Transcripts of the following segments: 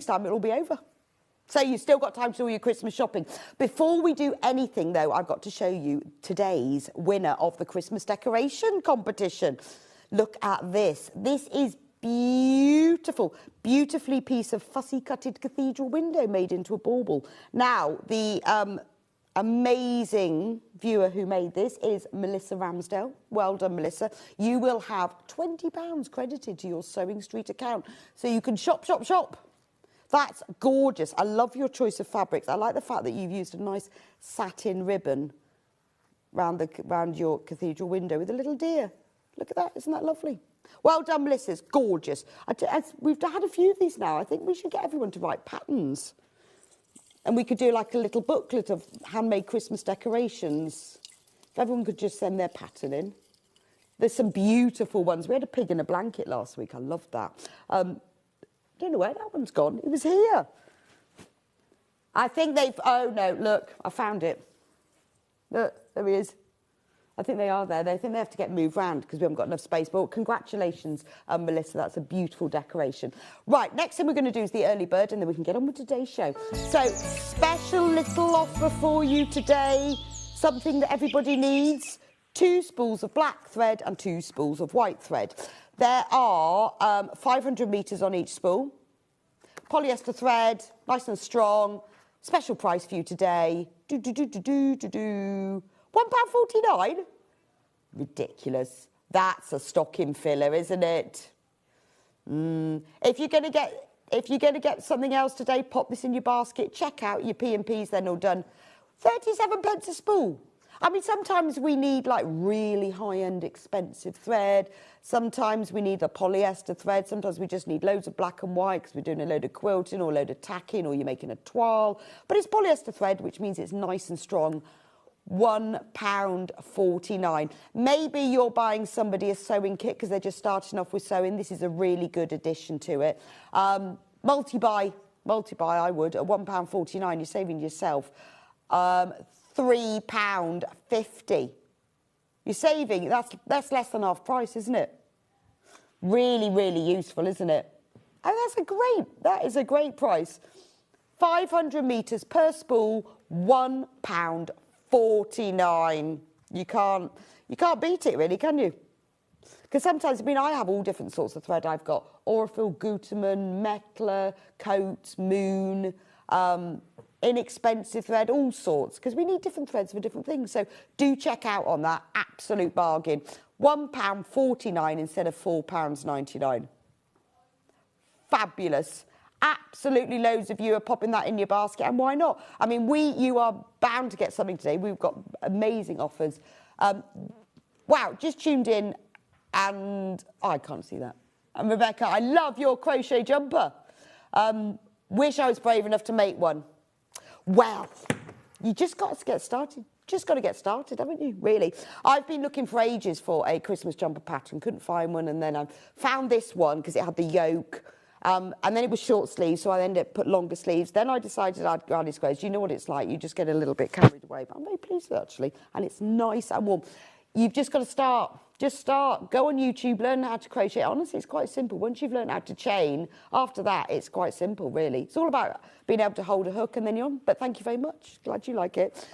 time it'll be over. So you've still got time to do all your Christmas shopping. Before we do anything, though, I've got to show you today's winner of the Christmas decoration competition. Look at this. This is beautiful, beautifully piece of fussy cutted cathedral window made into a bauble. Now, the amazing viewer who made this is Melissa Ramsdale. Well done, Melissa. You will have £20 credited to your Sewing Street account. So you can shop, shop, shop. That's gorgeous. I love your choice of fabrics. I like the fact that you've used a nice satin ribbon round your cathedral window with a little deer. Look at that. Isn't that lovely? Well done, Melissa. It's gorgeous. We've had a few of these now. I think we should get everyone to write patterns. And we could do like a little booklet of handmade Christmas decorations. If everyone could just send their pattern in. There's some beautiful ones. We had a pig in a blanket last week. I loved that. Don't know where that one's gone. It was here. I think they've... Oh, no, look. I found it. Look, there he is. I think they are there. They think they have to get moved round because we haven't got enough space. But congratulations, Melissa. That's a beautiful decoration. Right, next thing we're going to do is the early bird, and then we can get on with today's show. So, special little offer for you today. Something that everybody needs. 2 spools of black thread and 2 spools of white thread. There are 500 metres on each spool. Polyester thread, nice and strong. Special price for you today. £1.49? Ridiculous. That's a stocking filler, isn't it? If you're going to get something else today, pop this in your basket. Check out your P&Ps, then all done. 37 pence a spool. I mean, sometimes we need like really high-end expensive thread. Sometimes we need a polyester thread. Sometimes we just need loads of black and white because we're doing a load of quilting or a load of tacking or you're making a toile. But it's polyester thread, which means it's nice and strong. £1.49. Maybe you're buying somebody a sewing kit because they're just starting off with sewing. This is a really good addition to it. Multi-buy, I would. At £1.49, you're saving yourself £3.50. You're saving, that's less than half price, isn't it? Really, really useful, isn't it? And that is a great price. 500 metres per spool, £1.49. You can't beat it, really, can you? Because sometimes, I mean, I have all different sorts of thread. I've got Orifil, Gutermann, Mettler, Coat, Moon, inexpensive thread, all sorts, because we need different threads for different things. So do check out on that. Absolute bargain. £1.49 instead of £4.99. Fabulous. Absolutely loads of you are popping that in your basket, and why not? I mean, you are bound to get something today. We've got amazing offers. Wow, just tuned in, and I can't see that. And Rebecca, I love your crochet jumper. Wish I was brave enough to make one. Well, you just got to get started. Just got to get started, haven't you? Really. I've been looking for ages for a Christmas jumper pattern. Couldn't find one, and then I found this one because it had the yoke. And then it was short sleeves, so I ended up put longer sleeves. Then I decided I'd go on this grace. You know what it's like. You just get a little bit carried away. But I'm very pleased with it, actually. And it's nice and warm. You've just got to start. Just start. Go on YouTube, learn how to crochet. Honestly, it's quite simple. Once you've learned how to chain, after that, it's quite simple, really. It's all about being able to hold a hook and then you're on. But thank you very much. Glad you like it.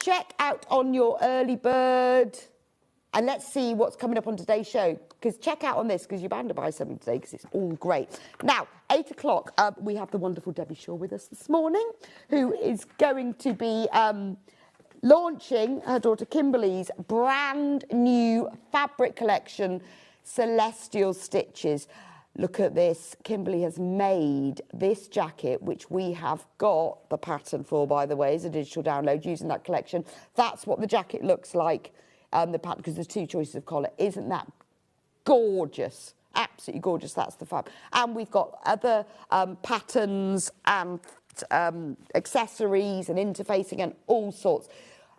Check out on your early bird. And let's see what's coming up on today's show. Because check out on this, because you're bound to buy something today, because it's all great. Now, 8 o'clock, we have the wonderful Debbie Shaw with us this morning, who is going to be launching her daughter Kimberly's brand new fabric collection, Celestial Stitches. Look at this. Kimberly has made this jacket, which we have got the pattern for, by the way, as a digital download using that collection. That's what the jacket looks like, the pattern, because there's 2 choices of colour. Isn't that gorgeous? Absolutely gorgeous. That's the fab. And we've got other patterns and accessories and interfacing and all sorts.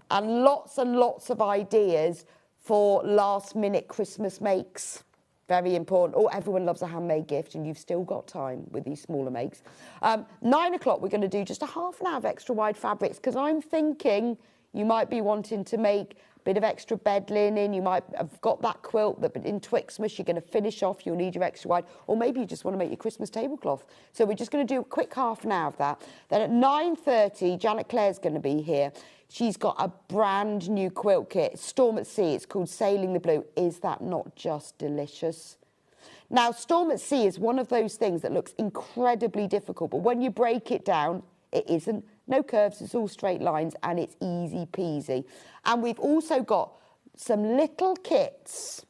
And lots of ideas for last-minute Christmas makes. Very important. Oh, everyone loves a handmade gift, and you've still got time with these smaller makes. 9 o'clock, we're going to do just a half an hour of extra wide fabrics, because I'm thinking you might be wanting to make bit of extra bed linen. You might have got that quilt that in Twixmas you're going to finish off. You'll need your extra wide. Or maybe you just want to make your Christmas tablecloth. So we're just going to do a quick half an hour of that. Then at 9:30, Janet Clare's going to be here. She's got a brand new quilt kit, Storm at Sea. It's called Sailing the Blue. Is that not just delicious? Now, Storm at Sea is one of those things that looks incredibly difficult, but when you break it down, it isn't. No curves, it's all straight lines, and it's easy peasy. And we've also got some little kits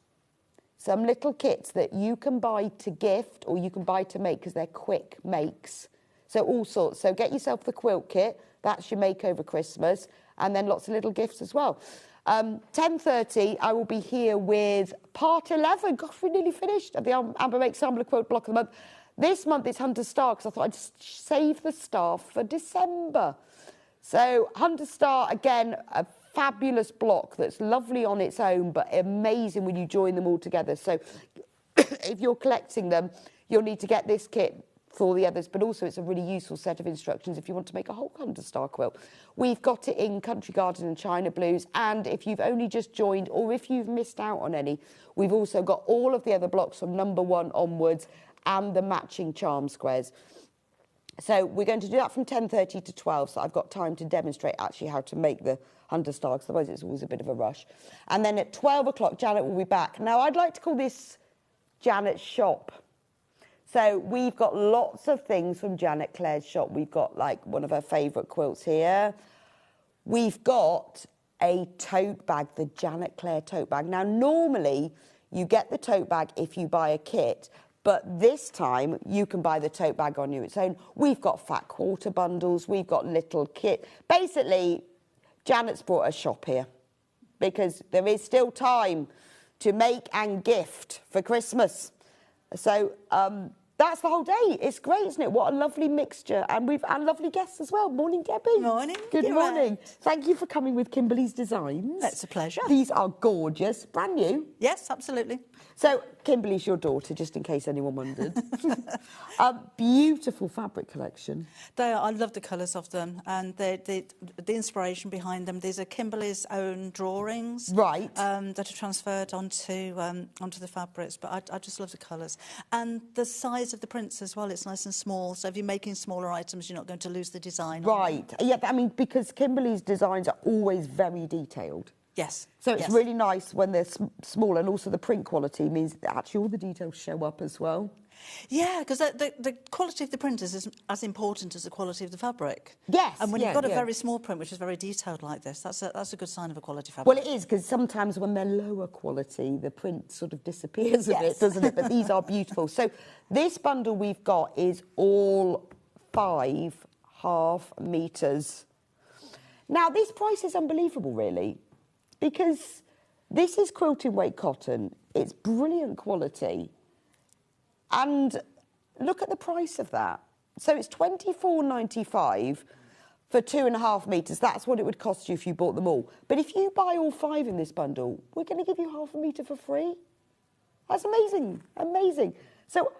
that you can buy to gift or you can buy to make because they're quick makes. So all sorts. So get yourself the quilt kit. That's your make over Christmas. And then lots of little gifts as well. 10:30, I will be here with part 11. Gosh, we're nearly finished of the Amber Makes Samler Quote Block of the Month. This month it's Hunter Star because I thought I'd save the star for December. So Hunter Star, again, a fabulous block that's lovely on its own, but amazing when you join them all together. So if you're collecting them, you'll need to get this kit for the others, but also it's a really useful set of instructions if you want to make a whole Hunter Star quilt. We've got it in Country Garden and China Blues, and if you've only just joined or if you've missed out on any, we've also got all of the other blocks from number 1 onwards and the matching charm squares. So we're going to do that from 10:30 to 12, so I've got time to demonstrate actually how to make the Hunter Star, because otherwise it's always a bit of a rush. And then at 12 o'clock, Janet will be back. Now, I'd like to call this Janet's shop. So we've got lots of things from Janet Clare's shop. We've got like one of her favourite quilts here. We've got a tote bag, the Janet Clare tote bag. Now, normally you get the tote bag if you buy a kit, but this time you can buy the tote bag on its own. We've got fat quarter bundles. We've got little kit. Basically, Janet's brought a shop here because there is still time to make and gift for Christmas. So that's the whole day. It's great, isn't it? What a lovely mixture. And we've had lovely guests as well. Morning, Debbie. Morning. Good morning. Thank you for coming with Kimberly's Designs. That's a pleasure. These are gorgeous. Brand new. Yes, absolutely. So Kimberly's your daughter, just in case anyone wondered. Beautiful fabric collection. They are. I love the colours of them and the inspiration behind them. These are Kimberly's own drawings, right? That are transferred onto the fabrics. But I just love the colours and the size of the prints as well. It's nice and small. So if you're making smaller items, you're not going to lose the design. Right. Yeah. I mean, because Kimberly's designs are always very detailed. Yes. So it's really nice when they're small, and also the print quality means that actually all the details show up as well. Yeah, because the quality of the print is as important as the quality of the fabric. Yes. And when you've got a very small print, which is very detailed like this, that's a good sign of a quality fabric. Well, it is, because sometimes when they're lower quality, the print sort of disappears a bit, doesn't it? But these are beautiful. So this bundle we've got is all 5.5 meters. Now, this price is unbelievable, really, because this is quilting weight cotton. It's brilliant quality. And look at the price of that. So it's £24.95 for 2.5 metres. That's what it would cost you if you bought them all. But if you buy all 5 in this bundle, we're going to give you half a metre for free. That's amazing, amazing. So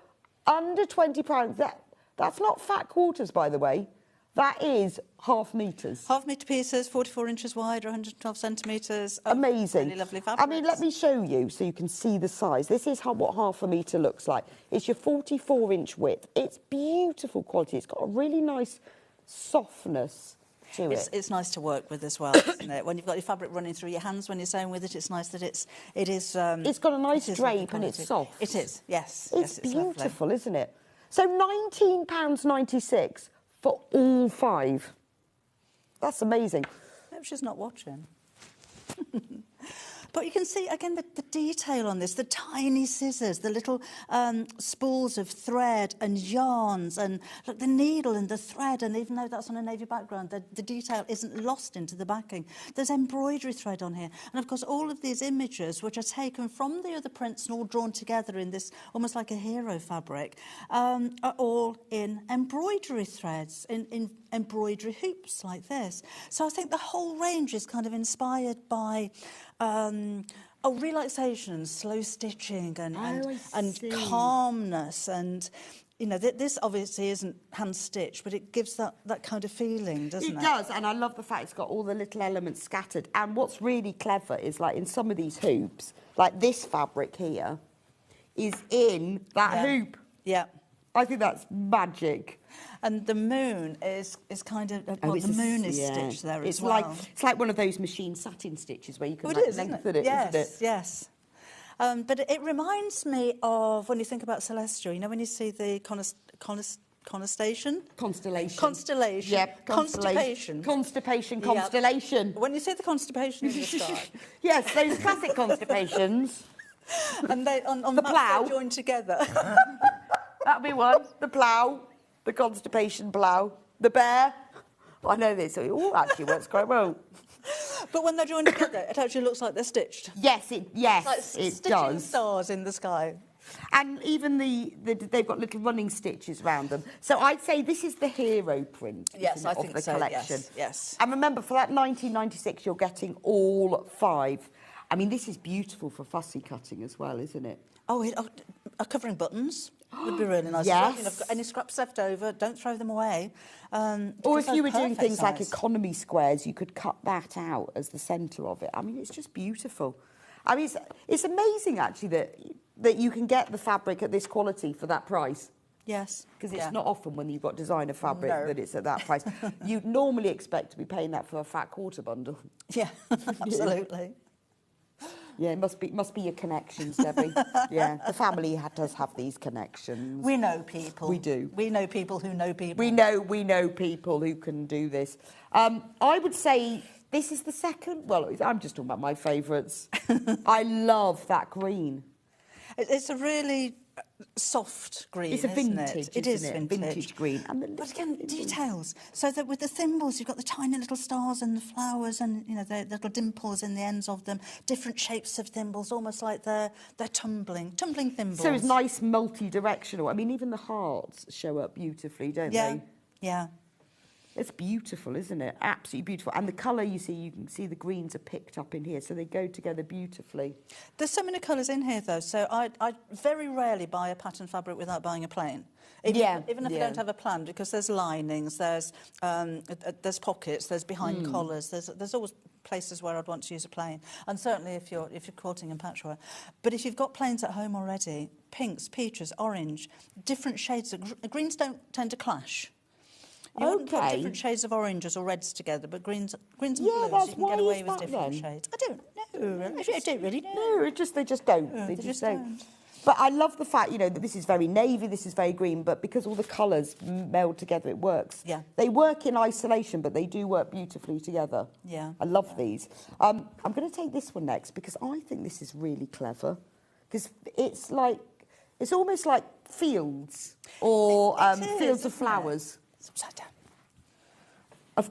under £20, that's not fat quarters, by the way. That is 1/2 metres. 1/2 metre pieces, 44 inches wide or 112 centimetres. Amazing. Really lovely fabric. I mean, let me show you so you can see the size. This is what 1/2 metre looks like. It's your 44-inch width. It's beautiful quality. It's got a really nice softness to it. It's nice to work with as well, isn't it? When you've got your fabric running through your hands when you're sewing with it, it's nice that it is. It's got a nice drape and it's soft. It is, yes. It's yes, beautiful, isn't it? So £19.96 for all 5. That's amazing. Maybe she's not watching. But you can see, again, the detail on this, the tiny scissors, the little spools of thread and yarns, and look, the needle and the thread, and even though that's on a navy background, the detail isn't lost into the backing. There's embroidery thread on here. And, of course, all of these images, which are taken from the other prints and all drawn together in this almost like a hero fabric, are all in embroidery threads, in embroidery hoops like this. So I think the whole range is kind of inspired by relaxation, slow stitching and calmness and you know, this obviously isn't hand-stitched, but it gives that kind of feeling, doesn't it? It does, and I love the fact it's got all the little elements scattered. And what's really clever is, like, in some of these hoops, like this fabric here, is in that hoop. Yeah. I think that's magic. And the moon is kind of, well, the moon is stitched there as well. It's like one of those machine satin stitches where you can lengthen it, yes, isn't it? Yes. But it reminds me of when you think about celestial, you know, when you see the constellation. Yep. Constipation. When you see the constipation in the sky. Yes, those classic constipations. And they on the plough joined together. That'll be one. The plough, the constipation plough, the bear. I know this. Oh, actually works quite well. But when they're joined together, it actually looks like they're stitched. Yes, it stitching does. stars in the sky. And even they've got little running stitches around them. So I'd say this is the hero print. Yes, I of think the so. collection. Yes. And remember, for that 1996, you're getting all 5. I mean, this is beautiful for fussy cutting as well, isn't it? Oh, covering buttons would be really nice. Yes. You know, if you've got any scraps left over, don't throw them away. Or if you were doing things like size. economy squares, you could cut that out as the centre of it. I mean, it's just beautiful. I mean, it's amazing, actually, that you can get the fabric at this quality for that price. Yes. Because it's not often when you've got designer fabric that it's at that price. You'd normally expect to be paying that for a fat quarter bundle. Yeah, absolutely. Yeah, it must be your connections, Debbie. Yeah, the family does have these connections. We know people. We do. We know people who know people. We know people who can do this. I would say this is the second. Well, I'm just talking about my favourites. I love that green. It's a really soft green, It's a vintage, isn't it? It is vintage. Vintage green. But again, details. So that with the thimbles, you've got the tiny little stars and the flowers and, you know, the little dimples in the ends of them, different shapes of thimbles, almost like they're tumbling thimbles. So it's nice multi-directional. I mean, even the hearts show up beautifully, don't they? Yeah. It's beautiful, isn't it? Absolutely beautiful. And the colour, you can see the greens are picked up in here, so they go together beautifully. There's so many colours in here, though, so I very rarely buy a pattern fabric without buying a plain. Even if I don't have a plan, because there's linings, there's pockets, there's behind collars, there's always places where I'd want to use a plain. And certainly if you're quilting and patchwork. But if you've got plains at home already, pinks, peaches, orange, different shades of greens don't tend to clash. You wouldn't put different shades of oranges or reds together, but greens and blues, you can get away with different shades. I don't know. I don't really know. No, they just don't. They just don't. But I love the fact, you know, that this is very navy, this is very green, but because all the colours meld together, it works. Yeah. They work in isolation, but they do work beautifully together. Yeah. I love these. I'm going to take this one next because I think this is really clever. Because it's almost like fields or fields of flowers. It's upside down.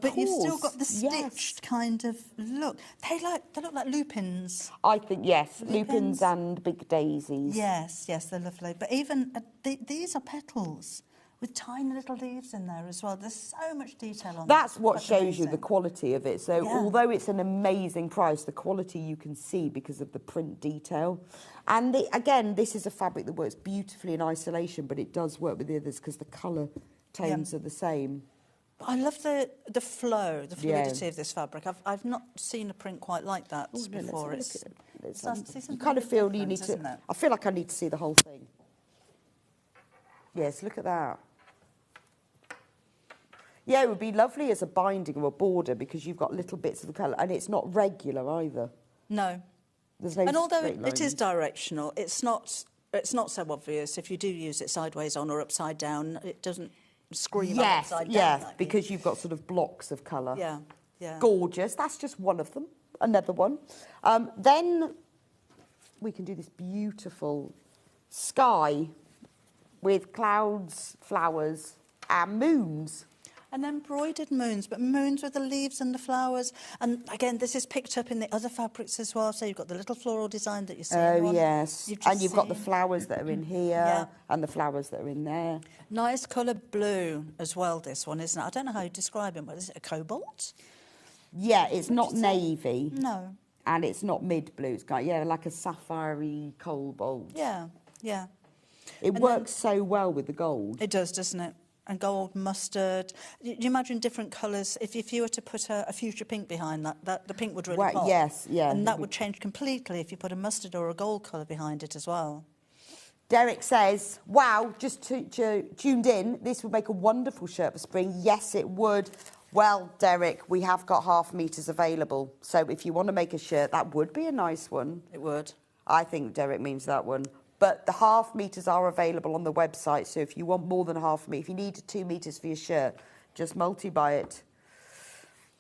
But you've still got the stitched kind of look. They look like lupins. I think, yes, lupins and big daisies. Yes, they're lovely. But even these are petals with tiny little leaves in there as well. There's so much detail on That's this. what shows you the quality of it. So although it's an amazing price, the quality you can see because of the print detail. And again, this is a fabric that works beautifully in isolation, but it does work with the others because the colour tones are the same. I love the flow, the fluidity of this fabric. I've not seen a print quite like that before. It's nice to see something. You kind of feel you need to. I feel like I need to see the whole thing. Yes, look at that. Yeah, it would be lovely as a binding or a border because you've got little bits of the colour, and it's not regular either. No. There's no and although straight lines. it is directional, it's not so obvious. If you do use it sideways on or upside down, it doesn't scream upside down. Yes, because you've got sort of blocks of colour. Yeah. Gorgeous. That's just one of them. Another one. Then we can do this beautiful sky with clouds, flowers, and moons. And embroidered moons, but moons with the leaves and the flowers. And again, this is picked up in the other fabrics as well. So you've got the little floral design that you're seeing. Oh, yes. And you've got the flowers that are in here and the flowers that are in there. Nice colour blue as well, this one, isn't it? I don't know how you describe it, but is it a cobalt? Yeah, it's not navy. No. And it's not mid blue. It's got, like a sapphire-y cobalt. Yeah. It works so well with the gold. It does, doesn't it? And gold, mustard. Do you imagine different colours? If you were to put a fuchsia pink behind that, the pink would really pop. Yes, yeah. And that would change completely if you put a mustard or a gold colour behind it as well. Derek says, wow, just tuned in. This would make a wonderful shirt for spring. Yes, it would. Well, Derek, we have got 1/2 meters available. So if you want to make a shirt, that would be a nice one. It would. I think Derek means that one. But the 1/2 meters are available on the website. So if you want more than 1/2 meter, if you need 2 meters for your shirt, just multi-buy it.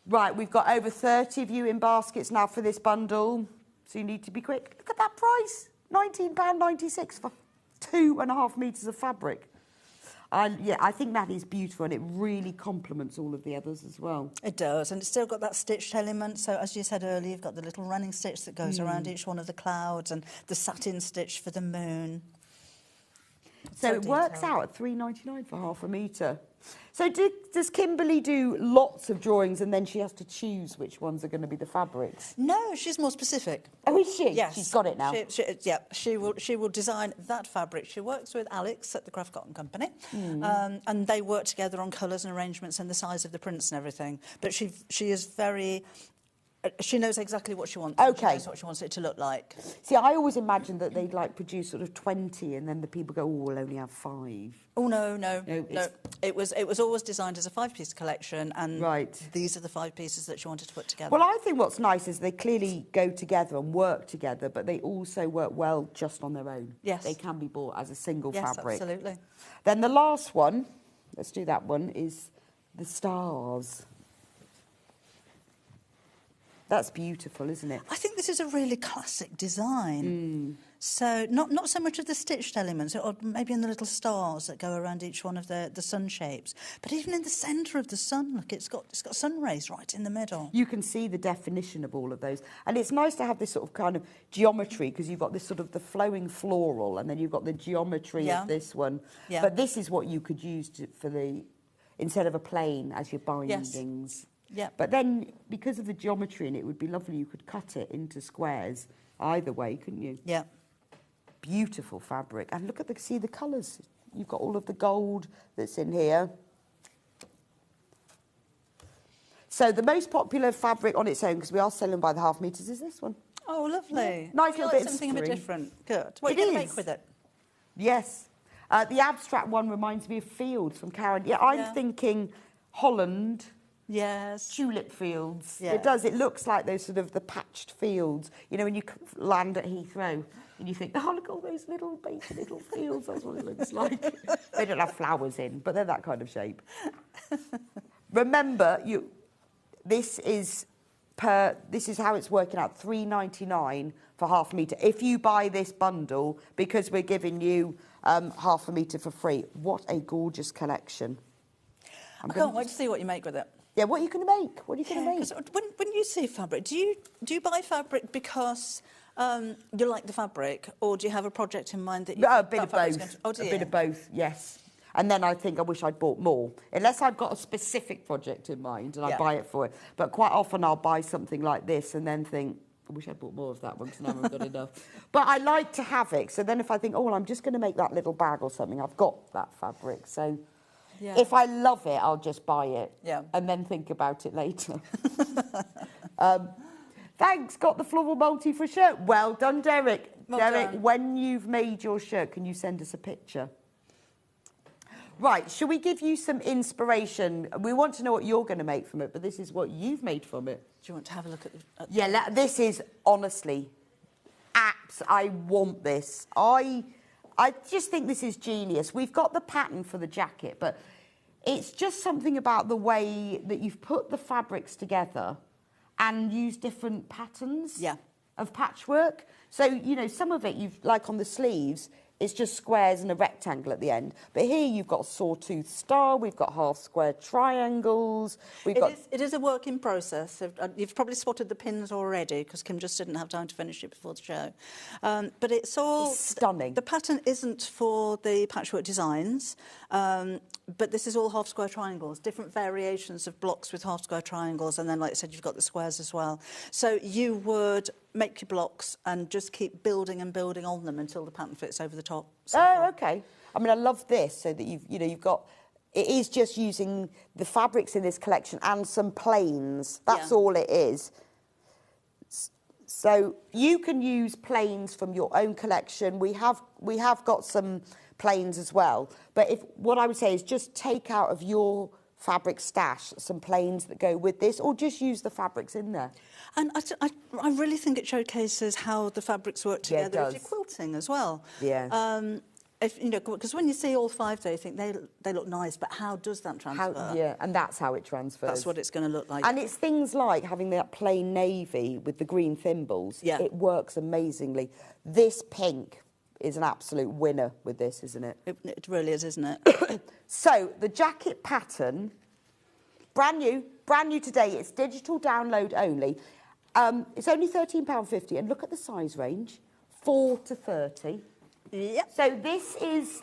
Right, we've got over 30 of you in baskets now for this bundle. So you need to be quick. Look at that price. £19.96 for 2.5 meters of fabric. I think that is beautiful, and it really complements all of the others as well. It does, and it's still got that stitched element. So as you said earlier, you've got the little running stitch that goes around each one of the clouds, and the satin stitch for the moon. So it works out at £3.99 for 1/2 metre. So does Kimberly do lots of drawings and then she has to choose which ones are going to be the fabrics? No, she's more specific. Oh, is she? Yes. She's got it now. She will design that fabric. She works with Alex at the Craft Cotton Company, and they work together on colours and arrangements and the size of the prints and everything. But she is very... She knows exactly what she wants. Okay. She knows what she wants it to look like. See, I always imagined that they'd like produce sort of 20 and then the people go, oh, we'll only have 5. Oh, no. It was always designed as a 5-piece collection, and these are the 5 pieces that she wanted to put together. Well, I think what's nice is they clearly go together and work together, but they also work well just on their own. Yes. They can be bought as a single yes, fabric. Absolutely. Then the last one, let's do that one, is the stars. That's beautiful, isn't it? I think this is a really classic design. So not so much of the stitched elements, or maybe in the little stars that go around each one of the sun shapes, but even in the centre of the sun, look, it's got sun rays right in the middle. You can see the definition of all of those. And it's nice to have this sort of kind of geometry, because you've got this sort of the flowing floral, and then you've got the geometry of this one. Yeah. But this is what you could use for instead of a plain as your bindings. Yes. Yeah. But then, because of the geometry in it, would be lovely. You could cut it into squares either way, couldn't you? Yeah. Beautiful fabric. And look at see the colours. You've got all of the gold that's in here. So the most popular fabric on its own, because we are selling by the 1/2 meters, is this one. Oh, lovely. Yeah. Nice little bit of something a bit spring. different. Good. What are you going to make with it? Yes. The abstract one reminds me of fields from Karen. Yeah, I'm thinking Holland. Yes. Tulip fields. Yeah. It does. It looks like those sort of the patched fields. You know, when you land at Heathrow and you think, oh, look at all those little baby little fields. That's what it looks like. They don't have flowers in, but they're that kind of shape. Remember, this is how it's working out. £3.99 for 1/2 metre. If you buy this bundle, because we're giving you 1/2 metre for free. What a gorgeous collection. I can't wait to see what you make with it. Yeah, what are you going to make? What are you going to make? Because when you see fabric, do you buy fabric because you like the fabric, or do you have a project in mind that you? A bit of both. Oh, do you? A bit of both, yes. And then I think I wish I'd bought more, unless I've got a specific project in mind and I buy it for it. But quite often I'll buy something like this and then think, I wish I'd bought more of that one because now I've got enough. But I like to have it. So then if I think, oh, well, I'm just going to make that little bag or something, I've got that fabric. So. Yeah. If I love it, I'll just buy it and then think about it later. Thanks, got the floral multi for a shirt. Well done, Derek. Derek, when you've made your shirt, can you send us a picture? Right, shall we give you some inspiration? We want to know what you're going to make from it, but this is what you've made from it. Do you want to have a look at Yeah, this is, honestly, I want this. I just think this is genius. We've got the pattern for the jacket, but it's just something about the way that you've put the fabrics together and used different patterns of patchwork. So, you know, some of it, like on the sleeves, it's just squares and a rectangle at the end. But here you've got a sawtooth star, we've got half square triangles. It is a work in process. You've probably spotted the pins already because Kim just didn't have time to finish it before the show. But it's stunning. The pattern isn't for the patchwork designs, but this is all half square triangles, different variations of blocks with half square triangles, and then, like I said, you've got the squares as well. So you would make your blocks and just keep building and building on them until the pattern fits over the top. Oh, okay. I mean, I love this, so that you've got... It is just using the fabrics in this collection and some plains. That's all it is. So you can use plains from your own collection. We have got some plains as well. But what I would say is just take out of your fabric stash some plains that go with this, or just use the fabrics in there. And I really think it showcases how the fabrics work together with your quilting as well. Yeah. Because when you see all 5 there, you think they look nice, but how does that transfer? And that's how it transfers. That's what it's going to look like. And it's things like having that plain navy with the green thimbles. Yeah. It works amazingly. This pink is an absolute winner with this, isn't it? It really is, isn't it? So, the jacket pattern, brand new today. It's digital download only. It's only £13.50, and look at the size range, 4 to 30. Yep. So this is,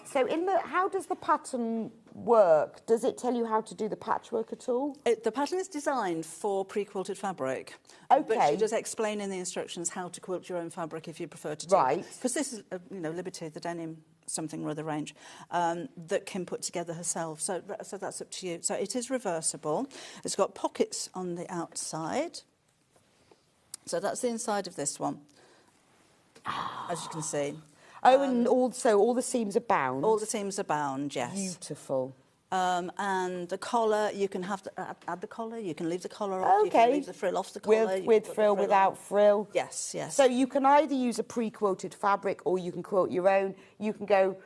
how does the pattern work? Does it tell you how to do the patchwork at all? The pattern is designed for pre-quilted fabric. Okay. But she does explain in the instructions how to quilt your own fabric if you prefer to do. Right. Because this is, Liberty, the denim something or other range, that Kim put together herself. So that's up to you. So it is reversible. It's got pockets on the outside. So that's the inside of this one, as you can see. Oh, and also all the seams are bound. All the seams are bound, yes. Beautiful. And the collar, you can add the collar, you can leave the collar off, Okay. you can leave the frill off the collar. With frill, without frill. Yes, yes. So you can either use a pre-quilted fabric or you can quilt your own. You can go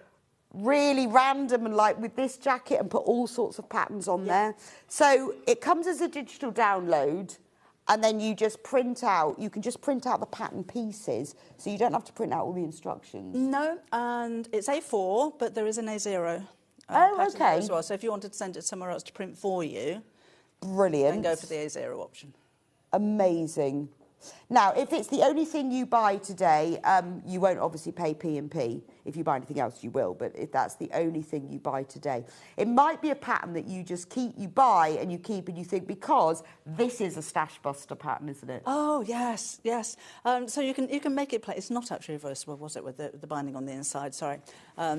really random and like with this jacket and put all sorts of patterns on there. So it comes as a digital download. And then you just you can just print out the pattern pieces, so you don't have to print out all the instructions. No, and it's A4, but there is an A0 okay. as well. So if you wanted to send it somewhere else to print for you, brilliant. then go for the A0 option. Amazing. Now, if it's the only thing you buy today, you won't obviously pay P&P. If you buy anything else, you will, but if that's the only thing you buy today. It might be a pattern that you just you buy and you keep and you think, because this is a stash buster pattern, isn't it? Oh, yes, yes. So you can make it play. It's not actually reversible, was it, with the binding on the inside? Sorry. I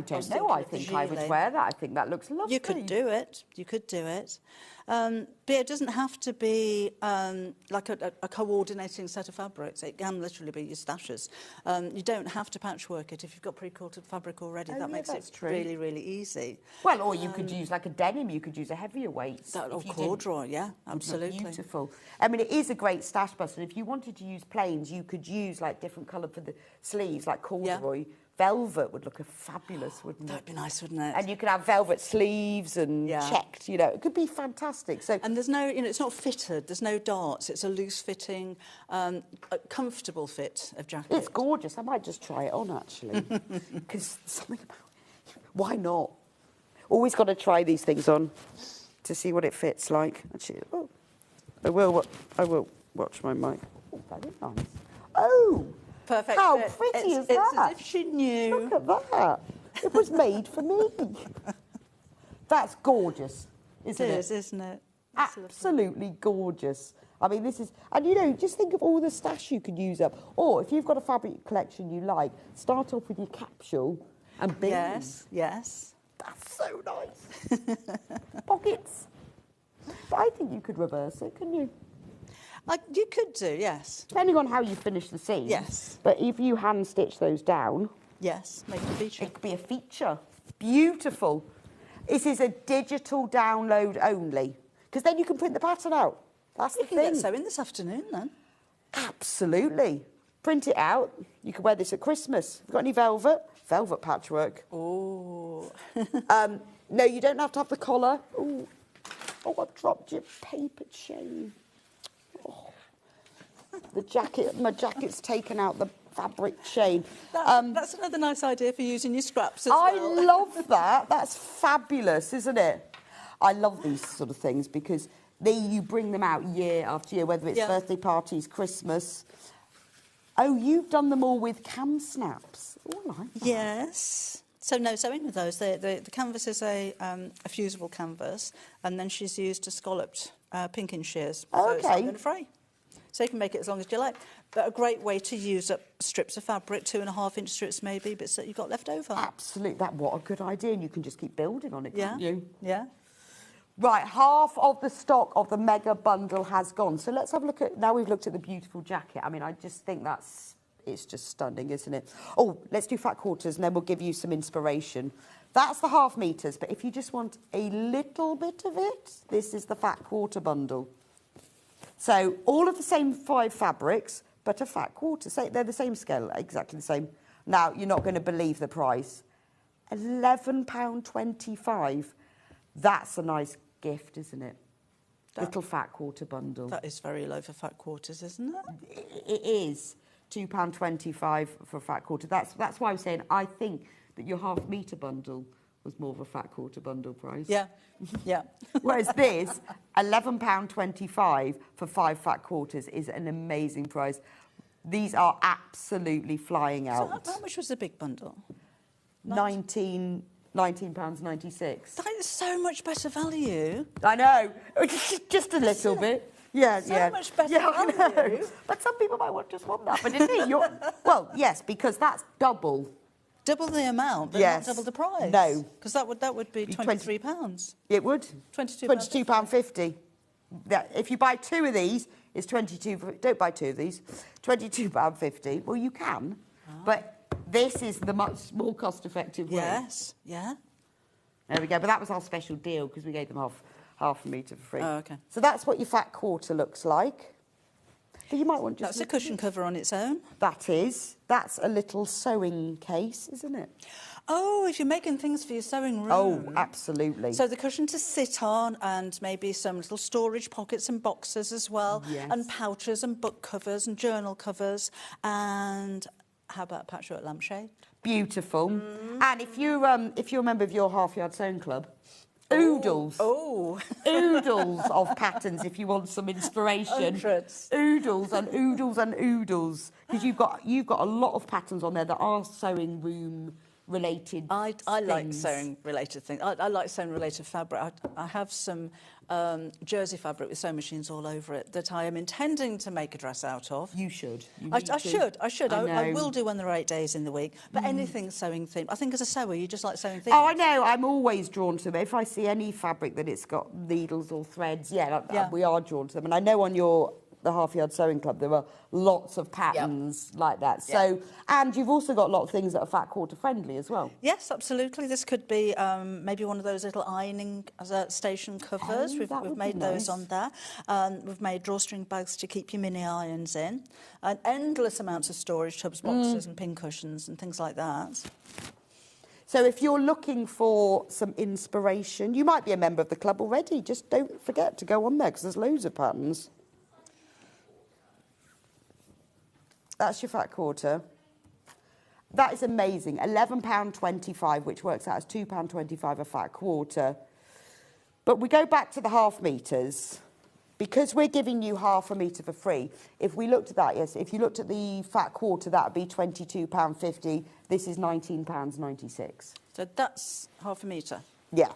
don't know. I think I would wear that. I think that looks lovely. You could do it. You could do it. But it doesn't have to be like a coordinating set of fabrics. It can literally be your stashes. You don't have to patchwork it if you've got pre-quilted fabric already. That makes it really, really easy. Well, or you could use like a denim. You could use a heavier weight. Or corduroy, yeah, absolutely. Beautiful. I mean, it is a great stash buster. And if you wanted to use plains, you could use like different colour for the sleeves, like corduroy. Yeah. Velvet would look fabulous, wouldn't it? That'd be nice, wouldn't it? And you could have velvet sleeves and checked, it could be fantastic. So, and there's no, it's not fitted, there's no darts, it's a loose-fitting, comfortable fit of jacket. It's gorgeous. I might just try it on, actually, because something about it. Why not? Always got to try these things on to see what it fits like. Actually, I will watch my mic. Oh, very nice. Oh! Perfect. How pretty is that? It's as if she knew. Look at that. It was made for me. That's gorgeous, isn't it? It is, isn't it? Absolutely gorgeous. I mean, this is... And, just think of all the stash you could use up. Or if you've got a fabric collection you like, start off with your capsule and bins. Yes, yes. That's so nice. Pockets. But I think you could reverse it, couldn't you? You could do, yes. Depending on how you finish the seams. Yes. But if you hand stitch those down... Yes, make it a feature. It could be a feature. Beautiful. This is a digital download only. Because then you can print the pattern out. That's the thing. You can get sewing this afternoon, then. Absolutely. Print it out. You can wear this at Christmas. Have you got any velvet? Velvet patchwork. Oh. No, you don't have to have the collar. Oh, I've dropped your paper chain. Oh. My jacket's taken out the fabric chain. That's another nice idea for using your scraps as well. I love that. That's fabulous, isn't it? I love these sort of things because you bring them out year after year, whether it's birthday parties, Christmas. Oh, you've done them all with cam snaps. Oh, I like that. Yes. So no sewing with those. The canvas is a fusible canvas, and then she's used a scalloped pinking shears. So it's not going to fray. So you can make it as long as you like. But a great way to use up strips of fabric, 2.5-inch strips maybe, bits that you've got left over. Absolutely. What a good idea. And you can just keep building on it, can't you? Yeah. Right, half of the stock of the mega bundle has gone. So let's have a look at, now we've looked at the beautiful jacket. I mean, I just think it's just stunning, isn't it? Oh, let's do fat quarters and then we'll give you some inspiration. That's the half meters, but if you just want a little bit of it, this is the fat quarter bundle. So all of the same 5 fabrics, but a fat quarter. So they're the same scale, exactly the same. Now, you're not going to believe the price. £11.25. That's a nice gift, isn't it? Little fat quarter bundle. That is very low for fat quarters, isn't it? It is £2.25 for a fat quarter. That's why I'm saying I think that your half metre bundle was more of a fat quarter bundle price. Yeah, yeah. Whereas this, £11.25 for 5 fat quarters is an amazing price. These are absolutely flying out. So how much was the big bundle? £19.96. That is so much better value. I know, just a little bit. Yeah, so much better value. I know. But some people might just want that. But isn't it? Well, yes, because that's double. Double the amount, but Yes. not double the price. No. Because that would be £23. It would. £22.50. If you buy 2 of these, it's 22. Don't buy 2 of these. £22.50. Well, you can, but this is the much more cost-effective way. Yes. Yeah. There we go. But that was our special deal because we gave them half a metre for free. Oh, okay. So that's what your fat quarter looks like. But you might want just... That's a cushion cover on its own. That's a little sewing case, isn't it? Oh, if you're making things for your sewing room. Oh, absolutely. So the cushion to sit on and maybe some little storage pockets and boxes as well. Yes. And pouches and book covers and journal covers. And how about a patchwork lampshade? Beautiful. And if you're a member of your half-yard sewing club, oodles. Oh. Oodles of patterns if you want some inspiration. Hundreds. Oodles and oodles and oodles. Because you've got a lot of patterns on there that are sewing room related I like things. sewing related things. I like sewing related fabric. I have some jersey fabric with sewing machines all over it that I am intending to make a dress out of. You should. I should. I know. will do when there are 8 days in the week. But anything sewing themed. I think as a sewer, you just like sewing things. Oh, I know. I'm always drawn to them. If I see any fabric that it's got needles or threads, we are drawn to them. And I know on the Half-Yard Sewing Club, there are lots of patterns like that. So, and you've also got a lot of things that are fat quarter friendly as well. Yes, absolutely. This could be maybe one of those little ironing station covers. Oh, We've made those on there. We've made drawstring bags to keep your mini irons in. And endless amounts of storage tubs, boxes and pin cushions and things like that. So if you're looking for some inspiration, you might be a member of the club already. Just don't forget to go on there because there's loads of patterns. That's your fat quarter. That is amazing. £11.25, which works out as £2.25 a fat quarter. But we go back to the half metres. Because we're giving you half a metre for free, if we looked at that, yes, if you looked at the fat quarter, that would be £22.50. This is £19.96. So that's half a metre? Yeah.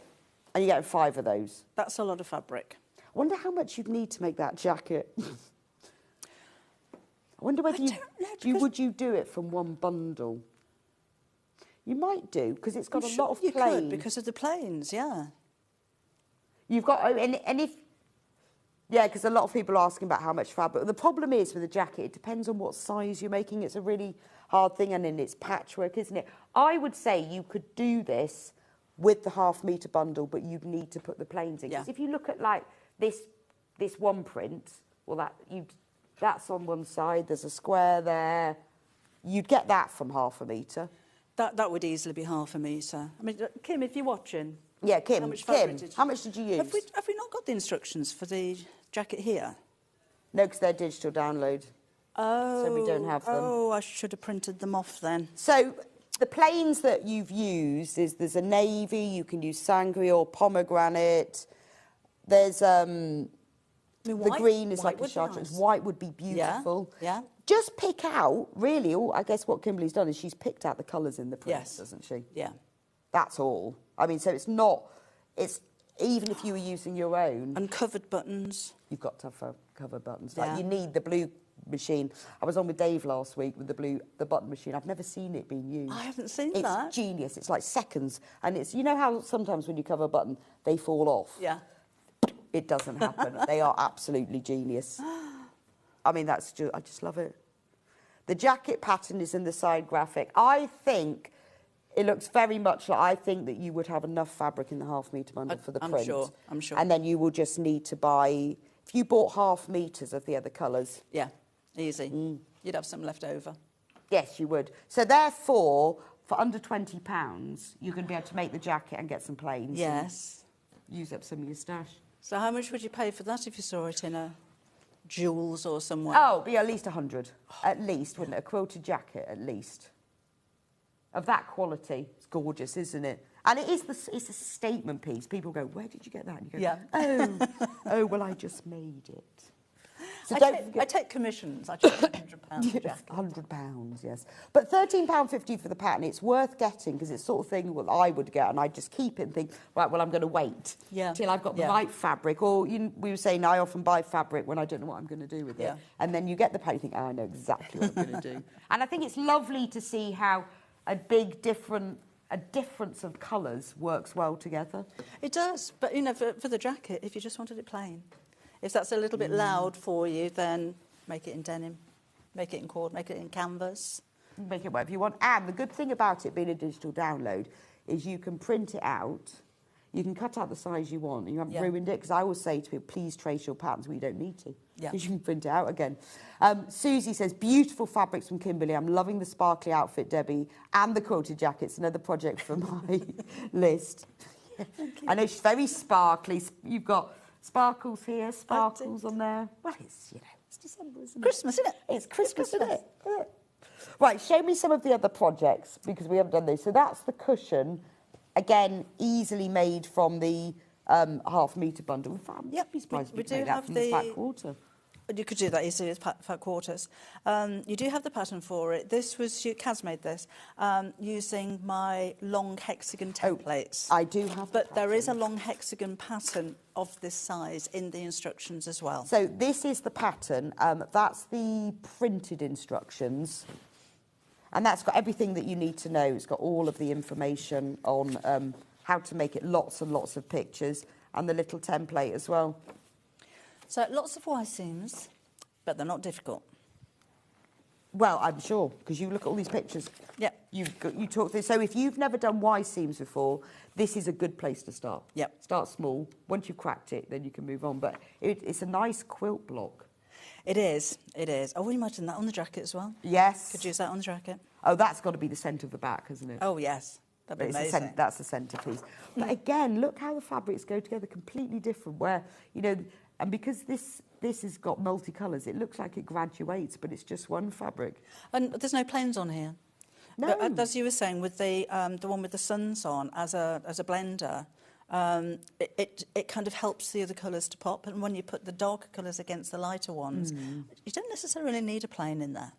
And you get 5 of those. That's a lot of fabric. I wonder how much you'd need to make that jacket. I wonder whether would you do it from one bundle? You might do, because it's got a lot of plain. You could, because of the plains, yeah. You've got, and if, yeah, because a lot of people are asking about how much fabric. The problem is with a jacket, it depends on what size you're making. It's a really hard thing, and then it's patchwork, isn't it? I would say you could do this with the half metre bundle, but you'd need to put the plains in. Because if you look at like this one print, well, that's on one side, there's a square there. You'd get that from half a metre. That would easily be half a metre. I mean, Kim, if you're watching... Yeah, Kim, how much did you use? Have we not got the instructions for the jacket here? No, because they're digital download. Oh. So we don't have them. Oh, I should have printed them off then. So the plains that you've used there's a navy, you can use sangria or pomegranate. There's... the green is like a chartreuse. White would be beautiful. Yeah. Just pick out, really, I guess what Kimberly's done is she's picked out the colours in the prints, doesn't she? Yeah. That's all. I mean, so it's not... even if you were using your own. And covered buttons. You've got to have covered buttons. Yeah. Like you need the blue machine. I was on with Dave last week with the button machine. I've never seen it being used. I haven't seen it's that. It's genius. It's like seconds. And it's, you know how sometimes when you cover a button, they fall off? Yeah. It doesn't happen. They are absolutely genius. I mean, I just love it. The jacket pattern is in the side graphic. I think it looks very much like, I think that you would have enough fabric in the half-metre bundle for the print. I'm sure. And then you will just need to buy, if you bought half meters of the other colours. Yeah, easy. You'd have some left over. Yes, you would. So therefore, for under £20, you can be able to make the jacket and get some plains. Yes. Use up some of your stash. So how much would you pay for that if you saw it in a Jewels or somewhere? Oh, it'd be at least 100. At least, wouldn't it? A quilted jacket, at least. Of that quality. It's gorgeous, isn't it? And it's a statement piece. People go, where did you get that? And you go, yeah. oh, well, I just made it. So I take commissions. I charge £100 yes, £100, yes. But £13.50 for the pattern, it's worth getting because it's sort of thing what I would get, and I just keep it and think, right, well, I'm going to wait till I've got the right fabric. Or we were saying I often buy fabric when I don't know what I'm going to do with it. And then you get the pattern, you think, oh, I know exactly what I'm going to do. And I think it's lovely to see how a difference of colours works well together. It does, but, you know, for the jacket, if you just wanted it plain, if that's a little bit loud for you, then make it in denim, make it in cord, make it in canvas. Make it whatever you want. And the good thing about it being a digital download is you can print it out, you can cut out the size you want, and you haven't ruined it, because I always say to people, please trace your patterns where you don't need to, because you can print it out again. Susie says, beautiful fabrics from Kimberley. I'm loving the sparkly outfit, Debbie, and the quilted jackets, another project for my list. I know she's very sparkly. You've got sparkles here, sparkles on there. Well, it's December, isn't it? Christmas, isn't it? It's Christmas, isn't it? Yeah. Right, show me some of the other projects, because we haven't done this. So that's the cushion, again, easily made from the half-metre bundle. Yep, be surprised we if do you have from the fat quarter. You could do that easily with fat quarters. You do have the pattern for it. Kaz made this using my long hexagon templates. I do have But there is a long hexagon pattern of this size in the instructions as well. So this is the pattern. That's the printed instructions. And that's got everything that you need to know. It's got all of the information on how to make it, lots and lots of pictures, and the little template as well. So lots of Y seams, but they're not difficult. Well, I'm sure, because you look at all these pictures. Yep. You talk through. So if you've never done Y seams before, this is a good place to start. Yep. Start small. Once you've cracked it, then you can move on. But it's a nice quilt block. It is, it is. Oh, we imagine that on the jacket as well. Yes. Could use that on the jacket. Oh, that's got to be the centre of the back, hasn't it? Oh, yes. That'd be amazing. That's the centrepiece. But again, look how the fabrics go together, completely different. Where, you know, and because this has got multicolours, it looks like it graduates, but it's just one fabric. And there's no plains on here. No. But as you were saying, with the one with the suns on as a blender, it kind of helps the other colours to pop. And when you put the darker colours against the lighter ones, you don't necessarily need a plain in there.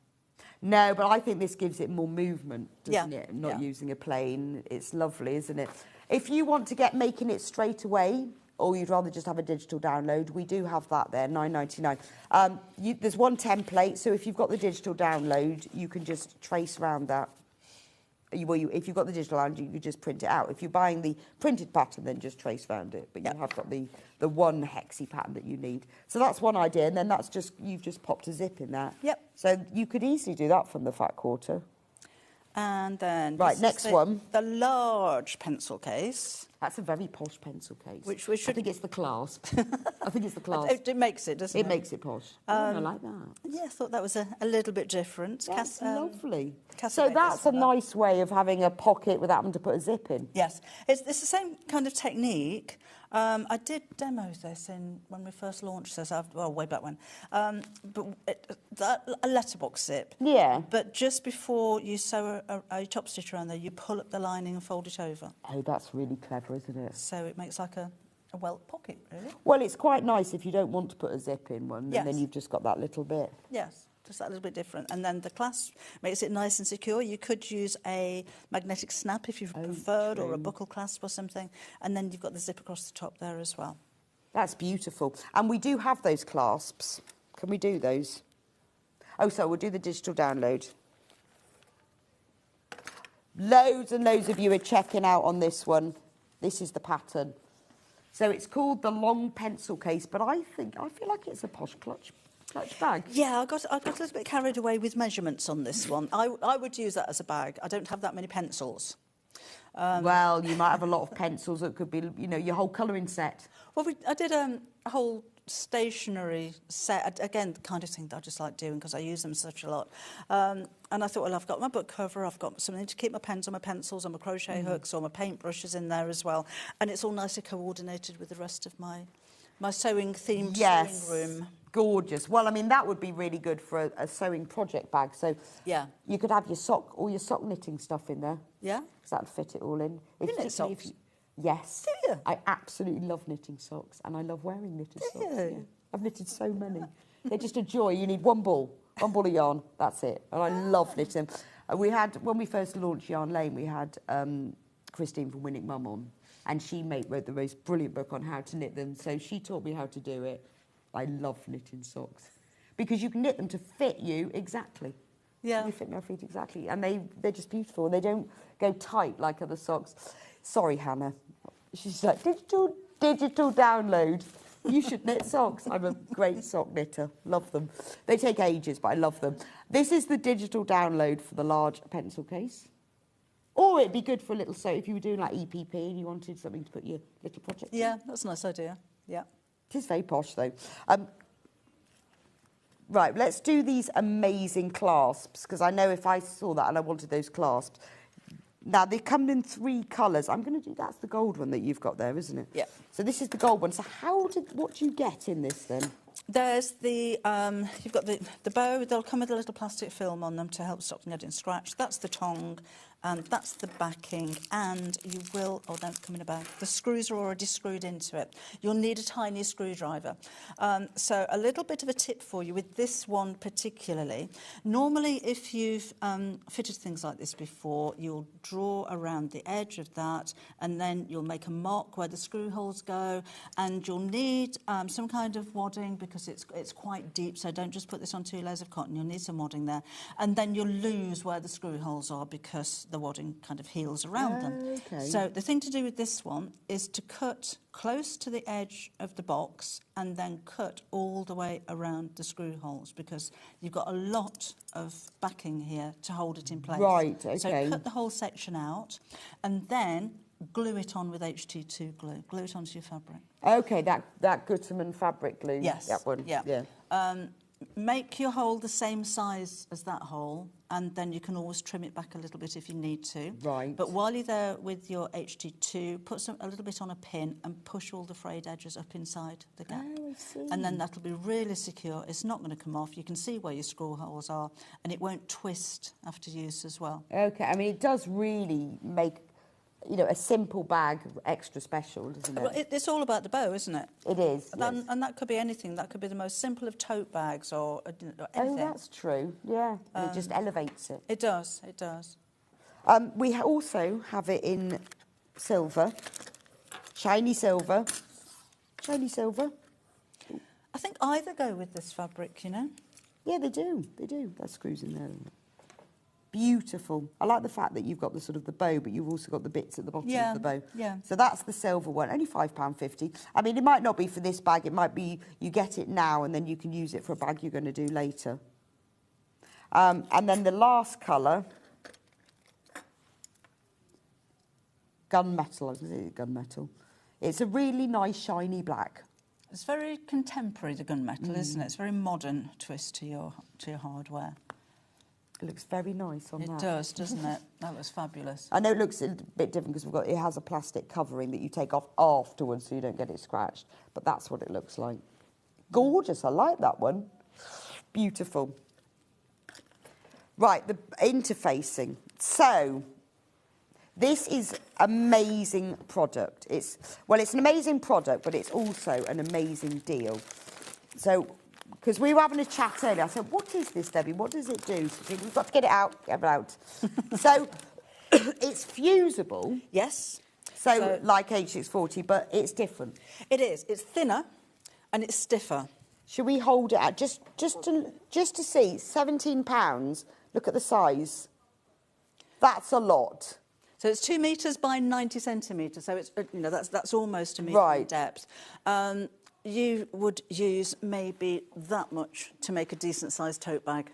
No, but I think this gives it more movement, doesn't it? Not Yeah. using a plain. It's lovely, isn't it? If you want to get making it straight away, or you'd rather just have a digital download, we do have that there, £9.99. There's one template, so if you've got the digital download, you can just trace around that. If you've got the digital download, you can just print it out. If you're buying the printed pattern, then just trace around it. But you have got the one hexy pattern that you need. So that's one idea, and then you've just popped a zip in that. Yep. So you could easily do that from the fat quarter. And then... Right, next one. The large pencil case. That's a very posh pencil case. Which we should... I think it's the clasp. I think it's the clasp. It makes it, doesn't it? It makes it posh. I like that. Yeah, I thought that was a little bit different. That's lovely. Cass So made that's this a one. nice way of having a pocket without having to put a zip in. Yes, it's the same kind of technique. I did demo this when we first launched this, way back when. But a letterbox zip. Yeah. But just before you sew a top stitch around there, you pull up the lining and fold it over. Oh, that's really clever, isn't it? So it makes like a welt pocket, really. Well, it's quite nice if you don't want to put a zip in one, Yes. and then you've just got that little bit. Yes. just that little bit different. And then the clasp makes it nice and secure. You could use a magnetic snap if you preferred, or a buckle clasp or something. And then you've got the zip across the top there as well. That's beautiful. And we do have those clasps. Can we do those? Oh, so we'll do the digital download. Loads and loads of you are checking out on this one. This is the pattern. So it's called the long pencil case, but I feel like it's a posh clutch bag. Yeah, I got a little bit carried away with measurements on this one. I would use that as a bag. I don't have that many pencils. Well, you might have a lot of pencils. That could be, you know, your whole colouring set. Well, I did a whole stationery set, again, the kind of thing that I just like doing because I use them such a lot. And I thought, well, I've got my book cover, I've got something to keep my pens and my pencils and my crochet hooks or my paintbrushes in there as well. And it's all nicely coordinated with the rest of my sewing themed sewing room. Gorgeous. Well, I mean, that would be really good for a sewing project bag. So yeah, you could have all your sock knitting stuff in there. Yeah. Because that'd fit it all in. You knit socks? Yes. Do you? I absolutely love knitting socks, and I love wearing knitted socks. Do you? Yeah. I've knitted so many. They're just a joy. You need one ball of yarn. That's it. And I love knitting. We had, when we first launched Yarn Lane, we had Christine from Winning Mum on, and she wrote the most brilliant book on how to knit them. So she taught me how to do it. I love knitting socks because you can knit them to fit you exactly. Yeah. They fit my feet exactly, and they're just beautiful. They don't go tight like other socks. Sorry, Hannah. She's like, digital download. You should knit socks. I'm a great sock knitter. Love them. They take ages, but I love them. This is the digital download for the large pencil case. Or it'd be good for a little sew if you were doing like EPP and you wanted something to put your little project in. Yeah, that's a nice idea. Yeah. It is very posh, though. Right, let's do these amazing clasps, because I know if I saw that and I wanted those clasps. Now, they come in 3 colours. I'm going to do, that's the gold one that you've got there, isn't it? Yeah. So this is the gold one. So what do you get in this then? There's the, you've got the bow. They'll come with a little plastic film on them to help stop them getting scratched. That's the tongue, and that's the backing. And you will, oh, don't come in a bag. The screws are already screwed into it. You'll need a tiny screwdriver. So a little bit of a tip for you with this one particularly. Normally, if you've fitted things like this before, you'll draw around the edge of that, and then you'll make a mark where the screw holes go, and you'll need some kind of wadding because it's quite deep, so don't just put this on 2 layers of cotton. You'll need some wadding there, and then you'll lose where the screw holes are because the wadding kind of heals around them. Okay. So the thing to do with this one is to cut close to the edge of the box and then cut all the way around the screw holes, because you've got a lot of backing here to hold it in place. Right, okay. So cut the whole section out and then glue it on with HT2 glue. Glue it onto your fabric. Okay, that Gutermann fabric glue. Yes. That one. Yeah. Make your hole the same size as that hole, and then you can always trim it back a little bit if you need to. Right. But while you're there with your HT2, put a little bit on a pin and push all the frayed edges up inside the gap. Oh, I see. And then that'll be really secure. It's not going to come off. You can see where your screw holes are, and it won't twist after use as well. Okay, I mean, it does really make, you know, a simple bag extra special, doesn't it? Well, it's all about the bow, isn't it? It is. Yes. And that could be anything. That could be the most simple of tote bags or anything. Oh, that's true. Yeah, and it just elevates it. It does. It does. We also have it in silver, shiny silver. Shiny silver. I think either go with this fabric, you know. Yeah, they do. They do. That screws in there. Beautiful. I like the fact that you've got the sort of the bow, but you've also got the bits at the bottom of the bow. Yeah. So that's the silver one, only £5.50. I mean, it might not be for this bag. It might be you get it now and then you can use it for a bag you're going to do later. And then the last colour, gunmetal. I was going to say gunmetal. It's a really nice shiny black. It's very contemporary, the gunmetal, isn't it? It's a very modern twist to your hardware. It looks very nice on that. It does, doesn't it? That looks fabulous. I know it looks a bit different because it has a plastic covering that you take off afterwards so you don't get it scratched. But that's what it looks like. Gorgeous. I like that one. Beautiful. Right, the interfacing. So this is amazing product. It's an amazing product, but it's also an amazing deal. So because we were having a chat earlier. I said, what is this, Debbie? What does it do? So we've got to get it out, get it out. So it's fusible. Yes. So like H640, but it's different. It is. It's thinner and it's stiffer. Should we hold it out just to see? £17. Look at the size. That's a lot. So it's 2 metres by 90 centimetres. So it's that's almost a metre in depth. You would use maybe that much to make a decent sized tote bag.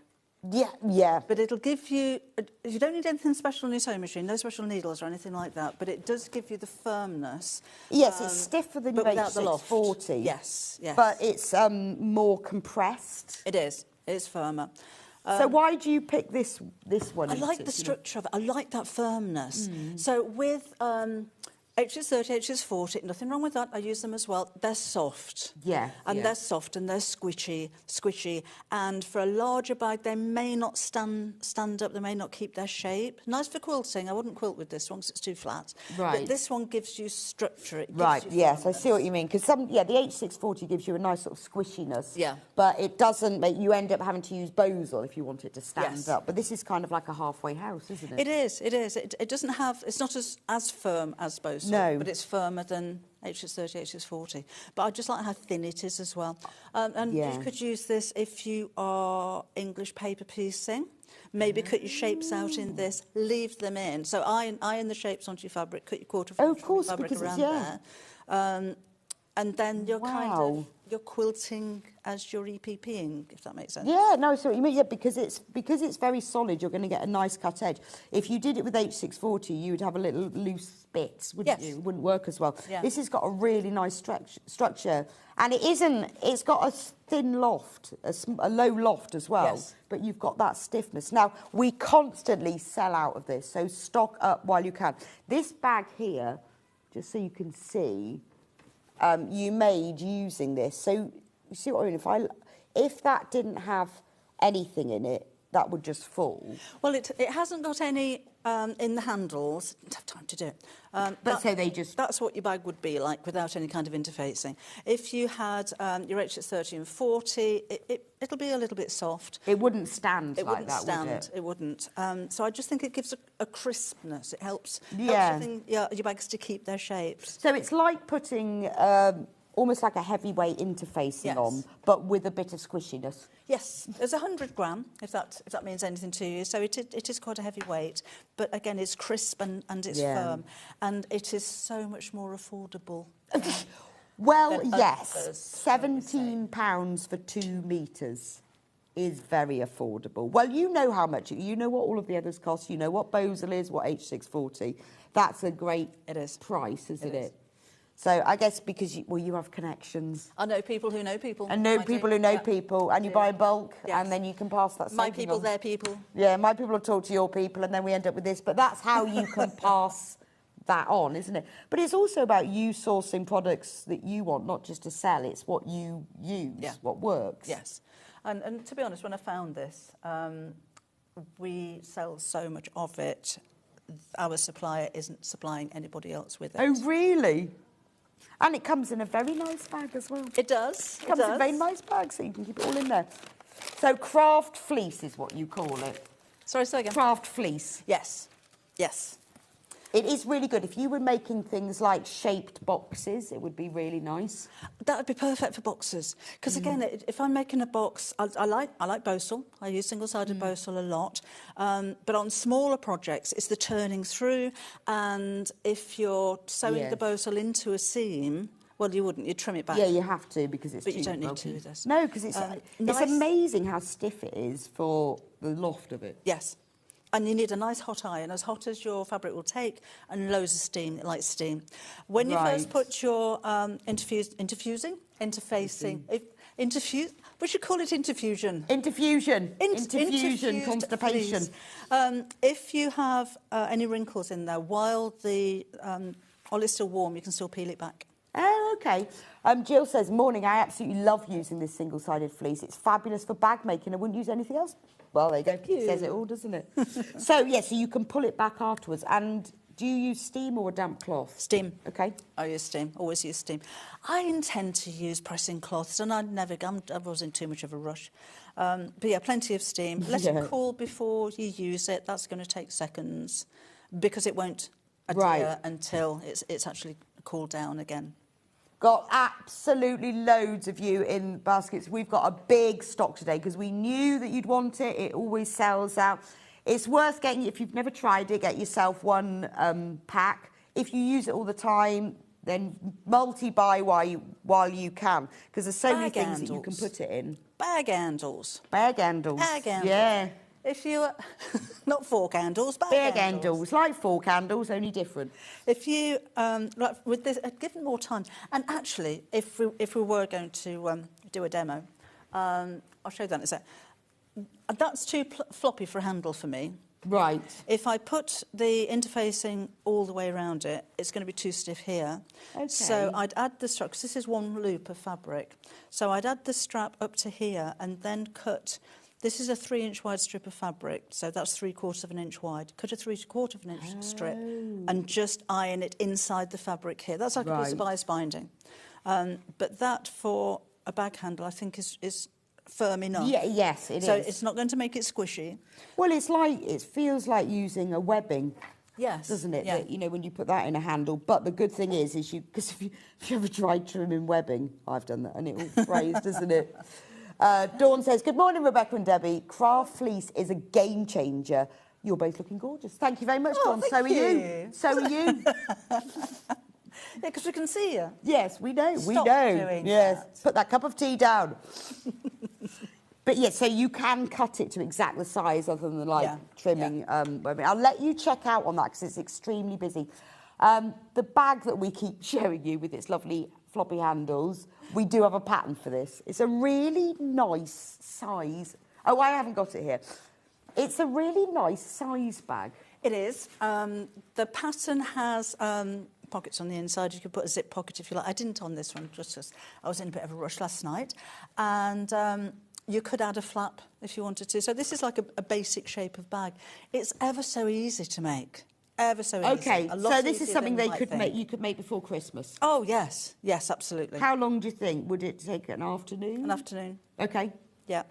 Yeah. But it'll give you, you don't need anything special on your sewing machine, no special needles or anything like that, but it does give you the firmness. Yes, it's stiffer than your H640. Yes. But it's more compressed. It is. It's firmer. So why do you pick this one? I like the structure of it. I like that firmness. So with H630, H640, nothing wrong with that. I use them as well. They're soft. Yeah. They're soft and they're squishy. And for a larger bag, they may not stand up. They may not keep their shape. Nice for quilting. I wouldn't quilt with this one because it's too flat. Right. But this one gives you structure. It gives right. you Yes, firmness. I see what you mean. Because the H640 gives you a nice sort of squishiness. Yeah. But it doesn't make you end up having to use bosal if you want it to stand Yes. up. But this is kind of like a halfway house, isn't it? It is. It doesn't have. It's not as firm as bosal. No. But it's firmer than H630, H640. But I just like how thin it is as well. And you could use this if you are English paper piecing. Maybe cut your shapes out in this, leave them in. So iron the shapes onto your fabric, cut your quarter fabric around there. And then you're you're quilting as you're EPPing, if that makes sense. Yeah, no, so what you mean, yeah, because it's very solid, you're going to get a nice cut edge. If you did it with H640, you would have a little loose bits, wouldn't you? It wouldn't work as well. Yeah. This has got a really nice structure, and it's got a thin loft, a low loft as well, but you've got that stiffness. Now, we constantly sell out of this, so stock up while you can. This bag here, just so you can see, you made using this. So you see what I mean? If that didn't have anything in it, that would just fall. Well, it hasn't got any in the handles. Didn't have time to do it. So they just... That's what your bag would be like without any kind of interfacing. If you had your H630 and 40, it'll be a little bit soft. It wouldn't stand like that, would it? It wouldn't. So I just think it gives a crispness. It helps Yeah. your bags to keep their shapes. So it's like putting almost like a heavyweight interfacing on, but with a bit of squishiness. Yes, there's 100 gram, if that means anything to you. So it is quite a heavy weight, but again, it's crisp and it's firm, and it is so much more affordable. Well, yes, £17 for 2 metres is very affordable. Well, you know how much, you know what all of the others cost, you know what bosal is, what H640. That's a great price, isn't it? So I guess because you have connections. I know people who know people. And know people who know people, and you buy bulk, and then you can pass that. My people, on. their people. Yeah, my people will talk to your people, and then we end up with this. But that's how you can pass that on, isn't it? But it's also about you sourcing products that you want, not just to sell. It's what you use, what works. Yes, and to be honest, when I found this, we sell so much of it. Our supplier isn't supplying anybody else with it. Oh, really? And it comes in a very nice bag as well. It does. It comes in a very nice bag, so you can keep it all in there. So craft fleece is what you call it. Sorry, say again. Craft fleece. Yes. It is really good. If you were making things like shaped boxes, it would be really nice. That would be perfect for boxes. Because again, if I'm making a box, I like bosal. I use single-sided bosal a lot. But on smaller projects, it's the turning through. And if you're sewing the bosal into a seam, well, you wouldn't. You'd trim it back. Yeah, you have to because it's. But you don't need to with this. No, because it's amazing how stiff it is for the loft of it. Yes. And you need a nice hot iron, as hot as your fabric will take, and loads of steam. It likes steam. When you first put your interfacing, we should call it interfusion. Interfusion constipation. If you have any wrinkles in there, while the oil is still warm, you can still peel it back. Oh, okay. Jill says, morning, I absolutely love using this single-sided fleece. It's fabulous for bag making. I wouldn't use anything else. Well, there you go. It says it all, doesn't it? So, yeah, so you can pull it back afterwards. And Do you use steam or a damp cloth? Steam. Okay. I use steam, always use steam. I intend to use pressing cloths, and I was in too much of a rush. But yeah, plenty of steam. Let it cool before you use it. That's going to take seconds because it won't adhere until it's actually cooled down again. Got absolutely loads of you in baskets. We've got a big stock today because we knew that you'd want it. It always sells out. It's worth getting, if you've never tried it, get yourself one pack. If you use it all the time, then multi-buy while you can, because there's so many things that you can put it in. Bag handles. Bag handles. Bag handles. Yeah. If you, not fork handles, bag handles. Like fork handles, only different. If you, like with this, given more time, and actually, if we were going to do a demo, I'll show you that in a sec. That's too floppy for a handle for me. Right. If I put the interfacing all the way around it, it's going to be too stiff here. Okay. So I'd add the strap, because this is one loop of fabric. So I'd add the strap up to here and then cut. This is a 3-inch wide strip of fabric, so that's 3/4 of an inch wide. Cut a 3/4 of an inch strip and just iron it inside the fabric here. That's like a piece of bias binding. But that for a bag handle, I think is firm enough. Yeah, yes, it is. So it's not going to make it squishy. Well, it feels like using a webbing. Yes. Doesn't it? Yeah. That, you know, when you put that in a handle. But the good thing is because if you ever tried trimming webbing, I've done that, and it all frays, doesn't it? Dawn says, good morning, Rebecca and Debbie. Craft fleece is a game changer. You're both looking gorgeous. Thank you very much, Dawn. So are you. So are you. Yeah, because we can see you. Yes, we know. Stop doing yes. that. Put that cup of tea down. But yes, so you can cut it to exact the size other than trimming. Webbing. I'll let you check out on that because it's extremely busy. The bag that we keep showing you with its lovely floppy handles, we do have a pattern for this. It's a really nice size. Oh, I haven't got it here. It's a really nice size bag. It is. The pattern has pockets on the inside. You could put a zip pocket if you like. I didn't on this one, just because I was in a bit of a rush last night. And you could add a flap if you wanted to. So this is like a basic shape of bag. It's ever so easy to make. Ever so easy. Okay, so this is something you could make before Christmas. Oh, yes. Yes, absolutely. How long do you think? Would it take an afternoon? An afternoon. Okay. Yeah.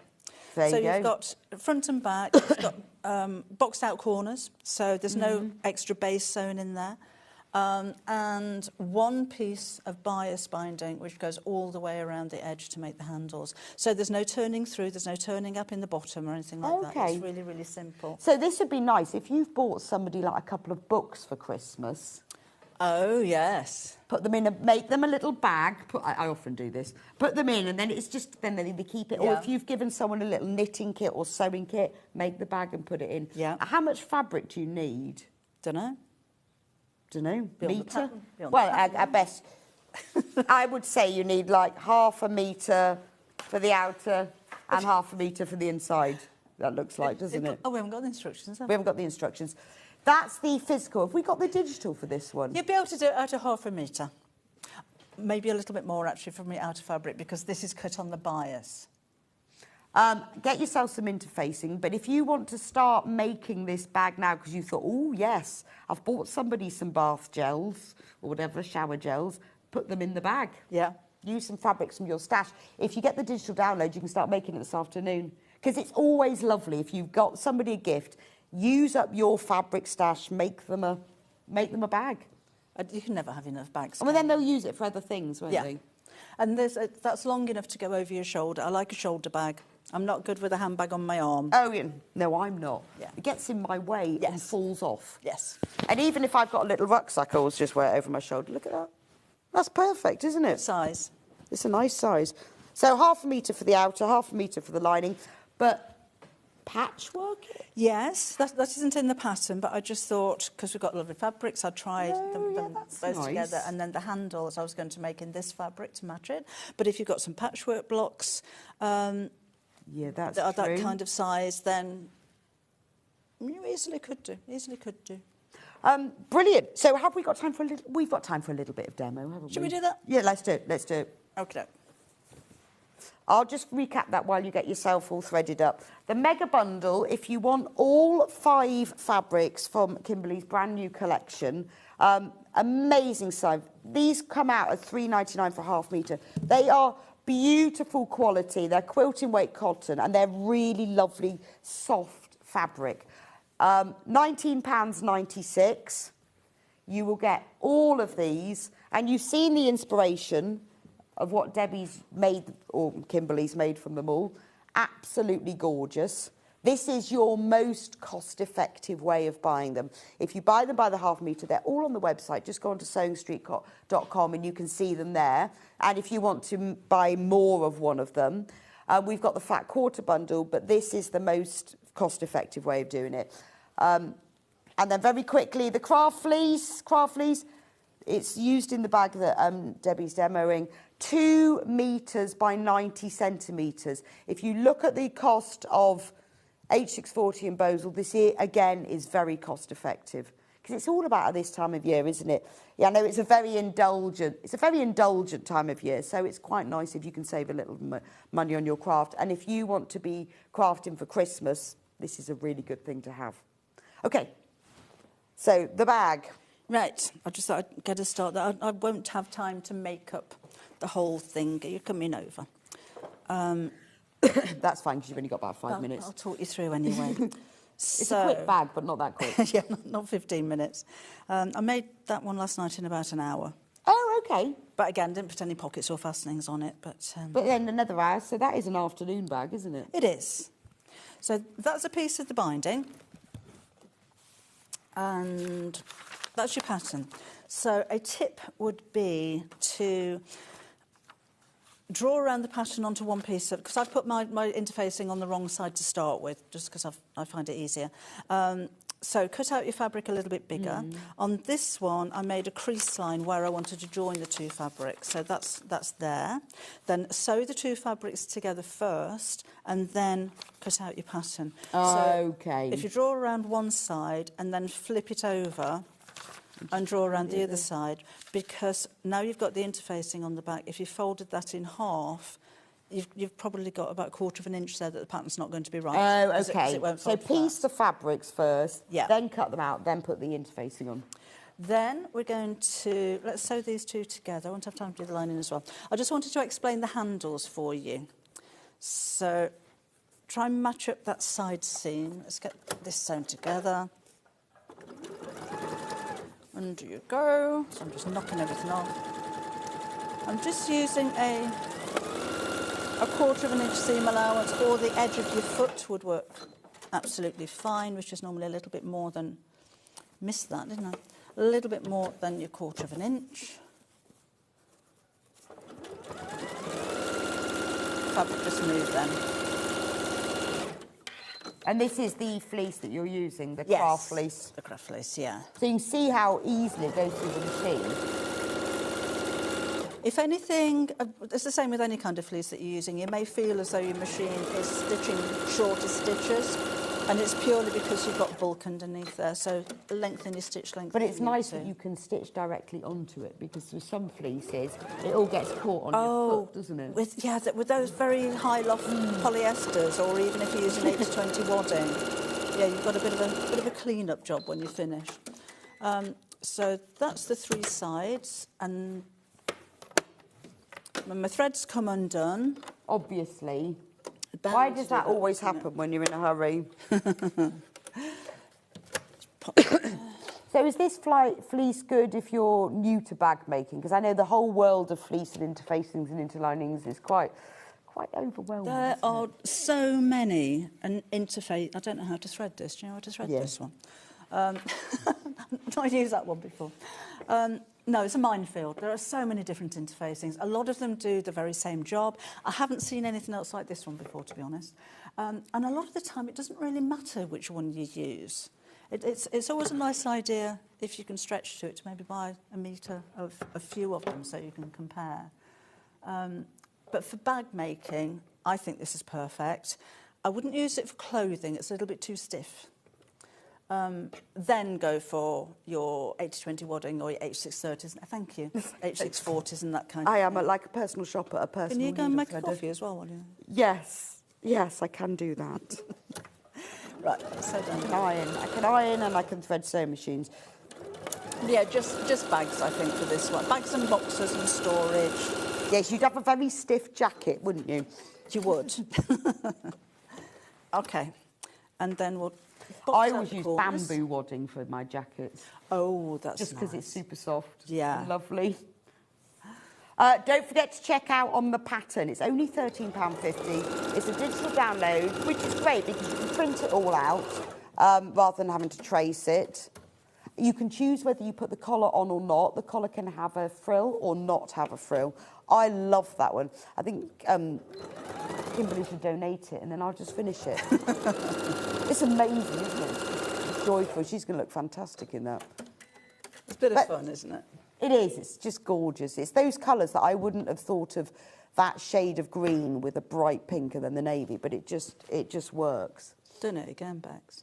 There you go. You've got front and back, you've got boxed out corners, so there's no extra base sewn in there. And one piece of bias binding which goes all the way around the edge to make the handles. So there's no turning through, there's no turning up in the bottom or anything like that. It's really, really simple. So this would be nice if you've bought somebody like a couple of books for Christmas. Oh, yes. Put them in, make them a little bag. I often do this. Put them in, and then it's just, then they keep it. Yeah. Or if you've given someone a little knitting kit or sewing kit, make the bag and put it in. Yeah. How much fabric do you need? Dunno. Metre? Well, at best, I would say you need like 1/2 metre for the outer and 1/2 metre for the inside. That looks like, doesn't it? Oh, we haven't got the instructions, have we? We haven't got the instructions. That's the physical. Have we got the digital for this one? You'd be able to do it out of 1/2 metre. Maybe a little bit more, actually, from the outer fabric, because this is cut on the bias. Get yourself some interfacing, but if you want to start making this bag now because you thought, oh, yes, I've bought somebody some bath gels or whatever, shower gels, put them in the bag. Yeah. Use some fabrics from your stash. If you get the digital download, you can start making it this afternoon, because it's always lovely if you've got somebody a gift, use up your fabric stash, make them a bag. You can never have enough bags. And then they'll use it for other things, won't they? And that's long enough to go over your shoulder. I like a shoulder bag. I'm not good with a handbag on my arm. Oh, yeah. No, I'm not. Yeah. It gets in my way and falls off. Yes. And even if I've got a little rucksack, I always just wear it over my shoulder. Look at that. That's perfect, isn't it? What size? It's a nice size. So 1/2 metre for the outer, 1/2 metre for the lining. But patchwork? Yes, that isn't in the pattern, but I just thought, because we've got lovely fabrics, I tried them both together. And then the handles I was going to make in this fabric to match it. But if you've got some patchwork blocks... that's that are true. that kind of size, then you easily could do. Brilliant. So have we got time for a little... We've got time for a little bit of demo, haven't we? Should we do that? Yeah, let's do it. Okay. I'll just recap that while you get yourself all threaded up. The mega bundle, if you want all 5 fabrics from Kimberly's brand new collection, amazing size. These come out at £3.99 for a half metre. They are beautiful quality. They're quilting weight cotton and they're really lovely soft fabric. £19.96. You will get all of these, and you've seen the inspiration of what Debbie's made, or Kimberly's made from them all. Absolutely gorgeous. This is your most cost-effective way of buying them. If you buy them by the half metre, they're all on the website. Just go on to sewingstreet.com and you can see them there. And if you want to buy more of one of them, we've got the flat quarter bundle, but this is the most cost-effective way of doing it. And then very quickly, the craft fleece, it's used in the bag that Debbie's demoing. 2 metres by 90 centimetres. If you look at the cost of H640 and Bosel, this here, again, is very cost effective. Because it's all about this time of year, isn't it? Yeah, I know it's a very indulgent time of year, so it's quite nice if you can save a little money on your craft. And if you want to be crafting for Christmas, this is a really good thing to have. Okay, so the bag. Right, I just thought I'd get a start. I won't have time to make up the whole thing. You're coming over. That's fine, because you've only got about 5 minutes. I'll talk you through anyway. It's a quick bag, but not that quick. Yeah, not 15 minutes. I made that one last night in about an hour. Oh, okay. But again, didn't put any pockets or fastenings on it. But then another hour, so that is an afternoon bag, isn't it? It is. So that's a piece of the binding. And that's your pattern. So a tip would be to draw around the pattern onto one piece of, because I've put my interfacing on the wrong side to start with, just because I find it easier. So cut out your fabric a little bit bigger. On this one, I made a crease line where I wanted to join the 2 fabrics. So that's there. Then sew the 2 fabrics together first, and then cut out your pattern. Okay. So if you draw around one side and then flip it over and draw around the other side, because now you've got the interfacing on the back. If you folded that in half, you've probably got about 1/4 of an inch there that the pattern's not going to be right. Oh, okay. okay. It won't So fold piece the fabrics first, Yeah. then cut them out, then put the interfacing on. Then we're going to, let's sew these 2 together. I won't have time to do the lining as well. I just wanted to explain the handles for you. So try and match up that side seam. Let's get this sewn together. Under you go. So I'm just knocking everything off. I'm just using a 1/4 of an inch seam allowance, or the edge of your foot would work absolutely fine, which is normally a little bit more than, missed that, didn't I? A little bit more than your 1/4 of an inch. Fabric just moved then. And this is the fleece that you're using, the Yes, craft fleece. the craft fleece, yeah. So you can see how easily it goes through the machine. If anything, it's the same with any kind of fleece that you're using. You may feel as though your machine is stitching shorter stitches, and it's purely because you've got bulk underneath there, so lengthen your stitch length. But it's nice that you can stitch directly onto it, because with some fleeces, it all gets caught on your foot, doesn't it? With those very high loft polyesters, or even if you're using H20 wadding, yeah, you've got a bit of a clean-up job when you finish. So that's the 3 sides, and when my threads come undone, obviously. Why does that always happen when you're in a hurry? So is this fleece good if you're new to bag making? Because I know the whole world of fleece and interfacings and interlinings is quite overwhelming. There are so many. And interface, I don't know how to thread this. Do you know how to thread this one? I've used that one before. No, it's a minefield. There are so many different interfacings. A lot of them do the very same job. I haven't seen anything else like this one before, to be honest. And a lot of the time, it doesn't really matter which one you use. It's always a nice idea, if you can stretch to it, to maybe buy a metre of a few of them so you can compare. But for bag making, I think this is perfect. I wouldn't use it for clothing. It's a little bit too stiff. then go for your 80-20 wadding or your H630s. Thank you. H640s and that kind of I thing. am like a personal shopper, a personal Can you go and needle make a threader. coffee as well? While you... Yes, yes, I can do that. Right, so done. I can iron and I can thread sewing machines. Yeah, just bags, I think, for this one. Bags and boxes and storage. Yes, you'd have a very stiff jacket, wouldn't you? You would. Okay, and then we'll... I always use bamboo wadding for my jackets. Oh, that's just because nice. it's super soft. Yeah. And lovely. Don't forget to check out on the pattern. It's only £13.50. It's a digital download, which is great because you can print it all out rather than having to trace it. You can choose whether you put the collar on or not. The collar can have a frill or not have a frill. I love that one. I think Kimberly should donate it and then I'll just finish it. It's amazing, isn't it? It's joyful. She's going to look fantastic in that. It's a bit of fun, isn't it? It is. It's just gorgeous. It's those colours that I wouldn't have thought of, that shade of green with a bright pink and then the navy, but it just works. Done it again, Bex.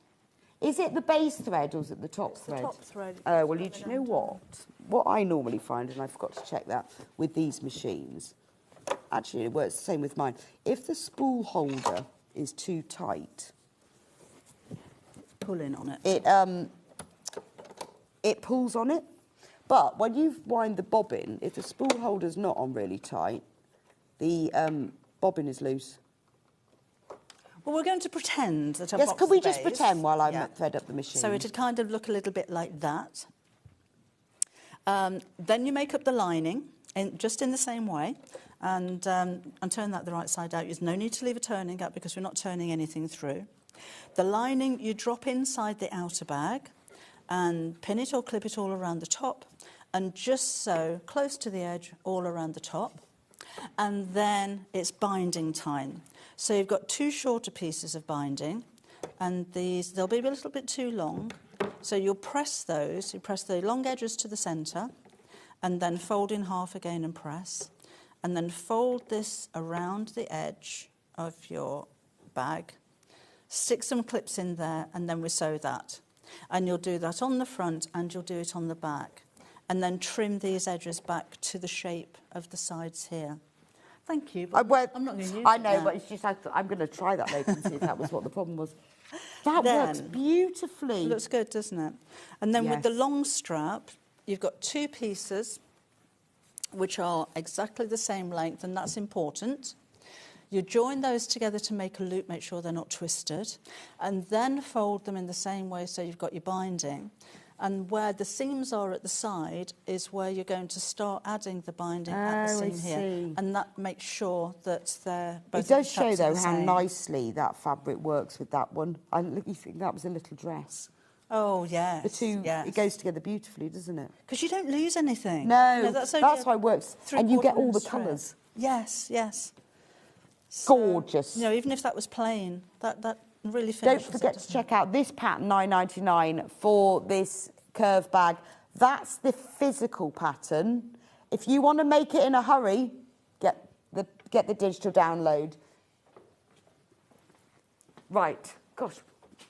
Is it the base thread or is it the top thread? The top thread. Well, you know what? What I normally find, and I forgot to check that with these machines, actually it works the same with mine. If the spool holder is too tight, pull in on it. It pulls on it. But when you wind the bobbin, if the spool holder's not on really tight, the bobbin is loose. Well, we're going to pretend that Yes, can we just pretend while I thread up the machine? So it'd kind of look a little bit like that. Then you make up the lining, just in the same way, and turn that the right side out. There's no need to leave a turning gap because we're not turning anything through. The lining you drop inside the outer bag and pin it or clip it all around the top, and just so close to the edge all around the top. And then it's binding time. So you've got two shorter pieces of binding, and they'll be a little bit too long. So you'll press those, you press the long edges to the centre, and then fold in half again and press. And then fold this around the edge of your bag, stick some clips in there, and then we sew that. And you'll do that on the front and you'll do it on the back. And then trim these edges back to the shape of the sides here. Thank you. I'm not going to use it. I know, but it's just I'm going to try that later and see if that was what the problem was. That works beautifully. It looks good, doesn't it? And then with the Yes. long strap, you've got two pieces which are exactly the same length, and that's important. You join those together to make a loop, make sure they're not twisted, and then fold them in the same way so you've got your binding. And where the seams are at the side is where you're going to start adding the binding at the seam here. And that makes sure that they're both. It does show, though, how nicely that fabric works with that one. You think that was a little dress. Oh, yes. The two, it goes together beautifully, doesn't it? Because you don't lose anything. No, that's why it works. And you get all the colours. Yes, yes. Gorgeous. So, even if that was plain, that really finishes. Don't forget to check out this pattern, £9.99 for this curve bag. That's the physical pattern. If you want to make it in a hurry, get the digital download. Right, gosh.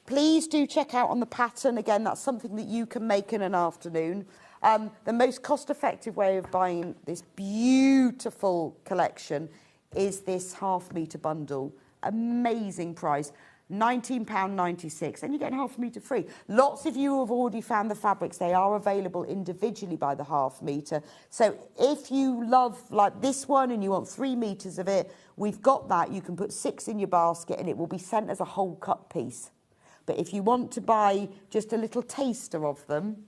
Please do check out on the pattern. Again, that's something that you can make in an afternoon. The most cost-effective way of buying this beautiful collection is this half-metre bundle. Amazing price. £19.96, and you're getting half a metre free. Lots of you have already found the fabrics. They are available individually by the half metre. So if you love like this one and you want 3 metres of it, we've got that. You can put 6 in your basket and it will be sent as a whole cut piece. But if you want to buy just a little taster of them,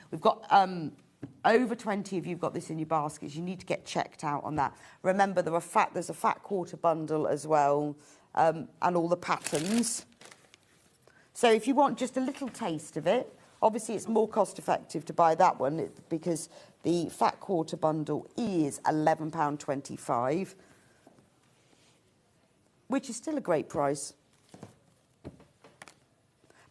we've got over 20 of you have got this in your baskets. You need to get checked out on that. Remember, there's a fat quarter bundle as well. And all the patterns. So if you want just a little taste of it, obviously it's more cost effective to buy that one because the fat quarter bundle is £11.25, which is still a great price.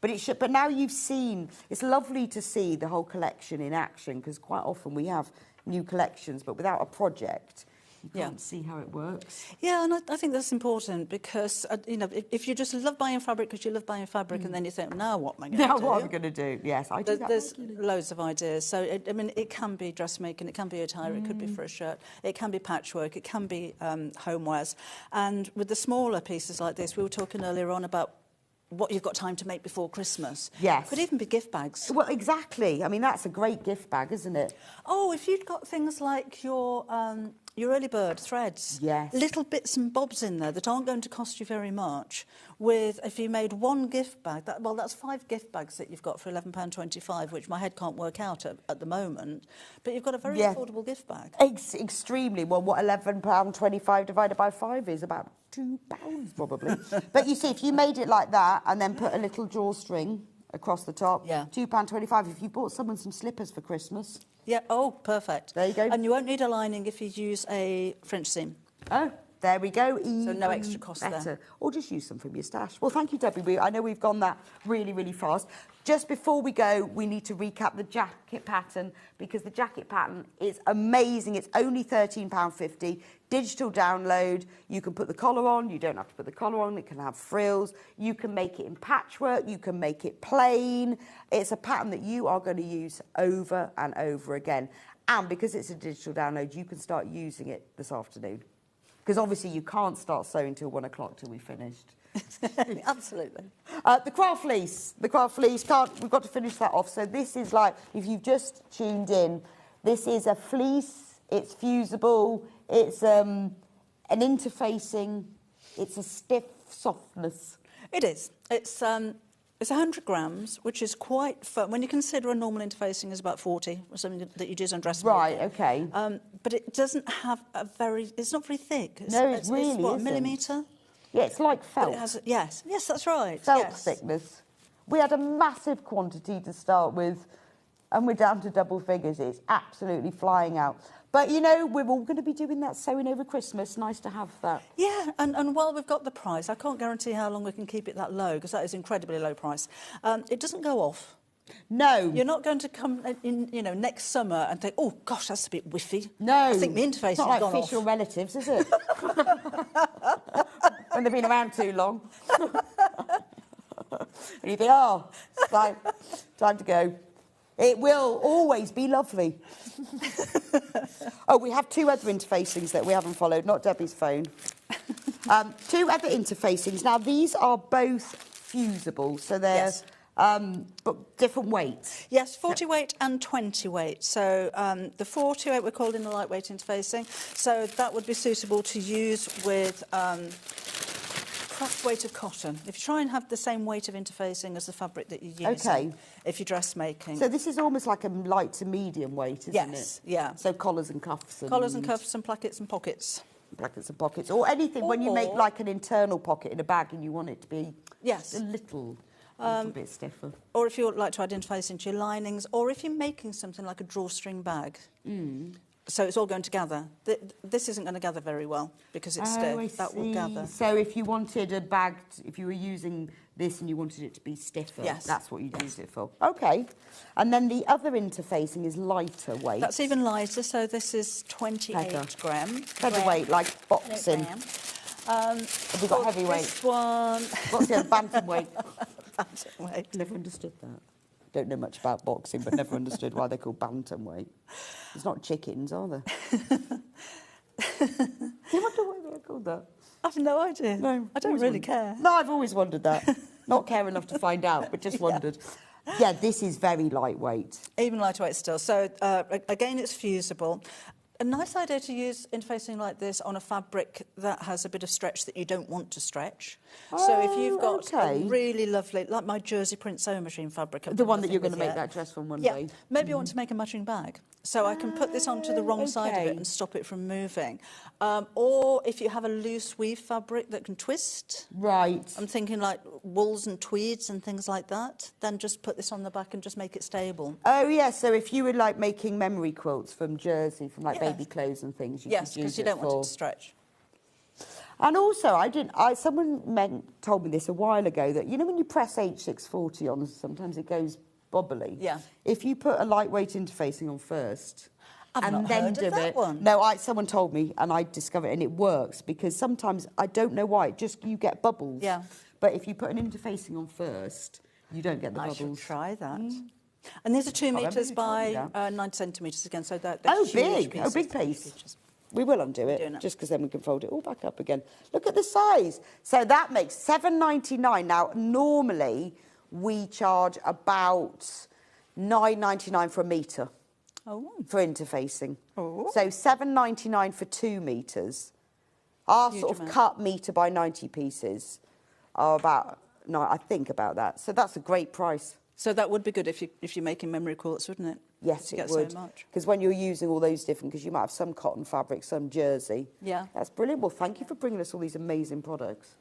But now you've seen, it's lovely to see the whole collection in action because quite often we have new collections, but without a project, You can't see how it works. Yeah, and I think that's important because, you know, if you just love buying fabric because you love buying fabric and then you think, now what am I going to do? Now what am I going to do? Yes, I do that There's regularly. loads of ideas. So, I mean, it can be dressmaking, it can be attire, it could be for a shirt, it can be patchwork, it can be homewares. And with the smaller pieces like this, we were talking earlier on about what you've got time to make before Christmas. Yes. Could even be gift bags. Well, exactly. I mean, that's a great gift bag, isn't it? Oh, if you'd got things like your early bird threads, Yes. little bits and bobs in there that aren't going to cost you very much. If you made one gift bag, that's 5 gift bags that you've got for £11.25, which my head can't work out at the moment. But you've got a very affordable gift bag. Extremely. Well, what £11.25 divided by 5 is about £2 probably. But you see, if you made it like that and then put a little drawstring across the top, £2.25. If you bought someone some slippers for Christmas. Yeah, oh, perfect. There you go. And you won't need a lining if you use a French seam. Oh, there we go. So no extra cost there. Or just use some from your stash. Well, thank you, Debbie. I know we've gone that really, really fast. Just before we go, we need to recap the jacket pattern because the jacket pattern is amazing. It's only £13.50. Digital download. You can put the collar on. You don't have to put the collar on. It can have frills. You can make it in patchwork. You can make it plain. It's a pattern that you are going to use over and over again. And because it's a digital download, you can start using it this afternoon. Because obviously you can't start sewing till 1 o'clock till we've finished. Absolutely. The craft fleece. We've got to finish that off. So this is like, if you've just tuned in, this is a fleece. It's fusible. It's an interfacing. It's a stiff softness. It is. It's 100 grams, which is quite firm. When you consider a normal interfacing is about 40, or something that you use on dressmaking. Right, okay. But it doesn't have it's not very thick. It's what, isn't. A millimetre? Yeah, it's like felt. Yes, that's right. Felt thickness. We had a massive quantity to start with, and we're down to double figures. It's absolutely flying out. But, you know, we're all going to be doing that sewing over Christmas. Nice to have that. Yeah, and while we've got the price, I can't guarantee how long we can keep it that low, because that is incredibly low price. It doesn't go off. No. You're not going to come in, you know, next summer and think, oh, gosh, that's a bit whiffy. No. I think the interface has gone off. It's not like fish or relatives, is it? When they've been around too long. And you think, oh, time to go. It will always be lovely. Oh, we have 2 other interfacings that we haven't followed, not Debbie's phone. 2 other interfacings. Now, these are both fusible, so they're but different weights. Yes, 40 weight and 20 weight. So the 40 weight we're called in the lightweight interfacing. So that would be suitable to use with craft weight of cotton. If you try and have the same weight of interfacing as the fabric that you're using. Okay. If you're dressmaking. So this is almost like a light to medium weight, isn't it? Yes, yeah. So collars and cuffs. Collars and cuffs and plackets and pockets. Plackets and pockets. Or anything when you make like an internal pocket in a bag and you want it to be a little bit stiffer. Or if you like to add interface into your linings, or if you're making something like a drawstring bag. So it's all going to gather. This isn't going to gather very well because it's stiff. That will gather. So if you wanted a bag, if you were using this and you wanted it to be stiffer, that's what you'd use it for. Okay. And then the other interfacing is lighter weight. That's even lighter. So this is 28 grams. Featherweight, like boxing. Have we got heavyweight? This one. What's the other bantamweight? Bantamweight. Never understood that. Don't know much about boxing, but never understood why they're called bantamweight. It's not chickens, are they? You wonder why they're called that? I've no idea. No, I don't really care. No, I've always wondered that. Not care enough to find out, but just wondered. Yeah, this is very lightweight. Even lighter weight still. So, again, it's fusible. A nice idea to use interfacing like this on a fabric that has a bit of stretch that you don't want to stretch. So if you've got a really lovely, like my jersey print sewing machine fabric. The one that you're going to make that dress from one day. Maybe you want to make a matching bag. So I can put this onto the wrong side of it and stop it from moving. Or if you have a loose weave fabric that can twist. Right. I'm thinking like wools and tweeds and things like that. Then just put this on the back and just make it stable. Oh, yeah. So if you were like making memory quilts from jersey, from like baby clothes and things, you could use it because you don't want it to stretch. And also, someone told me this a while ago, that, you know, when you press H640 on, sometimes it goes bobbly. Yeah. If you put a lightweight interfacing on first, I've and not then heard do of that it. one. No, someone told me, and I discovered it, and it works because sometimes I don't know why. You get bubbles. Yeah. But if you put an interfacing on first, you don't get the bubbles. I should try that. And these are 2 metres by 9 centimetres again, so they're huge big. pieces. Big piece. We will undo Doing it, it. just because then we can fold it all back up again. Look at the size. So that makes $7.99. Now, normally we charge about $9.99 for a metre for interfacing. Oh. So $7.99 for 2 metres. Our Huge sort of amount. cut metre by 90 pieces are about, I think about that. So that's a great price. So that would be good if you're making memory quilts, wouldn't it? Yes, to it get would. so much. Because when you're using all those different, because you might have some cotton fabric, some jersey. Yeah. That's brilliant. Well, thank you for bringing us all these amazing products.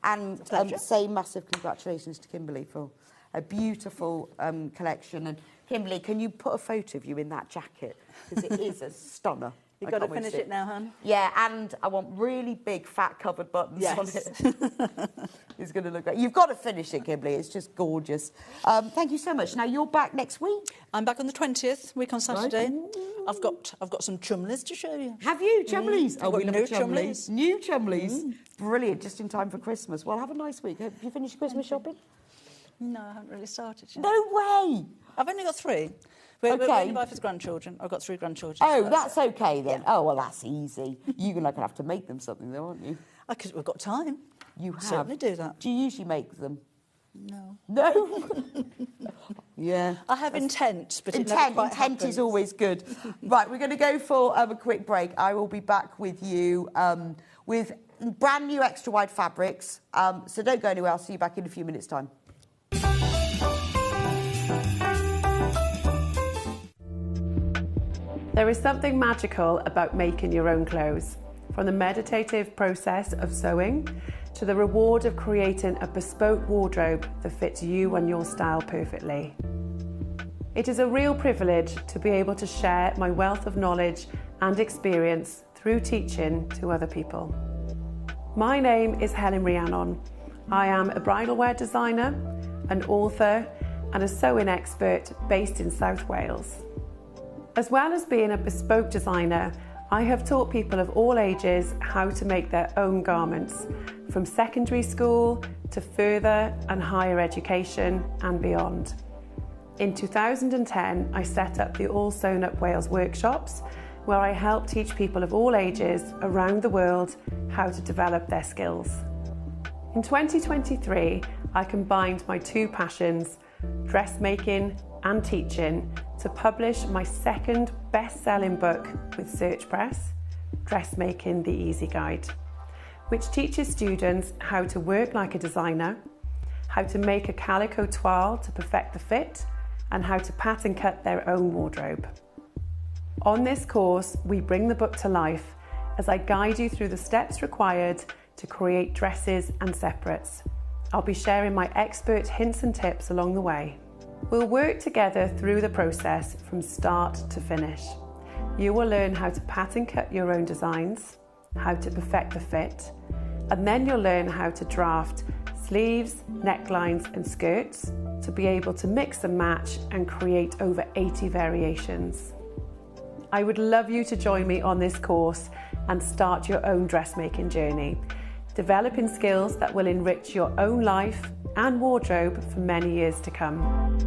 And Pleasure. say massive congratulations to Kimberly for a beautiful collection. And Kimberly, can you put a photo of you in that jacket? Because it is a stunner. You've got to finish it now, hon. Yeah, and I want really big, fat covered buttons on it. It's going to look great. You've got to finish it, Kimberly. It's just gorgeous. Thank you so much. Now, you're back next week. I'm back on the 20th, week on Saturday. Right. I've got some chumleys to show you. Have you? Chumleys? I've got we love new chumleys. New chumleys. Brilliant, just in time for Christmas. Well, have a nice week. Have you finished Christmas shopping? No, I haven't really started yet. No way! I've only got 3. We're Okay. only buy for the grandchildren. I've got 3 grandchildren. Oh, so that's okay then. Yeah. Oh, well, that's easy. You're going to have to make them something, though, aren't you? Because we've got time. You have. Certainly do that. Do you usually make them? No. No? Yeah. I have intent, but it never quite Intent is happens. always good. Right, we're going to go for a quick break. I will be back with you with brand new extra wide fabrics. So don't go anywhere. I'll see you back in a few minutes' time. There is something magical about making your own clothes. From the meditative process of sewing to the reward of creating a bespoke wardrobe that fits you and your style perfectly. It is a real privilege to be able to share my wealth of knowledge and experience through teaching to other people. My name is Helen Rhiannon. I am a bridal wear designer, an author, and a sewing expert based in South Wales. As well as being a bespoke designer, I have taught people of all ages how to make their own garments, from secondary school to further and higher education and beyond. In 2010, I set up the All Sewn Up Wales workshops, where I help teach people of all ages around the world how to develop their skills. In 2023, I combined my 2 passions, dressmaking and teaching, to publish my 2nd best-selling book with Search Press, Dressmaking the Easy Guide, which teaches students how to work like a designer, how to make a calico toile to perfect the fit, and how to pattern cut their own wardrobe. On this course, we bring the book to life as I guide you through the steps required to create dresses and separates. I'll be sharing my expert hints and tips along the way. We'll work together through the process from start to finish. You will learn how to pattern cut your own designs, how to perfect the fit, and then you'll learn how to draft sleeves, necklines and skirts to be able to mix and match and create over 80 variations. I would love you to join me on this course and start your own dressmaking journey, developing skills that will enrich your own life and wardrobe for many years to come.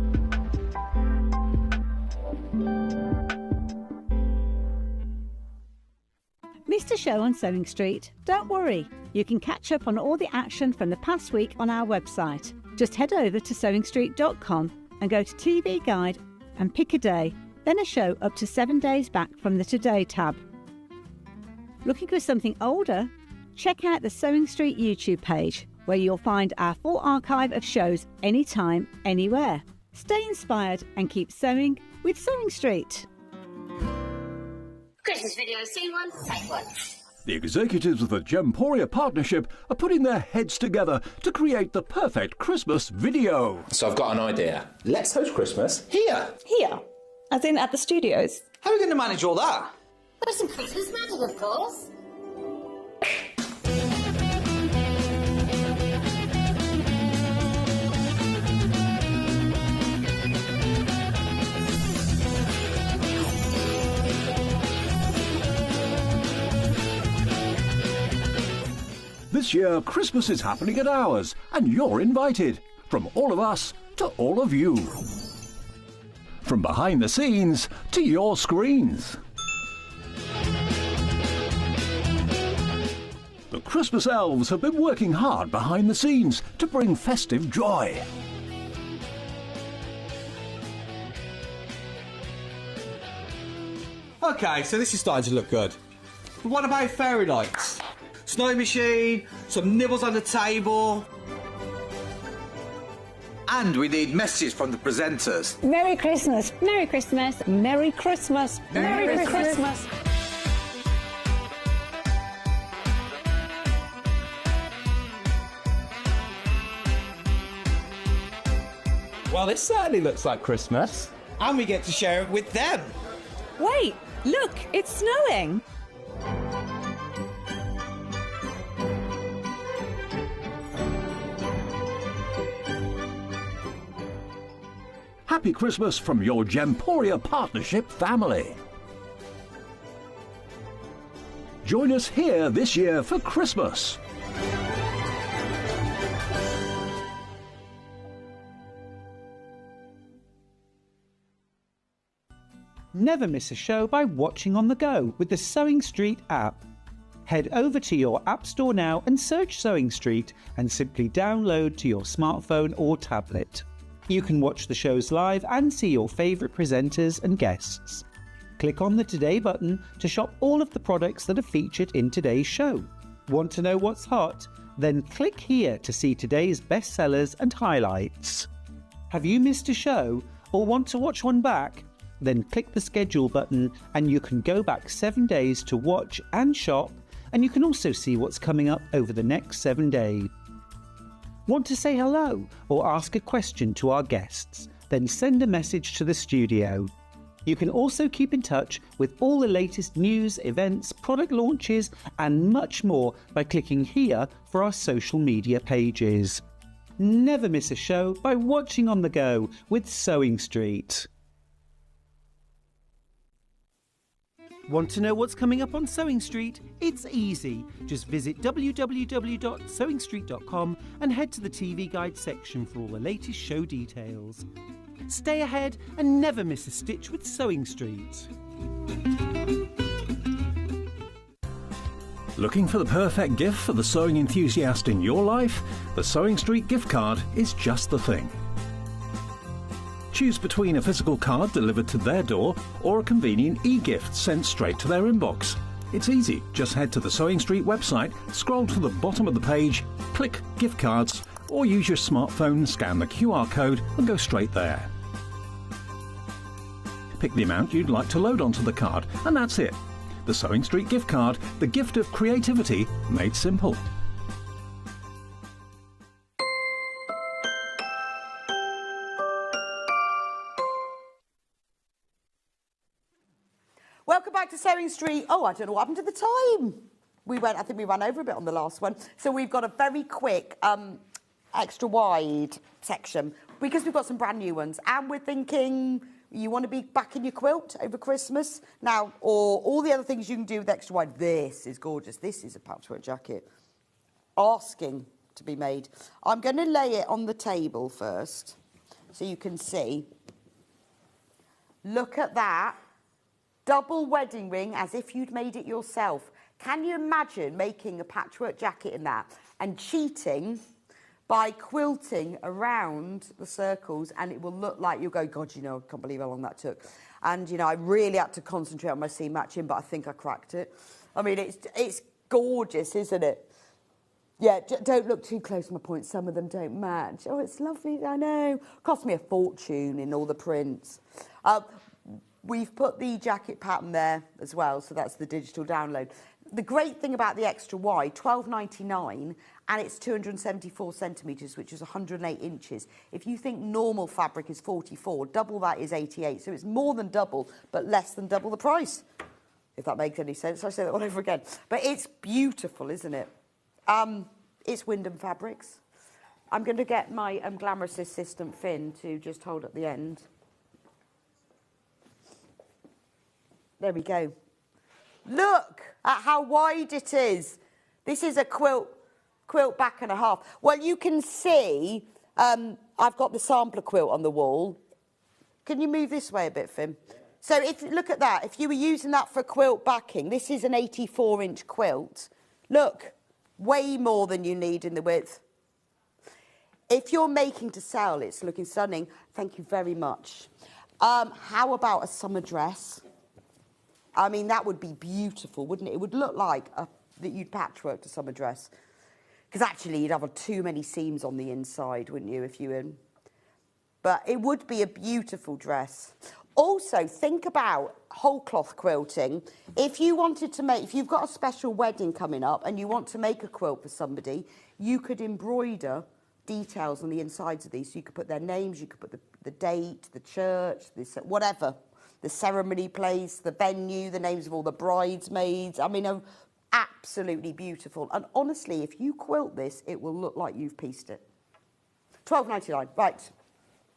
Missed a show on Sewing Street? Don't worry, you can catch up on all the action from the past week on our website. Just head over to sewingstreet.com and go to TV Guide and pick a day, then a show up to 7 days back from the Today tab. Looking for something older? Check out the Sewing Street YouTube page, where you'll find our full archive of shows anytime, anywhere. Stay inspired and keep sewing with Sewing Street. Christmas video, scene 1, take 1. The executives of the Gemporia partnership are putting their heads together to create the perfect Christmas video. So I've got an idea. Let's host Christmas here. Here? As in at the studios? How are we going to manage all that? There's some Christmas magic, of course. This year, Christmas is happening at ours, and you're invited. From all of us to all of you. From behind the scenes to your screens. The Christmas elves have been working hard behind the scenes to bring festive joy. Okay, so this is starting to look good. But what about fairy lights? Snow machine, some nibbles on the table. And we need messages from the presenters. Merry Christmas. Merry Christmas. Merry Christmas. Merry Christmas. Well, this certainly looks like Christmas. And we get to share it with them. Wait, look, it's snowing. Happy Christmas from your Gemporia Partnership family. Join us here this year for Christmas. Never miss a show by watching on the go with the Sewing Street app. Head over to your App Store now and search Sewing Street and simply download to your smartphone or tablet. You can watch the shows live and see your favourite presenters and guests. Click on the Today button to shop all of the products that are featured in today's show. Want to know what's hot? Then click here to see today's bestsellers and highlights. Have you missed a show or want to watch one back? Then click the schedule button and you can go back 7 days to watch and shop, and you can also see what's coming up over the next 7 days. Want to say hello or ask a question to our guests? Then send a message to the studio. You can also keep in touch with all the latest news, events, product launches and much more by clicking here for our social media pages. Never miss a show by watching on the go with Sewing Street. Want to know what's coming up on Sewing Street? It's easy. Just visit www.sewingstreet.com and head to the TV Guide section for all the latest show details. Stay ahead and never miss a stitch with Sewing Street. Looking for the perfect gift for the sewing enthusiast in your life? The Sewing Street gift card is just the thing. Choose between a physical card delivered to their door or a convenient e-gift sent straight to their inbox. It's easy. Just head to the Sewing Street website, scroll to the bottom of the page, click Gift Cards, or use your smartphone, scan the QR code and go straight there. Pick the amount you'd like to load onto the card, and that's it. The Sewing Street gift card, the gift of creativity made simple. Welcome back to Sewing Street. Oh, I don't know what happened to the time. I think we ran over a bit on the last one. So we've got a very quick extra wide section because we've got some brand new ones. And we're thinking you want to be back in your quilt over Christmas now, or all the other things you can do with extra wide. This is gorgeous. This is a patchwork jacket. Asking to be made. I'm going to lay it on the table first so you can see. Look at that. Double wedding ring as if you'd made it yourself. Can you imagine making a patchwork jacket in that and cheating by quilting around the circles, and it will look like you'll go, God, you know, I can't believe how long that took. And, you know, I really had to concentrate on my seam matching, but I think I cracked it. I mean, it's gorgeous, isn't it? Yeah, don't look too close to my point. Some of them don't match. Oh, it's lovely, I know. Cost me a fortune in all the prints. We've put the jacket pattern there as well, so that's the digital download. The great thing about the extra wide, $12.99, and it's 274 centimetres, which is 108 inches. If you think normal fabric is 44, double that is 88. So it's more than double, but less than double the price, if that makes any sense. I say that all over again. But it's beautiful, isn't it? It's Wyndham Fabrics. I'm going to get my glamorous assistant, Finn, to just hold at the end. There we go. Look at how wide it is. This is a quilt quilt back and a half. Well, you can see I've got the sampler quilt on the wall. Can you move this way a bit, Finn? So if look at that. If you were using that for quilt backing, this is an 84-inch quilt. Look, way more than you need in the width. If you're making to sell, it's looking stunning. Thank you very much. How about a summer dress? I mean, that would be beautiful, wouldn't it? It would look like that you'd patchworked a summer dress. Because actually, you'd have too many seams on the inside, wouldn't you, if you were... But it would be a beautiful dress. Also, think about whole cloth quilting. If you wanted to make... If you've got a special wedding coming up and you want to make a quilt for somebody, you could embroider details on the insides of these. So you could put their names, you could put the date, the church, whatever. The ceremony place, the venue, the names of all the bridesmaids. I mean, absolutely beautiful. And honestly, if you quilt this, it will look like you've pieced it. £12.99, right.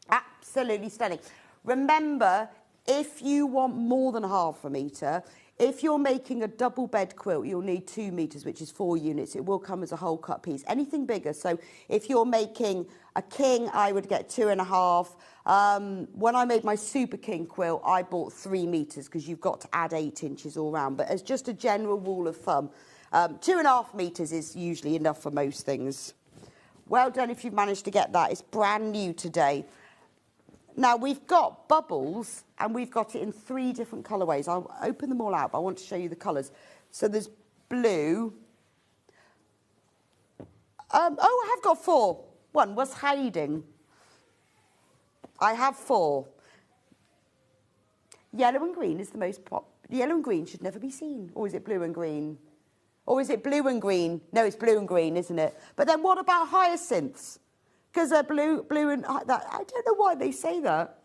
Absolutely stunning. Remember, if you want more than half a metre, if you're making a double bed quilt, you'll need 2 metres, which is 4 units. It will come as a whole cut piece. Anything bigger, so if you're making a king, I would get 2.5. When I made my Super King quilt, I bought 3 metres because you've got to add 8 inches all round. But as just a general rule of thumb, 2.5 metres is usually enough for most things. Well done if you've managed to get that. It's brand new today. Now, we've got bubbles, and we've got it in 3 different colourways. I'll open them all out, but I want to show you the colours. So there's blue. Oh, I have got 4. One was hiding. I have 4. Yellow and green is the most Yellow and green should never be seen. Or is it blue and green? Or is it blue and green? No, it's blue and green, isn't it? But then what about hyacinths? Because they're blue and that. I don't know why they say that.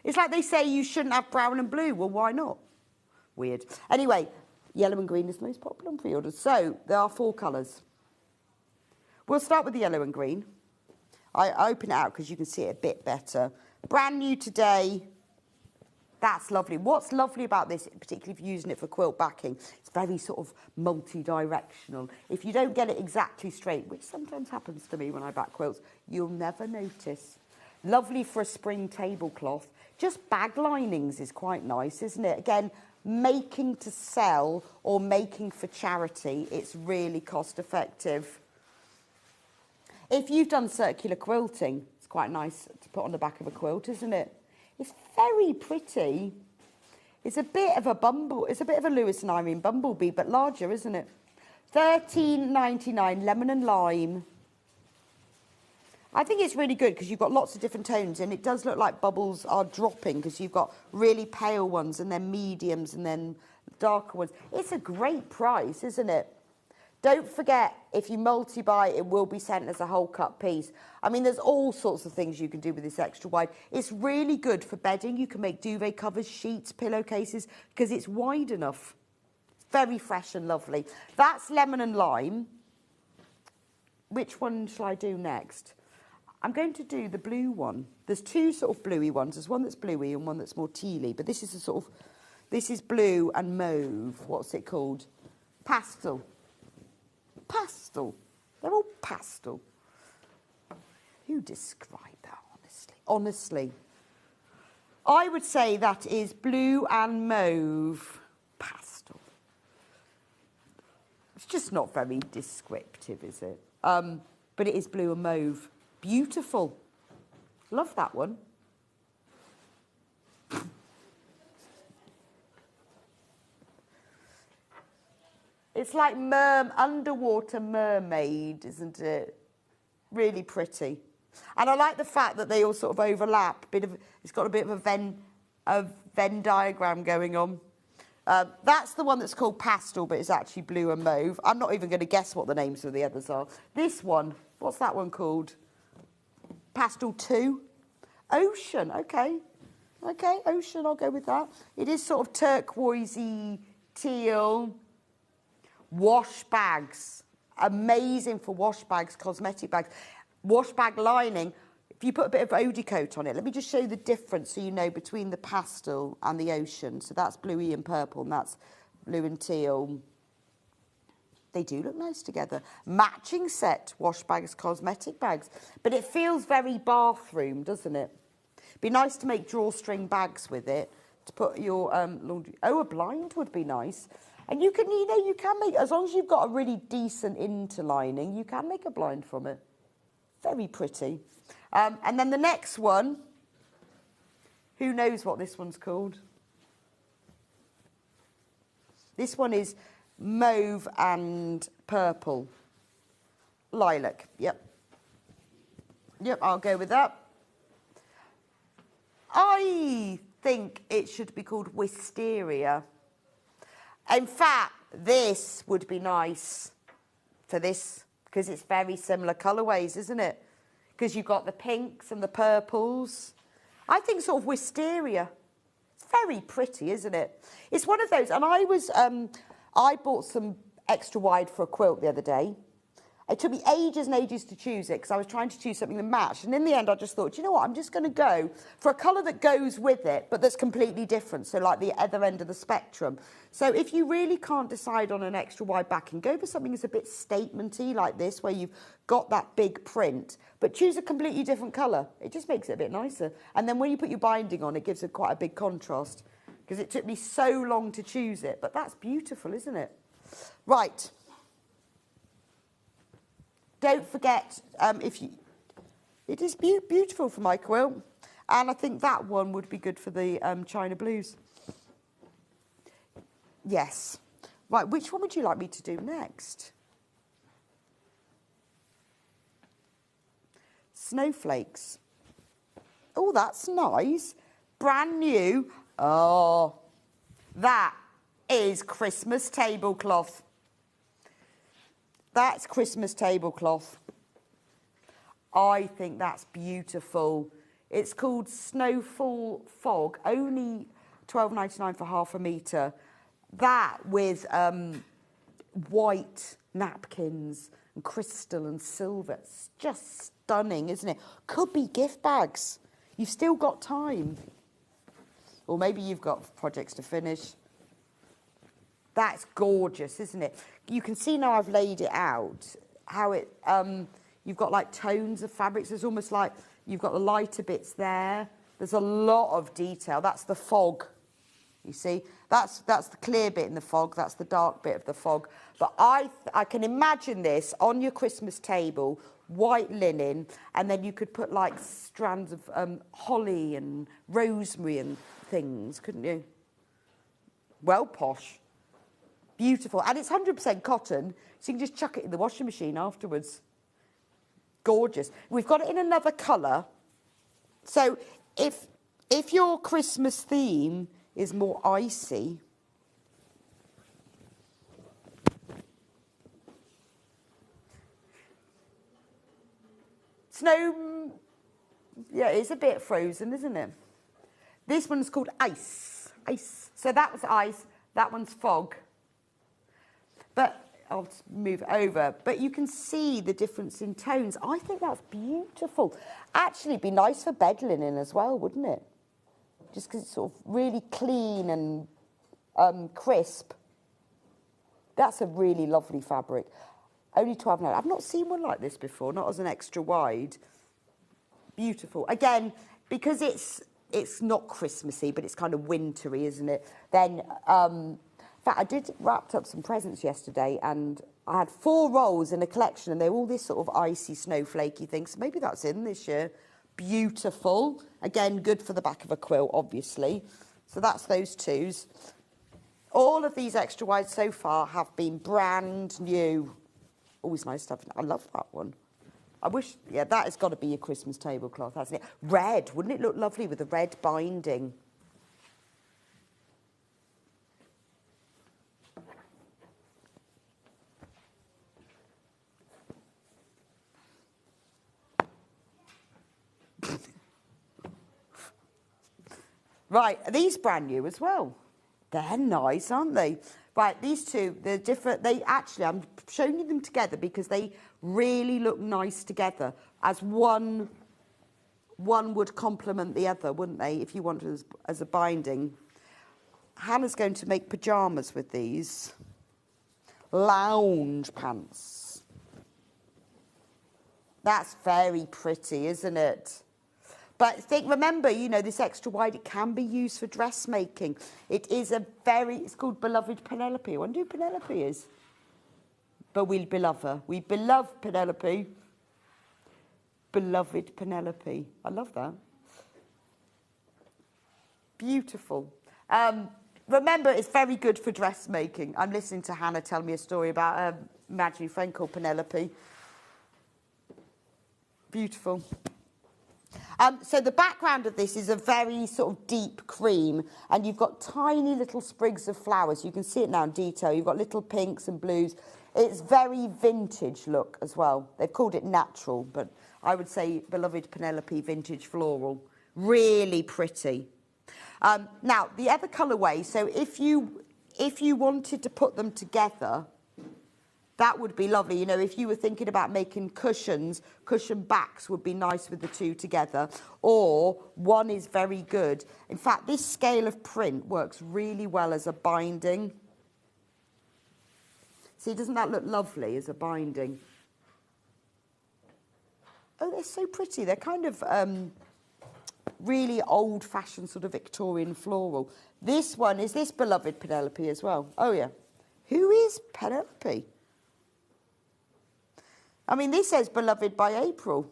It's like they say you shouldn't have brown and blue. Well, why not? Weird. Anyway, yellow and green is the most popular on pre-orders. So there are 4 colours. We'll start with the yellow and green. I open it out because you can see it a bit better. Brand new today. That's lovely. What's lovely about this, particularly if you're using it for quilt backing, it's very sort of multi-directional. If you don't get it exactly straight, which sometimes happens to me when I back quilts, you'll never notice. Lovely for a spring tablecloth. Just bag linings is quite nice, isn't it? Again, making to sell or making for charity, it's really cost effective. If you've done circular quilting, it's quite nice to put on the back of a quilt, isn't it? It's very pretty. It's a bit of a Lewis and Irene bumblebee, but larger, isn't it? £13.99, lemon and lime. I think it's really good because you've got lots of different tones, and it does look like bubbles are dropping because you've got really pale ones and then mediums and then darker ones. It's a great price, isn't it? Don't forget, if you multi-buy, it will be sent as a whole cut piece. I mean, there's all sorts of things you can do with this extra wide. It's really good for bedding. You can make duvet covers, sheets, pillowcases, because it's wide enough. It's very fresh and lovely. That's lemon and lime. Which one shall I do next? I'm going to do the blue one. There's 2 sort of bluey ones. There's one that's bluey and one that's more tealy. But this is a sort of, this is blue and mauve. What's it called? Pastel. Pastel. They're all pastel. Who described that, honestly? Honestly. I would say that is blue and mauve pastel. It's just not very descriptive, is it? But it is blue and mauve. Beautiful. Love that one. It's like underwater mermaid, isn't it? Really pretty. And I like the fact that they all sort of overlap. It's got a bit of a Venn diagram going on. That's the one that's called pastel, but it's actually blue and mauve. I'm not even going to guess what the names of the others are. This one, what's that one called? Pastel 2? Ocean, okay. Okay, ocean, I'll go with that. It is sort of turquoisey, teal. Wash bags, amazing for wash bags, cosmetic bags. Wash bag lining, if you put a bit of Odie coat on it, let me just show you the difference so you know between the pastel and the ocean. So that's bluey and purple, and that's blue and teal. They do look nice together. Matching set, wash bags, cosmetic bags. But it feels very bathroom, doesn't it? Be nice to make drawstring bags with it, to put your laundry. Oh, a blind would be nice. And you can, you can make, as long as you've got a really decent interlining, you can make a blind from it. Very pretty. And then the next one, who knows what this one's called? This one is mauve and purple. Lilac, yep. Yep, I'll go with that. I think it should be called wisteria. In fact, this would be nice for this, because it's very similar colourways, isn't it? Because you've got the pinks and the purples. I think sort of wisteria. It's very pretty, isn't it? It's one of those, and I bought some extra wide for a quilt the other day. It took me ages and ages to choose it because I was trying to choose something that matched. And in the end, I just thought, you know what, I'm just going to go for a colour that goes with it, but that's completely different. So like the other end of the spectrum. So if you really can't decide on an extra wide backing, go for something that's a bit statement-y like this, where you've got that big print, but choose a completely different colour. It just makes it a bit nicer. And then when you put your binding on, it gives it quite a big contrast, because it took me so long to choose it. But that's beautiful, isn't it? Right. Don't forget, it is beautiful for my quilt, and I think that one would be good for the China Blues. Yes. Right, which one would you like me to do next? Snowflakes. Oh, that's nice. Brand new. Oh, that is Christmas tablecloth. That's Christmas tablecloth. I think that's beautiful. It's called Snowfall Fog, only £12.99 for half a metre. That with white napkins and crystal and silver. It's just stunning, isn't it? Could be gift bags. You've still got time. Or maybe you've got projects to finish. That's gorgeous, isn't it? You can see now I've laid it out, how it, you've got like tones of fabrics. There's almost like you've got the lighter bits there. There's a lot of detail. That's the fog, you see. That's the clear bit in the fog. That's the dark bit of the fog. But I can imagine this on your Christmas table, white linen, and then you could put like strands of holly and rosemary and things, couldn't you? Well posh. Beautiful. And it's 100% cotton, so you can just chuck it in the washing machine afterwards. Gorgeous. We've got it in another colour. So if your Christmas theme is more icy, snow, yeah, it's a bit frozen, isn't it? This one's called ice. Ice. So that was ice, that one's fog. But I'll move over. But you can see the difference in tones. I think that's beautiful. Actually, it'd be nice for bed linen as well, wouldn't it? Just because it's sort of really clean and crisp. That's a really lovely fabric. Only £12.99. I've not seen one like this before, not as an extra wide. Beautiful. Again, because it's not Christmassy, but it's kind of wintry, isn't it? Then... in fact, I did wrapped up some presents yesterday, and I had 4 rolls in a collection, and they were all this sort of icy, snowflakey thing. So maybe that's in this year. Beautiful. Again, good for the back of a quilt, obviously. So that's those twos. All of these extra wides so far have been brand new. Always nice stuff. I love that one. I wish, yeah, that has got to be your Christmas tablecloth, hasn't it? Red. Wouldn't it look lovely with the red binding? Right, are these brand new as well? They're nice, aren't they? Right, these two, they're different. They actually, I'm showing you them together because they really look nice together. As one would complement the other, wouldn't they, if you wanted as a binding. Hannah's going to make pyjamas with these. lounge pants. That's very pretty, isn't it? But remember, you know, this extra wide, it can be used for dressmaking. It is it's called Beloved Penelope. I wonder who Penelope is. But we beloved her. We beloved Penelope. Beloved Penelope. I love that. Beautiful. Remember, it's very good for dressmaking. I'm listening to Hannah tell me a story about a imaginary friend called Penelope. Beautiful. So the background of this is a very sort of deep cream, and you've got tiny little sprigs of flowers. You can see it now in detail. You've got little pinks and blues. It's very vintage look as well. They've called it natural, but I would say Beloved Penelope Vintage Floral. Really pretty. Now, the other colourway, so if you wanted to put them together, that would be lovely. You know, if you were thinking about making cushions, cushion backs would be nice with the two together. Or one is very good. In fact, this scale of print works really well as a binding. See, doesn't that look lovely as a binding? Oh, they're so pretty. They're kind of really old-fashioned sort of Victorian floral. This one, is this Beloved Penelope as well? Oh, yeah. Who is Penelope? I mean, this says Beloved by April.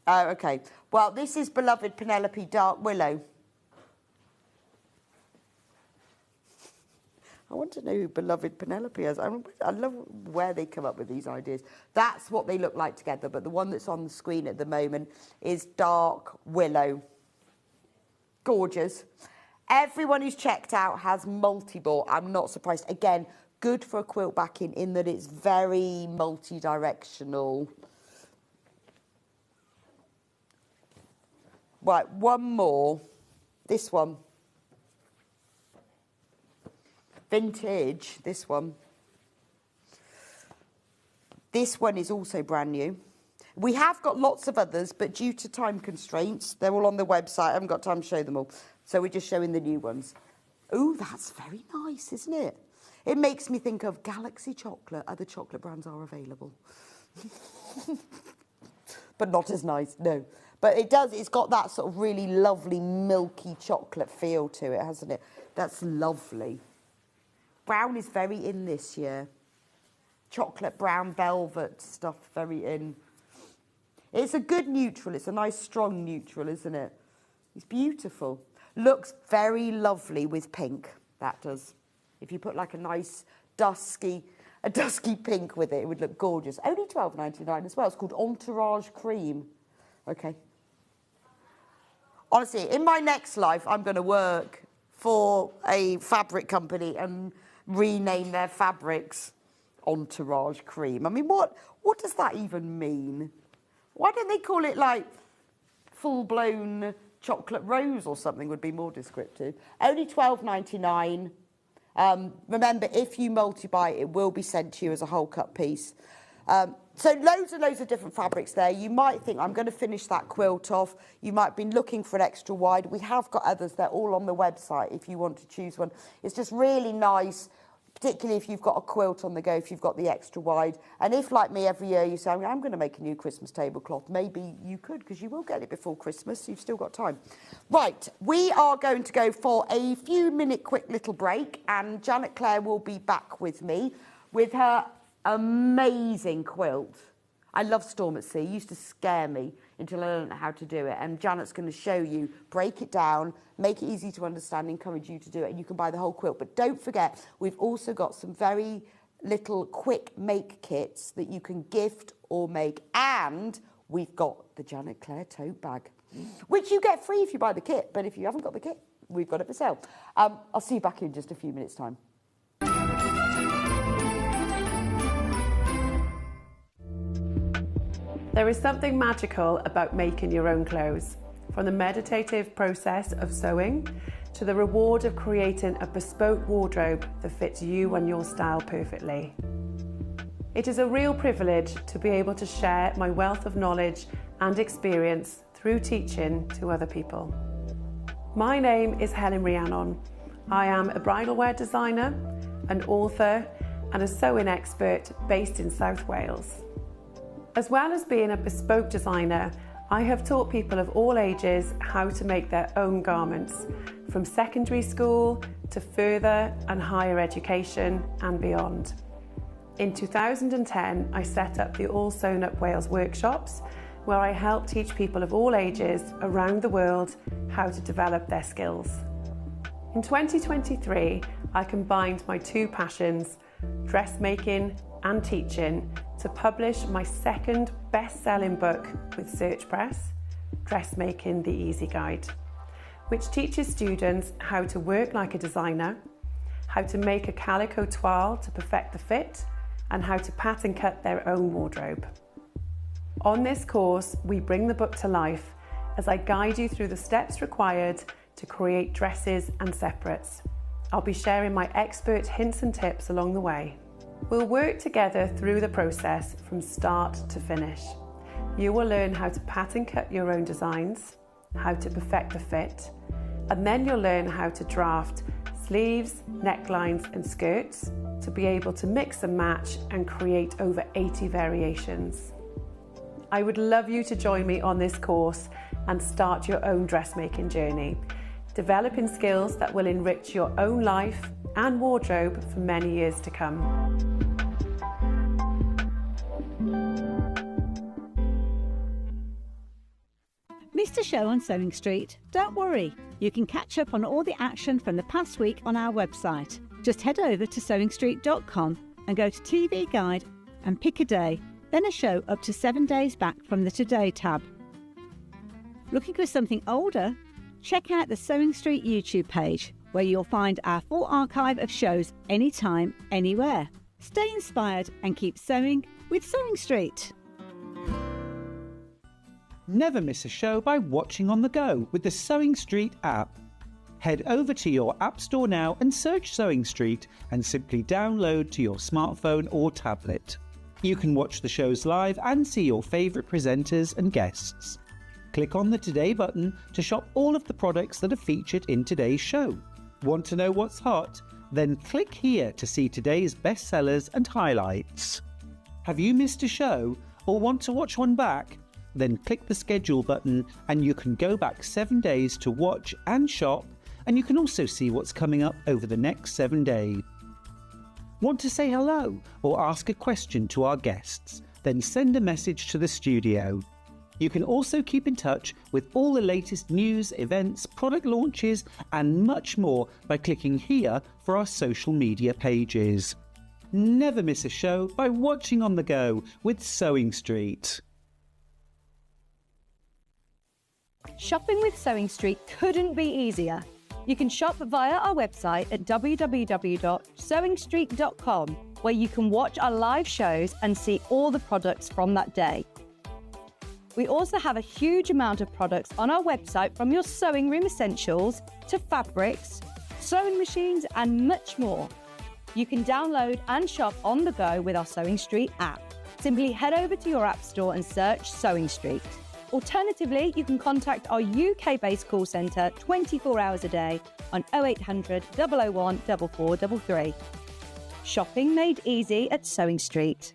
Oh, okay. Well, this is Beloved Penelope Dark Willow. I want to know who Beloved Penelope is. I love where they come up with these ideas. That's what they look like together, but the one that's on the screen at the moment is Dark Willow. Gorgeous. Everyone who's checked out has multi-bore. I'm not surprised. Again, good for a quilt backing in that it's very multi-directional. Right, one more. This one. Vintage, this one. This one is also brand new. We have got lots of others, but due to time constraints, they're all on the website. I haven't got time to show them all. So we're just showing the new ones. Ooh, that's very nice, isn't it? It makes me think of Galaxy Chocolate. Other chocolate brands are available. But not as nice, no. But it does, it's got that sort of really lovely milky chocolate feel to it, hasn't it? That's lovely. Brown is very in this year. Chocolate brown velvet stuff, very in. It's a good neutral. It's a nice strong neutral, isn't it? It's beautiful. Looks very lovely with pink, that does. If you put like a nice dusky pink with it, it would look gorgeous. Only £12.99 as well. It's called Entourage Cream. Okay. Honestly, in my next life, I'm going to work for a fabric company and rename their fabrics Entourage Cream. I mean, what does that even mean? Why don't they call it like full-blown chocolate rose or something would be more descriptive. Only £12.99. Remember, if you multi-buy, it will be sent to you as a whole cut piece. So loads and loads of different fabrics there. You might think, I'm going to finish that quilt off. You might have been looking for an extra wide. We have got others. They're all on the website if you want to choose one. It's just really nice, particularly if you've got a quilt on the go, if you've got the extra wide. And if, like me, every year you say, I'm going to make a new Christmas tablecloth, maybe you could, because you will get it before Christmas, so you've still got time. Right, we are going to go for a few-minute quick little break, and Janet Clare will be back with me with her amazing quilt. I love Storm at Sea. It used to scare me until I learned how to do it. And Janet's going to show you, break it down, make it easy to understand, encourage you to do it, and you can buy the whole quilt. But don't forget, we've also got some very little quick make kits that you can gift or make. And we've got the Janet Clare tote bag, which you get free if you buy the kit. But if you haven't got the kit, we've got it for sale. I'll see you back in just a few minutes' time. There is something magical about making your own clothes. From the meditative process of sewing to the reward of creating a bespoke wardrobe that fits you and your style perfectly. It is a real privilege to be able to share my wealth of knowledge and experience through teaching to other people. My name is Helen Rhiannon. I am a bridal wear designer, an author and a sewing expert based in South Wales. As well as being a bespoke designer, I have taught people of all ages how to make their own garments, from secondary school to further and higher education and beyond. In 2010, I set up the All Sewn Up Wales workshops, where I help teach people of all ages around the world how to develop their skills. In 2023, I combined my two passions, dressmaking and teaching, to publish my second best-selling book with Search Press, Dressmaking the Easy Guide, which teaches students how to work like a designer, how to make a calico toile to perfect the fit, and how to pattern cut their own wardrobe. On this course, we bring the book to life as I guide you through the steps required to create dresses and separates. I'll be sharing my expert hints and tips along the way. We'll work together through the process from start to finish. You will learn how to pattern cut your own designs, how to perfect the fit, and then you'll learn how to draft sleeves, necklines and skirts to be able to mix and match and create over 80 variations. I would love you to join me on this course and start your own dressmaking journey, developing skills that will enrich your own life and wardrobe for many years to come. Missed a show on Sewing Street? Don't worry, you can catch up on all the action from the past week on our website. Just head over to sewingstreet.com and go to TV Guide and pick a day, then a show up to 7 days back from the Today tab. Looking for something older? Check out the Sewing Street YouTube page, where you'll find our full archive of shows anytime, anywhere. Stay inspired and keep sewing with Sewing Street. Never miss a show by watching on the go with the Sewing Street app. Head over to your App Store now and search Sewing Street and simply download to your smartphone or tablet. You can watch the shows live and see your favourite presenters and guests. Click on the Today button to shop all of the products that are featured in today's show. Want to know what's hot? Then click here to see today's bestsellers and highlights. Have you missed a show or want to watch one back? Then click the schedule button and you can go back 7 days to watch and shop, and you can also see what's coming up over the next 7 days. Want to say hello or ask a question to our guests? Then send a message to the studio. You can also keep in touch with all the latest news, events, product launches and much more by clicking here for our social media pages. Never miss a show by watching on the go with Sewing Street. Shopping with Sewing Street couldn't be easier. You can shop via our website at www.sewingstreet.com, where you can watch our live shows and see all the products from that day. We also have a huge amount of products on our website, from your sewing room essentials to fabrics, sewing machines and much more. You can download and shop on the go with our Sewing Street app. Simply head over to your app store and search Sewing Street. Alternatively, you can contact our UK-based call centre 24 hours a day on 0800 001 4433. Shopping made easy at Sewing Street.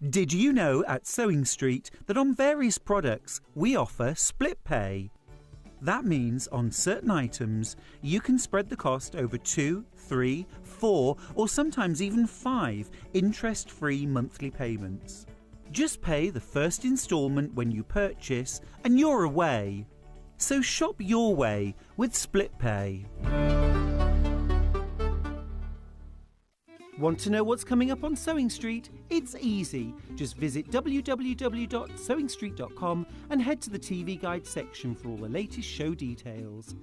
Did you know at Sewing Street that on various products we offer split pay? That means on certain items you can spread the cost over 2, 3, 4 or sometimes even 5 interest-free monthly payments. Just pay the first instalment when you purchase and you're away. So shop your way with split pay. Want to know what's coming up on Sewing Street? It's easy. Just visit www.sewingstreet.com and head to the TV Guide section for all the latest show details.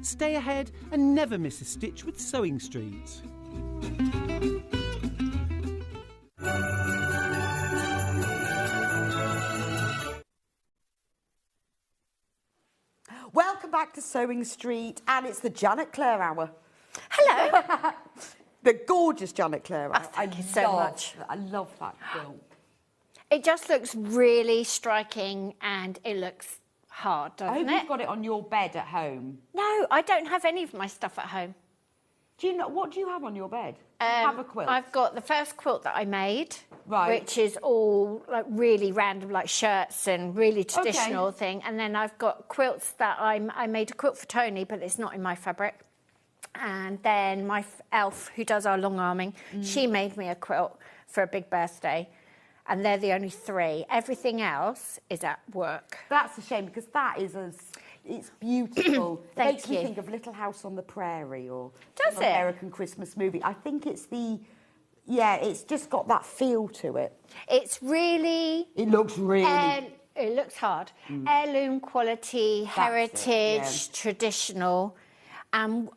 Stay ahead and never miss a stitch with Sewing Street. Welcome back to Sewing Street, and it's the Janet Clare Hour. Hello. The gorgeous Janet Clare Hour. Thank you so much. I love that film. It just looks really striking and it looks hard, I doesn't hope it? you've got it on your bed at home. No, I don't have any of my stuff at home. Do you know what do you have on your bed? Do you have a quilt? I've got the first quilt that I made, Right. which is all like really random, like shirts and really traditional thing. And then I've got quilts that I made a quilt for Tony, but it's not in my fabric. And then my elf, who does our long arming, she made me a quilt for a big birthday. And they're the only 3. Everything else is at work. That's a shame because that is it's beautiful. It makes me you. think of Little House on the Prairie or Does some it? American Christmas movie. I think it's it's just got that feel to it. It's really... It looks really... it looks hard. Heirloom quality, heritage, traditional. And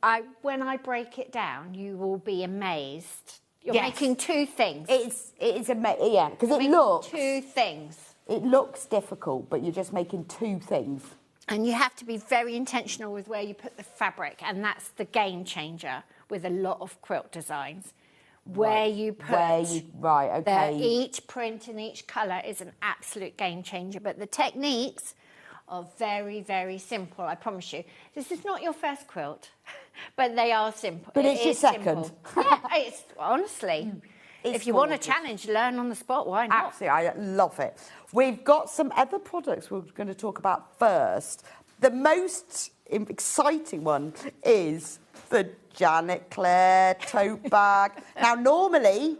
when I break it down, you will be amazed. You're making 2 things. It's amazing, yeah, because it looks... 2 things. It looks difficult, but you're just making 2 things. And you have to be very intentional with where you put the fabric, and that's the game changer with a lot of quilt designs. Where you put each print and each colour is an absolute game changer. But the techniques are very, very simple, I promise you. This is not your first quilt, but they are simple. But it's your second. Yeah, it's honestly. If you want a challenge, learn on the spot, why not? Absolutely, I love it. We've got some other products we're going to talk about first. The most exciting one is the Janet Clare tote bag. Now, normally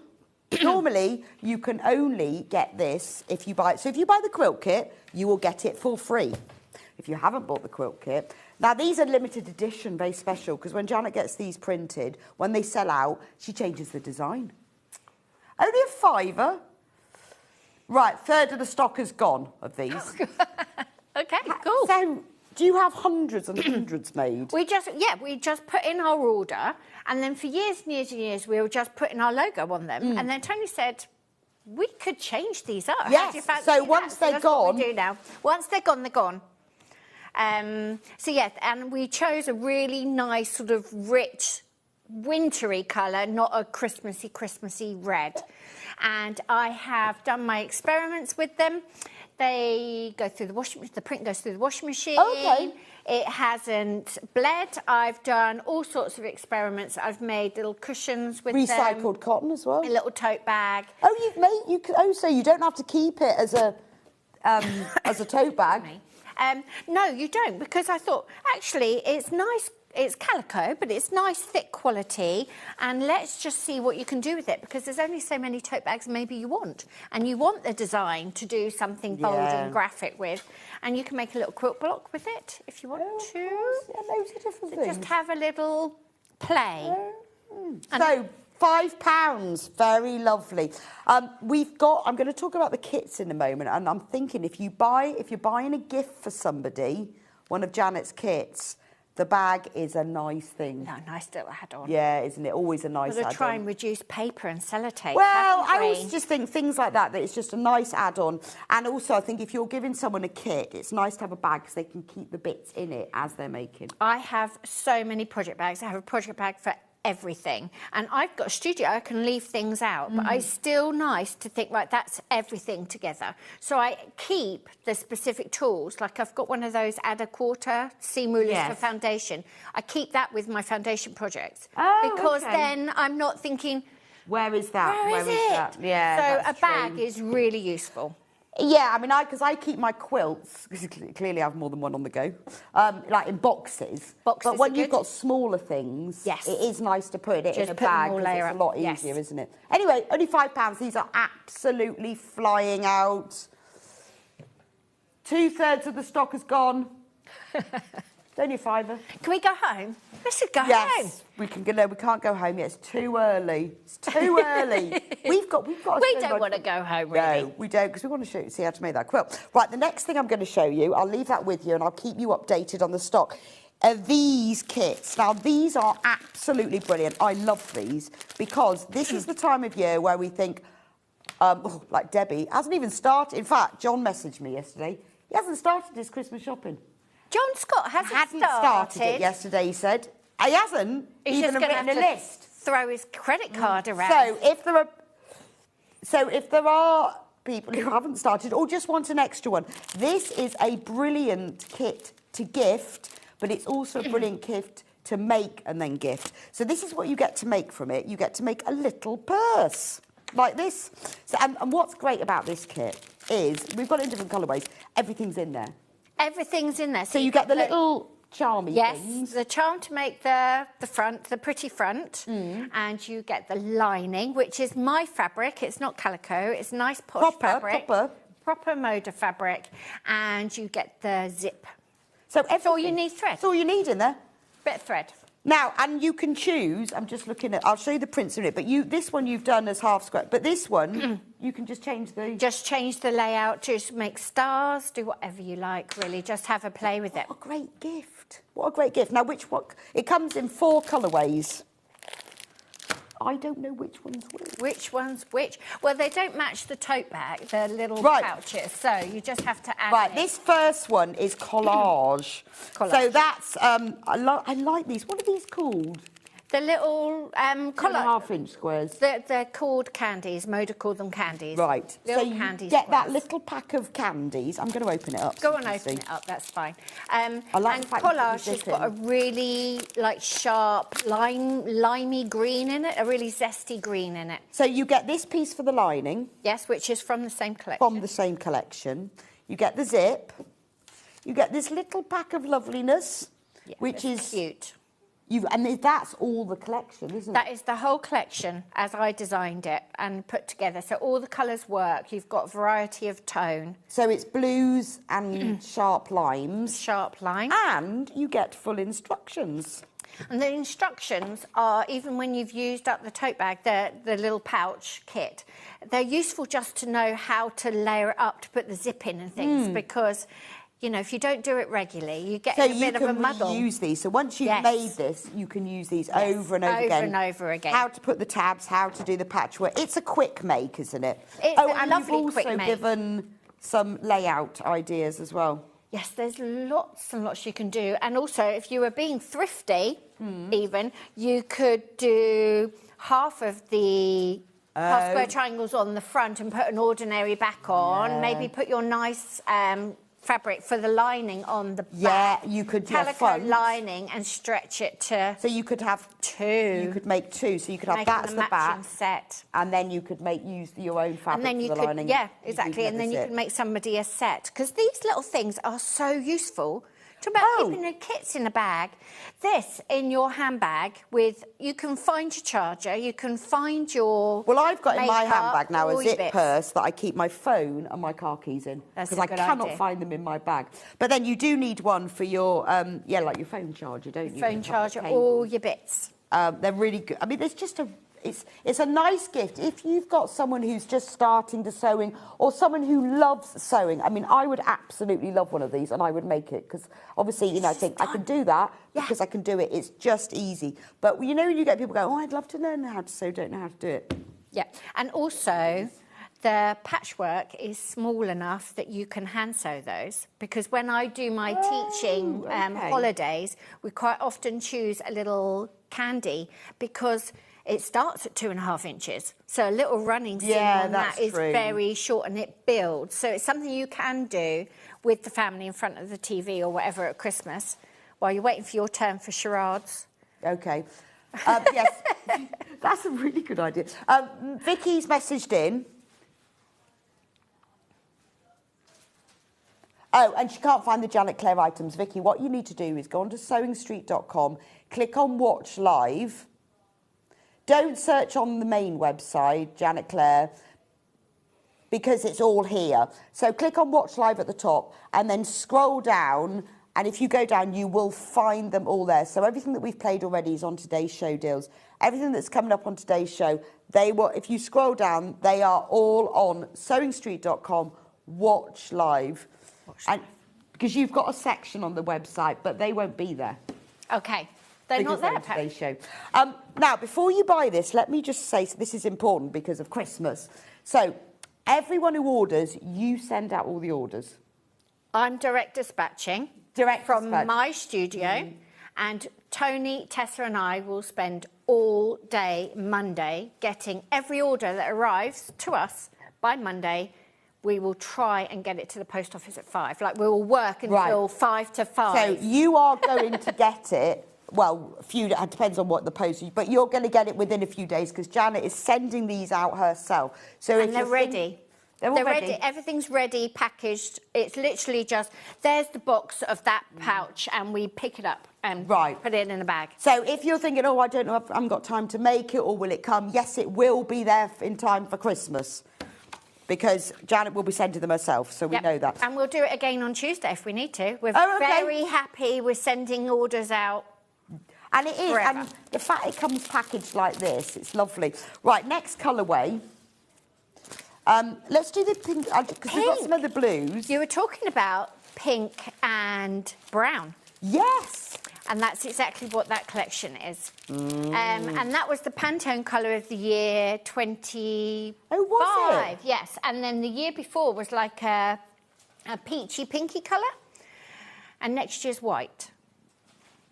you can only get this if you buy it. So if you buy the quilt kit, you will get it for free. If you haven't bought the quilt kit. Now, these are limited edition, very special, because when Janet gets these printed, when they sell out, she changes the design. Only a £5. Right, 1/3 of the stock is gone of these. Okay, cool. So, do you have hundreds and hundreds made? We just put in our order, and then for years and years and years, we were just putting our logo on them. And then Tony said, we could change these up. Yes, How do you fancy so that? once they're that's gone... what we do now. Once they're gone, they're gone. So, yes, and we chose a really nice sort of rich, wintry colour, not a Christmassy red. And I have done my experiments with them. They go through the washing machine, the print goes through the washing machine. Okay. It hasn't bled. I've done all sorts of experiments. I've made little cushions with Recycled cotton as well. a little tote bag. Oh, so you don't have to keep it as a tote bag. No, you don't, because I thought, actually, it's nice. It's calico, but it's nice, thick quality, and let's just see what you can do with it, because there's only so many tote bags maybe you want, and you want the design to do something bold and graphic with, and you can make a little quilt block with it if you want to. Yeah, loads of different things. Just have a little play. So, £5, very lovely. I'm going to talk about the kits in a moment, and I'm thinking if you're buying a gift for somebody, one of Janet's kits, the bag is a nice thing. No, nice little add-on. Yeah, isn't it? Always a nice add-on. We'll try and reduce paper and sellotape. Well, I always just think things like that it's just a nice add-on. And also, I think if you're giving someone a kit, it's nice to have a bag because they can keep the bits in it as they're making. I have so many project bags. I have a project bag for everything, and I've got a studio, I can leave things out, but it's still nice to think, right, that's everything together. So I keep the specific tools, like I've got one of those add a quarter seam rulers for foundation. I keep that with my foundation projects, because then I'm not thinking, where is that? Where is it? That? Yeah, so a bag is really useful. Yeah, I mean, because I keep my quilts, because clearly I have more than one on the go, like in boxes. But when you've got smaller things, it is nice to put it in a bag because it's a lot easier, isn't it? Anyway, only £5. These are absolutely flying out. 2/3 of the stock is gone. It's only a £5. Can we go home? Let's just go home. Yes, we can go. No, we can't go home yet. It's too early. It's too early. We've got. We don't want to go home, really. No, we don't, because we want to see how to make that quilt. Right, the next thing I'm going to show you, I'll leave that with you, and I'll keep you updated on the stock. These kits. Now, these are absolutely brilliant. I love these because this is the time of year where we think, like Debbie hasn't even started. In fact, John messaged me yesterday. He hasn't started his Christmas shopping. John Scott hasn't started it yesterday, he said. He hasn't even written a list. Throw his credit card around. So if there are people who haven't started or just want an extra one, this is a brilliant kit to gift, but it's also a brilliant gift to make and then gift. So this is what you get to make from it. You get to make a little purse like this. So, and what's great about this kit is we've got it in different colourways. Everything's in there. Everything's in there. So you get the little charmy things. Yes, the charm to make the front, the pretty front, and you get the lining, which is my fabric. It's not calico. It's nice posh fabric. Proper Moda fabric, and you get the zip. So that's all you need. Thread. That's all you need in there. Bit of thread. Now, and you can choose, I'm just looking at, I'll show you the prints in it, but this one you've done as half square, but this one, you can just change the... Just change the layout, just make stars, do whatever you like, really, just have a play with it. What a great gift. What a great gift. Now, it comes in 4 colourways. I don't know which one's which. Which one's which? Well, they don't match the tote bag, the little pouches, so you just have to add Right, this first one is collage. So that's, I like these. What are these called? The little collage. 2.5-inch squares. They're called candies. Moda called them candies. Right. Little so you candy get squares. that little pack of candies. I'm going to open it up. Go on, open it up. That's fine. I like the fact collage has got a really sharp, limey green in it. A really zesty green in it. So you get this piece for the lining. Yes, which is from the same collection. From the same collection. You get the zip. You get this little pack of loveliness, which is cute. And that's all the collection, isn't it? That is the whole collection as I designed it and put together. So all the colours work. You've got variety of tone. So it's blues and sharp limes. Sharp lime. And you get full instructions. And the instructions are, even when you've used up the tote bag, the little pouch kit, they're useful just to know how to layer it up to put the zip in and things because... You know, if you don't do it regularly, you get a bit of a muddle. So you can reuse these. So once you've made this, you can use these over and over again. Over and over again. How to put the tabs, how to do the patchwork. It's a quick make, isn't it? It's a lovely quick make. And you've also given some layout ideas as well. Yes, there's lots and lots you can do. And also, if you were being thrifty, even, you could do half of the half square triangles on the front and put an ordinary back on. Maybe put your nice... fabric for the lining on the back. Yeah, you could calico lining and stretch it to. So you could have 2. You could make 2. So you could have that's the back set, and then you could use your own fabric and then you for the could, lining. Yeah, exactly. And then you could make somebody a set because these little things are so useful. Talk about keeping your kits in a bag. This in your handbag you can find your charger, you can find your. Well, I've got in my handbag now a zip bits. Purse that I keep my phone and my car keys in because I cannot find them in my bag. But then you do need one for your like your phone charger, don't you? Phone charger, all your bits. They're really good. I mean, there's just it's a nice gift if you've got someone who's just starting to sewing or someone who loves sewing. I mean, I would absolutely love one of these and I would make it because obviously, you know, I think I can do that because I can do it. It's just easy. But, you know, when you get people going, I'd love to learn how to sew, don't know how to do it. Yeah, and also the patchwork is small enough that you can hand sew those because when I do my teaching holidays, we quite often choose a little candy because it starts at 2.5 inches. So a little running seam on that is very short and it builds. So it's something you can do with the family in front of the TV or whatever at Christmas while you're waiting for your turn for charades. OK. Yes, that's a really good idea. Vicky's messaged in. Oh, and she can't find the Janet Clare items. Vicky, what you need to do is go onto sewingstreet.com, click on Watch Live. Don't search on the main website, Janet Clare, because it's all here. So click on Watch Live at the top and then scroll down. And if you go down, you will find them all there. So everything that we've played already is on today's show deals. Everything that's coming up on today's show, if you scroll down, they are all on sewingstreet.com, Watch Live. And because you've got a section on the website, but they won't be there. OK. They're not there, today's show. Now, before you buy this, let me just say, so this is important because of Christmas. So, everyone who orders, you send out all the orders. I'm direct dispatching from my studio, and Tony, Tessa and I will spend all day Monday getting every order that arrives to us by Monday we will try and get it to the post office at 5. Like, we will work until 5 to 5. So you are going to get it, well, it depends on what the post is, but you're going to get it within a few days because Janet is sending these out herself. So and they're ready. They're all ready. Everything's ready, packaged. It's literally just, there's the box of that pouch, and we pick it up and put it in a bag. So if you're thinking, oh, I don't know, I haven't got time to make it, or will it come? Yes, it will be there in time for Christmas, because Janet will be sending them herself, so we know that. And we'll do it again on Tuesday if we need to. We're very happy with sending orders out. And it is, and the fact it comes packaged like this, it's lovely. Right, next colourway. Let's do the pink, because we've got some other blues. You were talking about pink and brown. Yes. And that's exactly what that collection is. And that was the Pantone colour of the year 25. Oh, was it? Yes. And then the year before was like a peachy pinky colour. And next year's white.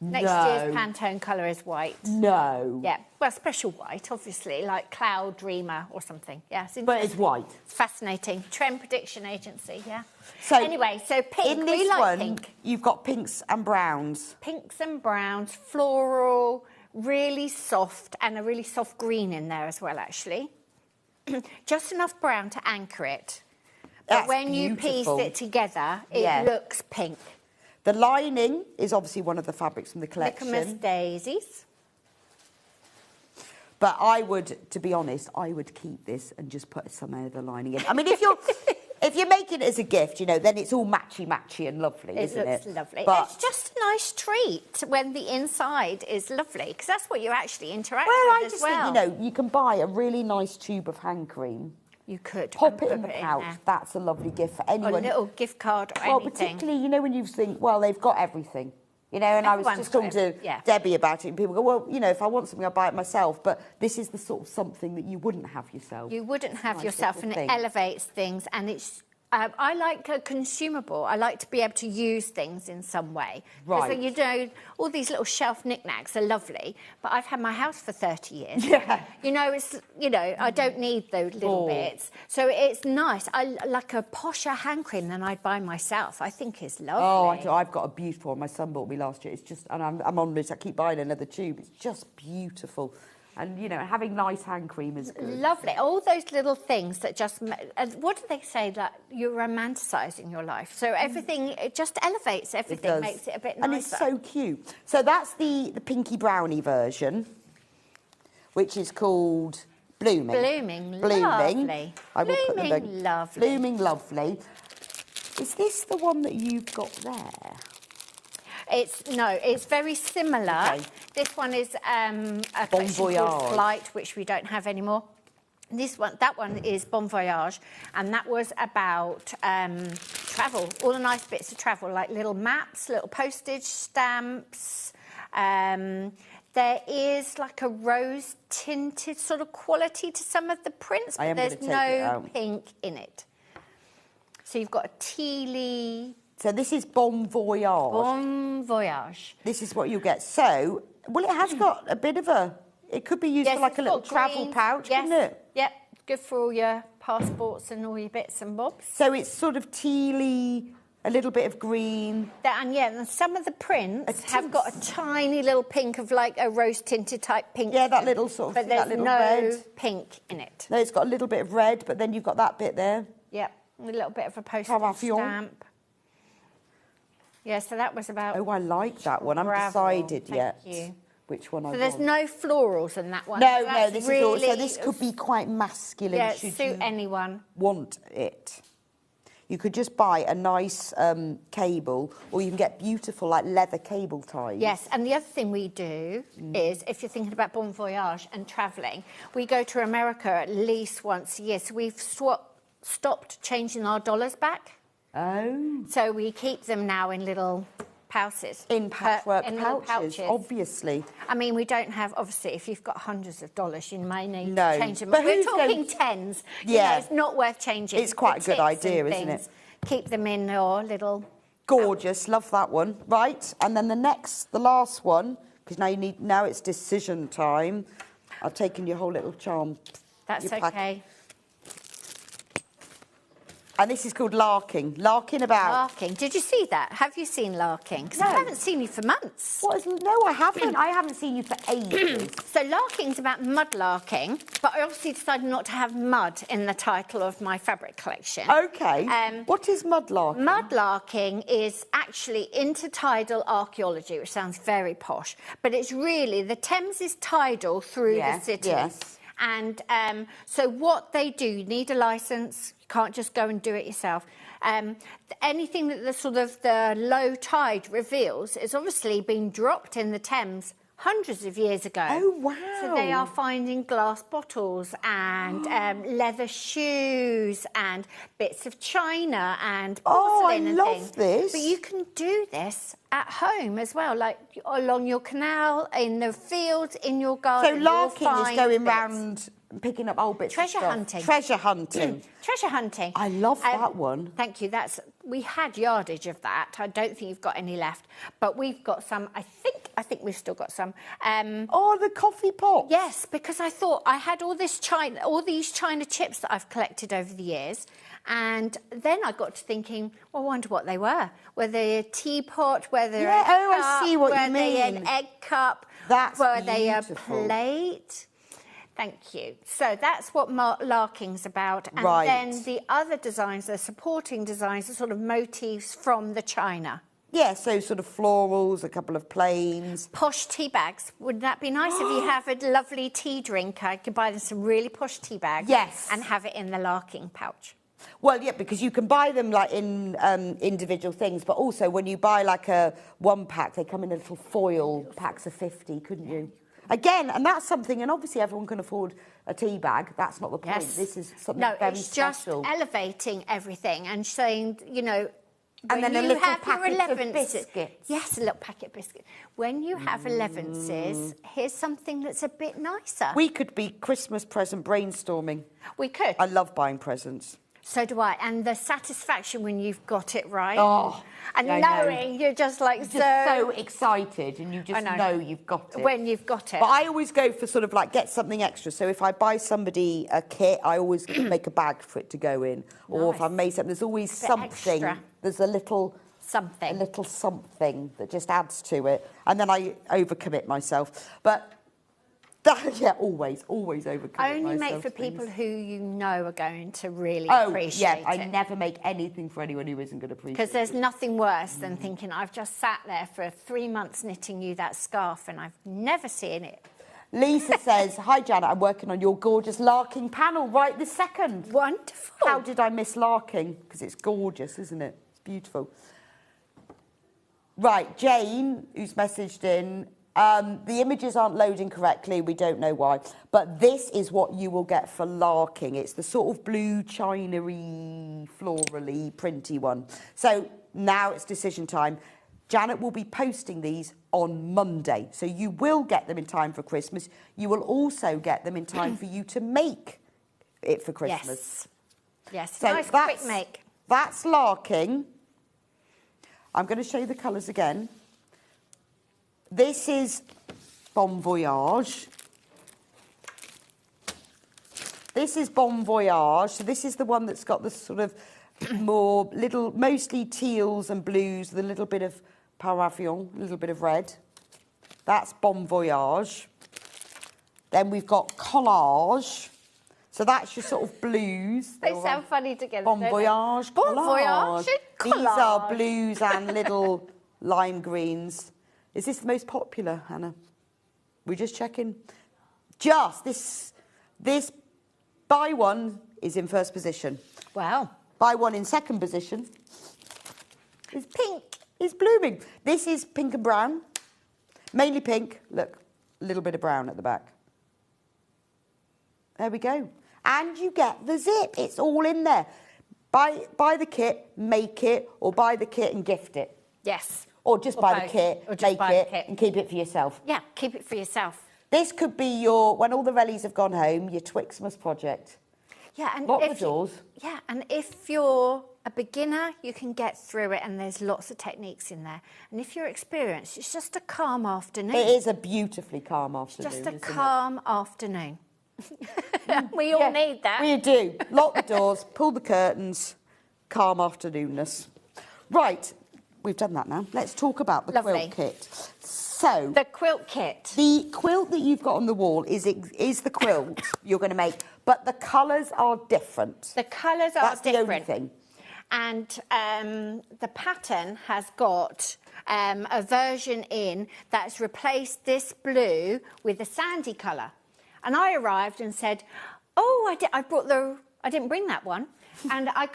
Next year's Pantone colour is white. No. Yeah. Well, special white, obviously, like Cloud Dreamer or something. Yeah. But it's white. It's fascinating. Trend prediction agency, yeah. So anyway, so pink. In this we like one, pink. You've got pinks and browns. Pinks and browns, floral, really soft, and a really soft green in there as well, actually. Just enough brown to anchor it. But That's when beautiful. you piece it together, it looks pink. The lining is obviously one of the fabrics from the collection. Lycramus daisies. But I would, to be honest, I would keep this and just put some other lining in. I mean, if you're making it as a gift, you know, then it's all matchy and lovely, isn't it? It looks lovely. But it's just a nice treat when the inside is lovely, because that's what you're actually interacting I with just as well. think, you know, you can buy a really nice tube of hand cream. You could. Pop it in the pouch. That's a lovely gift for anyone. Or a little gift card or well, anything. particularly, you know, when you think, well, they've got everything. You know, and I was just talking to Debbie about it, and people go, well, you know, if I want something, I'll buy it myself. But this is the sort of something that you wouldn't have yourself. You wouldn't have yourself, and it elevates things, and it's... I like a consumable. I like to be able to use things in some way. Right. So, you know, all these little shelf knickknacks are lovely, but I've had my house for 30 years. Yeah. You know, it's, you know, I don't need those little bits. So it's nice. I like a posher hand cream than I'd buy myself. I think it's lovely. Oh, I've got a beautiful one. My son bought me last year. It's just, and I'm on this. I keep buying another tube. It's just beautiful. And, you know, having nice hand cream is good. Lovely. All those little things that just... what do they say? That you're romanticising your life. So everything, it just elevates everything, makes it a bit nicer. And it's so cute. So that's the pinky brownie version, which is called Blooming. Lovely. I will put Blooming Lovely. Blooming Lovely. Is this the one that you've got there? It's very similar. Okay. This one is a collection called Flight, which we don't have anymore. That one is Bon Voyage, and that was about travel, all the nice bits of travel, like little maps, little postage stamps. There is like a rose-tinted sort of quality to some of the prints, but there's no pink in it. So you've got a tealy... So this is Bon Voyage. Bon Voyage. This is what you get. So, well, it has got a bit of a... It could be used for like a little travel pouch, couldn't it? Yep, good for all your passports and all your bits and bobs. So it's sort of tealy, a little bit of green. And some of the prints have got a tiny little pink of like a rose-tinted type pink. Yeah, that little sort of... But there's no red. Pink in it. No, it's got a little bit of red, but then you've got that bit there. Yep, a little bit of a postage stamp. Yeah, so that was about... Oh, I like that one. I'm decided yet which one I want. So there's no florals in that one. No, this is all... So this could be quite masculine. Yeah, suit anyone. Want it. You could just buy a nice cable, or you can get beautiful, like, leather cable ties. Yes, and the other thing we do is, if you're thinking about Bon Voyage and travelling, we go to America at least once a year. So we've stopped changing our dollars back. Oh. So we keep them now in little pouches. In patchwork pouches, obviously. I mean, we don't have, obviously, if you've got hundreds of dollars, you may need to change them. But we're talking tens. Yeah. You know, it's not worth changing. It's quite a good idea, isn't it? Keep them in your little... Gorgeous, love that one. Right, and then the last one, because now it's decision time. I've taken your whole little charm. That's okay. And this is called Larking. Larking about... Larking. Did you see that? Have you seen Larking? Because I haven't seen you for months. What is... No, I haven't. I haven't seen you for ages. So Larking's about mud larking, but I obviously decided not to have mud in the title of my fabric collection. OK. What is mud larking? Mud larking is actually intertidal archaeology, which sounds very posh, but it's really... The Thames is tidal through the city. Yes. And so what they do, you need a licence. You can't just go and do it yourself. Anything that the low tide reveals is obviously been dropped in the Thames hundreds of years ago. Oh, wow. So they are finding glass bottles and leather shoes and bits of china and porcelain and things. This. But you can do this at home as well, like along your canal, in the fields, in your garden. So larking is going round picking up old bits Treasure of stuff. hunting. Treasure hunting. Treasure hunting. I love that one. Thank you. We had yardage of that. I don't think you've got any left, but we've got some. I think we've still got some. The coffee pot. Yes, because I thought I had all these china chips that I've collected over the years, and then I got to thinking, well, I wonder what they were. Were they a teapot? Were they a cup? I see what you mean. Were they an egg cup? Were they a plate? Thank you. So that's what larking's about. And then the other designs, the supporting designs, are sort of motifs from the china. Yeah, so sort of florals, a couple of planes. Posh tea bags. Wouldn't that be nice if you have a lovely tea drinker? I could buy them some really posh tea bags. Yes. And have it in the larking pouch. Well, yeah, because you can buy them like in individual things, but also when you buy like a one pack, they come in little foil packs of 50, couldn't you? Again, and that's something, and obviously everyone can afford a tea bag. That's not the point. Yes. This is something No, very special. it's just elevating everything and saying, you know, and then a little packet of biscuits. Yes, a little packet of biscuits. When you have 11s, here's something that's a bit nicer. We could be Christmas present brainstorming. We could. I love buying presents. So do I. And the satisfaction when you've got it right. Oh, and knowing you're just like so excited and you just know you've got it. When you've got it. But I always go for sort of like get something extra. So if I buy somebody a kit, I always make a bag for it to go in. Or if I've made something, there's always something. Extra. There's a little something that just adds to it. And then I overcommit myself. But always overcommit myself. Only make for people who you know are going to really appreciate it. I never make anything for anyone who isn't going to appreciate it. Because there's nothing worse than thinking, I've just sat there for 3 months knitting you that scarf and I've never seen it. Lisa says, hi, Janet, I'm working on your gorgeous larking panel right this second. Wonderful. How did I miss larking? Because it's gorgeous, isn't it? It's beautiful. Right, Jane, who's messaged in, the images aren't loading correctly. We don't know why. But this is what you will get for larking. It's the sort of blue, china-y, florally, printy one. So now it's decision time. Janet will be posting these on Monday. So you will get them in time for Christmas. You will also get them in time for you to make it for Christmas. Yes, so nice quick make. That's larking. I'm going to show you the colours again. This is Bon Voyage. This is Bon Voyage. So this is the one that's got the sort of more mostly teals and blues with a little bit of Paravion, a little bit of red. That's Bon Voyage. Then we've got Collage. So that's your sort of blues. They sound funny together. Bon Voyage, Bon Voyage, These are blues and little lime greens. Is this the most popular, Hannah? We're just checking. Just this buy one is in first position. Wow. Buy one in second position is pink. It's blooming. This is pink and brown. Mainly pink. Look, a little bit of brown at the back. There we go. And you get the zip. It's all in there. Buy the kit, make it, or buy the kit and gift it. Yes. Or just buy the kit, make it, and keep it for yourself. Yeah, keep it for yourself. This could be your, when all the Rellies have gone home, your Twixmas project. Yeah, and lock the doors. Yeah, and if you're a beginner, you can get through it, and there's lots of techniques in there. And if you're experienced, it's just a calm afternoon. It is a beautifully calm afternoon. Just a calm afternoon. We all need that. We do. Lock the doors, pull the curtains, calm afternoonness. Right, we've done that now. Let's talk about the quilt kit. So the quilt kit. The quilt that you've got on the wall is the quilt you're going to make, but the colours are different. The colours are That's different. The only thing. And the pattern has got a version in that's replaced this blue with a sandy colour. And I arrived and said, "Oh, I didn't bring that one," and I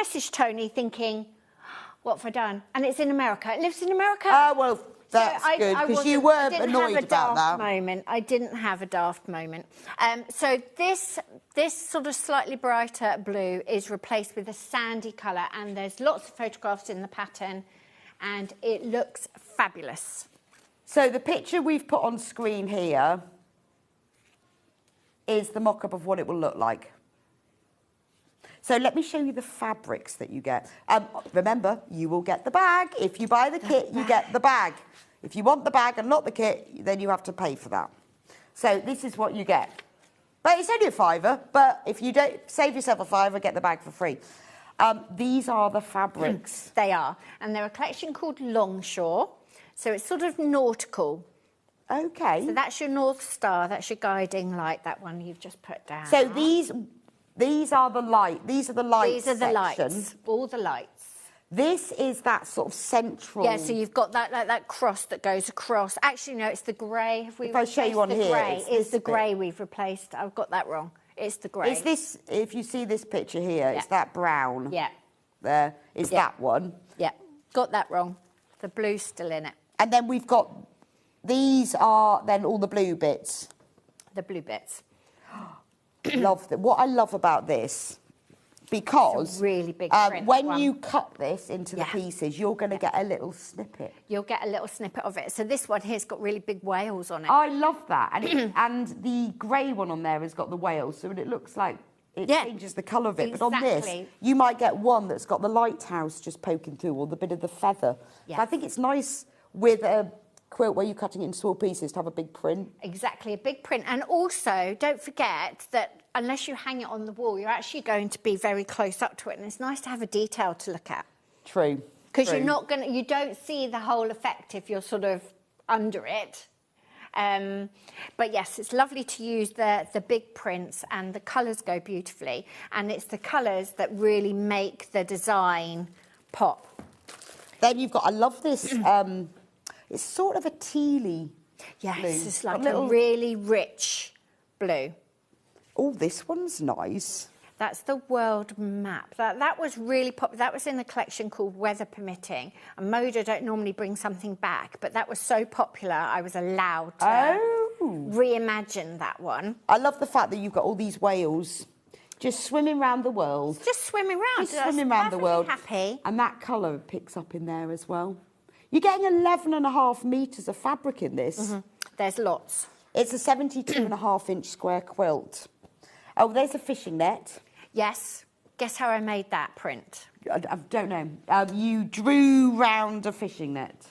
messaged Tony thinking, "What have I done?" And it's in America. It lives in America. Well, that's good, because you were annoyed about that. I didn't have a daft moment. So this sort of slightly brighter blue is replaced with a sandy colour, and there's lots of photographs in the pattern, and it looks fabulous. So the picture we've put on screen here is the mock-up of what it will look like. So let me show you the fabrics that you get. Remember, you will get the bag. If you buy the kit, you get the bag. If you want the bag and not the kit, then you have to pay for that. So this is what you get. But it's only a £5, but if you don't save yourself a £5, get the bag for free. These are the fabrics. They are. And they're a collection called Longshore. So it's sort of nautical. Okay. So that's your North Star. That's your guiding light, that one you've just put down. So these are the light. These are the lights. These are the section. lights. All the lights. This is that sort of central. Yeah, so you've got that cross that goes across. Actually, no, it's the grey. If I show you on here, it's the grey we've replaced. I've got that wrong. It's the grey. It's this. If you see this picture here, it's that brown. Yeah. There is that one. Yeah, got that wrong. The blue's still in it. And then we've got. These are then all the blue bits. The blue bits. Love that. What I love about this, because it's a really big print, when you cut this into the pieces, you're going to get a little snippet. You'll get a little snippet of it. So this one here's got really big whales on it. I love that, and and the grey one on there has got the whales, so it looks like it changes the colour of it. Exactly. But on this, you might get one that's got the lighthouse just poking through, or the bit of the feather. Yes. So I think it's nice with a quilt where you're cutting it in small pieces to have a big print. Exactly, a big print. And also, don't forget that unless you hang it on the wall, you're actually going to be very close up to it, and it's nice to have a detail to look at. True. Because you don't see the whole effect if you're sort of under it. But yes, it's lovely to use the big prints, and the colours go beautifully, and it's the colours that really make the design pop. Then you've got, I love this, it's sort of a tealy Yes, blue. it's like a really rich blue. Oh, this one's nice. That's the world map. That was really popular. That was in a collection called Weather Permitting. And Moda don't normally bring something back, but that was so popular I was allowed to reimagine that one. I love the fact that you've got all these whales just swimming around the world. Just swimming around. Just swimming around the world. Happy. And that colour picks up in there as well. You're getting 11.5 metres of fabric in this. Mm-hmm. There's lots. It's a 72.5-inch square quilt. Oh, there's a fishing net. Yes. Guess how I made that print? I don't know. You drew round a fishing net.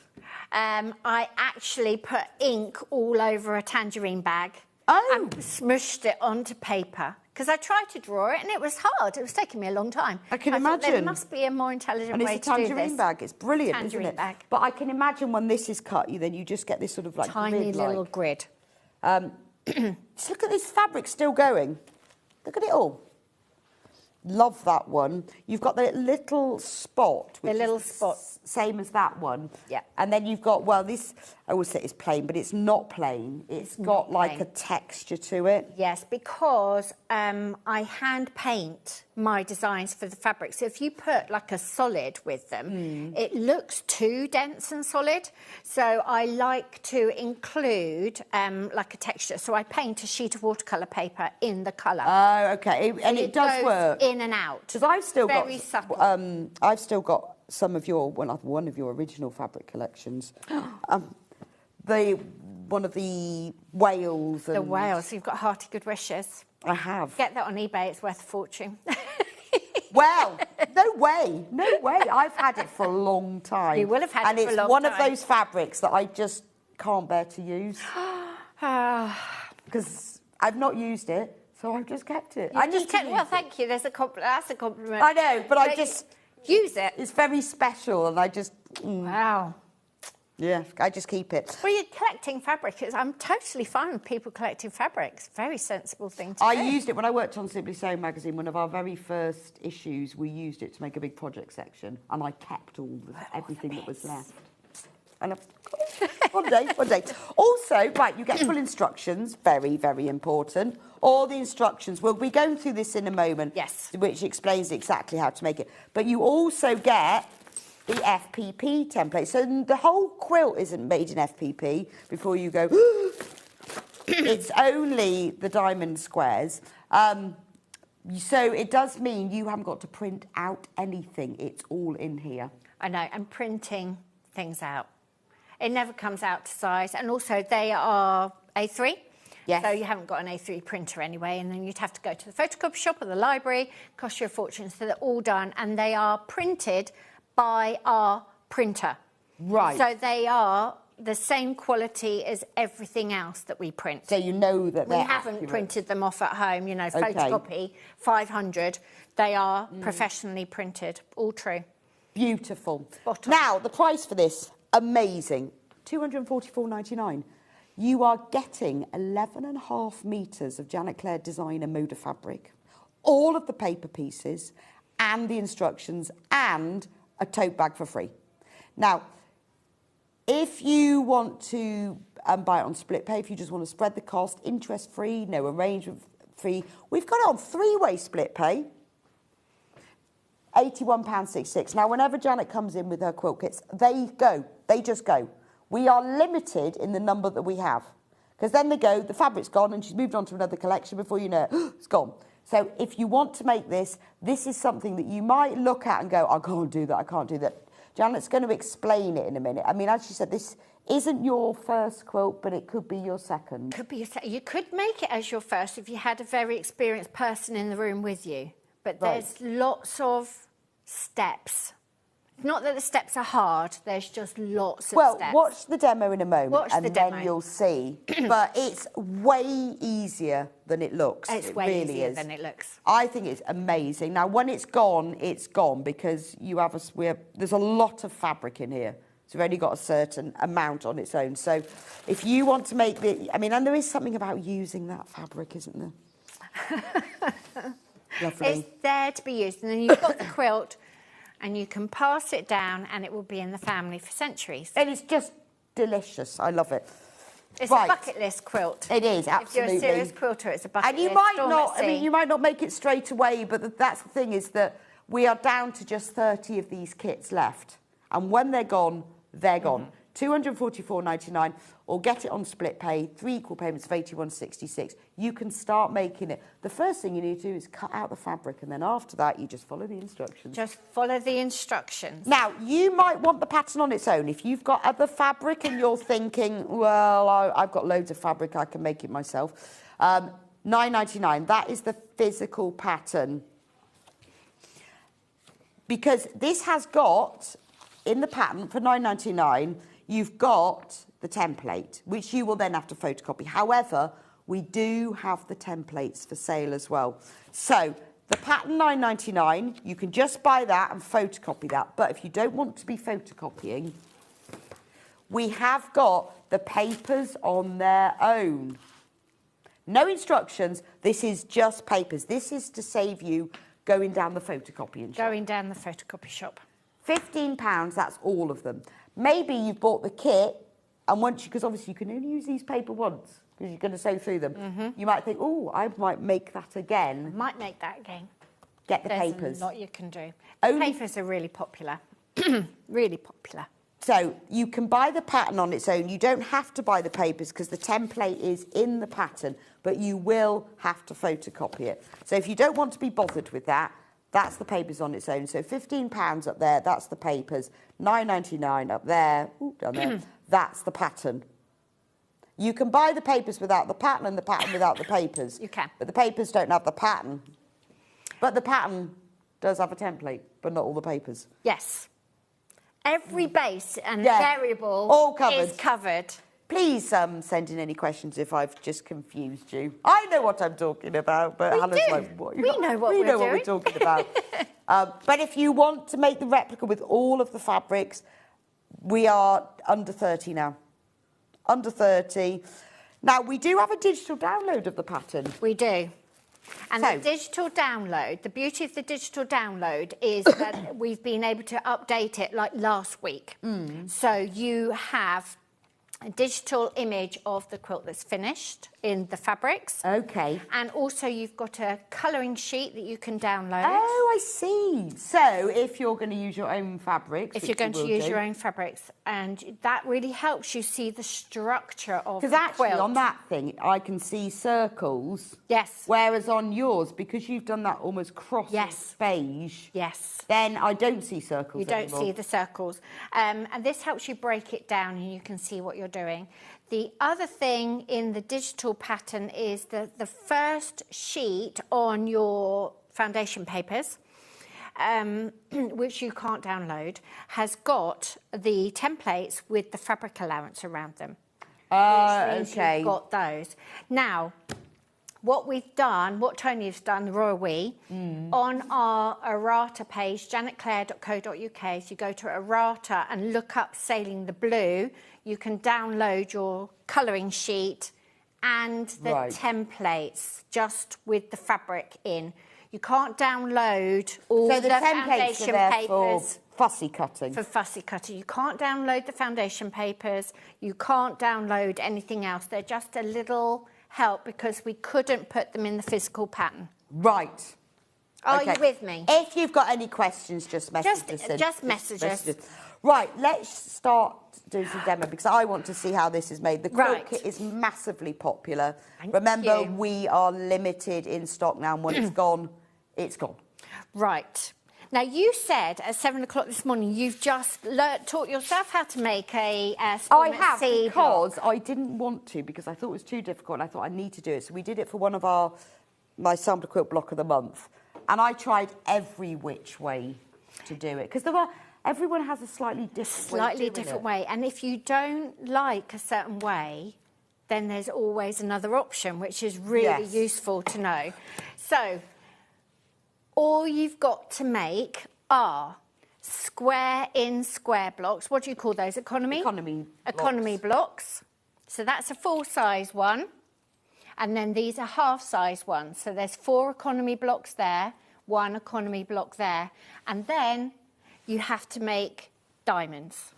I actually put ink all over a tangerine bag and smushed it onto paper. Because I tried to draw it and it was hard. It was taking me a long time. I can imagine. There must be a more intelligent way to do this. And it's a tangerine bag. It's brilliant, tangerine isn't it? Bag. But I can imagine when this is cut, then you just get this sort of like tiny little grid. Just look at this fabric still going. Look at it all. Love that one. You've got the little spot. Which is same as that one. Yeah. And then you've got, well, this, I always say it's plain, but it's not plain. It's got like a texture to it. Yes, because I hand paint my designs for the fabric. So if you put like a solid with them, it looks too dense and solid. So I like to include like a texture. So I paint a sheet of watercolour paper in the colour. Oh, okay. And it does goes work. in and out. Because I've still Very got subtle. I've still got some of your one of your original fabric collections. One of the whales. The whales. You've got hearty good wishes. I have. Get that on eBay. It's worth a fortune. Well, no way. No way. I've had it for a long time. You will have had it for a long time. And it's one of those fabrics that I just can't bear to use. Because I've not used it, so I've just kept it. I just kept. Well, thank you. That's a compliment. I know, but I just. use it. It's very special, and I just... Wow. Yeah, I just keep it. Well, you're collecting fabric. I'm totally fine with people collecting fabrics. Very sensible thing to do. I used it when I worked on Simply Sewing magazine. One of our very first issues, we used it to make a big project section, and I kept everything that was left. I love one day. Also, right, you get full instructions. Very, very important. All the instructions. We'll be going through this in a moment. Yes. Which explains exactly how to make it. But you also get the FPP template. So the whole quilt isn't made in FPP before you go, it's only the diamond squares. So it does mean you haven't got to print out anything. It's all in here. I know, and printing things out. It never comes out to size. And also they are A3. Yes. So you haven't got an A3 printer anyway, and then you'd have to go to the photocopy shop or the library, cost you a fortune. So they're all done, and they are printed by our printer. Right. So they are the same quality as everything else that we print. So you know that we haven't printed them off at home, you know, photocopy, 500. They are professionally printed. All true. Beautiful. Spot on. Now, the price for this, amazing. £244.99. You are getting 11.5 metres of Janet Clare designer Moda fabric, all of the paper pieces and the instructions and a tote bag for free. Now, if you want to buy it on split pay, if you just want to spread the cost, interest-free, no arrangement fee, we've got it on three-way split pay, £81.66. Now, whenever Janet comes in with her quilt kits, they just go. We are limited in the number that we have. Because then they go, the fabric's gone, and she's moved on to another collection before you know it, it's gone. So if you want to make this is something that you might look at and go, I can't do that, I can't do that. Janet's going to explain it in a minute. I mean, as she said, this isn't your first quilt, but it could be your second. Could be your second. You could make it as your first if you had a very experienced person in the room with you. But there's lots of steps. Not that the steps are hard, there's just lots of steps. Well, watch the demo in a moment then you'll see. But it's way easier than it looks. It's way easier than it looks. I think it's amazing. Now, when it's gone because you have there's a lot of fabric in here. So we've only got a certain amount on its own. So if you want to make and there is something about using that fabric, isn't there? Lovely. It's there to be used. And then you've got the quilt, and you can pass it down, and it will be in the family for centuries. And it's just delicious. I love it. It's a bucket list quilt. It is, absolutely. If you're a serious quilter, it's a bucket list. And you might not, you might not make it straight away, but that's the thing is that we are down to just 30 of these kits left. And when they're gone, they're gone. £244.99, or get it on split pay, 3 equal payments of £81.66. You can start making it. The first thing you need to do is cut out the fabric, and then after that, you just follow the instructions. Just follow the instructions. Now, you might want the pattern on its own. If you've got other fabric and you're thinking, well, I've got loads of fabric, I can make it myself. £9.99, that is the physical pattern. Because this has got, in the pattern, for £9.99, you've got the template, which you will then have to photocopy. However, we do have the templates for sale as well. So the pattern £9.99, you can just buy that and photocopy that. But if you don't want to be photocopying, we have got the papers on their own. No instructions. This is just papers. This is to save you going down the photocopying shop. Going down the photocopy shop. £15, that's all of them. Maybe you've bought the kit, and because obviously you can only use these paper once, because you're going to sew through them. You might think, oh, I might make that again. Might make that again. Get the papers. There's a lot you can do. Papers are really popular. Really popular. So you can buy the pattern on its own. You don't have to buy the papers because the template is in the pattern, but you will have to photocopy it. So if you don't want to be bothered with that, that's the papers on its own. So £15 up there, that's the papers. £9.99 up there, down there, that's the pattern. You can buy the papers without the pattern and the pattern without the papers. You can. But the papers don't have the pattern. But the pattern does have a template, but not all the papers. Yes. Every base and variable all covered. is covered. please send in any questions if I've just confused you. I know what I'm talking about, but Hannah's like, what? We know what we're talking about. But if you want to make the replica with all of the fabrics, we are under 30 now. Under 30. Now, we do have a digital download of the pattern. We do. And the digital download, the beauty of the digital download is that we've been able to update it like last week. So you have a digital image of the quilt that's finished in the fabrics. Okay. And also you've got a colouring sheet that you can download. Oh, I see. So if you're going to use your own fabrics... If you're going to use your own fabrics, and that really helps you see the structure of the quilt. Because actually on that thing, I can see circles. Yes. Whereas on yours, because you've done that almost cross beige... Yes. Then I don't see circles You don't anymore. see the circles. And this helps you break it down and you can see what you're doing. The other thing in the digital pattern is that the first sheet on your foundation papers, which you can't download, has got the templates with the fabric allowance around them. Which means you've got those. Now, what we've done, what Tony's done, the Royal We, on our errata page, janetclare.co.uk, if you go to errata and look up Sailing the Blue, you can download your colouring sheet and the templates just with the fabric in. You can't download all the foundation papers. For fussy cutting. For fussy cutting. You can't download the foundation papers. You can't download anything else. They're just a little help because we couldn't put them in the physical pattern. Right. Are you with me? If you've got any questions, just message us. Just message us. Right, let's start doing some demo because I want to see how this is made. The quilt kit is massively popular. Remember, we are limited in stock now, and when it's gone, it's gone. Right. Now, you said at 7 o'clock this morning you've just taught yourself how to make a I have, because I didn't want to, because I thought it was too difficult, and I thought I need to do it. So we did it for one of my sample quilt block of the month, and I tried every which way to do it, because everyone has a slightly different way. And if you don't like a certain way, then there's always another option, which is really useful to know. So all you've got to make are square in square blocks. What do you call those? Economy blocks. So that's a full size one. And then these are half size ones. So there's 4 economy blocks there, 1 economy block there. And then you have to make diamonds.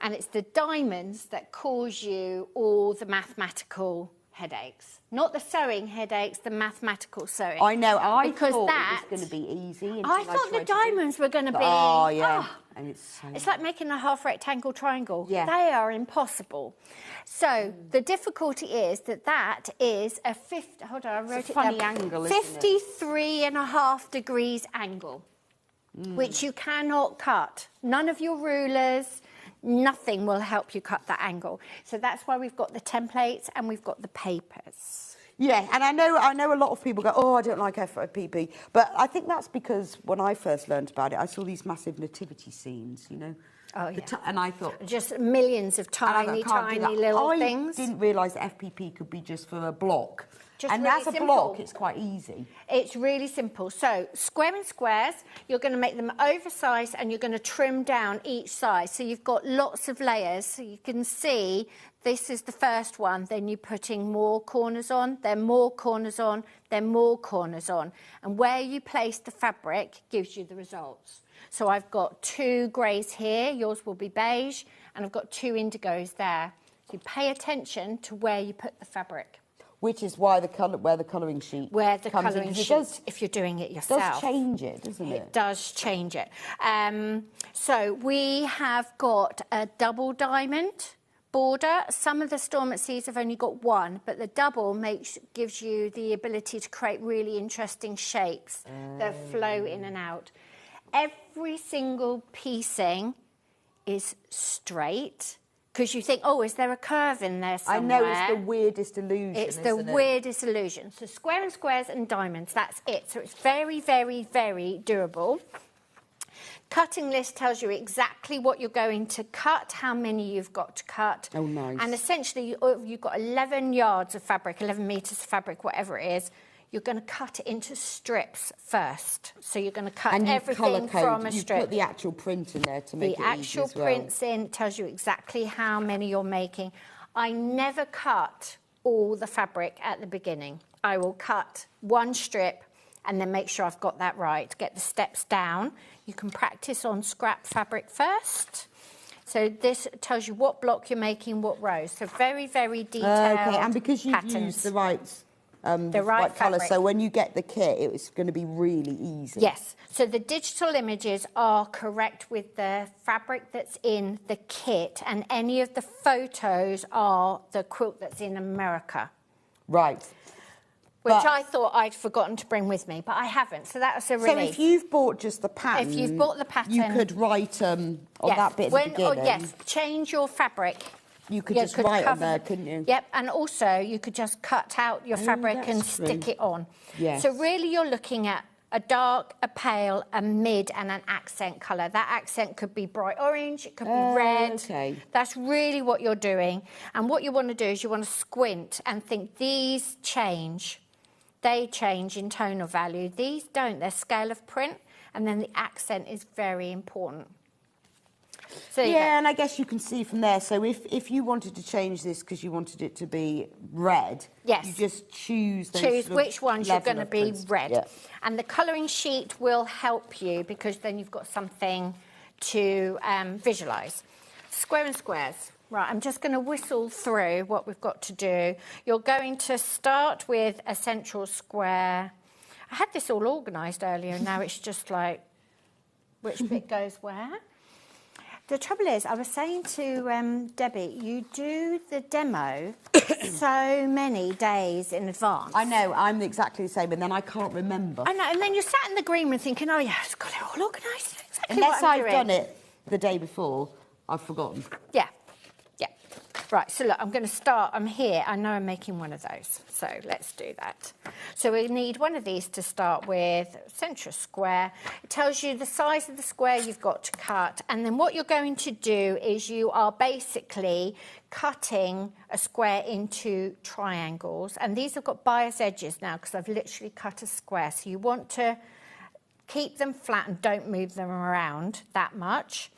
And it's the diamonds that cause you all the mathematical headaches. Not the sewing headaches, the mathematical sewing. I know. I thought it was going to be easy. I thought the diamonds were going to be... Oh, yeah. And it's like making a half rectangle triangle. Yeah. They are impossible. So the difficulty is that is a 50... Hold on, I wrote it down. Funny angle, isn't it? 53.5 degrees angle. Which you cannot cut. None of your rulers, nothing will help you cut that angle. So that's why we've got the templates and we've got the papers. Yeah, and I know a lot of people go, oh, I don't like FOPP. But I think that's because when I first learned about it, I saw these massive nativity scenes, you know. Oh, yeah. And I thought... Just millions of tiny little things. I didn't realise that FPP could be just for a block. And really as a block, it's quite easy. It's really simple. So, square in squares, you're going to make them oversized and you're going to trim down each side. So you've got lots of layers. So you can see this is the first one. Then you're putting more corners on, then more corners on, then more corners on. And where you place the fabric gives you the results. So I've got 2 greys here. Yours will be beige. And I've got 2 indigos there. So you pay attention to where you put the fabric. Which is why the colouring sheet if you're doing it yourself. Does change it, doesn't it? It does change it. So we have got a double diamond border. Some of the Storm at Seas have only got 1, but the double gives you the ability to create really interesting shapes that flow in and out. Every single piecing is straight. Because you think, oh, is there a curve in there somewhere? I know, it's the weirdest illusion, It's the weirdest illusion. So square and squares and diamonds, that's it. So it's very, very, very durable. Cutting list tells you exactly what you're going to cut, how many you've got to cut. Oh, nice. And essentially, you've got 11 yards of fabric, 11 metres of fabric, whatever it is. You're going to cut it into strips first. So you're going to cut everything from a strip. You put the actual print in there to make it easy as well. The actual print's in, tells you exactly how many you're making. I never cut all the fabric at the beginning. I will cut one strip and then make sure I've got that right. Get the steps down. You can practice on scrap fabric first. So this tells you what block you're making, what rows. So very, very detailed Okay, and because you've used the right colour, so when you get the kit, it's going to be really easy. Yes. So the digital images are correct with the fabric that's in the kit, and any of the photos are the quilt that's in America. Right. Which I thought I'd forgotten to bring with me, but I haven't, so that was a relief. So if you've bought just the pattern... If you've bought the pattern... You could write on that bit at the beginning. Yes, change your fabric. You could just write on there, couldn't you? Yep, and also you could just cut out your fabric and stick it on. Yes. So really you're looking at a dark, a pale, a mid and an accent colour. That accent could be bright orange, it could be red. Okay. That's really what you're doing. And what you want to do is you want to squint and think these change. They change in tonal value. These don't. They're scale of print. And then the accent is very important. So and I guess you can see from there. So if you wanted to change this because you wanted it to be red, you just choose those choose which ones you're going to be red. Yeah. And the colouring sheet will help you because then you've got something to visualise. Square and squares. Right, I'm just going to whistle through what we've got to do. You're going to start with a central square. I had this all organised earlier, and now it's just like, which bit goes where? The trouble is, I was saying to Debbie, you do the demo so many days in advance. I know, I'm exactly the same, and then I can't remember. I know, and then you're sat in the green room thinking, oh yeah, I've got it all organised. Exactly Unless what I'm I've done it the day before, I've forgotten. Yeah. Right, so look, I'm going to start, I'm here, I know I'm making one of those, so let's do that. So we need one of these to start with, central square. It tells you the size of the square you've got to cut, and then what you're going to do is you are basically cutting a square into triangles, and these have got bias edges now because I've literally cut a square, so you want to keep them flat and don't move them around that much.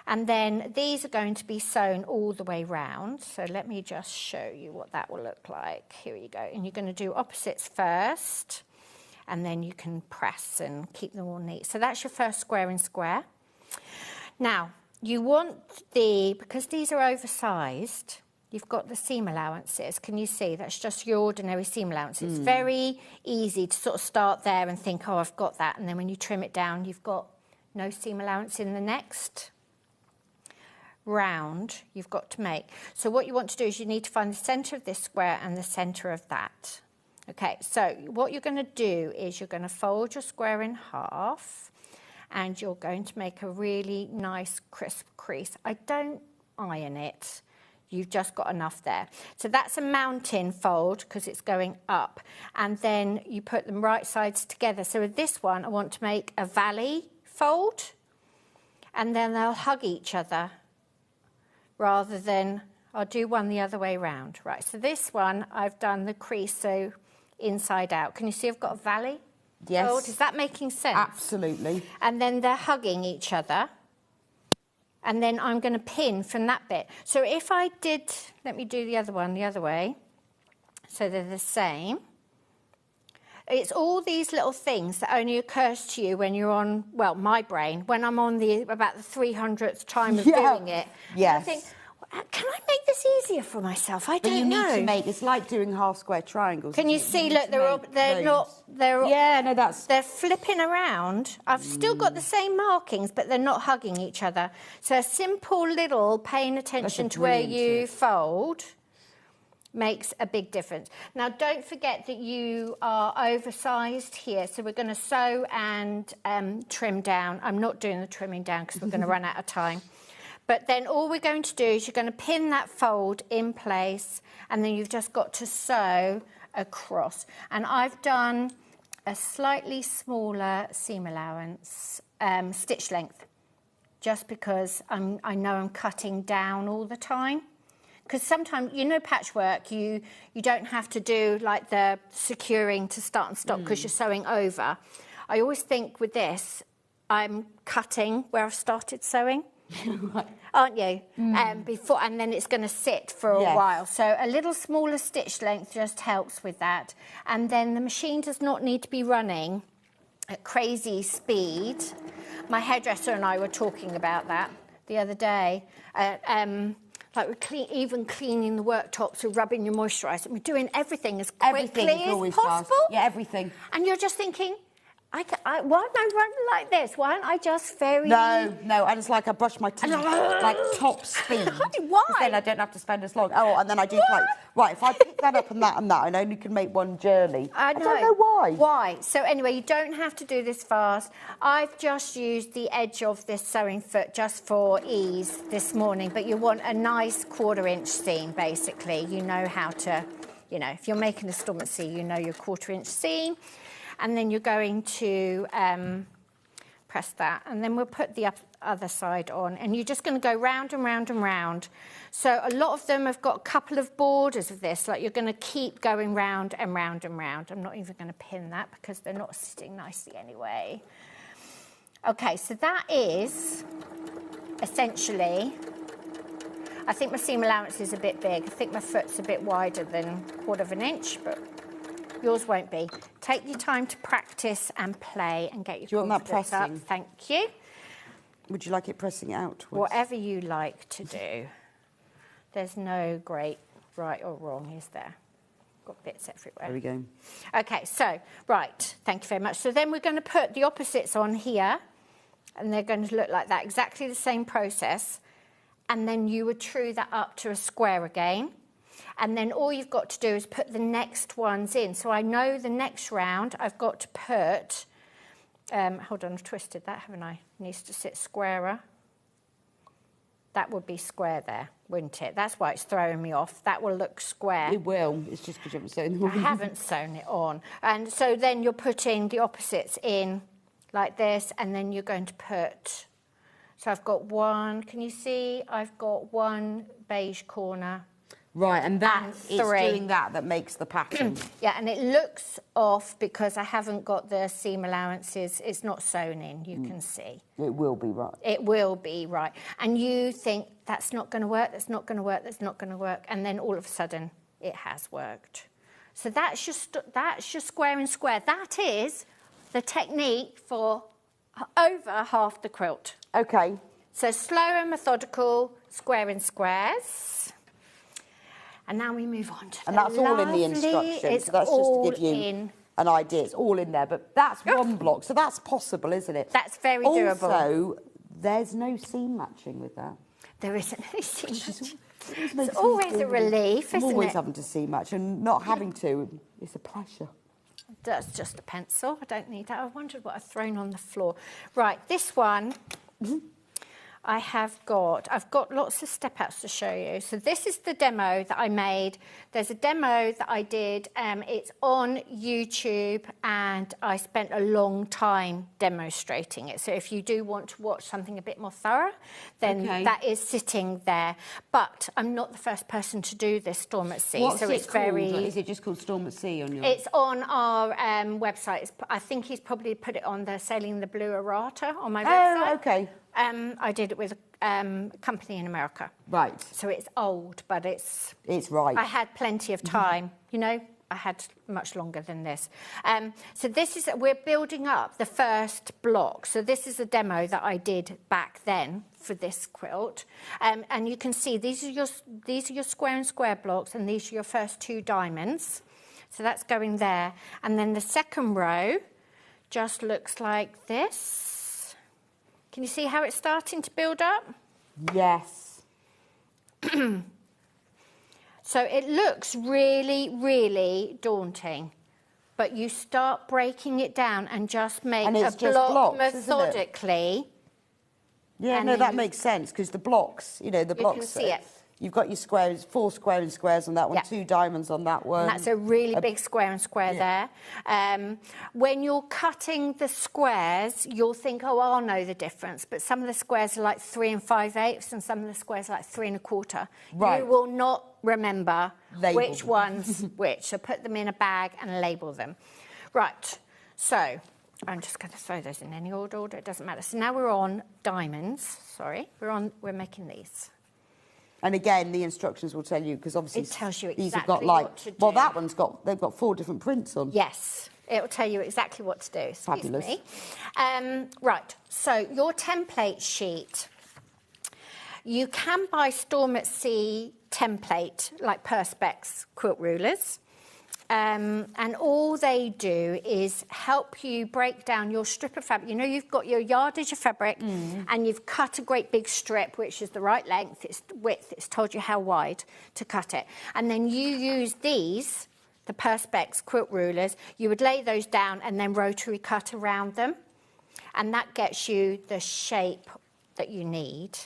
And then these are going to be sewn all the way round. So let me just show you what that will look like. Here you go. And you're going to do opposites first, and then you can press and keep them all neat. So that's your first square in square. Now, you want because these are oversized, you've got the seam allowances. Can you see? That's just your ordinary seam allowance. It's very easy to sort of start there and think, oh, I've got that. And then when you trim it down, you've got no seam allowance in the next round you've got to make. So what you want to do is you need to find the centre of this square and the centre of that. Okay, so what you're going to do is you're going to fold your square in half and you're going to make a really nice crisp crease. I don't iron it. You've just got enough there. So that's a mountain fold because it's going up. And then you put them right sides together. So with this one, I want to make a valley fold and then they'll hug each other. Rather than, I'll do one the other way round. Right, so this one, I've done the crease, so inside out. Can you see I've got a valley? Yes. Fold? Is that making sense? Absolutely. And then they're hugging each other. And then I'm going to pin from that bit. So if I did, let me do the other one the other way. So they're the same. It's all these little things that only occurs to you when you're on, well, my brain, when I'm on about the 300th time of doing it. Yes. I think, can I make this easier for myself? I don't know. But you need to make, it's like doing half square triangles. Can you see, look, they're flipping around. I've still got the same markings, but they're not hugging each other. So a simple little paying attention to where you fold makes a big difference. Now, don't forget that you are oversized here, so we're going to sew and trim down. I'm not doing the trimming down because we're going to run out of time. But then all we're going to do is you're going to pin that fold in place, and then you've just got to sew across. And I've done a slightly smaller seam allowance, stitch length, just because I know I'm cutting down all the time. Because sometimes, you know, patchwork, you don't have to do like the securing to start and stop because you're sewing over. I always think with this, I'm cutting where I've started sewing. Aren't you? Before, and then it's going to sit for a while. So a little smaller stitch length just helps with that. And then the machine does not need to be running at crazy speed. My hairdresser and I were talking about that the other day. Like we're even cleaning the worktops, we're rubbing your moisturiser. We're doing everything as quickly as possible. Yeah, everything. And you're just thinking, why don't I run like this? Why don't I just very... No, and it's like I brush my teeth like top speed. Why? Then I don't have to spend as long. Oh, and then I do like, right, if I pick that up and that, I only can make one journey. I don't know why. Why? So anyway, you don't have to do this fast. I've just used the edge of this sewing foot just for ease this morning, but you want a nice 1/4 inch seam, basically. You know how to, you know, if you're making a storm at sea, you know your 1/4 inch seam. And then you're going to press that, and then we'll put the other side on, and you're just going to go round and round and round. So a lot of them have got a couple of borders of this, like you're going to keep going round and round and round. I'm not even going to pin that because they're not sitting nicely anyway. Okay, so that is essentially, I think my seam allowance is a bit big. I think my foot's a bit wider than 1/4 inch, but yours won't be. Take your time to practice and play and get your confidence up. Do you want that pressing? Thank you. Would you like it pressing outwards? Whatever you like to do. There's no great right or wrong, is there? Got bits everywhere. There we go. Okay, so, right, thank you very much. So then we're going to put the opposites on here, and they're going to look like that, exactly the same process. And then you would true that up to a square again. And then all you've got to do is put the next ones in. So I know the next round I've got to put, hold on, I've twisted that, haven't I? It needs to sit squarer. That would be square there, wouldn't it? That's why it's throwing me off. That will look square. It will. It's just because you haven't sewn them on. I haven't sewn it on. And so then you're putting the opposites in like this, and then you're going to put... So I've got one, can you see? I've got one beige corner. Right, and it's doing that makes the pattern. Yeah, and it looks off because I haven't got the seam allowances. It's not sewn in, you can see. It will be right. It will be right. And you think, that's not going to work, that's not going to work, that's not going to work. And then all of a sudden, it has worked. So that's your square and square. That is the technique for over half the quilt. Okay. So slow and methodical, square and squares. And now we move on to and that's all in the instructions. So that's just to give you an idea. It's all in there, but that's one block, so that's possible, isn't it? That's very doable. Also, there's no seam matching with that. There isn't any seam matching. It's always a relief, isn't it? Always having to seam match and not having to. It's a pleasure. That's just a pencil. I don't need that. I wondered what I've thrown on the floor. Right, this one. I've got lots of step outs to show you. So this is the demo that I made. There's a demo that I did. It's on YouTube, and I spent a long time demonstrating it. So if you do want to watch something a bit more thorough, then that is sitting there. But I'm not the first person to do this Storm at Sea. What's so it's called? Is it just called Storm at Sea on your? It's on our website. I think he's probably put it on the Sailing the Blue Errata on my website. Oh, okay. I did it with a company in America. Right. So it's old, but it's right. I had plenty of time. You know, I had much longer than this. So we're building up the first block. So this is a demo that I did back then for this quilt. And you can see these are your square and square blocks, and these are your first 2 diamonds. So that's going there. And then the second row just looks like this. Can you see how it's starting to build up? Yes. So it looks really, really daunting, but you start breaking it down and just make a block methodically. Yeah, no, that makes sense, because the blocks, the blocks. You can see it. You've got your squares, 4 square and squares on that one, Yeah. 2 diamonds on that one. And that's a really big square and square there. When you're cutting the squares, you'll think, oh, I'll know the difference. But some of the squares are like 3 5/8 and some of the squares are like 3 1/4. Right. You will not remember which them. one's which. So put them in a bag and label them. Right, so I'm just going to throw those in any order, it doesn't matter. So now we're on diamonds, sorry. We're making these. And again, the instructions will tell you, because obviously It tells you these have got exactly like, what to do. well, that one's got, they've got 4 different prints on. Yes, it will tell you exactly what to do. Excuse Fabulous. me. Right, so your template sheet, you can buy Storm at Sea template, like Perspex quilt rulers. And all they do is help you break down your strip of fabric. You know, you've got your yardage of fabric and you've cut a great big strip, which is the right length, it's width, it's told you how wide to cut it. And then you use these, the Perspex quilt rulers, you would lay those down and then rotary cut around them. And that gets you the shape that you need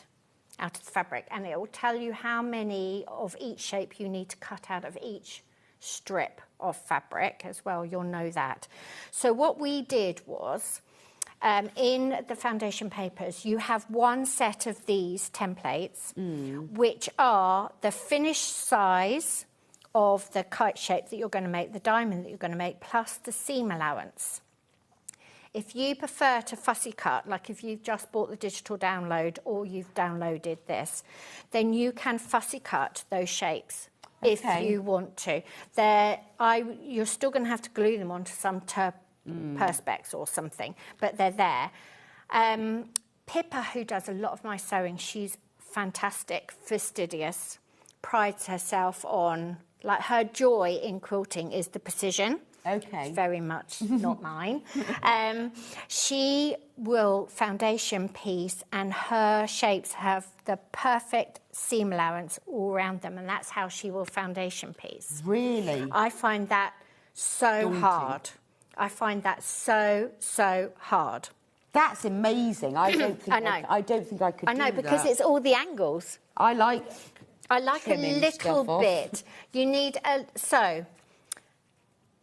out of the fabric. And it will tell you how many of each shape you need to cut out of each strip of fabric as well, you'll know that. So what we did was, in the foundation papers, you have one set of these templates, which are the finished size of the kite shape that you're going to make, the diamond that you're going to make, plus the seam allowance. If you prefer to fussy cut, like if you've just bought the digital download or you've downloaded this, then you can fussy cut those shapes. If you want to. You're still going to have to glue them onto some Perspex or something, but they're there. Pippa, who does a lot of my sewing, she's fantastic, fastidious, prides herself on, like her joy in quilting is the precision. Okay. It's very much not mine. She will foundation piece and her shapes have the perfect seam allowance all around them, and that's how she will foundation piece. Really? I find that so hard. I find that so hard. That's amazing. I don't think I don't think I could do that. I know, because it's all the angles. I like a little bit. You need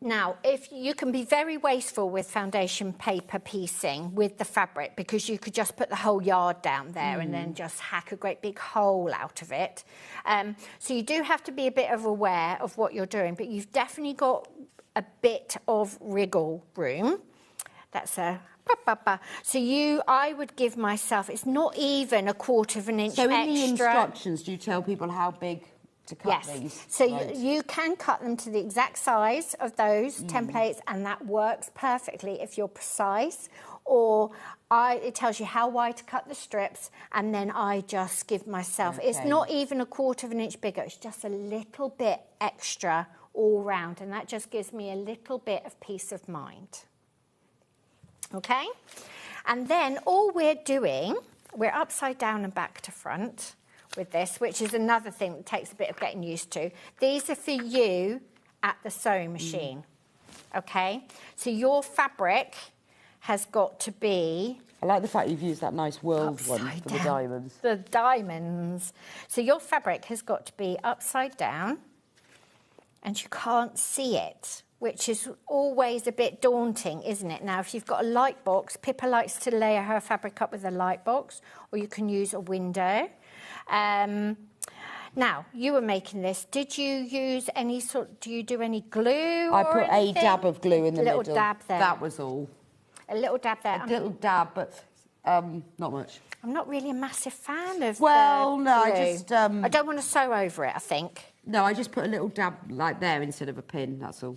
now, if you can be very wasteful with foundation paper piecing with the fabric, because you could just put the whole yard down there and then just hack a great big hole out of it. So you do have to be a bit aware of what you're doing, but you've definitely got a bit of wriggle room. That's a... So I would give myself, it's not even 1/4 of an inch extra. So in the instructions, do you tell people how big to cut these? So you can cut them to the exact size of those templates, and that works perfectly if you're precise. Or it tells you how wide to cut the strips, and then I just give myself, it's not even 1/4 of an inch bigger, it's just a little bit extra all round, and that just gives me a little bit of peace of mind. Okay? And then all we're doing, we're upside down and back to front with this, which is another thing that takes a bit of getting used to. These are for you at the sewing machine, okay? So your fabric has got to be... I like the fact you've used that nice world one for the diamonds. The diamonds. So your fabric has got to be upside down, and you can't see it, which is always a bit daunting, isn't it? Now, if you've got a light box, Pippa likes to layer her fabric up with a light box, or you can use a window. Now, you were making this. Did you use any do you do any glue? I put a dab of glue in the middle. A little dab there. That was all. A little dab there. A little dab, but not much. I'm not really a massive fan of no, glue. I just... I don't want to sew over it, I think. No, I just put a little dab like there instead of a pin, that's all.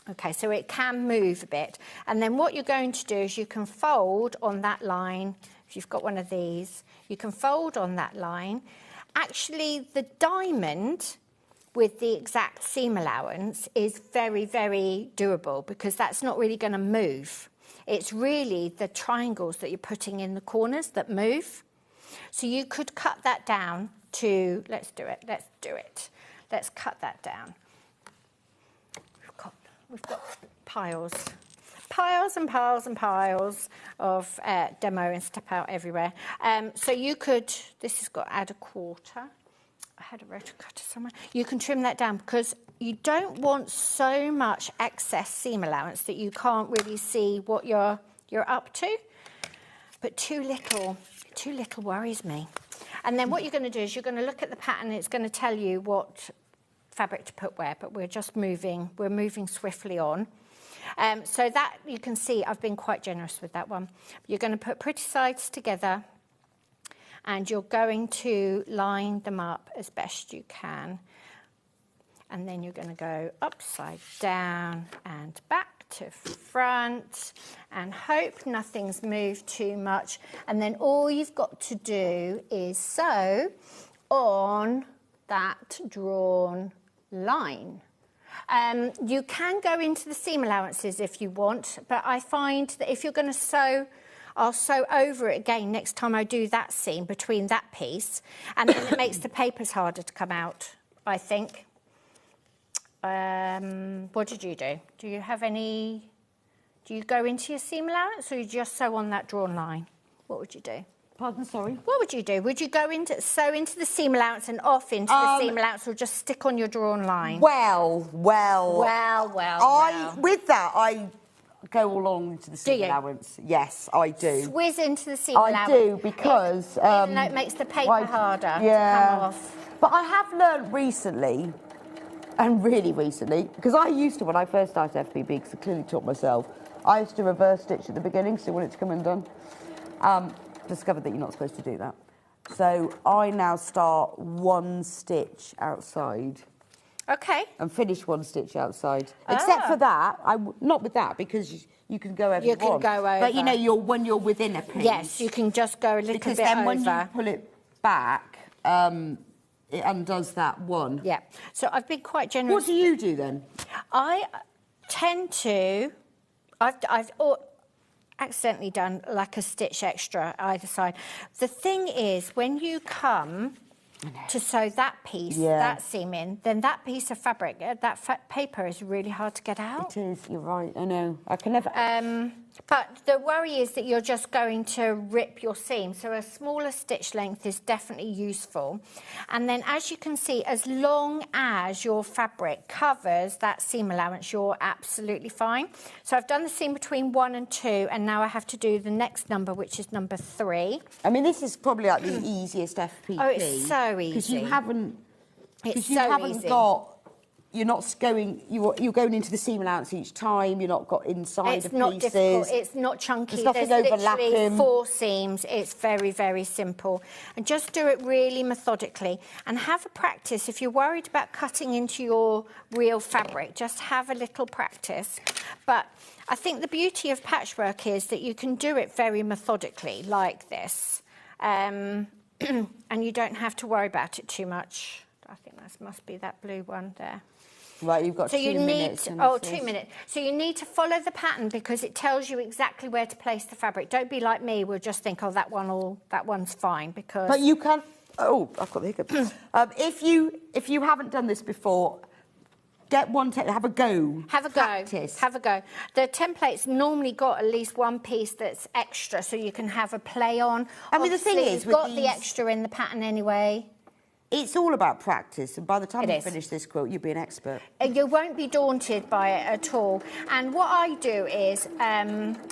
Okay, so it can move a bit. And then what you're going to do is you can fold on that line. If you've got one of these, you can fold on that line. Actually, the diamond with the exact seam allowance is very, very doable, because that's not really going to move. It's really the triangles that you're putting in the corners that move. So you could cut that down to, let's do it. Let's cut that down. We've got piles and piles and piles of demo and step out everywhere. So you could, this has got to add 1/4. I had a rotary cutter somewhere. You can trim that down because you don't want so much excess seam allowance that you can't really see what you're up to. But too little worries me. And then what you're going to do is you're going to look at the pattern and it's going to tell you what fabric to put where, but we're moving swiftly on. So that you can see I've been quite generous with that one. You're going to put pretty sides together and you're going to line them up as best you can. And then you're going to go upside down and back to front and hope nothing's moved too much. And then all you've got to do is sew on that drawn line. You can go into the seam allowances if you want, but I find that if you're going to sew, I'll sew over it again next time I do that seam between that piece, and then it makes the papers harder to come out, I think. What did you do? Do you go into your seam allowance or you just sew on that drawn line? What would you do? Pardon, sorry? What would you do? Would you go sew into the seam allowance and off into the seam allowance, or just stick on your drawn line? Well. With that, I go along into the seam allowance. Yes, I do. Swizz into the seam allowance. I do, because... even though it makes the paper harder to come off. But I have learnt recently, and really recently, because I used to, when I first started FBB, because I clearly taught myself, I used to reverse stitch at the beginning, so I want it to come undone. Discovered that you're not supposed to do that. So I now start one stitch outside. Okay. And finish one stitch outside. Except for that, not with that, because you can go over. You can go over. But you know, when you're within a piece. Yes, you can just go a little because bit then over. When you pull it back, it undoes that one. Yeah. So I've been quite generous. What do you do then? I tend to. I've accidentally done like a stitch extra either side. The thing is, when you come to sew that piece, that seam in, then that piece of fabric, that paper is really hard to get out. It is, you're right, I know. I can never... But the worry is that you're just going to rip your seam, so a smaller stitch length is definitely useful. And then, as you can see, as long as your fabric covers that seam allowance, you're absolutely fine. So I've done the seam between 1 and 2, and now I have to do the next number, which is number 3. I mean, this is probably like the easiest FPP. Oh, it's so easy. Because you haven't... It's you so haven't easy. got... You're not going. You're going into the seam allowance each time. You're not got inside it's of not pieces. Difficult. It's not chunky. There's nothing There's overlapping. literally 4 seams. It's very, very simple. And just do it really methodically. And have a practice. If you're worried about cutting into your real fabric, just have a little practice. But I think the beauty of patchwork is that you can do it very methodically, like this, and you don't have to worry about it too much. I think that must be that blue one there. Right, you've got 2 minutes. 2 minutes. So you need to follow the pattern because it tells you exactly where to place the fabric. Don't be like me. We'll just think, oh, that one's fine because. But you can. Oh, I've got the hiccup. If you haven't done this before, get one. Have a go. Have a Practice. go. Have a go. The template's normally got at least one piece that's extra, so you can have a play on. I mean, the thing is, you've got the extra in the pattern anyway. It's all about practice, and by the time It you is. finish this quilt, you'll be an expert. You won't be daunted by it at all. And what I do is,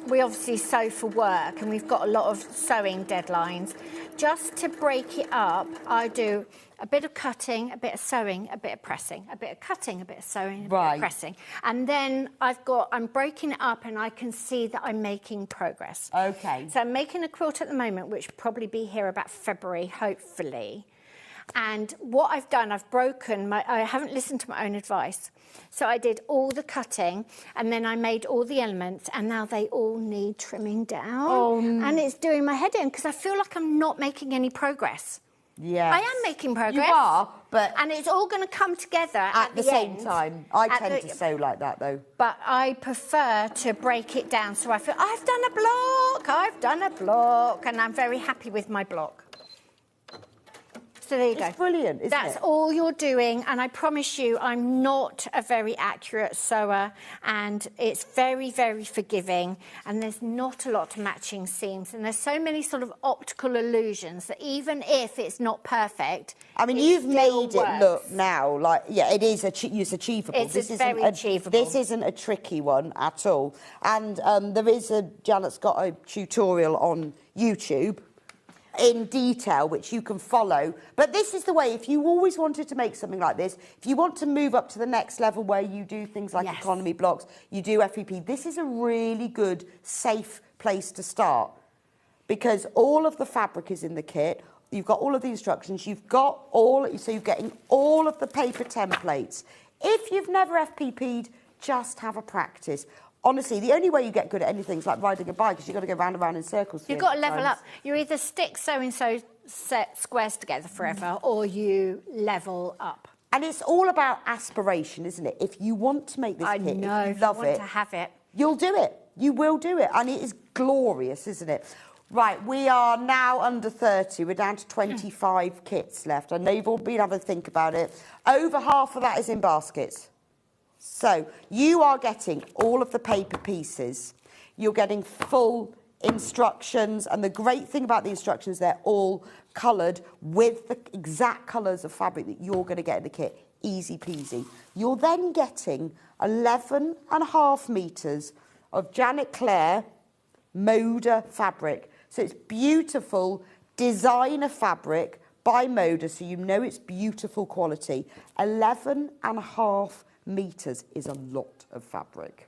we obviously sew for work, and we've got a lot of sewing deadlines. Just to break it up, I do a bit of cutting, a bit of sewing, a bit of pressing, a bit of cutting, a bit of sewing, a bit of pressing. And then I'm breaking it up, and I can see that I'm making progress. Okay. So I'm making a quilt at the moment, which will probably be here about February, hopefully. And what I've done, I haven't listened to my own advice. So I did all the cutting and then I made all the elements and now they all need trimming down. And it's doing my head in because I feel like I'm not making any progress. Yeah. I am making progress. You are, but... And it's all going to come together at the same end. time. I tend to sew like that, though. But I prefer to break it down so I feel, I've done a block, and I'm very happy with my block. So there you go. It's brilliant, isn't it? That's all you're doing, and I promise you, I'm not a very accurate sewer, and it's very, very forgiving, and there's not a lot of matching seams, and there's so many sort of optical illusions that even if it's not perfect, I mean, you've made it look now like, yeah, it is it's achievable. It's very achievable. This isn't a tricky one at all. And there is Janet's got a tutorial on YouTube in detail, which you can follow. But this is the way, if you always wanted to make something like this, if you want to move up to the next level where you do things like economy blocks, you do FEP, this is a really good, safe place to start. Because all of the fabric is in the kit, you've got all of the instructions, you've got so you're getting all of the paper templates. If you've never FPP'd, just have a practice. Honestly, the only way you get good at anything is like riding a bike, because you've got to go round and round in circles. You've got to level up. You either stick so-and-so set squares together forever, or you level up. And it's all about aspiration, isn't it? If you want to make this kit, if you love want to have it, you'll do it. You will do it. And it is glorious, isn't it? Right, we are now under 30. We're down to 25 kits left. I know you've all been having a think about it. Over half of that is in baskets. So you are getting all of the paper pieces. You're getting full instructions. And the great thing about the instructions, they're all coloured with the exact colours of fabric that you're going to get in the kit. Easy peasy. You're then getting 11.5 metres of Janet Clare Moda fabric. So it's beautiful designer fabric by Moda, so you know it's beautiful quality. 11.5 metres is a lot of fabric.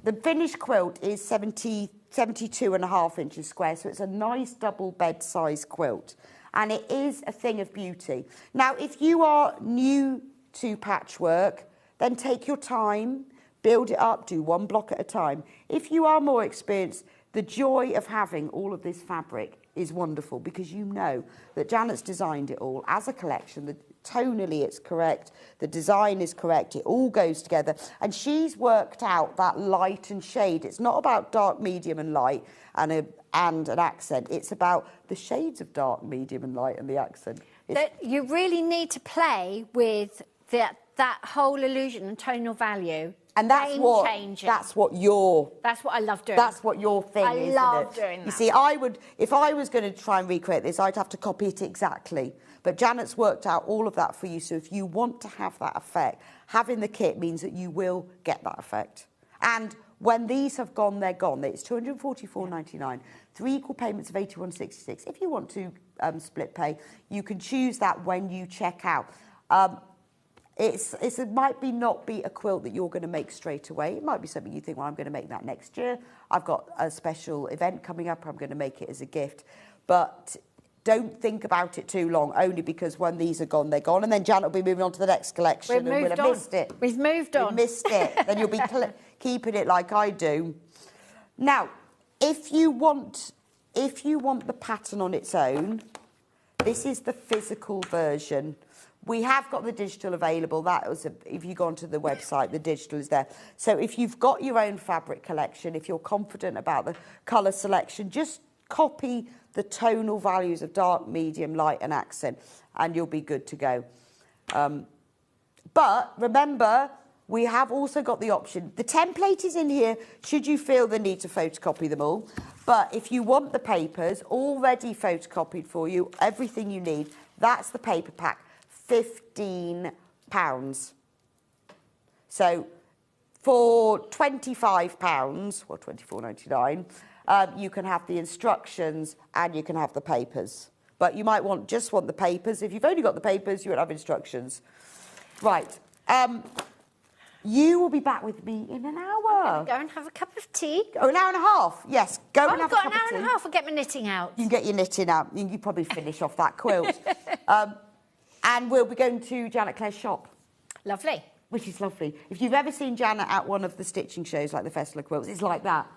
The finished quilt is 72.5 inches square, so it's a nice double bed size quilt. And it is a thing of beauty. Now, if you are new to patchwork, then take your time, build it up, do one block at a time. If you are more experienced, the joy of having all of this fabric is wonderful, because you know that Janet's designed it all as a collection. Tonally it's correct, the design is correct, it all goes together. And she's worked out that light and shade. It's not about dark, medium and light and an accent. It's about the shades of dark, medium and light and the accent. You really need to play with that whole illusion and tonal value. And that's what I love doing. That's what your thing is, I love doing that. You see, if I was going to try and recreate this, I'd have to copy it exactly. But Janet's worked out all of that for you. So if you want to have that effect, having the kit means that you will get that effect. And when these have gone, they're gone. It's £244.99. 3 equal payments of £81.66. If you want to split pay, you can choose that when you check out. It might not be a quilt that you're going to make straight away. It might be something you think, well, I'm going to make that next year. I've got a special event coming up. I'm going to make it as a gift. But don't think about it too long, only because when these are gone, they're gone. And then Janet will be moving on to the next collection and we'll have missed it. We've moved on. We've missed it. Then you'll be keeping it like I do. Now, if you want the pattern on its own, this is the physical version. We have got the digital available. If you go onto the website, the digital is there. So if you've got your own fabric collection, if you're confident about the colour selection, just copy the tonal values of dark, medium, light and accent, and you'll be good to go. But remember, we have also got the option. The template is in here, should you feel the need to photocopy them all. But if you want the papers already photocopied for you, everything you need, that's the paper pack. £15. So for £25, or £24.99, you can have the instructions and you can have the papers. But you might just want the papers. If you've only got the papers, you won't have instructions. Right. You will be back with me in an hour. I'm going to go and have a cup of tea. Oh, an hour and a half. Yes, go and have a cup of tea. I've got an hour and a half. I'll get my knitting out. You can get your knitting out. You can probably finish off that quilt. And we'll be going to Janet Clare's shop. Lovely. Which is lovely. If you've ever seen Janet at one of the stitching shows, like the Festival of Quilts, it's like that.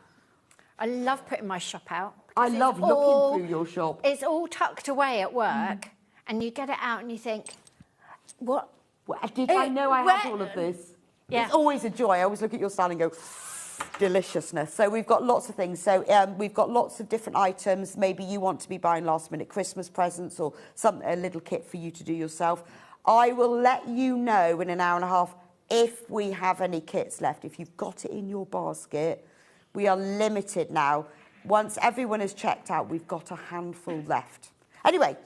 I love putting my shop out. I love looking through your shop. It's all tucked away at work, and you get it out and you think, what? Did I know I had all of this? Yeah. It's always a joy. I always look at your style and go, deliciousness. So we've got lots of things. So we've got lots of different items. Maybe you want to be buying last-minute Christmas presents or a little kit for you to do yourself. I will let you know in an hour and a half if we have any kits left. If you've got it in your basket, we are limited now. Once everyone has checked out, we've got a handful left. Anyway,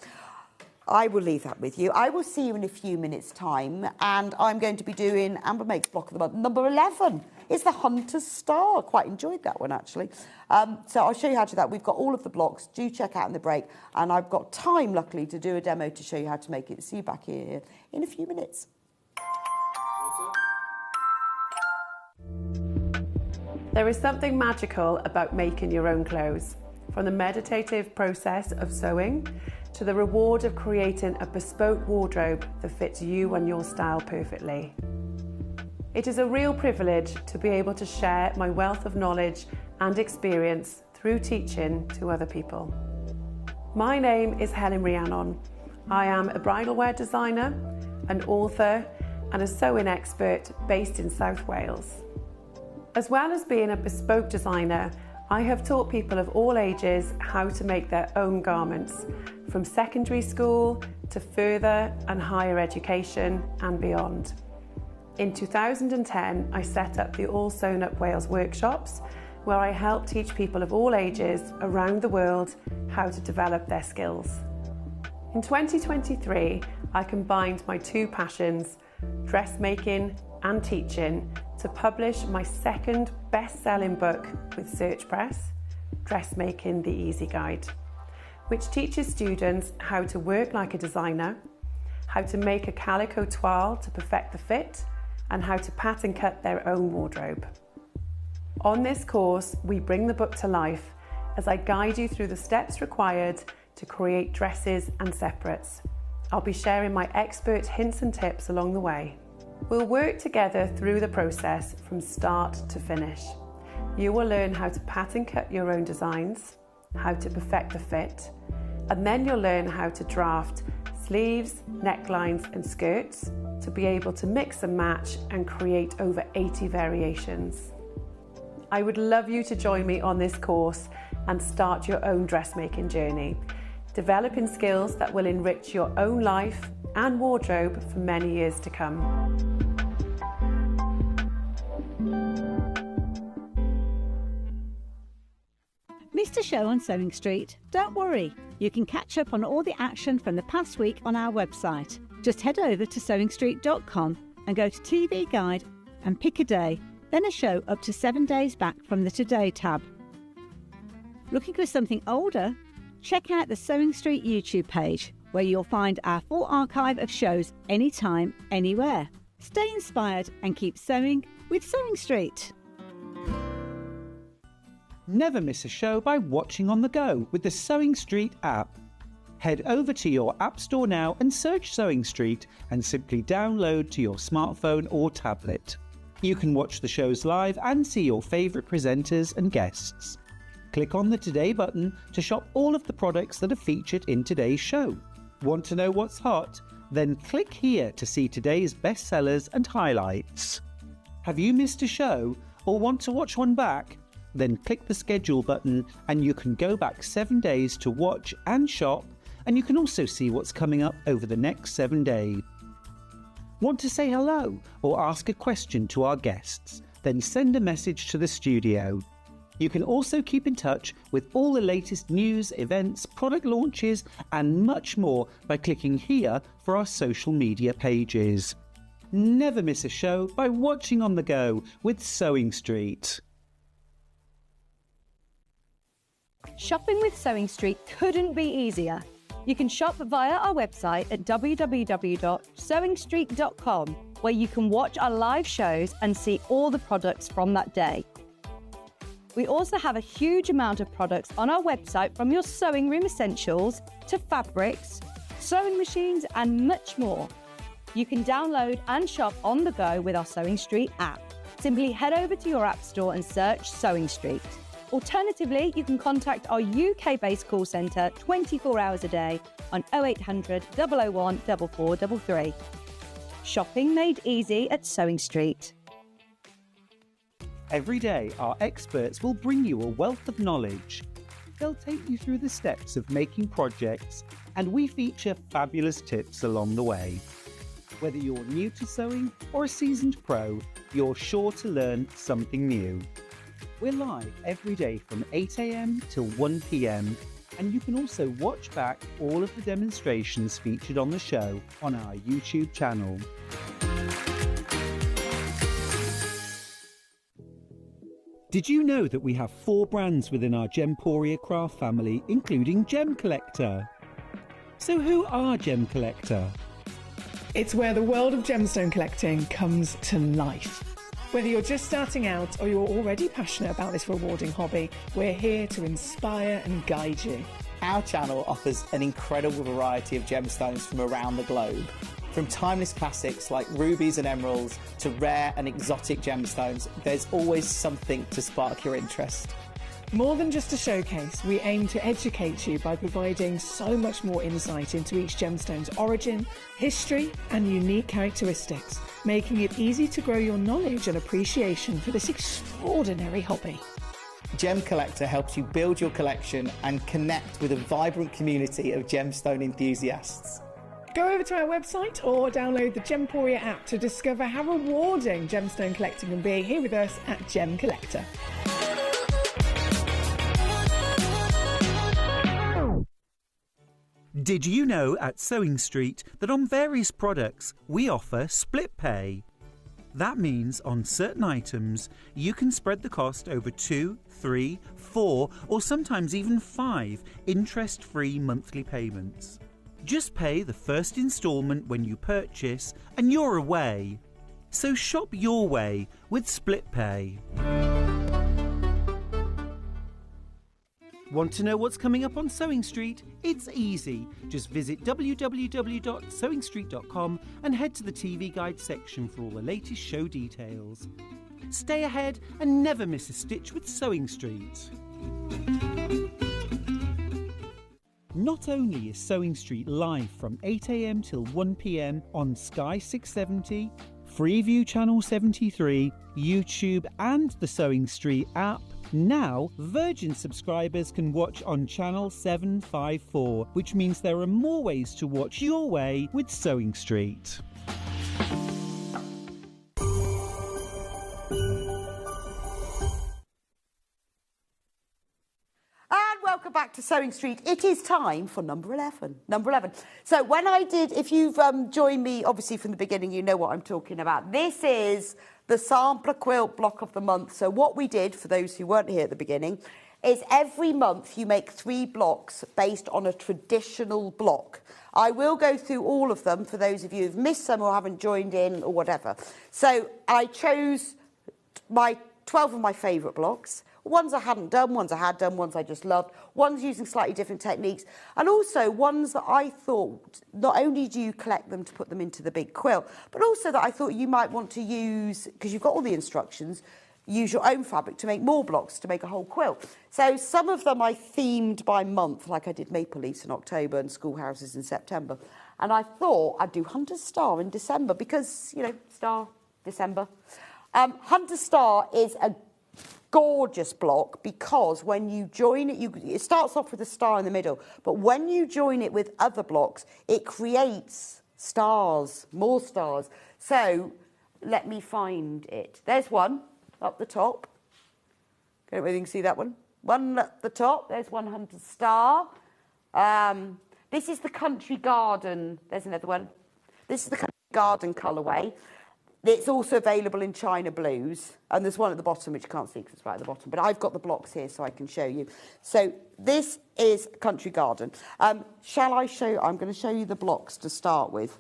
I will leave that with you. I will see you in a few minutes' time, and I'm going to be doing Amber Makes Block of the Month. Number 11 is the Hunter's Star. Quite enjoyed that one, actually. So I'll show you how to do that. We've got all of the blocks. Do check out in the break. And I've got time, luckily, to do a demo to show you how to make it. See you back here in a few minutes. There is something magical about making your own clothes. From the meditative process of sewing to the reward of creating a bespoke wardrobe that fits you and your style perfectly. It is a real privilege to be able to share my wealth of knowledge and experience through teaching to other people. My name is Helen Rhiannon. I am a bridal wear designer, an author, and a sewing expert based in South Wales. As well as being a bespoke designer, I have taught people of all ages how to make their own garments, from secondary school to further and higher education and beyond. In 2010, I set up the All Sewn Up Wales workshops, where I help teach people of all ages around the world how to develop their skills. In 2023, I combined my two passions, dressmaking and teaching, to publish my second best-selling book with Search Press, Dressmaking the Easy Guide, which teaches students how to work like a designer, how to make a calico toile to perfect the fit, and how to pattern cut their own wardrobe. On this course, we bring the book to life as I guide you through the steps required to create dresses and separates. I'll be sharing my expert hints and tips along the way. We'll work together through the process from start to finish. You will learn how to pattern cut your own designs, how to perfect the fit, and then you'll learn how to draft sleeves, necklines and skirts to be able to mix and match and create over 80 variations. I would love you to join me on this course and start your own dressmaking journey, developing skills that will enrich your own life and wardrobe for many years to come. Missed a show on Sewing Street? Don't worry, you can catch up on all the action from the past week on our website. Just head over to sewingstreet.com and go to TV Guide and pick a day, then a show up to 7 days back from the Today tab. Looking for something older? Check out the Sewing Street YouTube page, where you'll find our full archive of shows anytime, anywhere. Stay inspired and keep sewing with Sewing Street. Never miss a show by watching on the go with the Sewing Street app. Head over to your App Store now and search Sewing Street and simply download to your smartphone or tablet. You can watch the shows live and see your favourite presenters and guests. Click on the Today button to shop all of the products that are featured in today's show. Want to know what's hot? Then click here to see today's bestsellers and highlights. Have you missed a show or want to watch one back? Then click the schedule button and you can go back 7 days to watch and shop, and you can also see what's coming up over the next 7 days. Want to say hello or ask a question to our guests? Then send a message to the studio. You can also keep in touch with all the latest news, events, product launches and much more by clicking here for our social media pages. Never miss a show by watching on the go with Sewing Street. Shopping with Sewing Street couldn't be easier. You can shop via our website at www.sewingstreet.com, where you can watch our live shows and see all the products from that day. We also have a huge amount of products on our website, from your sewing room essentials to fabrics, sewing machines and much more. You can download and shop on the go with our Sewing Street app. Simply head over to your app store and search Sewing Street. Alternatively, you can contact our UK-based call centre 24 hours a day on 0800 001 4433. Shopping made easy at Sewing Street. Every day, our experts will bring you a wealth of knowledge. They'll take you through the steps of making projects, and we feature fabulous tips along the way. Whether you're new to sewing or a seasoned pro, you're sure to learn something new. We're live every day from 8 a.m. till 1 p.m, and you can also watch back all of the demonstrations featured on the show on our YouTube channel. Did you know that we have 4 brands within our Gemporia craft family, including Gem Collector? So who are Gem Collector? It's where the world of gemstone collecting comes to life. Whether you're just starting out or you're already passionate about this rewarding hobby, we're here to inspire and guide you. Our channel offers an incredible variety of gemstones from around the globe. From timeless classics like rubies and emeralds to rare and exotic gemstones, there's always something to spark your interest. More than just a showcase, we aim to educate you by providing so much more insight into each gemstone's origin, history, and unique characteristics, making it easy to grow your knowledge and appreciation for this extraordinary hobby. Gem Collector helps you build your collection and connect with a vibrant community of gemstone enthusiasts. Go over to our website or download the Gemporia app to discover how rewarding gemstone collecting can be here with us at Gem Collector. Did you know at Sewing Street that on various products we offer split pay? That means on certain items you can spread the cost over 2, 3, 4 or sometimes even 5 interest-free monthly payments. Just pay the first instalment when you purchase and you're away. So shop your way with split pay. Want to know what's coming up on Sewing Street? It's easy. Just visit www.sewingstreet.com and head to the TV Guide section for all the latest show details. Stay ahead and never miss a stitch with Sewing Street. Not only is Sewing Street live from 8 a.m. till 1 p.m. on Sky 670, Freeview Channel 73, YouTube and the Sewing Street app, now Virgin subscribers can watch on Channel 754, which means there are more ways to watch your way with Sewing Street. Welcome back to Sewing Street. It is time for number 11. Number 11. So when I did, if you've joined me, obviously from the beginning, you know what I'm talking about. This is the sampler quilt block of the month. So what we did, for those who weren't here at the beginning, is every month you make 3 blocks based on a traditional block. I will go through all of them for those of you who've missed some or haven't joined in or whatever. So I chose my 12 of my favourite blocks. Ones I hadn't done, ones I had done, ones I just loved, ones using slightly different techniques, and also ones that I thought not only do you collect them to put them into the big quilt, but also that I thought you might want to use, because you've got all the instructions, use your own fabric to make more blocks, to make a whole quilt. So some of them I themed by month, like I did Maple Leafs in October and Schoolhouses in September. And I thought I'd do Hunter's Star in December because, you know, Star, December. Hunter's Star is a gorgeous block because when you join it, it starts off with a star in the middle, but when you join it with other blocks, it creates stars, more stars. So let me find it. There's one up the top. Don't really see that one. One at the top. There's one Hunter's Star. This is the Country Garden. There's another one. This is the Country Garden colourway. It's also available in China Blues, and there's one at the bottom which you can't see because it's right at the bottom, but I've got the blocks here so I can show you. So this is Country Garden. Shall I show you? I'm going to show you the blocks to start with.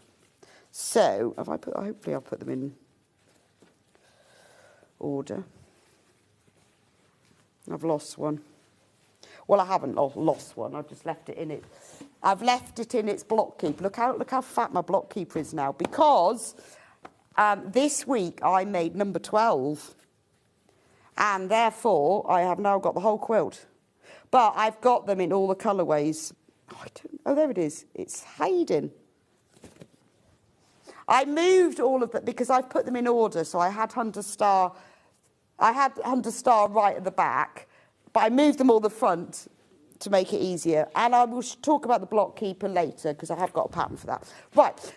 So have I put? Hopefully I'll put them in order. I've lost one. Well, I haven't lost one. I've just left it in it. I've left it in its block keeper. Look how fat my block keeper is now because. This week I made number 12 and therefore I have now got the whole quilt. But I've got them in all the colourways. Oh, there it is. It's Hayden. I moved all of them because I've put them in order. So I had Hunter's Star I had Hunter Star right at the back, but I moved them all the front to make it easier. And I will talk about the block keeper later because I have got a pattern for that. Right.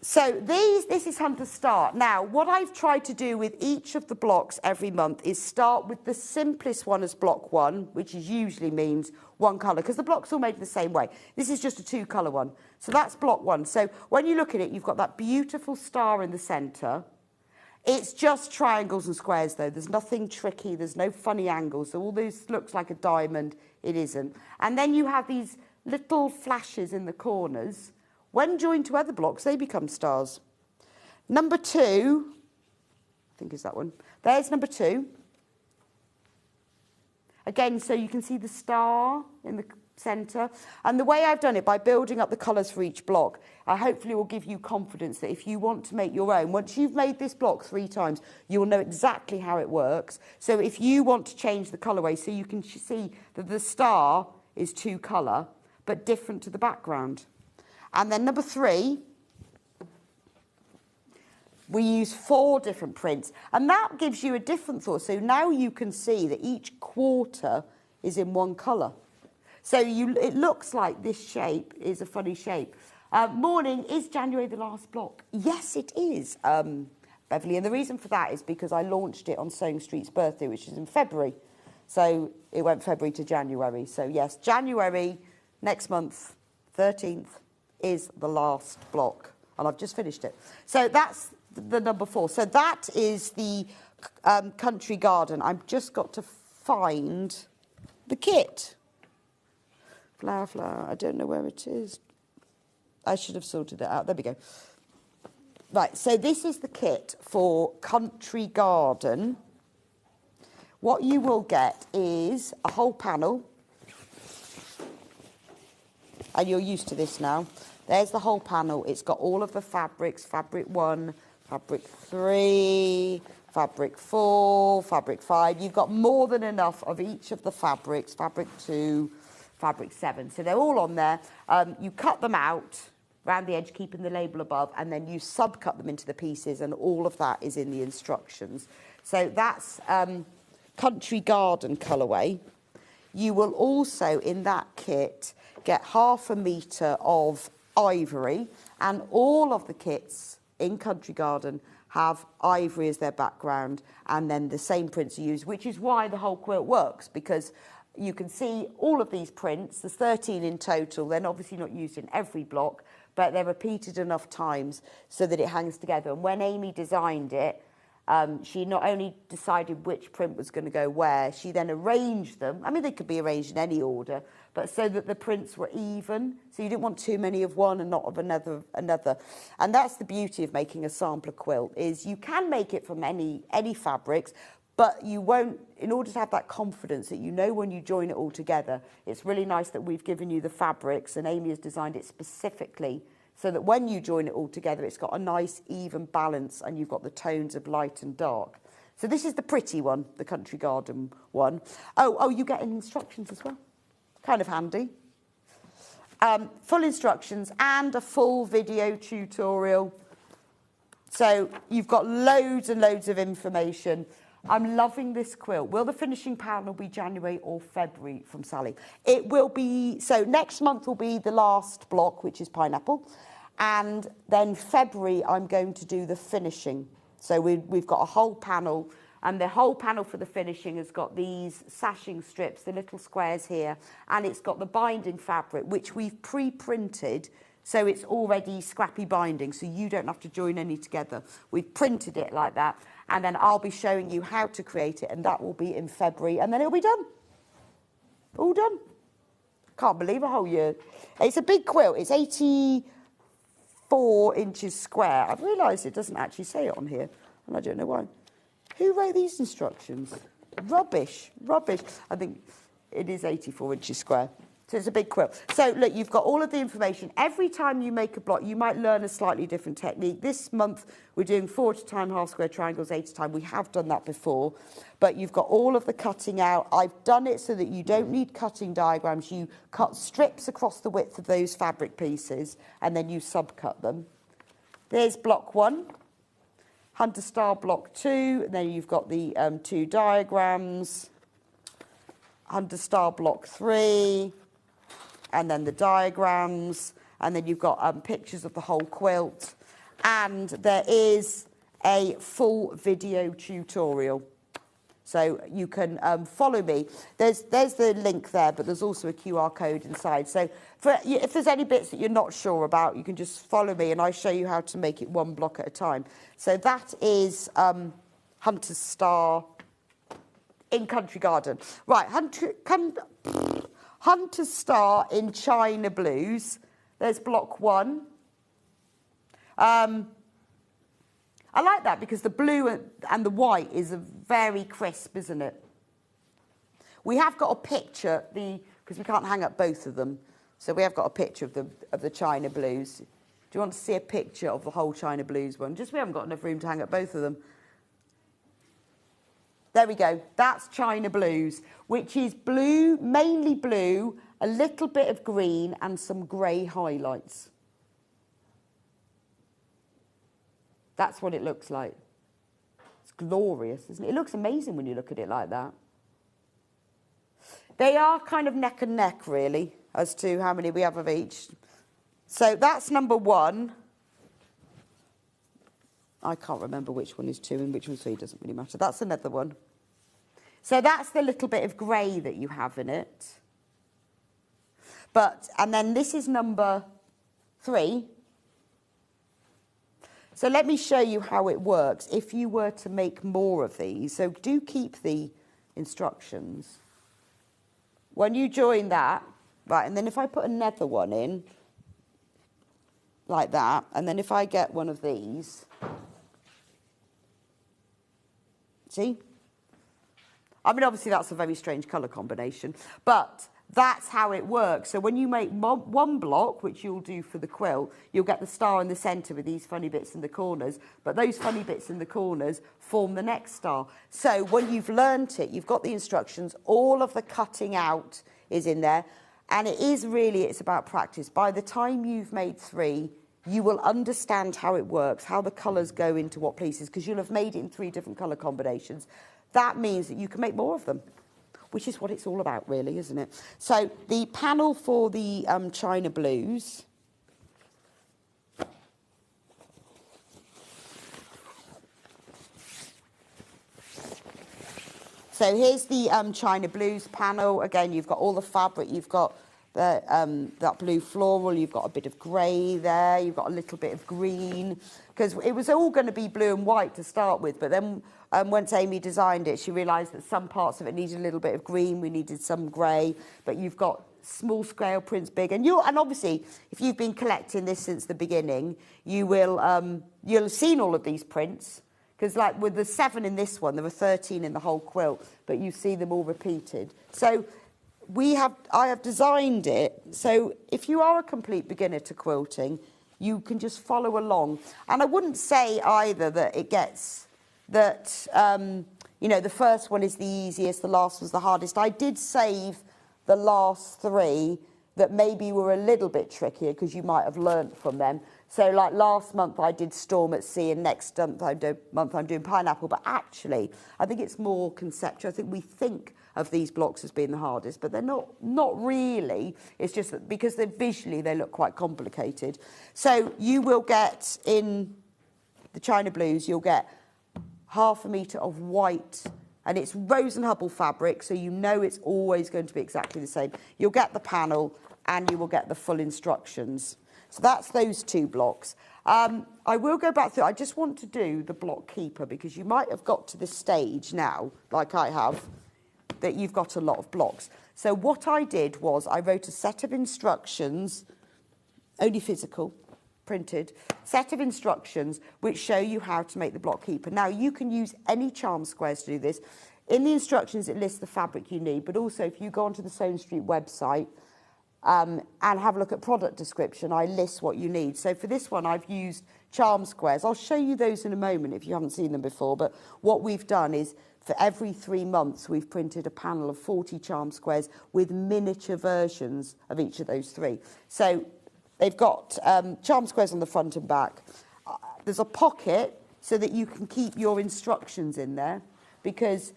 So this is Hunter Star. Now, what I've tried to do with each of the blocks every month is start with the simplest one as block 1, which usually means one colour, because the block's all made the same way. This is just a 2-colour one. So that's block 1. So when you look at it, you've got that beautiful star in the centre. It's just triangles and squares, though. There's nothing tricky. There's no funny angles. So all this looks like a diamond. It isn't. And then you have these little flashes in the corners. When joined to other blocks, they become stars. Number 2, I think is that one. There's number 2. Again, so you can see the star in the centre. And the way I've done it, by building up the colours for each block, I hopefully will give you confidence that if you want to make your own, once you've made this block 3 times, you will know exactly how it works. So if you want to change the colourway, so you can see that the star is 2 colour, but different to the background. And then number 3, we use 4 different prints. And that gives you a different thought. So now you can see that each quarter is in one colour. So it looks like this shape is a funny shape. Morning, is January the last block? Yes, it is, Beverly. And the reason for that is because I launched it on Sewing Street's birthday, which is in February. So it went February to January. So yes, January next month, 13th. Is the last block, and I've just finished it. So that's the number 4. So that is the country garden. I've just got to find the kit. Flower, flower. I don't know where it is. I should have sorted it out. There we go. Right, so this is the kit for country garden. What you will get is a whole panel, and you're used to this now. There's the whole panel. It's got all of the fabrics, fabric 1, fabric 3, fabric 4, fabric 5. You've got more than enough of each of the fabrics, fabric 2, fabric 7. So they're all on there. You cut them out around the edge, keeping the label above, and then you subcut them into the pieces, and all of that is in the instructions. So that's country garden colourway. You will also, in that kit, get 1/2 metre of ivory, and all of the kits in country garden have ivory as their background, and then the same prints are used, which is why the whole quilt works, because you can see all of these prints. There's 13 in total. They're obviously not used in every block, but they're repeated enough times so that it hangs together. And when Amy designed it, she not only decided which print was going to go where, she then arranged them. I mean, they could be arranged in any order, but so that the prints were even. So you didn't want too many of one and not of another. And that's the beauty of making a sampler quilt, is you can make it from any fabrics, but you won't, in order to have that confidence that you know when you join it all together, it's really nice that we've given you the fabrics, and Amy has designed it specifically so that when you join it all together, it's got a nice even balance, and you've got the tones of light and dark. So this is the pretty one, the country garden one. Oh, you get instructions as well. Kind of handy. Full instructions and a full video tutorial. So you've got loads and loads of information. I'm loving this quilt. Will the finishing panel be January or February from Sally? It will be, so next month will be the last block, which is pineapple. And then February, I'm going to do the finishing. So we've got a whole panel, and the whole panel for the finishing has got these sashing strips, the little squares here, and it's got the binding fabric, which we've pre-printed, so it's already scrappy binding, so you don't have to join any together. We've printed it like that, and then I'll be showing you how to create it, and that will be in February, and then it'll be done. All done. Can't believe a whole year. It's a big quilt. It's 84 inches square. I've realised it doesn't actually say it on here, and I don't know why. Who wrote these instructions? Rubbish. I think it is 84 inches square. So it's a big quilt. So look, you've got all of the information. Every time you make a block, you might learn a slightly different technique. This month, we're doing 4 at a time, half square triangles, 8 at a time. We have done that before, but you've got all of the cutting out. I've done it so that you don't need cutting diagrams. You cut strips across the width of those fabric pieces, and then you subcut them. There's block 1. Hunter Star Block 2, and then you've got the 2 diagrams. Hunter Star Block 3, and then the diagrams, and then you've got pictures of the whole quilt, and there is a full video tutorial. So you can follow me. There's the link there, but there's also a QR code inside. So if there's any bits that you're not sure about, you can just follow me and I show you how to make it one block at a time. So that is Hunter Star in Country Garden. Right, Hunter Star in China Blues. There's block 1. I like that because the blue and the white is very crisp, isn't it? We have got a picture, because we can't hang up both of them, so we have got a picture of the China Blues. Do you want to see a picture of the whole China Blues one? Just we haven't got enough room to hang up both of them. There we go. That's China Blues, which is blue, mainly blue, a little bit of green and some grey highlights. That's what it looks like. It's glorious, isn't it? It looks amazing when you look at it like that. They are kind of neck and neck, really, as to how many we have of each. So that's number 1. I can't remember which one is 2 and which one's 3. It doesn't really matter. That's another one. So that's the little bit of grey that you have in it. And then this is number 3. So let me show you how it works if you were to make more of these. So do keep the instructions. When you join that, right, and then if I put another one in, like that, and then if I get one of these, see? I mean, obviously that's a very strange colour combination, but that's how it works. So when you make one block, which you'll do for the quilt, you'll get the star in the centre with these funny bits in the corners, but those funny bits in the corners form the next star. So when you've learnt it, you've got the instructions, all of the cutting out is in there, and it's about practice. By the time you've made 3, you will understand how it works, how the colours go into what places, because you'll have made it in 3 different colour combinations. That means that you can make more of them, which is what it's all about, really, isn't it? So the panel for the China Blues. So here's the China Blues panel. Again, you've got all the fabric. You've got that blue floral. You've got a bit of grey there. You've got a little bit of green. Because it was all going to be blue and white to start with, but then once Amy designed it, she realised that some parts of it needed a little bit of green, we needed some grey, but you've got small scale prints, big, and obviously, if you've been collecting this since the beginning, you'll have seen all of these prints, because like with the 7 in this one, there were 13 in the whole quilt, but you see them all repeated. So I have designed it, so if you are a complete beginner to quilting, you can just follow along. And I wouldn't say either that it gets that, the first one is the easiest, the last was the hardest. I did save the last 3 that maybe were a little bit trickier because you might have learnt from them. So like last month I did Storm at Sea, and next month I'm doing Pineapple. But actually, I think it's more conceptual. I think we think of these blocks as being the hardest, but they're not really. It's just that because visually they look quite complicated. So you will get, in the China Blues, you'll get 1/2 metre of white, and it's Rose and Hubble fabric, so you know it's always going to be exactly the same. You'll get the panel and you will get the full instructions. So that's those 2 blocks. I will go back through. I just want to do the block keeper, because you might have got to this stage now, like I have, that you've got a lot of blocks. So what I did was I wrote a set of instructions, only physical, printed, set of instructions which show you how to make the block keeper. Now, you can use any charm squares to do this. In the instructions, it lists the fabric you need, but also if you go onto the Sewing Street website and have a look at product description, I list what you need. So for this one, I've used charm squares. I'll show you those in a moment if you haven't seen them before, but what we've done is for every 3 months, we've printed a panel of 40 charm squares with miniature versions of each of those 3. So they've got charm squares on the front and back. There's a pocket so that you can keep your instructions in there, because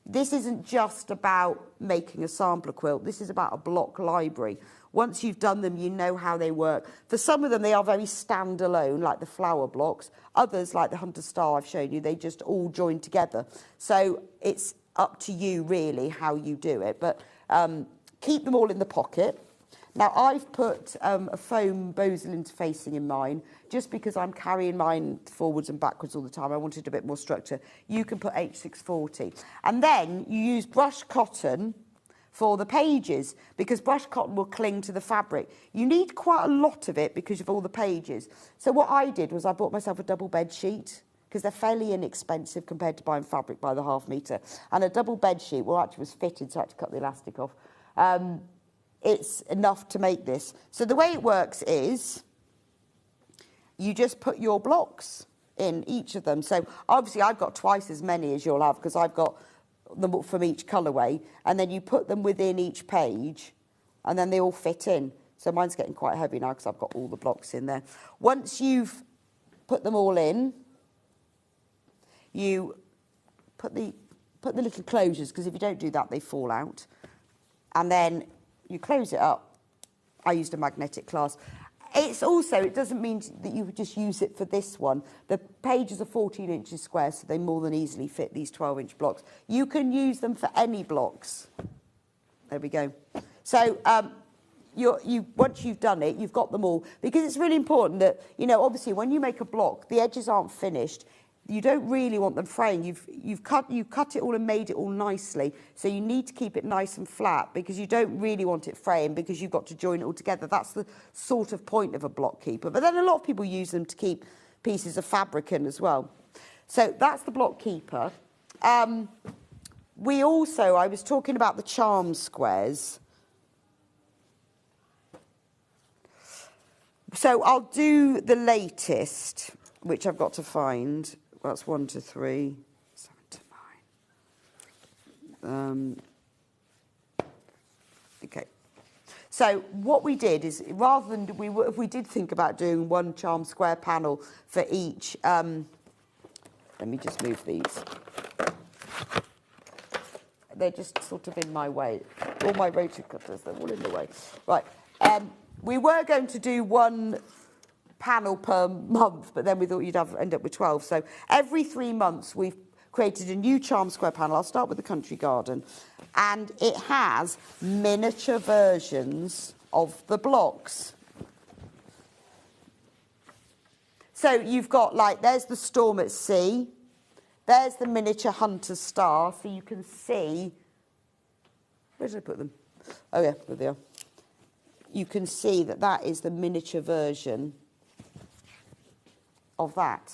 this isn't just about making a sampler quilt. This is about a block library. Once you've done them, you know how they work. For some of them, they are very standalone, like the flower blocks. Others, like the Hunter Star I've shown you, they just all join together. So it's up to you, really, how you do it. But keep them all in the pocket. Now, I've put a foam Bosal interfacing in mine, just because I'm carrying mine forwards and backwards all the time. I wanted a bit more structure. You can put H640. And then you use brushed cotton for the pages, because brushed cotton will cling to the fabric. You need quite a lot of it because of all the pages. So what I did was I bought myself a double bed sheet, because they're fairly inexpensive compared to buying fabric by the half metre. And a double bed sheet, well, actually was fitted, so I had to cut the elastic off. It's enough to make this. So the way it works is you just put your blocks in each of them. So obviously I've got twice as many as you'll have, because I've got them from each colourway, and then you put them within each page, and then they all fit in. So mine's getting quite heavy now because I've got all the blocks in there. Once you've put them all in, you put the little closures, because if you don't do that, they fall out. And then you close it up. I used a magnetic clasp. It's also, it doesn't mean that you would just use it for this one. The pages are 14 inches square, so they more than easily fit these 12-inch blocks. You can use them for any blocks. There we go. So once you've done it, you've got them all. Because it's really important that, you know, obviously when you make a block, the edges aren't finished. You don't really want them fraying. You've cut it all and made it all nicely. So you need to keep it nice and flat, because you don't really want it fraying, because you've got to join it all together. That's the sort of point of a block keeper. But then a lot of people use them to keep pieces of fabric in as well. So that's the block keeper. I was talking about the charm squares. So I'll do the latest, which I've got to find. That's 1 to 3, 7 to 9. Okay. So what we did is, rather than if we did think about doing one charm square panel for each, let me just move these. They're just sort of in my way. All my rotary cutters, they're all in the way. Right. We were going to do one panel per month, but then we thought you'd end up with 12. So every 3 months we've created a new charm square panel. I'll start with the country garden, and it has miniature versions of the blocks. So you've got, like, there's the Storm at Sea, there's the miniature Hunter Star, so you can see, where did I put them? Oh yeah, there they are. You can see that that is the miniature version of that.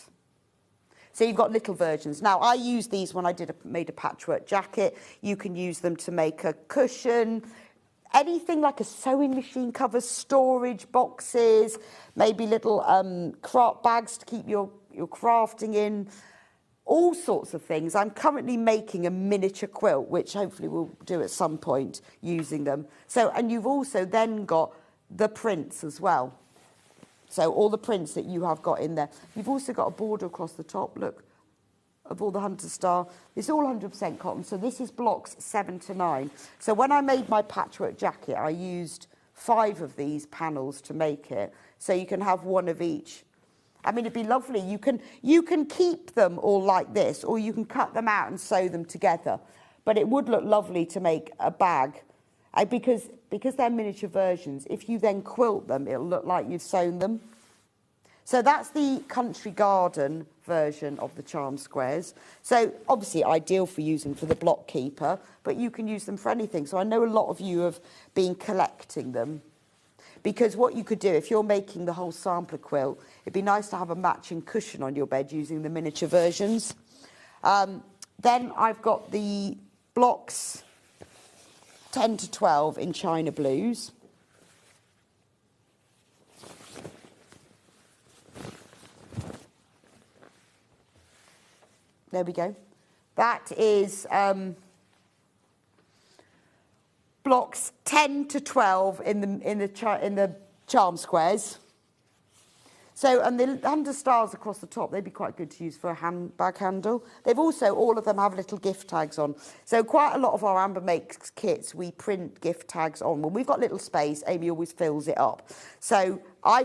So you've got little versions. Now, I used these when I made a patchwork jacket. You can use them to make a cushion, anything like a sewing machine cover, storage boxes, maybe little craft bags to keep your crafting in, all sorts of things. I'm currently making a miniature quilt, which hopefully we'll do at some point using them. So, and you've also then got the prints as well. So all the prints that you have got in there. You've also got a border across the top, look, of all the Hunter Star. It's all 100% cotton, so this is blocks 7 to 9. So when I made my patchwork jacket, I used 5 of these panels to make it. So you can have one of each. I mean, it'd be lovely. You can keep them all like this, or you can cut them out and sew them together. But it would look lovely to make a bag. Because they're miniature versions, if you then quilt them, it'll look like you've sewn them. So that's the country garden version of the charm squares. So obviously ideal for using for the block keeper, but you can use them for anything. So I know a lot of you have been collecting them, because what you could do, if you're making the whole sampler quilt, it'd be nice to have a matching cushion on your bed using the miniature versions. Then I've got the blocks 10 to 12 in China Blues. There we go. That is blocks 10 to 12 in the charm squares. So, and the under stars across the top, they'd be quite good to use for a handbag handle. They've also, all of them have little gift tags on. So quite a lot of our Amber Makes kits, we print gift tags on. When we've got little space, Amy always fills it up. So I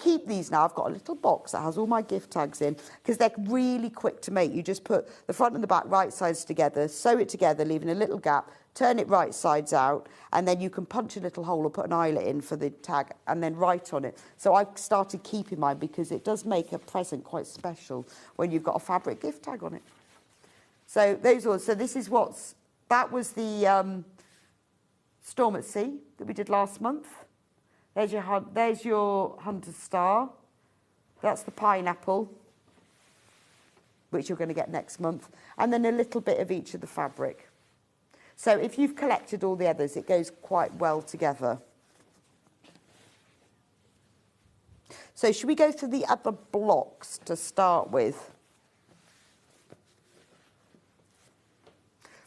keep these now. I've got a little box that has all my gift tags in because they're really quick to make. You just put the front and the back right sides together, sew it together, leaving a little gap, turn it right sides out, and then you can punch a little hole or put an eyelet in for the tag and then write on it. So I started keeping mine because it does make a present quite special when you've got a fabric gift tag on it. So this is that was the Storm at Sea that we did last month. There's your Hunter's Star. That's the pineapple, which you're going to get next month. And then a little bit of each of the fabric. So if you've collected all the others, it goes quite well together. So should we go through the other blocks to start with?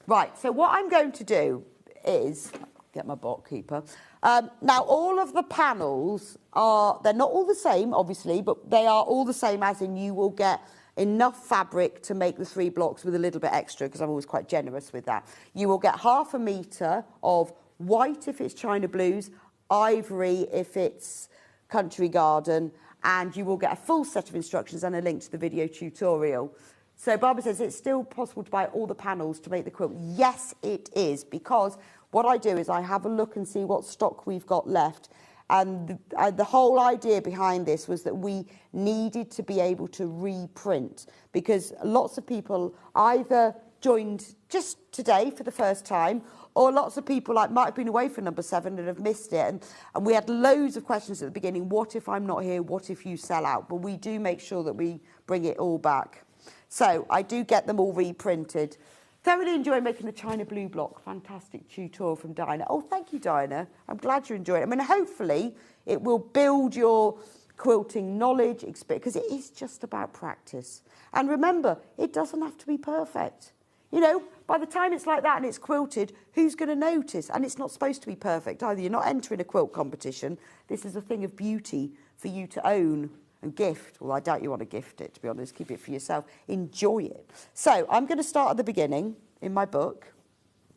Right, so what I'm going to do is, get my bookkeeper. Now, all of the panels they're not all the same, obviously, but they are all the same, as in you will get enough fabric to make the 3 blocks with a little bit extra, because I'm always quite generous with that. You will get 1/2 metre of white if it's China Blues, ivory if it's Country Garden, and you will get a full set of instructions and a link to the video tutorial. So Barbara says it's still possible to buy all the panels to make the quilt. Yes, it is, because what I do is I have a look and see what stock we've got left. And the whole idea behind this was that we needed to be able to reprint, because lots of people either joined just today for the first time, or lots of people might have been away for number 7 and have missed it. And we had loads of questions at the beginning. What if I'm not here? What if you sell out? But we do make sure that we bring it all back. So I do get them all reprinted. Thoroughly enjoy making the China Blue block. Fantastic tutorial from Dinah. Oh, thank you, Dinah. I'm glad you're enjoying it. I mean, hopefully it will build your quilting knowledge, because it is just about practice. And remember, it doesn't have to be perfect. You know, by the time it's like that and it's quilted, who's going to notice? And it's not supposed to be perfect either. You're not entering a quilt competition. This is a thing of beauty for you to own and gift. Well, I doubt you want to gift it, to be honest. Keep it for yourself. Enjoy it. So I'm going to start at the beginning in my book,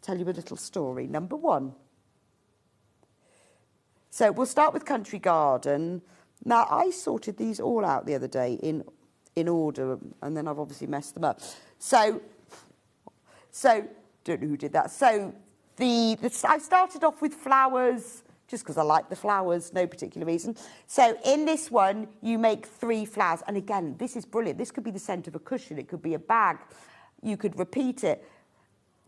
tell you a little story. Number 1. So we'll start with Country Garden. Now, I sorted these all out the other day in order, and then I've obviously messed them up. So don't know who did that. So I started off with flowers, just because I like the flowers, no particular reason. So in this one, you make 3 flowers. And again, this is brilliant. This could be the centre of a cushion. It could be a bag. You could repeat it.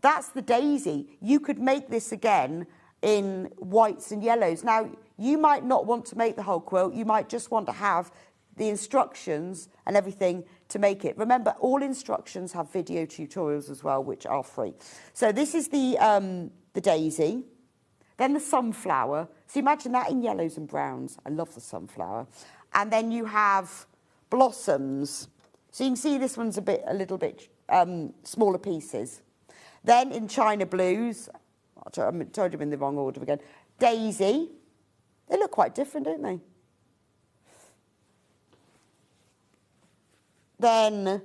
That's the daisy. You could make this again in whites and yellows. Now, you might not want to make the whole quilt. You might just want to have the instructions and everything to make it. Remember, all instructions have video tutorials as well, which are free. So this is the daisy. Then the sunflower. So imagine that in yellows and browns. I love the sunflower. And then you have blossoms. So you can see this one's a little bit smaller pieces. Then in China Blues, I told you I'm in the wrong order again. Daisy. They look quite different, don't they? Then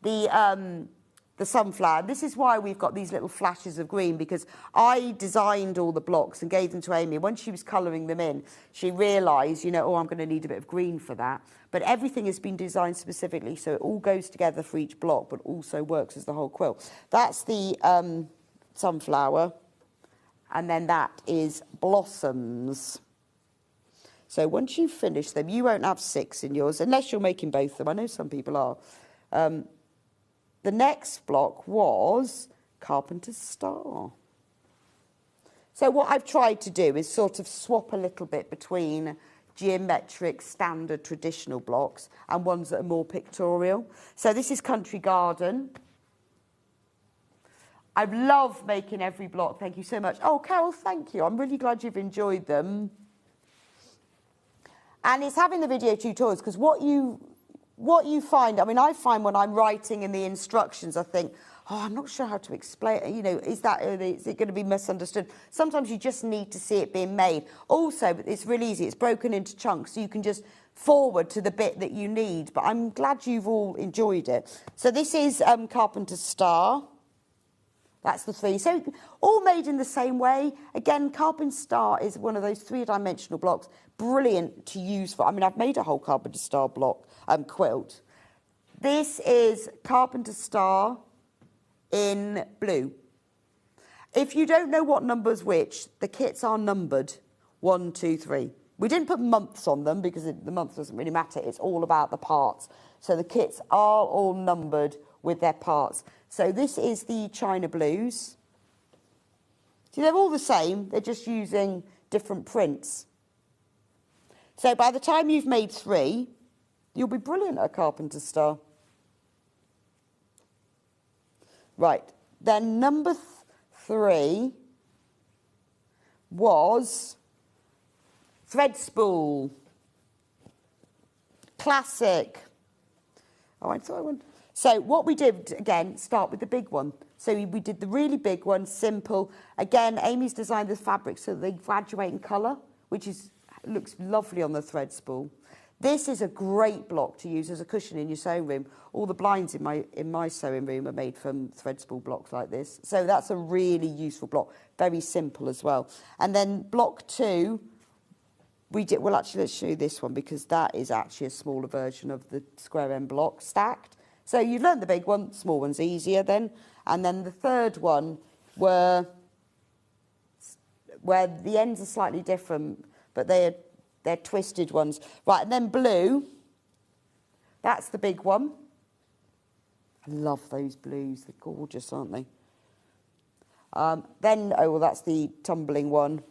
the sunflower. This is why we've got these little flashes of green, because I designed all the blocks and gave them to Amy. Once she was colouring them in, she realised, I'm going to need a bit of green for that. But everything has been designed specifically, so it all goes together for each block, but also works as the whole quilt. That's the sunflower, and then that is blossoms. So once you finish them, you won't have 6 in yours, unless you're making both of them. I know some people are. The next block was Carpenter's Star. So what I've tried to do is sort of swap a little bit between geometric, standard, traditional blocks and ones that are more pictorial. So this is Country Garden. I love making every block. Thank you so much. Oh, Carol, thank you. I'm really glad you've enjoyed them. And it's having the video tutorials, because what you find, I mean, I find when I'm writing in the instructions, I think, oh, I'm not sure how to explain, you know, is it going to be misunderstood? Sometimes you just need to see it being made. Also, it's really easy. It's broken into chunks, so you can just forward to the bit that you need. But I'm glad you've all enjoyed it. So this is Carpenter's Star. That's the 3. So all made in the same way. Again, Carpenter's Star is one of those 3-dimensional blocks. Brilliant to use for, I mean, I've made a whole Carpenter's Star block quilt. This is Carpenter's Star in blue. If you don't know what number's which, the kits are numbered 1, 2, 3. We didn't put months on them because the month doesn't really matter. It's all about the parts. So the kits are all numbered with their parts. So this is the China Blues. See, they're all the same. They're just using different prints. So by the time you've made 3, you'll be brilliant at a Carpenter's Star. Right, then number 3 was thread spool. Classic. Oh, I thought I went. So what we did, again, start with the big one. So we did the really big one, simple. Again, Amy's designed the fabric so that they graduate in colour, which looks lovely on the thread spool. This is a great block to use as a cushion in your sewing room. All the blinds in my sewing room are made from thread spool blocks like this. So that's a really useful block. Very simple as well. And then block 2, well, actually, let's show you this one because that is actually a smaller version of the square end block stacked. So you've learned the big one, small one's easier then. And then the third one where the ends are slightly different, but they're twisted ones. Right, and then blue, that's the big one. I love those blues, they're gorgeous, aren't they? Then, oh, well, that's the tumbling one.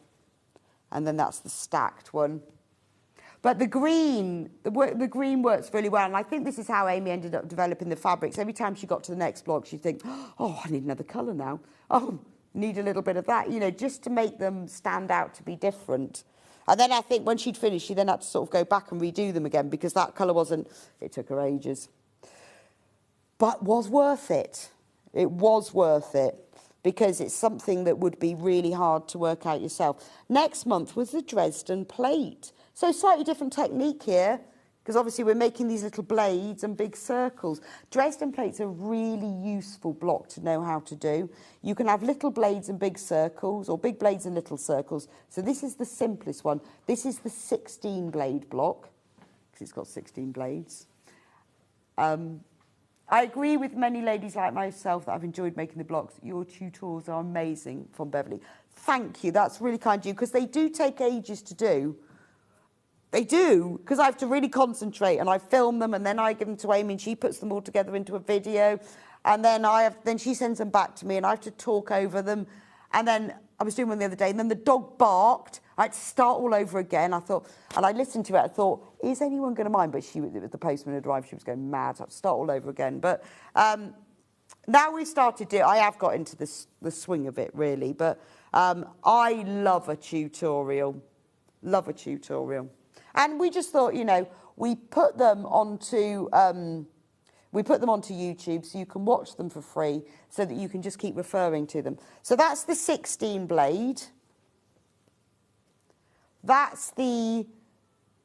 And then that's the stacked one. But the green works really well. And I think this is how Amy ended up developing the fabrics. Every time she got to the next block, she'd think, oh, I need another colour now. Oh, need a little bit of that, you know, just to make them stand out to be different. And then I think when she'd finished, she then had to sort of go back and redo them again because that colour wasn't, it took her ages. But was worth it. It was worth it because it's something that would be really hard to work out yourself. Next month was the Dresden plate. So slightly different technique here, because obviously we're making these little blades and big circles. Dresden plates are a really useful block to know how to do. You can have little blades and big circles, or big blades and little circles. So this is the simplest one. This is the 16 blade block, because it's got 16 blades. I agree with many ladies like myself that I've enjoyed making the blocks. Your tutorials are amazing, from Beverly. Thank you, that's really kind of you, because they do take ages to do. They do, because I have to really concentrate and I film them and then I give them to Amy and she puts them all together into a video and then she sends them back to me and I have to talk over them. And then I was doing one the other day and then the dog barked. I had to start all over again. I thought, and I listened to it, I thought, is anyone going to mind? But the postman had arrived, she was going mad. I had to start all over again. But now we've started I have got into the swing of it really, but I love a tutorial. Love a tutorial. And we just thought, you know, we put them onto YouTube so you can watch them for free so that you can just keep referring to them. So that's the 16 blade. That's the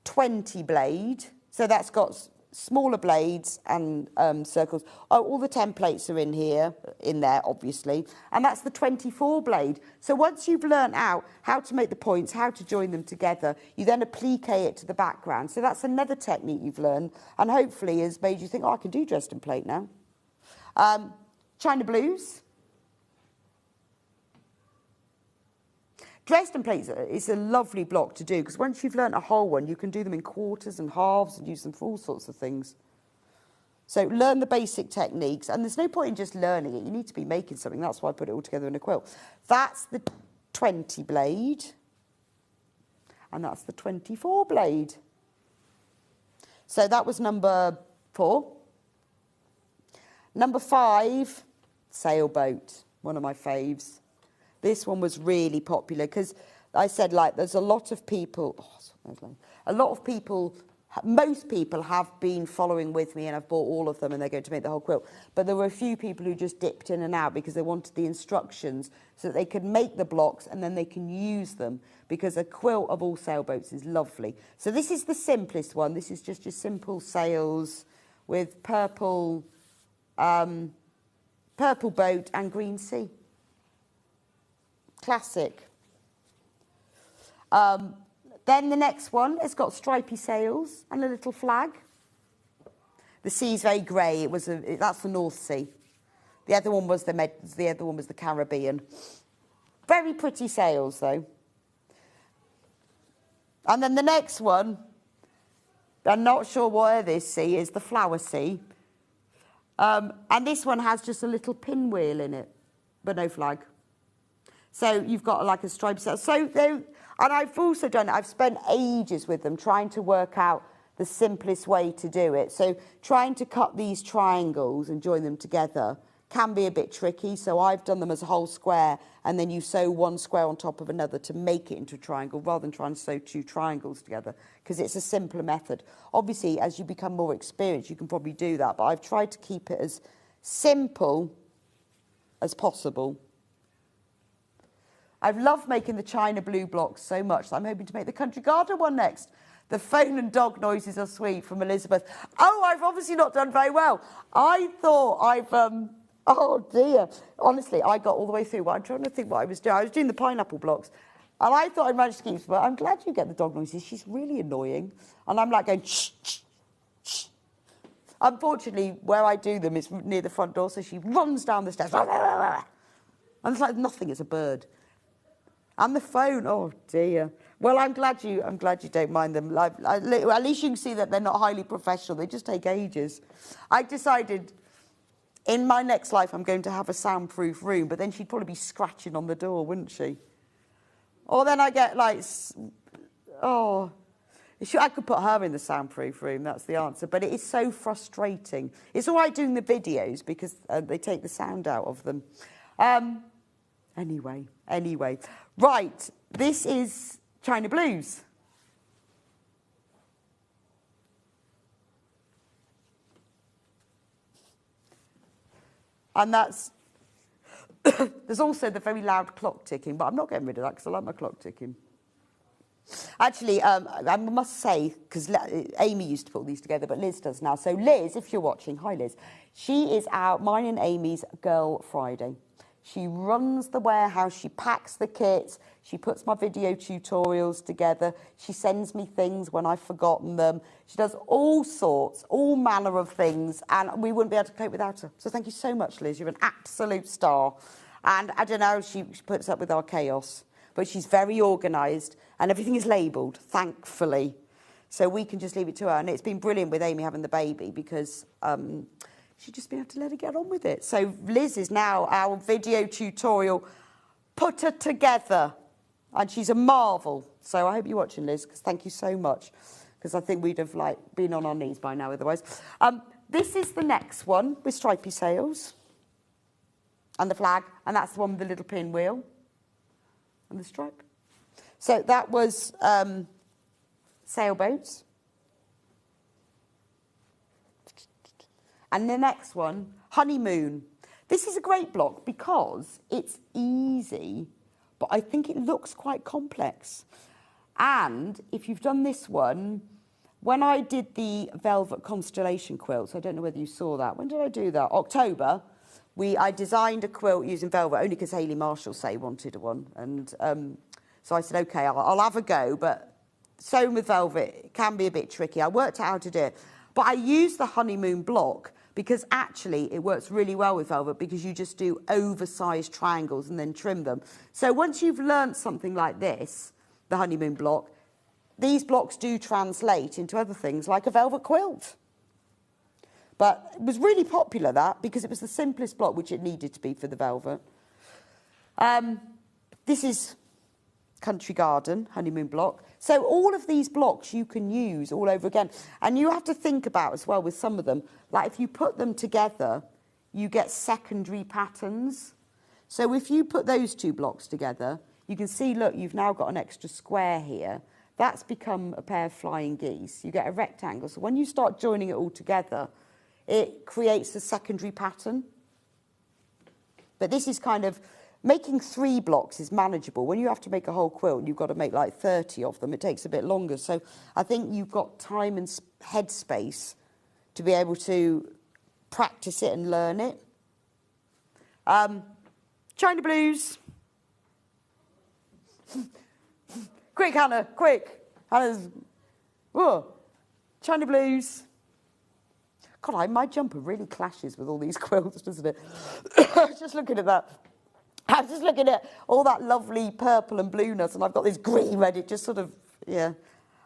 20 blade. So that's got smaller blades and circles. Oh, all the templates are in there, obviously. And that's the 24 blade. So once you've learnt out how to make the points, how to join them together, you then applique it to the background. So that's another technique you've learned, and hopefully has made you think, oh, I can do Dresden plate now. China Blues. Dresden plates is a lovely block to do because once you've learnt a whole one, you can do them in quarters and halves and use them for all sorts of things. So learn the basic techniques, and there's no point in just learning it. You need to be making something. That's why I put it all together in a quilt. That's the 20 blade, and that's the 24 blade. So that was number 4. Number 5, sailboat, one of my faves. This one was really popular because I said, like, there's a lot of people Most people have been following with me and I've bought all of them and they're going to make the whole quilt. But there were a few people who just dipped in and out because they wanted the instructions so that they could make the blocks and then they can use them, because a quilt of all sailboats is lovely. So this is the simplest one. This is just your simple sails with purple, purple boat and green sea. Classic. Then the next one has got stripy sails and a little flag. The sea's very grey. That's the North Sea. The other one was the Caribbean. Very pretty sails though. And then the next one, I'm not sure where this sea is, the Flower Sea. And this one has just a little pinwheel in it, but no flag. So you've got like a striped sail. And I've also done it, I've spent ages with them trying to work out the simplest way to do it. So trying to cut these triangles and join them together can be a bit tricky. So I've done them as a whole square, and then you sew one square on top of another to make it into a triangle, rather than trying to sew two triangles together, because it's a simpler method. Obviously, as you become more experienced, you can probably do that, but I've tried to keep it as simple as possible. I've loved making the China blue blocks so much that I'm hoping to make the country garden one next. The phone and dog noises are sweet, from Elizabeth. Oh, I've obviously not done very well. I thought oh dear. Honestly, I got all the way through. I'm trying to think what I was doing. I was doing the pineapple blocks. And I thought I'd managed to keep, but I'm glad you get the dog noises. She's really annoying. And I'm like going, shh, shh, shh. Unfortunately, where I do them is near the front door, so she runs down the stairs. And it's like nothing, it's a bird. And the phone, oh dear. Well, I'm glad you don't mind them. At least you can see that they're not highly professional. They just take ages. I decided in my next life I'm going to have a soundproof room, but then she'd probably be scratching on the door, wouldn't she? Or then I get like, I could put her in the soundproof room, that's the answer. But it is so frustrating. It's all right doing the videos because they take the sound out of them. Anyway. Right, this is China Blues. And that's, there's also the very loud clock ticking, but I'm not getting rid of that because I like my clock ticking. Actually, I must say, because Amy used to put these together, but Liz does now. So Liz, if you're watching, hi Liz, she is mine and Amy's Girl Friday. She runs the warehouse, she packs the kits, she puts my video tutorials together, she sends me things when I've forgotten them. She does all sorts, all manner of things, and we wouldn't be able to cope without her. So thank you so much, Liz, you're an absolute star. And I don't know, she puts up with our chaos, but she's very organised, and everything is labelled, thankfully. So we can just leave it to her, and it's been brilliant with Amy having the baby, because she's just been able to let her get on with it. So Liz is now our video tutorial putter together. And she's a marvel. So I hope you're watching, Liz, because thank you so much. Because I think we'd have been on our knees by now otherwise. This is the next one with stripy sails. And the flag. And that's the one with the little pinwheel. And the stripe. So that was sailboats. And the next one, honeymoon. This is a great block because it's easy, but I think it looks quite complex. And if you've done this one, when I did the velvet constellation quilts, I don't know whether you saw that. When did I do that? October. I designed a quilt using velvet only because Hayley Marshall wanted one. And so I said, OK, I'll have a go. But sewing with velvet can be a bit tricky. I worked out how to do it. But I used the honeymoon block because actually it works really well with velvet because you just do oversized triangles and then trim them. So once you've learnt something like this, the honeymoon block, these blocks do translate into other things like a velvet quilt. But it was really popular, that, because it was the simplest block, which it needed to be for the velvet. This is Country Garden, honeymoon block. So all of these blocks you can use all over again. And you have to think about as well with some of them, like if you put them together, you get secondary patterns. So if you put those two blocks together, you can see, look, you've now got an extra square here. that's become a pair of flying geese. You get a rectangle. So when you start joining it all together, it creates a secondary pattern. But this is kind of, making 3 blocks is manageable. When you have to make a whole quilt, you've got to make like 30 of them. It takes a bit longer. So I think you've got time and head space to be able to practice it and learn it. China Blues. Quick, Hannah, quick. Hannah's, whoa. China Blues. God, my jumper really clashes with all these quilts, doesn't it? I was just looking at that. I was just looking at all that lovely purple and blueness, and I've got this green red. It just sort of, yeah.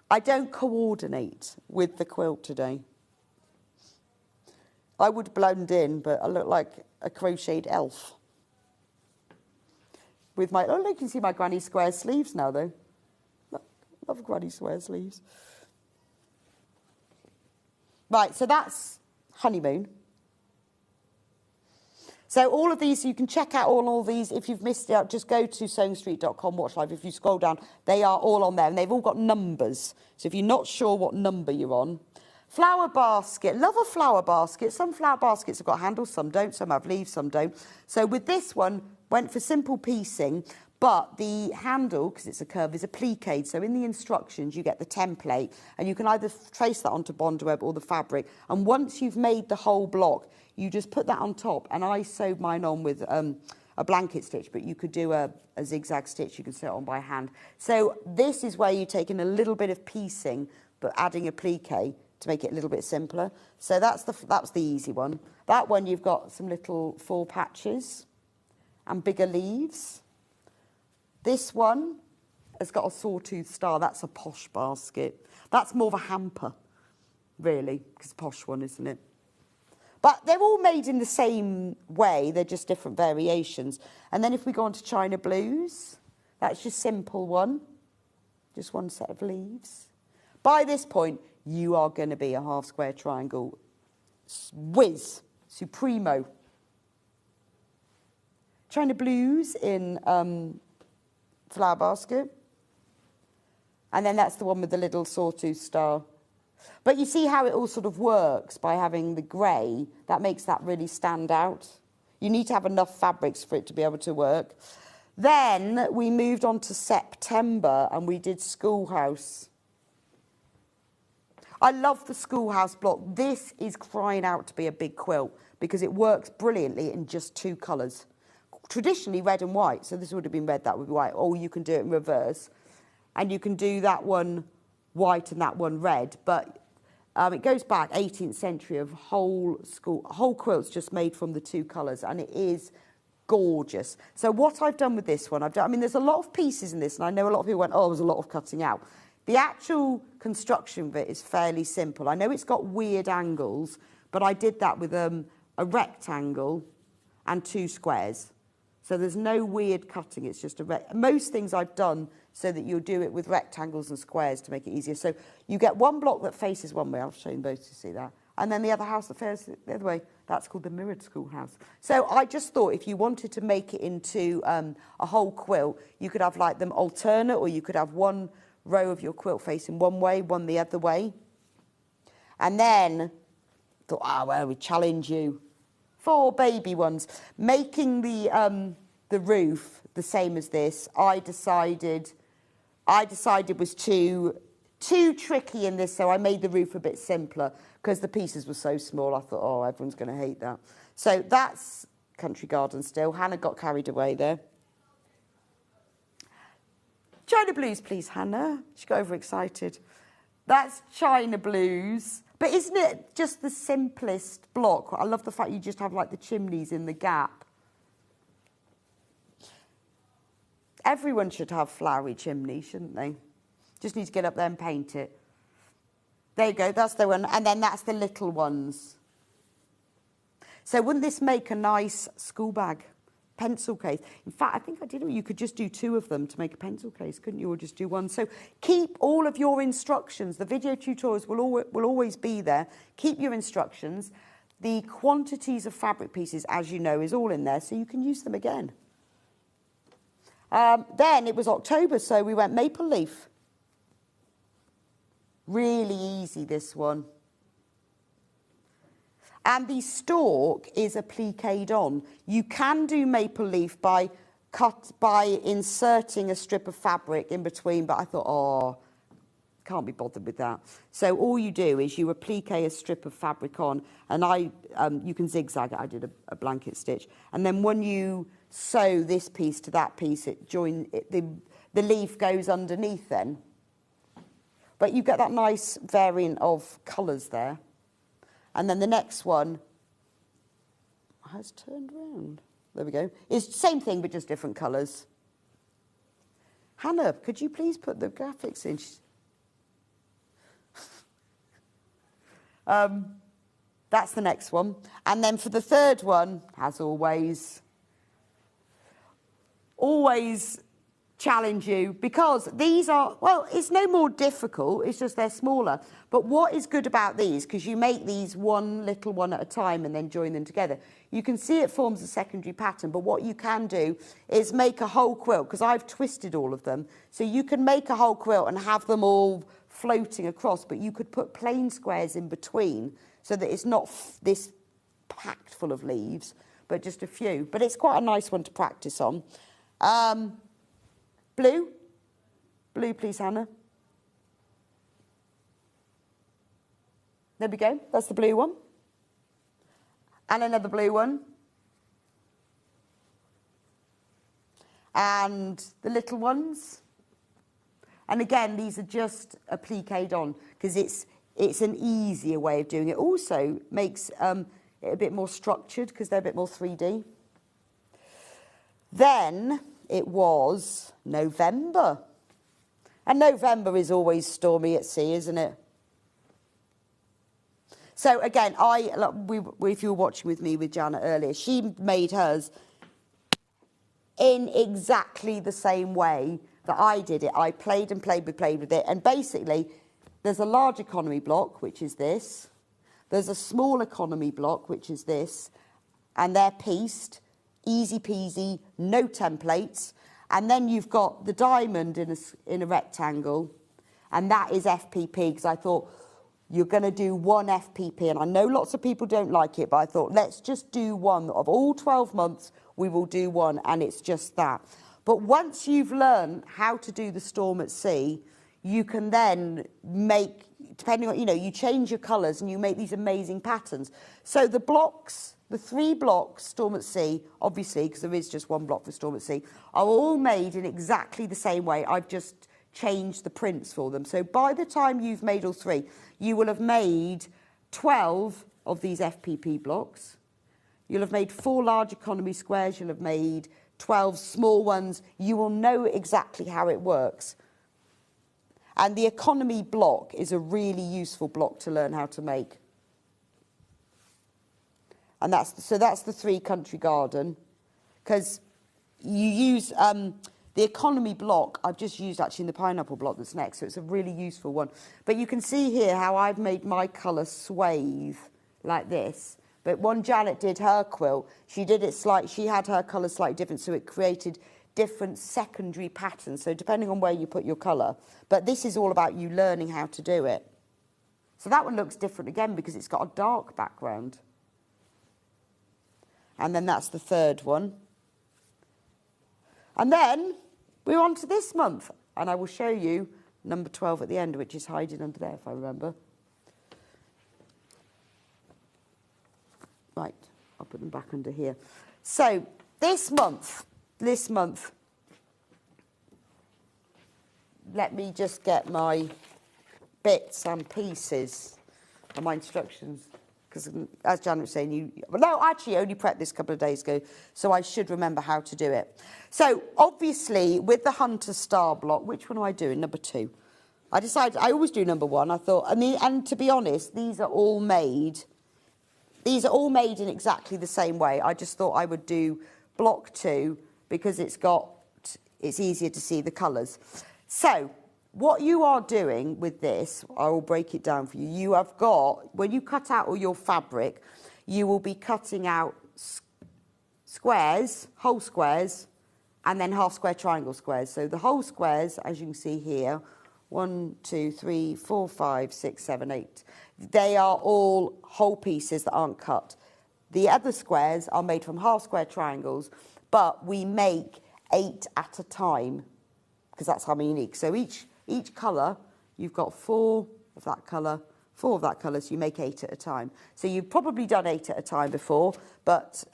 I don't coordinate with the quilt today. I would blend in, but I look like a crocheted elf. With my, oh, look, you can see my granny square sleeves now, though. Love granny square sleeves. Right, so that's honeymoon. So all of these, you can check out all these. If you've missed it, just go to sewingstreet.com, watch live. If you scroll down, they are all on there, and they've all got numbers. So if you're not sure what number you're on. Flower basket. Love a flower basket. Some flower baskets have got handles, some don't. Some have leaves, some don't. So with this one, went for simple piecing, but the handle, because it's a curve, is appliqued. So in the instructions, you get the template, and you can either trace that onto Bondweb or the fabric. And once you've made the whole block, you just put that on top. And I sewed mine on with a blanket stitch, but you could do a zigzag stitch. You can sew it on by hand. So this is where you're taking a little bit of piecing, but adding applique to make it a little bit simpler. So that's the easy one. That one, you've got some little fall patches and bigger leaves. This one has got a sawtooth star. That's a posh basket. That's more of a hamper, really, because a posh one, isn't it? But they're all made in the same way. They're just different variations. And then if we go on to China Blues, that's your simple one. Just one set of leaves. By this point, you are going to be a half square triangle whiz, supremo. China Blues in flower basket. And then that's the one with the little sawtooth star. But you see how it all sort of works by having the grey. That makes that really stand out. You need to have enough fabrics for it to be able to work. Then we moved on to September and we did Schoolhouse. I love the Schoolhouse block. This is crying out to be a big quilt because it works brilliantly in just 2 colours. Traditionally red and white, so this would have been red, that would be white, or you can do it in reverse. And you can do that one white and that one red, but it goes back 18th century of whole quilts just made from the 2 colours, and it is gorgeous. So what I've done with this one, I mean, there's a lot of pieces in this, and I know a lot of people went, oh, there's a lot of cutting out. The actual construction of it is fairly simple. I know it's got weird angles, but I did that with a rectangle and 2 squares. So there's no weird cutting, it's just most things I've done so that you'll do it with rectangles and squares to make it easier. So you get one block that faces one way, I'll show you both to see that, and then the other house that faces the other way. That's called the mirrored schoolhouse. So I just thought if you wanted to make it into a whole quilt, you could have like them alternate, or you could have one row of your quilt facing one way, one the other way. And then thought, well, we challenge you. 4 baby ones. Making the roof the same as this, I decided was too tricky in this, so I made the roof a bit simpler because the pieces were so small. I thought, oh, everyone's going to hate that. So that's Country Garden still. Hannah got carried away there. China Blues, please, Hannah. She got overexcited. That's China Blues. But isn't it just the simplest block? I love the fact you just have like the chimneys in the gap. Everyone should have flowery chimneys, shouldn't they? Just need to get up there and paint it. There you go, that's the one. And then that's the little ones. So wouldn't this make a nice school bag? Pencil case. In fact, I think I did. You could just do 2 of them to make a pencil case, couldn't you? Or just do 1. So keep all of your instructions. The video tutorials will always be there. Keep your instructions. The quantities of fabric pieces, as you know, is all in there, so you can use them again. Then it was October, so we went maple leaf. Really easy, this one. And the stalk is appliqued on. You can do maple leaf by inserting a strip of fabric in between, but I thought, oh, can't be bothered with that. So all you do is you applique a strip of fabric on, and you can zigzag it. I did a blanket stitch. And then when you sew this piece to that piece, the leaf goes underneath then. But you get that nice variant of colours there. And then the next one has turned round. There we go. It's the same thing, but just different colours. Hannah, could you please put the graphics in? That's the next one. And then for the third one, as always challenge you, because these are, well, it's no more difficult, it's just they're smaller. But what is good about these, because you make these one little one at a time and then join them together, you can see it forms a secondary pattern, but what you can do is make a whole quilt, because I've twisted all of them, so you can make a whole quilt and have them all floating across, but you could put plain squares in between so that it's not this packed full of leaves, but just a few. But it's quite a nice one to practice on. Blue, please, Hannah. There we go. That's the blue one. And another blue one. And the little ones. And again, these are just appliqued on because it's an easier way of doing it. Also makes it a bit more structured because they're a bit more 3D. Then it was November. And November is always stormy at sea, isn't it? So again, if you were watching with me with Janet earlier, she made hers in exactly the same way that I did it. I played with it. And basically, there's a large economy block, which is this. There's a small economy block, which is this. And they're pieced. Easy peasy, no templates. And then you've got the diamond in a rectangle, and that is FPP, because I thought you're going to do one FPP, and I know lots of people don't like it, but I thought let's just do one. Of all 12 months, we will do one, and it's just that. But once you've learned how to do the storm at sea, you can then make, depending on, you change your colours and you make these amazing patterns. So the blocks, the 3 blocks, Storm at Sea, obviously, because there is just one block for Storm at Sea, are all made in exactly the same way. I've just changed the prints for them. So by the time you've made all 3, you will have made 12 of these FPP blocks. You'll have made 4 large economy squares. You'll have made 12 small ones. You will know exactly how it works. And the economy block is a really useful block to learn how to make. And that's the 3 country garden, because you use the economy block. I've just used actually in the pineapple block that's next, so it's a really useful one. But you can see here how I've made my colour swathe like this. But when Janet did her quilt, she had her colour slightly different, so it created different secondary patterns. So depending on where you put your colour, but this is all about you learning how to do it. So that one looks different again because it's got a dark background. And then that's the 3rd one. And then we're on to this month. And I will show you number 12 at the end, which is hiding under there, if I remember. Right, I'll put them back under here. So this month, let me just get my bits and pieces and my instructions. Because as Janet was saying, I actually only prepped this a couple of days ago, so I should remember how to do it. So obviously, with the Hunter Star block, which one am I doing? Number 2. I decided I always do number 1. I thought, and to be honest, these are all made in exactly the same way. I just thought I would do block 2 because it's easier to see the colours. So what you are doing with this, I will break it down for you. You have got, when you cut out all your fabric, you will be cutting out squares, whole squares, and then half square triangle squares. So the whole squares, as you can see here, 1, 2, 3, 4, 5, 6, 7, 8. They are all whole pieces that aren't cut. The other squares are made from half square triangles, but we make 8 at a time because that's how many unique. So each colour, you've got 4 of that colour, 4 of that colour, so you make 8 at a time. So you've probably done 8 at a time before, but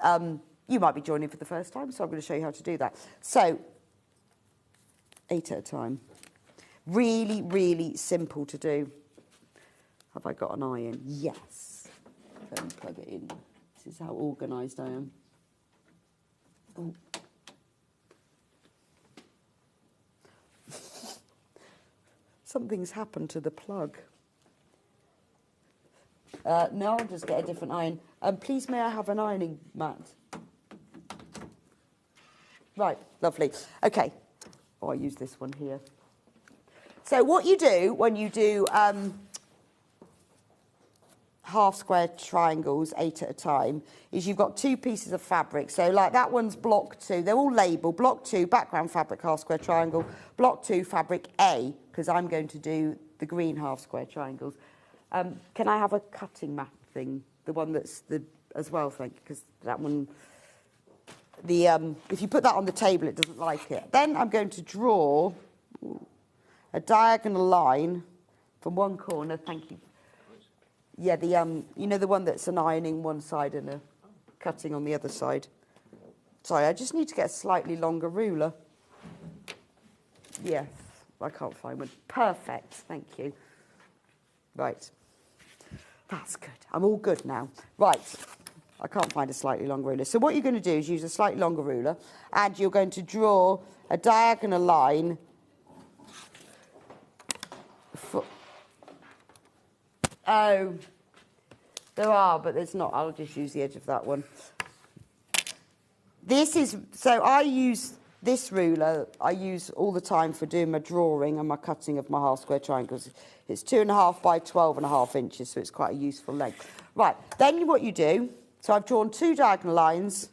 you might be joining for the first time, so I'm going to show you how to do that. So 8 at a time. Really, really simple to do. Have I got an iron? Yes. Let me plug it in. This is how organised I am. Oh. Something's happened to the plug. No, I'll just get a different iron. Please, may I have an ironing mat? Right, lovely. Okay. Oh, I use this one here. So what you do when you do half square triangles, 8 at a time, is you've got 2 pieces of fabric. So like that one's block 2. They're all labelled. Block 2, background fabric, half square triangle. Block 2, fabric A, because I'm going to do the green half square triangles. Can I have a cutting mat thing? The one that's as well, thank you, because that one, if you put that on the table, it doesn't like it. Then I'm going to draw a diagonal line from one corner, thank you. Yeah, you know the one that's an ironing one side and a cutting on the other side. Sorry, I just need to get a slightly longer ruler. Yes, I can't find one. Perfect, thank you. Right, that's good. I'm all good now. Right, I can't find a slightly longer ruler. So what you're going to do is use a slightly longer ruler, and you're going to draw a diagonal line. Oh, there are, but there's not. I'll just use the edge of that one. So I use this ruler, I use all the time for doing my drawing and my cutting of my half square triangles. It's 2.5 by 12.5 inches, so it's quite a useful length. Right, then what you do, so I've drawn 2 diagonal lines,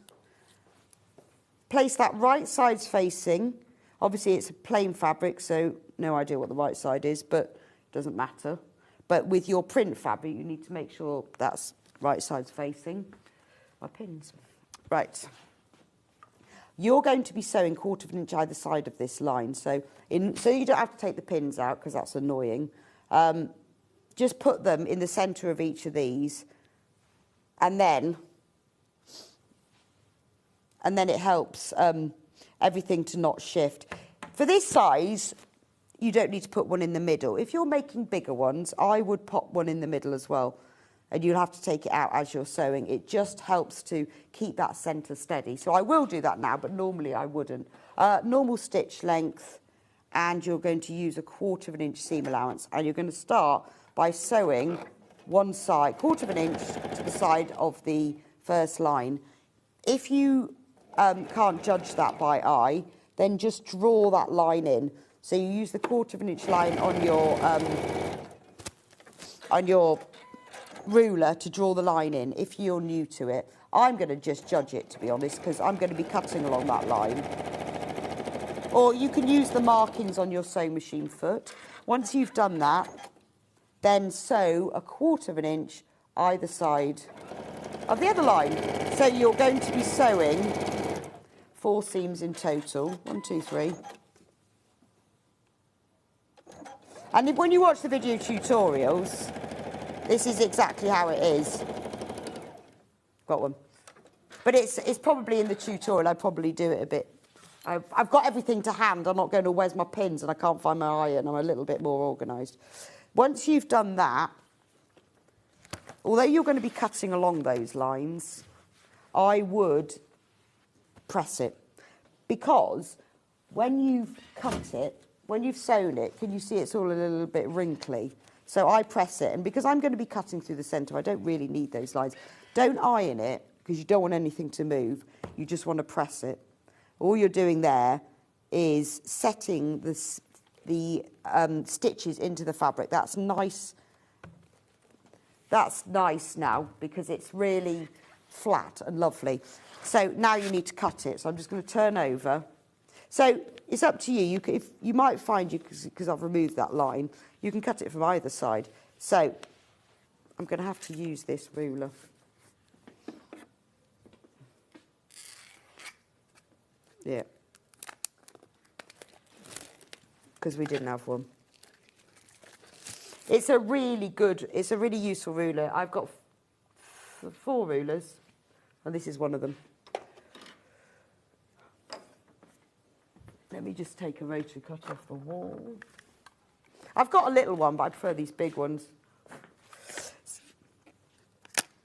place that right side's facing. Obviously it's a plain fabric, so no idea what the right side is, but it doesn't matter. But with your print fabric, you need to make sure that's right side's facing. My pins. Right. You're going to be sewing 1/4 inch either side of this line. So you don't have to take the pins out, because that's annoying. Just put them in the centre of each of these. And then it helps everything to not shift. For this size, you don't need to put one in the middle. If you're making bigger ones, I would pop one in the middle as well. And you'll have to take it out as you're sewing. It just helps to keep that centre steady. So I will do that now, but normally I wouldn't. Normal stitch length, and you're going to use a 1/4 inch seam allowance. And you're going to start by sewing one side, 1/4 inch to the side of the first line. If you can't judge that by eye, then just draw that line in. So you use the 1/4 inch line on your ruler to draw the line in if you're new to it. I'm going to just judge it, to be honest, because I'm going to be cutting along that line. Or you can use the markings on your sewing machine foot. Once you've done that, then sew a 1/4 inch either side of the other line. So you're going to be sewing 4 seams in total. 1, 2, 3. And when you watch the video tutorials, this is exactly how it is. Got one. But it's probably in the tutorial. I probably do it a bit. I've got everything to hand. I'm not going to, where's my pins? And I can't find my iron. I'm a little bit more organised. Once you've done that, although you're going to be cutting along those lines, I would press it. Because when you've cut it, when you've sewn it, can you see it's all a little bit wrinkly? So I press it, and because I'm going to be cutting through the centre, I don't really need those lines. Don't iron it, because you don't want anything to move. You just want to press it. All you're doing there is setting the stitches into the fabric. That's nice. That's nice now, because it's really flat and lovely. So now you need to cut it. So I'm just going to turn over. So it's up to you. If you might find because I've removed that line, you can cut it from either side. So I'm going to have to use this ruler. Yeah. Because we didn't have one. It's a really useful ruler. I've got 4 rulers, and this is one of them. Let me just take a rotary cut off the wall. I've got a little one, but I prefer these big ones.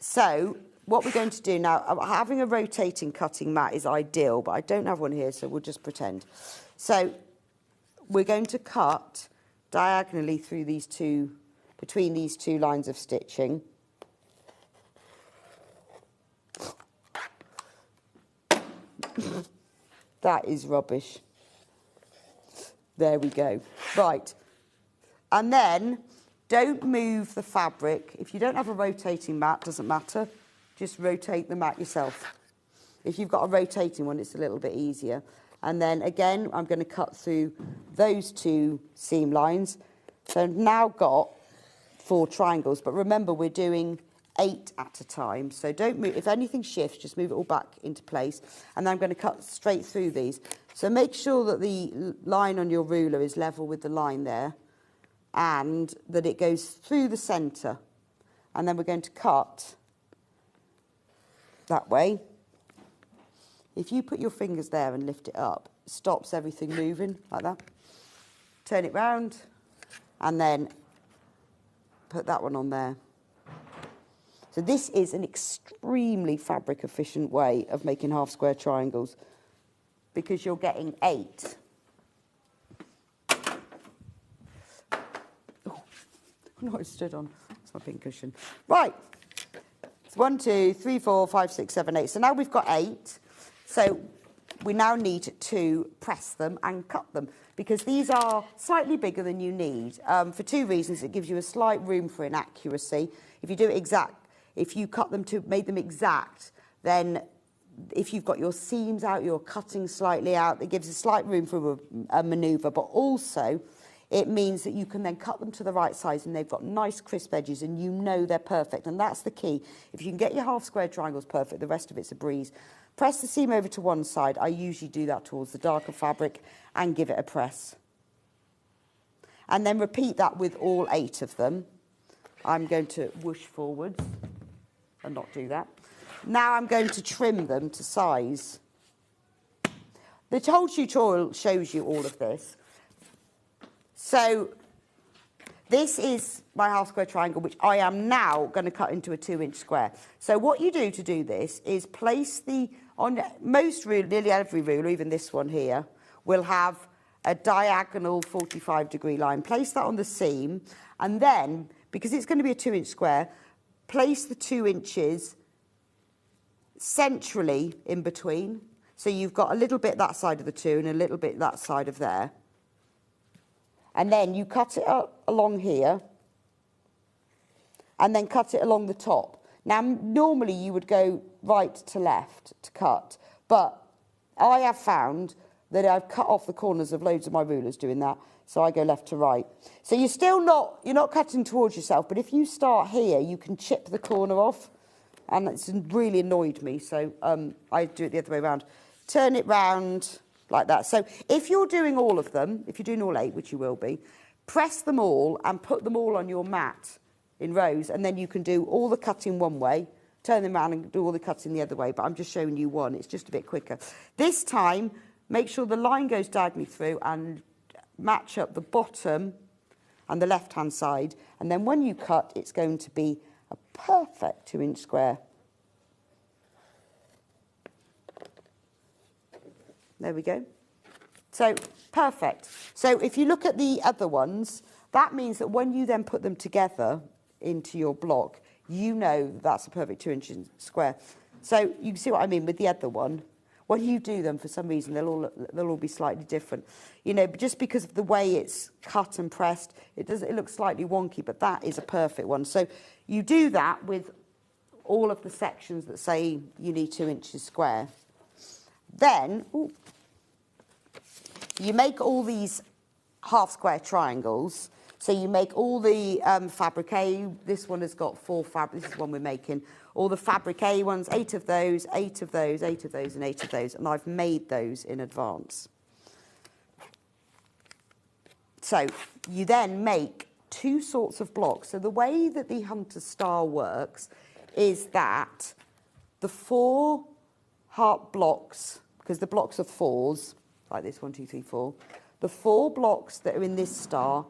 So what we're going to do now, having a rotating cutting mat is ideal, but I don't have one here, so we'll just pretend. So we're going to cut diagonally through between these 2 lines of stitching. That is rubbish. There we go. Right. And then don't move the fabric. If you don't have a rotating mat, doesn't matter. Just rotate the mat yourself. If you've got a rotating one, it's a little bit easier. And then again, I'm going to cut through those 2 seam lines. So I've now got 4 triangles. But remember, we're doing 8 at a time. So don't move. If anything shifts, just move it all back into place. And then I'm going to cut straight through these. So make sure that the line on your ruler is level with the line there, and that it goes through the centre. And then we're going to cut that way. If you put your fingers there and lift it up, it stops everything moving like that. Turn it round, and then put that one on there. So this is an extremely fabric efficient way of making half square triangles, because you're getting 8. Oh, no, I stood on. That's my pink cushion. Right. It's 1, 2, 3, 4, 5, 6, 7, 8. So now we've got 8. So we now need to press them and cut them, because these are slightly bigger than you need. For 2 reasons. It gives you a slight room for inaccuracy. If you do it exact, if you cut them to make them exact, then if you've got your seams out, you're cutting slightly out, it gives a slight room for a manoeuvre, but also it means that you can then cut them to the right size and they've got nice crisp edges and you know they're perfect. And that's the key. If you can get your half square triangles perfect, the rest of it's a breeze. Press the seam over to one side. I usually do that towards the darker fabric and give it a press. And then repeat that with all 8 of them. I'm going to whoosh forwards and not do that. Now I'm going to trim them to size. The whole tutorial shows you all of this. So this is my half square triangle, which I am now going to cut into a 2-inch square. So what you do to do this is place on most ruler, nearly every ruler, even this one here, will have a diagonal 45-degree line. Place that on the seam, and then, because it's going to be a 2-inch square, place the 2 inches centrally in between. So you've got a little bit that side of the 2 and a little bit that side of there. And then you cut it up along here and then cut it along the top. Now, normally you would go right to left to cut, but I have found that I've cut off the corners of loads of my rulers doing that, so I go left to right. So you're not cutting towards yourself, but if you start here, you can chip the corner off, and it's really annoyed me, so I do it the other way around. Turn it round like that. So if you're doing all of them, if you're doing all 8, which you will be, press them all and put them all on your mat in rows, and then you can do all the cutting one way, turn them around and do all the cutting the other way, but I'm just showing you one. It's just a bit quicker. This time, make sure the line goes diagonally through and match up the bottom and the left-hand side, and then when you cut, it's going to be a perfect 2-inch square. There we go. So, perfect. So if you look at the other ones, that means that when you then put them together into your block, you know that's a perfect 2-inch square. So you can see what I mean with the other one. When you do them, for some reason, they'll all be slightly different. You know, just because of the way it's cut and pressed, it looks slightly wonky, but that is a perfect one. So you do that with all of the sections that say you need 2 inches square. Then, you make all these half square triangles. So you make all the fabrique. This one has got 4 fabric. This is one we're making. All the fabrique ones, 8 of those, 8 of those, 8 of those, and 8 of those. And I've made those in advance. So you then make 2 sorts of blocks. So the way that the Hunter Star works is that the 4 heart blocks, because the blocks are 4s, like this, 1, 2, 3, 4. The 4 blocks that are in this star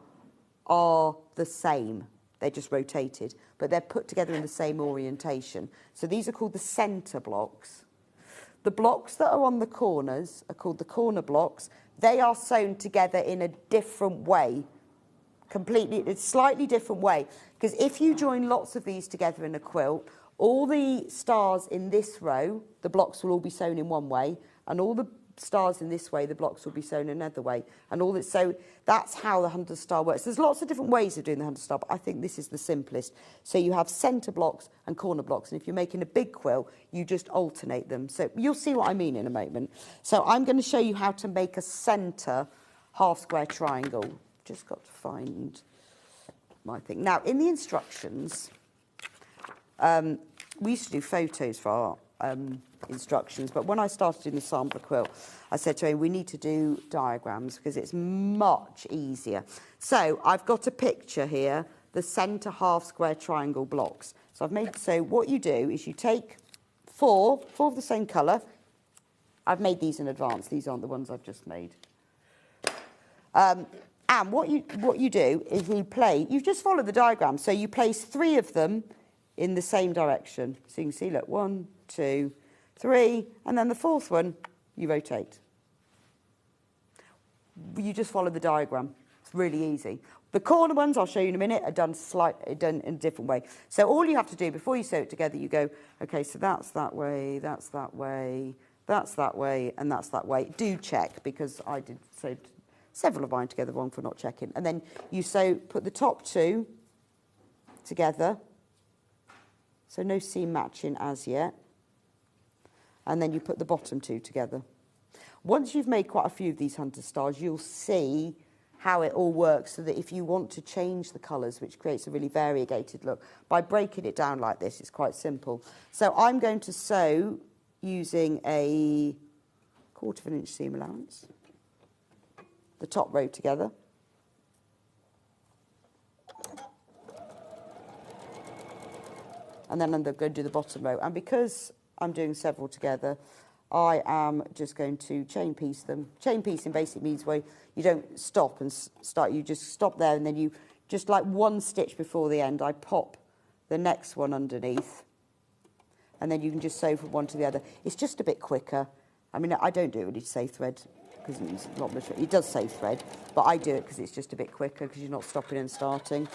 are the same. They're just rotated, but they're put together in the same orientation. So these are called the centre blocks. The blocks that are on the corners are called the corner blocks. They are sewn together in a different way, a slightly different way. Because if you join lots of these together in a quilt, all the stars in this row, the blocks will all be sewn in one way, and all the stars in this way, the blocks will be sewn another way, and all that. So that's how the Hunter Star works. There's lots of different ways of doing the Hunter Star, but I think this is the simplest. So you have centre blocks and corner blocks, and if you're making a big quilt, you just alternate them. So you'll see what I mean in a moment. So I'm going to show you how to make a centre half square triangle. Just got to find my thing. Now, in the instructions, we used to do photos for our instructions, but when I started doing the sample quilt, I said to him, we need to do diagrams because it's much easier. So I've got a picture here, the centre half square triangle blocks. So I've made, so what you do is you take 4 of the same colour. I've made these in advance. These aren't the ones I've just made. And what you do is you just follow the diagram. So you place 3 of them in the same direction. So you can see, look, 1, 2, 3, and then the 4th one, you rotate. You just follow the diagram. It's really easy. The corner ones, I'll show you in a minute, are done in a different way. So all you have to do before you sew it together, you go, okay, so that's that way, that's that way, that's that way, and that's that way. Do check, because I did sew several of mine together wrong for not checking. And then you put the top 2 together. So no seam matching as yet. And then you put the bottom 2 together. Once you've made quite a few of these Hunter Stars, you'll see how it all works, so that if you want to change the colours, which creates a really variegated look, by breaking it down like this, it's quite simple. So I'm going to sew using a 1/4 inch seam allowance, the top row together. And then I'm going to do the bottom row. And because I'm doing several together, I am just going to chain piece them. Chain piecing basically means where you don't stop and start, you just stop there, and then you just, like 1 stitch before the end, I pop the next one underneath, and then you can just sew from one to the other. It's just a bit quicker. I mean, I don't do it really to save thread, because it's not much, it does save thread, but I do it because it's just a bit quicker, because you're not stopping and starting.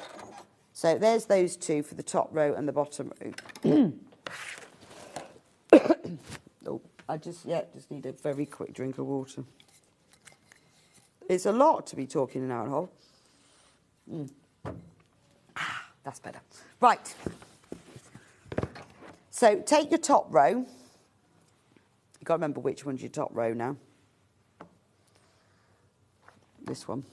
So there's those 2 for the top row and the bottom row. Oh, I just need a very quick drink of water. It's a lot to be talking in our hole. That's better. Right. So take your top row. You've got to remember which one's your top row now. This one.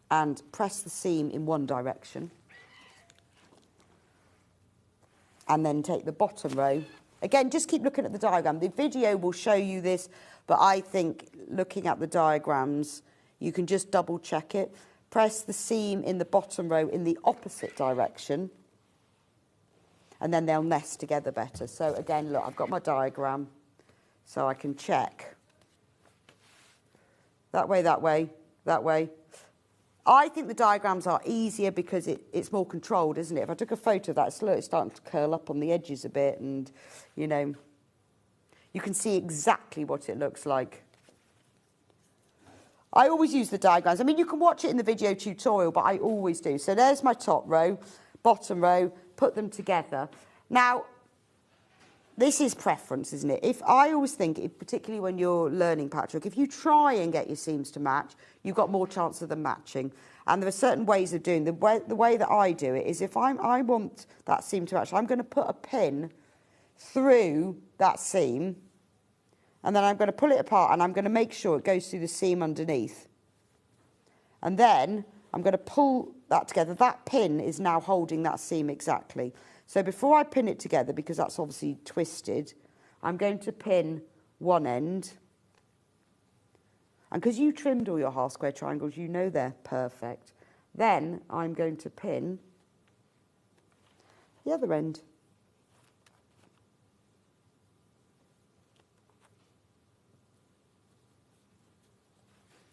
And press the seam in one direction. And then take the bottom row. Again, just keep looking at the diagram. The video will show you this, but I think looking at the diagrams, you can just double check it. Press the seam in the bottom row in the opposite direction, and then they'll nest together better. So again, look, I've got my diagram, so I can check. That way, that way, that way. I think the diagrams are easier because it's more controlled, isn't it? If I took a photo of that, it's starting to curl up on the edges a bit, and, you know, you can see exactly what it looks like. I always use the diagrams. I mean, you can watch it in the video tutorial, but I always do. So there's my top row, bottom row, put them together. Now, this is preference, isn't it? If I always think, particularly when you're learning patchwork, if you try and get your seams to match, you've got more chance of them matching. And there are certain ways of doing the way that I do it is if I want that seam to match, I'm going to put a pin through that seam, and then I'm going to pull it apart, and I'm going to make sure it goes through the seam underneath. And then I'm going to pull that together. That pin is now holding that seam exactly. So before I pin it together, because that's obviously twisted, I'm going to pin one end. And because you trimmed all your half square triangles, you know they're perfect. Then I'm going to pin the other end.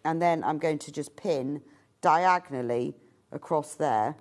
And then I'm going to just pin diagonally across there.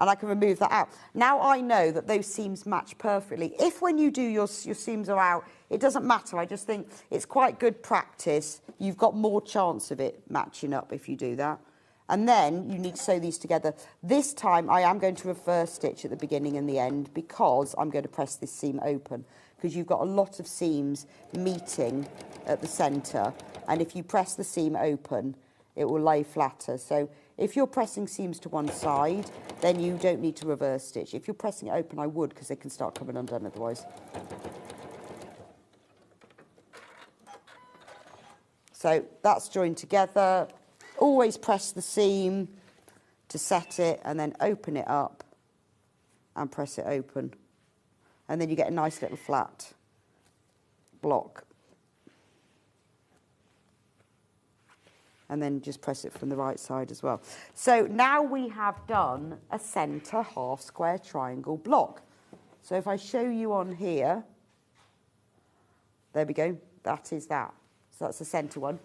And I can remove that out. Now I know that those seams match perfectly. If when you do your seams are out, it doesn't matter. I just think it's quite good practice. You've got more chance of it matching up if you do that. And then you need to sew these together. This time I am going to reverse stitch at the beginning and the end because I'm going to press this seam open, because you've got a lot of seams meeting at the centre. And if you press the seam open, it will lay flatter. So if you're pressing seams to one side, then you don't need to reverse stitch. If you're pressing it open, I would, because they can start coming undone otherwise. So that's joined together. Always press the seam to set it, and then open it up and press it open. And then you get a nice little flat block. And then just press it from the right side as well. So now we have done a centre half square triangle block. So if I show you on here, there we go, that is that. So that's the centre one.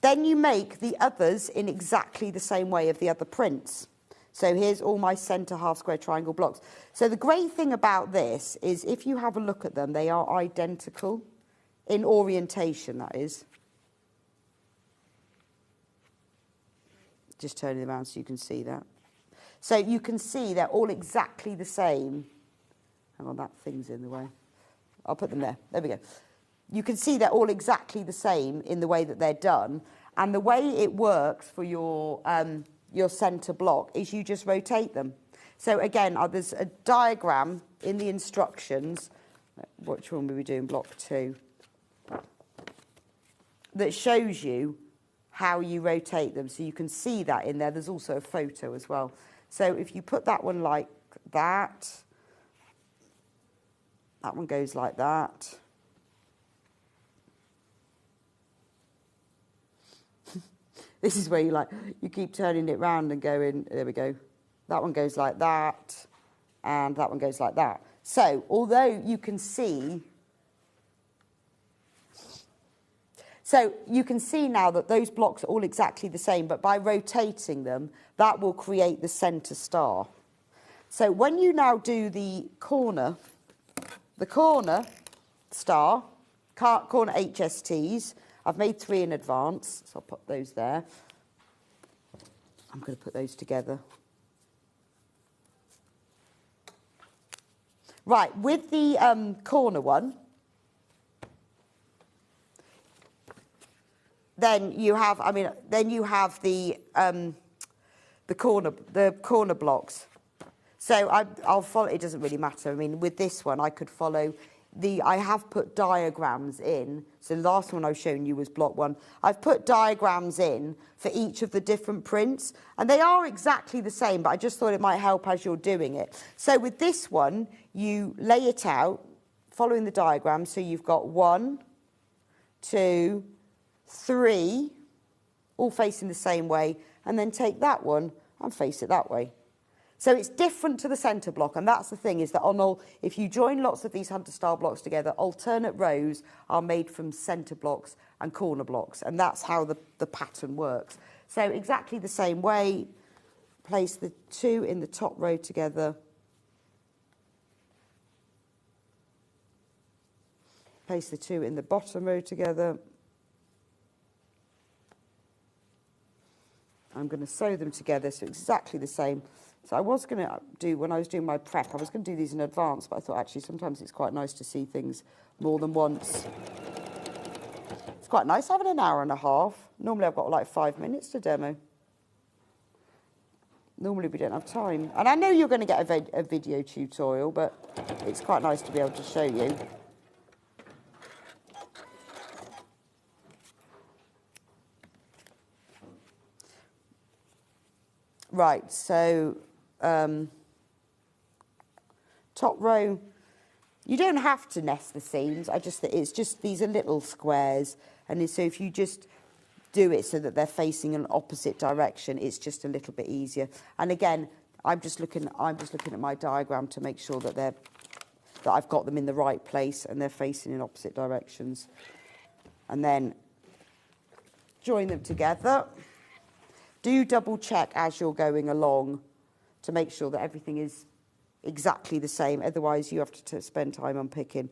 Then you make the others in exactly the same way of the other prints. So here's all my centre half square triangle blocks. So the great thing about this is if you have a look at them, they are identical in orientation, that is. Just turning them around so you can see that. So you can see they're all exactly the same. Hang on, that thing's in the way. I'll put them there. There we go. You can see they're all exactly the same in the way that they're done. And the way it works for your centre block is you just rotate them. So again, there's a diagram in the instructions. Which one were we doing? Block 2. That shows you how you rotate them. So you can see that in there. There's also a photo as well. So if you put that one like that one goes like that. This is where you keep turning it round and going, there we go. That one goes like that, and that one goes like that. So although you can see, now that those blocks are all exactly the same, but by rotating them, that will create the centre star. So when you now do the corner star, corner HSTs, I've made 3 in advance, so I'll put those there. I'm going to put those together. Right, with the corner one, then you have, the corner blocks. So I'll follow. It doesn't really matter. I mean, with this one, I could follow I have put diagrams in. So the last one I was showing you was block 1. I've put diagrams in for each of the different prints, and they are exactly the same, but I just thought it might help as you're doing it. So with this one, you lay it out following the diagram. So you've got 1, 2, 3, all facing the same way, and then take that one and face it that way. So it's different to the centre block, and that's the thing, is that if you join lots of these hunter style blocks together, alternate rows are made from centre blocks and corner blocks, and that's how the pattern works. So exactly the same way, place the 2 in the top row together, place the 2 in the bottom row together. I'm going to sew them together, so exactly the same. So I was going to do, when I was doing my prep, I was going to do these in advance, but I thought actually sometimes it's quite nice to see things more than once. It's quite nice having an hour and a half. Normally I've got like 5 minutes to demo. Normally we don't have time. And I know you're going to get a video tutorial, but it's quite nice to be able to show you. Right, so top row, you don't have to nest the seams. It's just these are little squares, and so if you just do it so that they're facing an opposite direction, it's just a little bit easier. And again, I'm just looking at my diagram to make sure that I've got them in the right place and they're facing in opposite directions. And then join them together. Do double check as you're going along to make sure that everything is exactly the same. Otherwise, you have to spend time unpicking.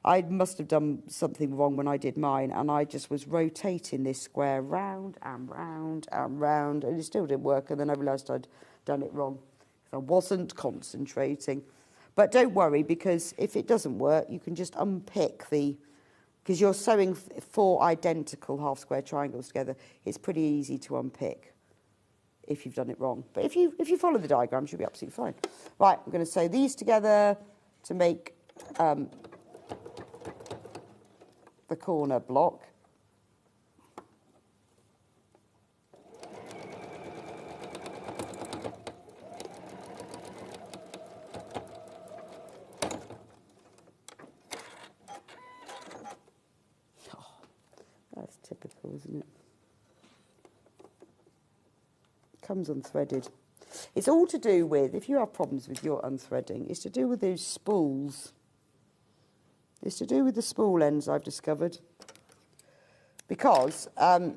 I must have done something wrong when I did mine, and I just was rotating this square round and round and round, and it still didn't work. And then I realised I'd done it wrong. I wasn't concentrating. But don't worry, because if it doesn't work, you can just unpick because you're sewing 4 identical half square triangles together. It's pretty easy to unpick if you've done it wrong. But if you follow the diagrams, you'll be absolutely fine. Right, I'm going to sew these together to make the corner block. That's typical, isn't it? Comes unthreaded. It's all to do with, if you have problems with your unthreading, it's to do with those spools. It's to do with the spool ends, I've discovered. Because I've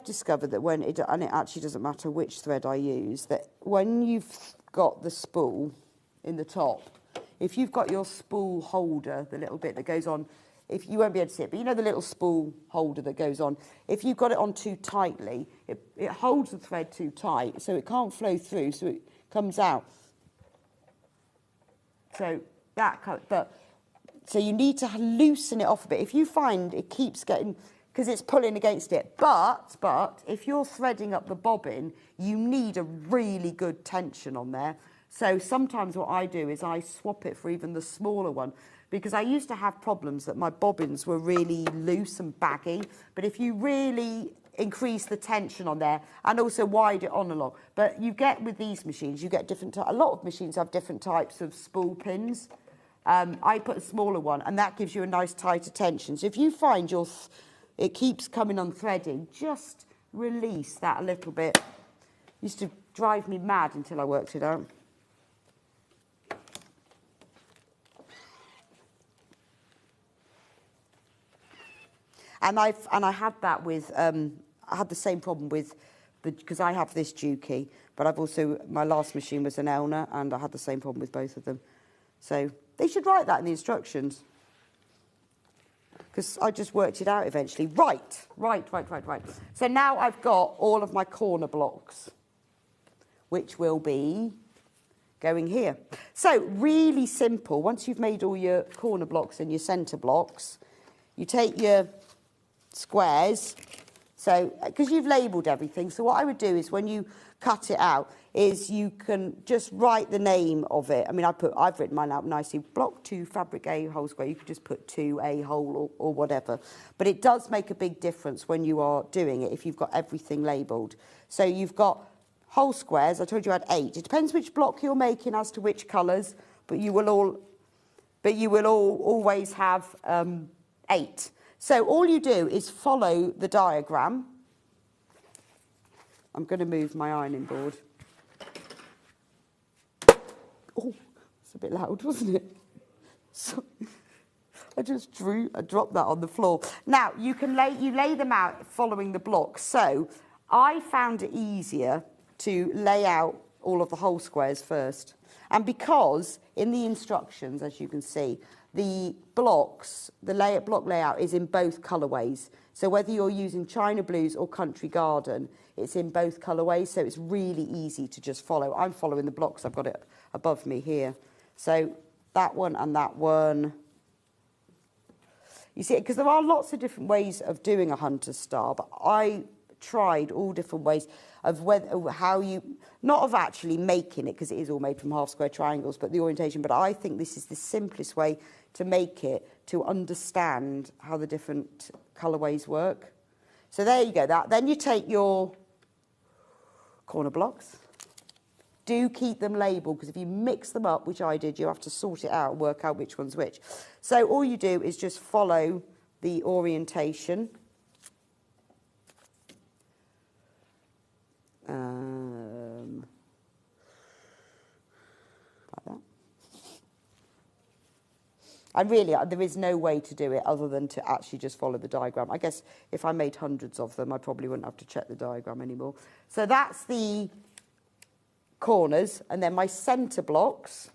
discovered that and it actually doesn't matter which thread I use, that when you've got the spool in the top, if you've got your spool holder, the little bit that goes on, if you won't be able to see it, but you know the little spool holder that goes on, if you've got it on too tightly, it holds the thread too tight, so it can't flow through, so it comes out. So so you need to loosen it off a bit. If you find it keeps getting, because it's pulling against it, but if you're threading up the bobbin, you need a really good tension on there. So sometimes what I do is I swap it for even the smaller one, because I used to have problems that my bobbins were really loose and baggy. But if you really increase the tension on there and also wide it on a lot, but you get with these machines, you get a lot of machines have different types of spool pins. I put a smaller one, and that gives you a nice tighter tension. So if you find it keeps coming unthreading, just release that a little bit. It used to drive me mad until I worked it out. And I had that with I had the same problem with because I have this Juki, but I've also my last machine was an Elna, and I had the same problem with both of them. So they should write that in the instructions, because I just worked it out eventually. Right. So now I've got all of my corner blocks, which will be going here. So really simple. Once you've made all your corner blocks and your centre blocks, you take your squares, so because you've labelled everything, so what I would do is when you cut it out is you can just write the name of it. I mean, I've written mine out nicely. Block 2, fabric A, whole square. You could just put 2A whole or whatever. But it does make a big difference when you are doing it if you've got everything labelled. So you've got whole squares. I told you I had 8. It depends which block you're making as to which colours, but you will always have 8. So all you do is follow the diagram. I'm going to move my ironing board. Oh, it's a bit loud, wasn't it? So, I dropped that on the floor. Now, you lay them out following the blocks. So I found it easier to lay out all of the whole squares first. And because in the instructions, as you can see, the block layout is in both colourways. So whether you're using China Blues or Country Garden, it's in both colourways, so it's really easy to just follow. I'm following the blocks. I've got it above me here. So that one and that one. You see, because there are lots of different ways of doing a hunter star, but I tried all different ways of how you, not of actually making it, because it is all made from half square triangles, but the orientation. But I think this is the simplest way to make it, to understand how the different colourways work. So there you go. Then you take your corner blocks. Do keep them labelled, because if you mix them up, which I did, you have to sort it out and work out which one's which. So all you do is just follow the orientation. Like that. And really, there is no way to do it other than to actually just follow the diagram. I guess if I made hundreds of them, I probably wouldn't have to check the diagram anymore. So that's the corners, and then my centre blocks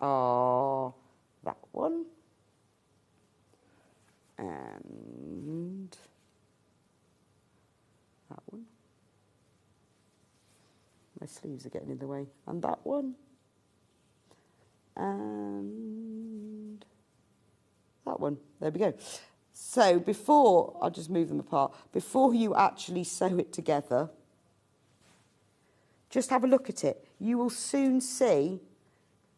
are that one and that one. My sleeves are getting in the way. And that one. And that one. There we go. So before, I'll just move them apart. Before you actually sew it together, just have a look at it. You will soon see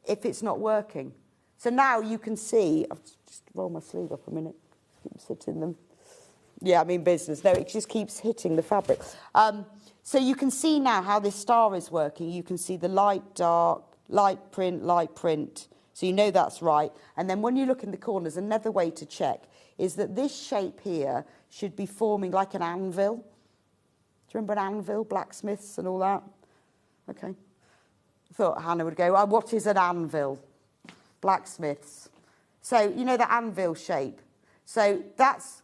if it's not working. So now you can see, I'll just roll my sleeve up a minute. Keeps hitting them. Yeah, I mean business. No, it just keeps hitting the fabric. So you can see now how this star is working. You can see the light, dark, light print. So you know that's right. And then when you look in the corners, another way to check is that this shape here should be forming like an anvil. Do you remember an anvil, blacksmiths and all that? Okay. I thought Hannah would go, oh, what is an anvil? Blacksmiths. So, you know the anvil shape. So that's,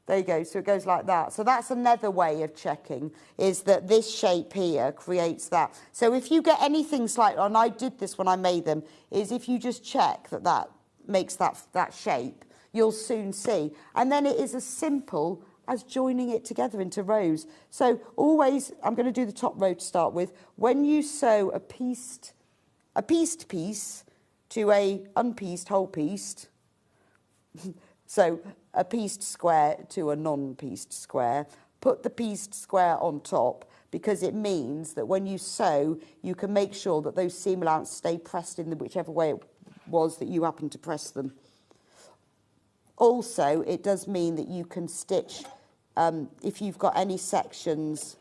there you go, so it goes like that. So that's another way of checking, is that this shape here creates that. So if you get anything slightly, and I did this when I made them, is if you just check that that makes that shape, you'll soon see. And then it is as simple as joining it together into rows. So always, I'm going to do the top row to start with. When you sew a pieced piece to a unpieced whole pieced, so a pieced square to a non-pieced square, put the pieced square on top, because it means that when you sew, you can make sure that those seam allowances stay pressed in whichever way it was that you happen to press them. Also, it does mean that you can stitch, if you've got any sections,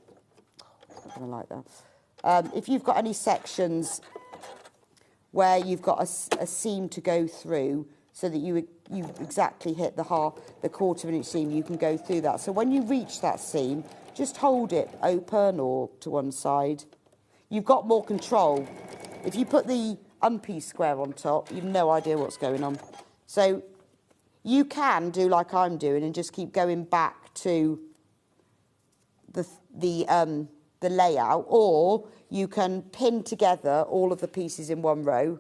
I don't like that, if you've got any sections where you've got a seam to go through, so that you exactly hit the quarter of an inch seam, you can go through that. So when you reach that seam, just hold it open or to one side. You've got more control. If you put the unpieced square on top, you've no idea what's going on. So you can do like I'm doing and just keep going back to the layout, or you can pin together all of the pieces in one row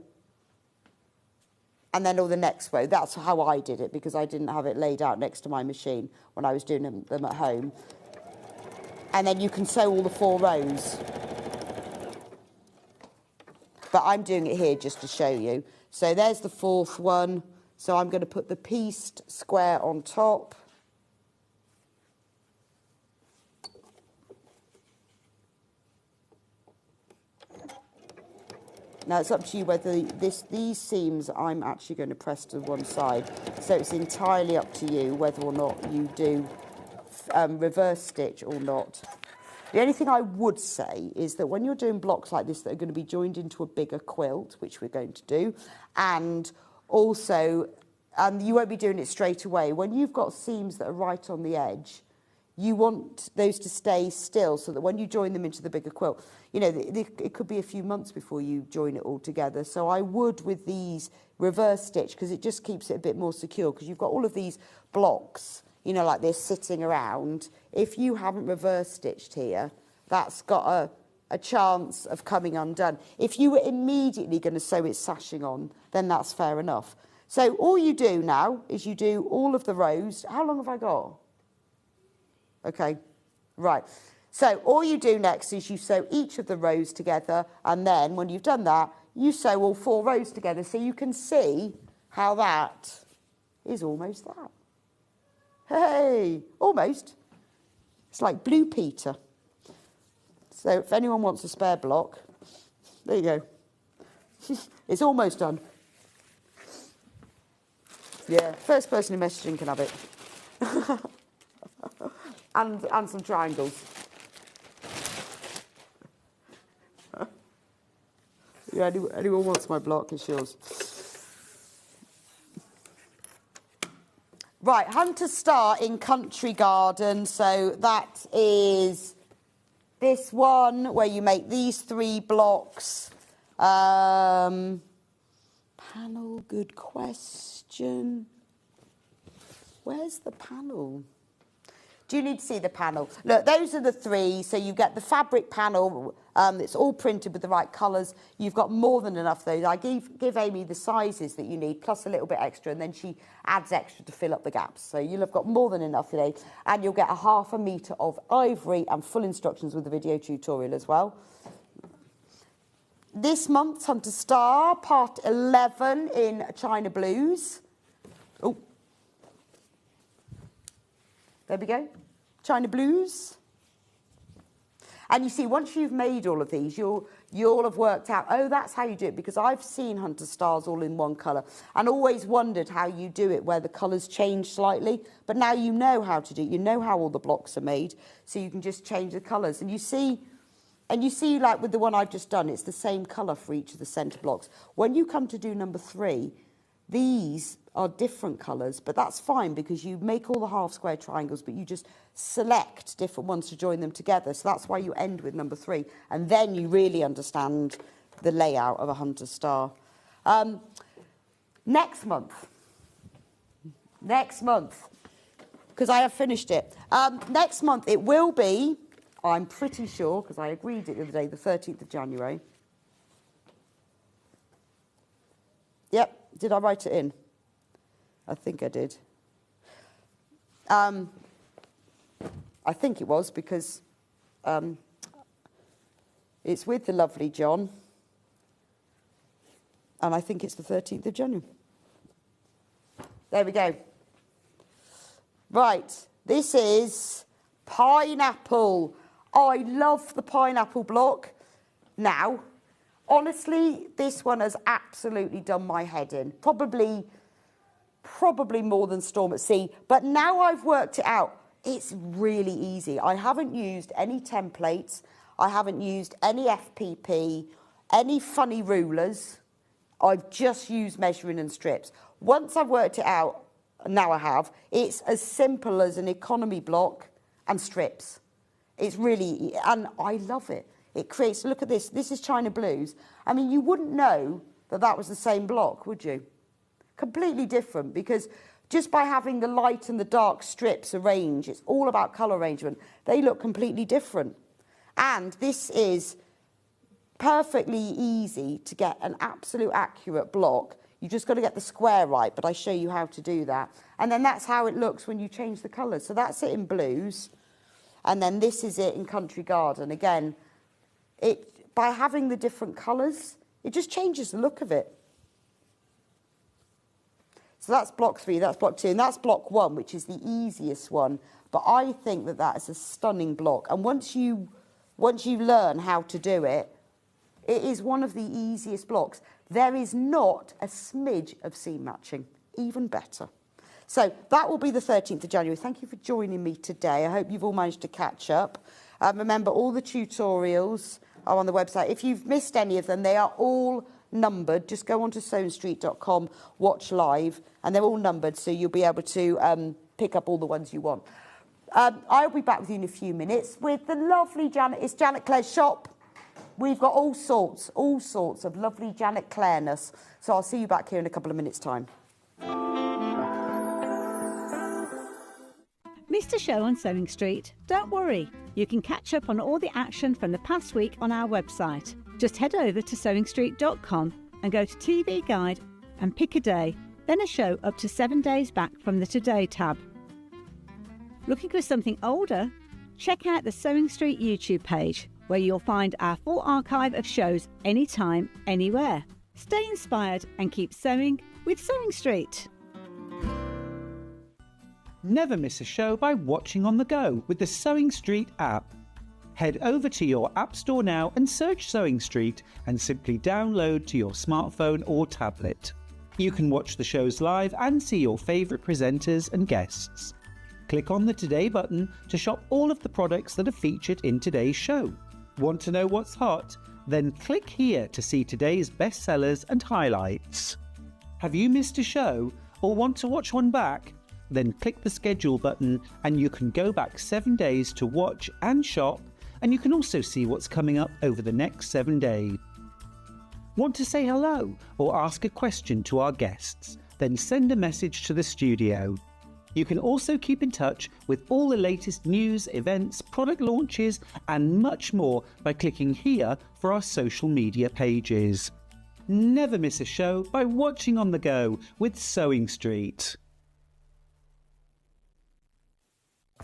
and then all the next row. That's how I did it, because I didn't have it laid out next to my machine when I was doing them at home. And then you can sew all the 4 rows. But I'm doing it here just to show you. So there's the 4th one. So I'm going to put the pieced square on top. Now, it's up to you whether these seams I'm actually going to press to one side. So it's entirely up to you whether or not you do reverse stitch or not. The only thing I would say is that when you're doing blocks like this that are going to be joined into a bigger quilt, which we're going to do, and also you won't be doing it straight away, when you've got seams that are right on the edge, you want those to stay still so that when you join them into the bigger quilt, you know, it could be a few months before you join it all together. So I would, with these, reverse stitch, because it just keeps it a bit more secure, because you've got all of these blocks, you know, like this sitting around. If you haven't reverse stitched here, that's got a chance of coming undone. If you were immediately going to sew it sashing on, then that's fair enough. So all you do now is you do all of the rows. How long have I got? Okay, right. So all you do next is you sew each of the rows together, and then when you've done that, you sew all 4 rows together, so you can see how that is almost that. Hey, almost. It's like Blue Peter. So if anyone wants a spare block, there you go. It's almost done. Yeah, first person in messaging can have it. and some triangles. Yeah, anyone wants my block, it's yours. Right, Hunter Star in Country Garden. So that is this one where you make these 3 blocks. Panel, good question. Where's the panel? Do you need to see the panel? Look, those are the 3. So you get the fabric panel. It's all printed with the right colours. You've got more than enough of those. I give Amy the sizes that you need, plus a little bit extra, and then she adds extra to fill up the gaps. So you'll have got more than enough today. And you'll get a 1/2 metre of ivory and full instructions with the video tutorial as well. This month's Hunter Star, part 11 in China Blues. Oh. There we go, China Blues. And you see, once you've made all of these, you'll have worked out, oh, that's how you do it, because I've seen Hunter Stars all in one colour and always wondered how you do it, where the colours change slightly. But now you know how to do it. You know how all the blocks are made, so you can just change the colours. And you see, like with the one I've just done, it's the same colour for each of the centre blocks. When you come to do number 3, these are different colours, but that's fine because you make all the half square triangles, but you just select different ones to join them together. So that's why you end with number 3, and then you really understand the layout of a Hunter Star. Next month, because I have finished it. Next month it will be, I'm pretty sure, because I agreed it the other day, the 13th of January. Yep, did I write it in? I think I did. I think it was because it's with the lovely John, and I think it's the 13th of January. There we go. Right, this is pineapple. I love the pineapple block. Now, honestly, this one has absolutely done my head in. Probably more than Storm at Sea. But now I've worked it out, it's really easy. I haven't used any templates. I haven't used any FPP, any funny rulers. I've just used measuring and strips. Once I've worked it out, now I have, it's as simple as an economy block and strips. It's really, and I love it. It creates, look at this, this is China Blues. I mean, you wouldn't know that that was the same block, would you? Completely different, because just by having the light and the dark strips arranged, it's all about colour arrangement, they look completely different. And this is perfectly easy to get an absolute accurate block. You just got to get the square right, but I show you how to do that. And then that's how it looks when you change the colours. So that's it in blues. And then this is it in Country Garden. Again, by having the different colours, it just changes the look of it. So that's block 3, that's block 2, and that's block 1, which is the easiest one. But I think that that is a stunning block. And once you learn how to do it, it is one of the easiest blocks. There is not a smidge of seam matching, even better. So that will be the 13th of January. Thank you for joining me today. I hope you've all managed to catch up. Remember, all the tutorials are on the website. If you've missed any of them, they are all numbered. Just go onto sewingstreet.com, watch live, and they're all numbered, so you'll be able to pick up all the ones you want. I'll be back with you in a few minutes with the lovely Janet. It's Janet Clare's shop. We've got all sorts of lovely Janet Clareness. So I'll see you back here in a couple of minutes' time. Missed a show on Sewing Street? Don't worry, you can catch up on all the action from the past week on our website. Just head over to sewingstreet.com and go to TV Guide and pick a day, then a show up to 7 days back from the Today tab. Looking for something older? Check out the Sewing Street YouTube page, where you'll find our full archive of shows anytime, anywhere. Stay inspired and keep sewing with Sewing Street. Never miss a show by watching on the go with the Sewing Street app. Head over to your App Store now and search Sewing Street and simply download to your smartphone or tablet. You can watch the shows live and see your favourite presenters and guests. Click on the Today button to shop all of the products that are featured in today's show. Want to know what's hot? Then click here to see today's bestsellers and highlights. Have you missed a show or want to watch one back? Then click the schedule button and you can go back 7 days to watch and shop, and you can also see what's coming up over the next 7 days. Want to say hello or ask a question to our guests? Then send a message to the studio. You can also keep in touch with all the latest news, events, product launches and much more by clicking here for our social media pages. Never miss a show by watching on the go with Sewing Street.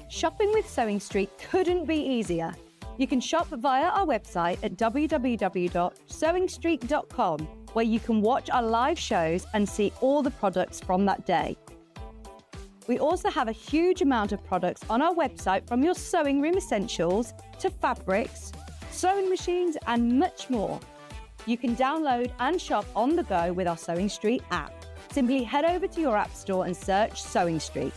Shopping with Sewing Street couldn't be easier. You can shop via our website at www.sewingstreet.com, where you can watch our live shows and see all the products from that day. We also have a huge amount of products on our website, from your sewing room essentials to fabrics, sewing machines and much more. You can download and shop on the go with our Sewing Street app. Simply head over to your App Store and search Sewing Street.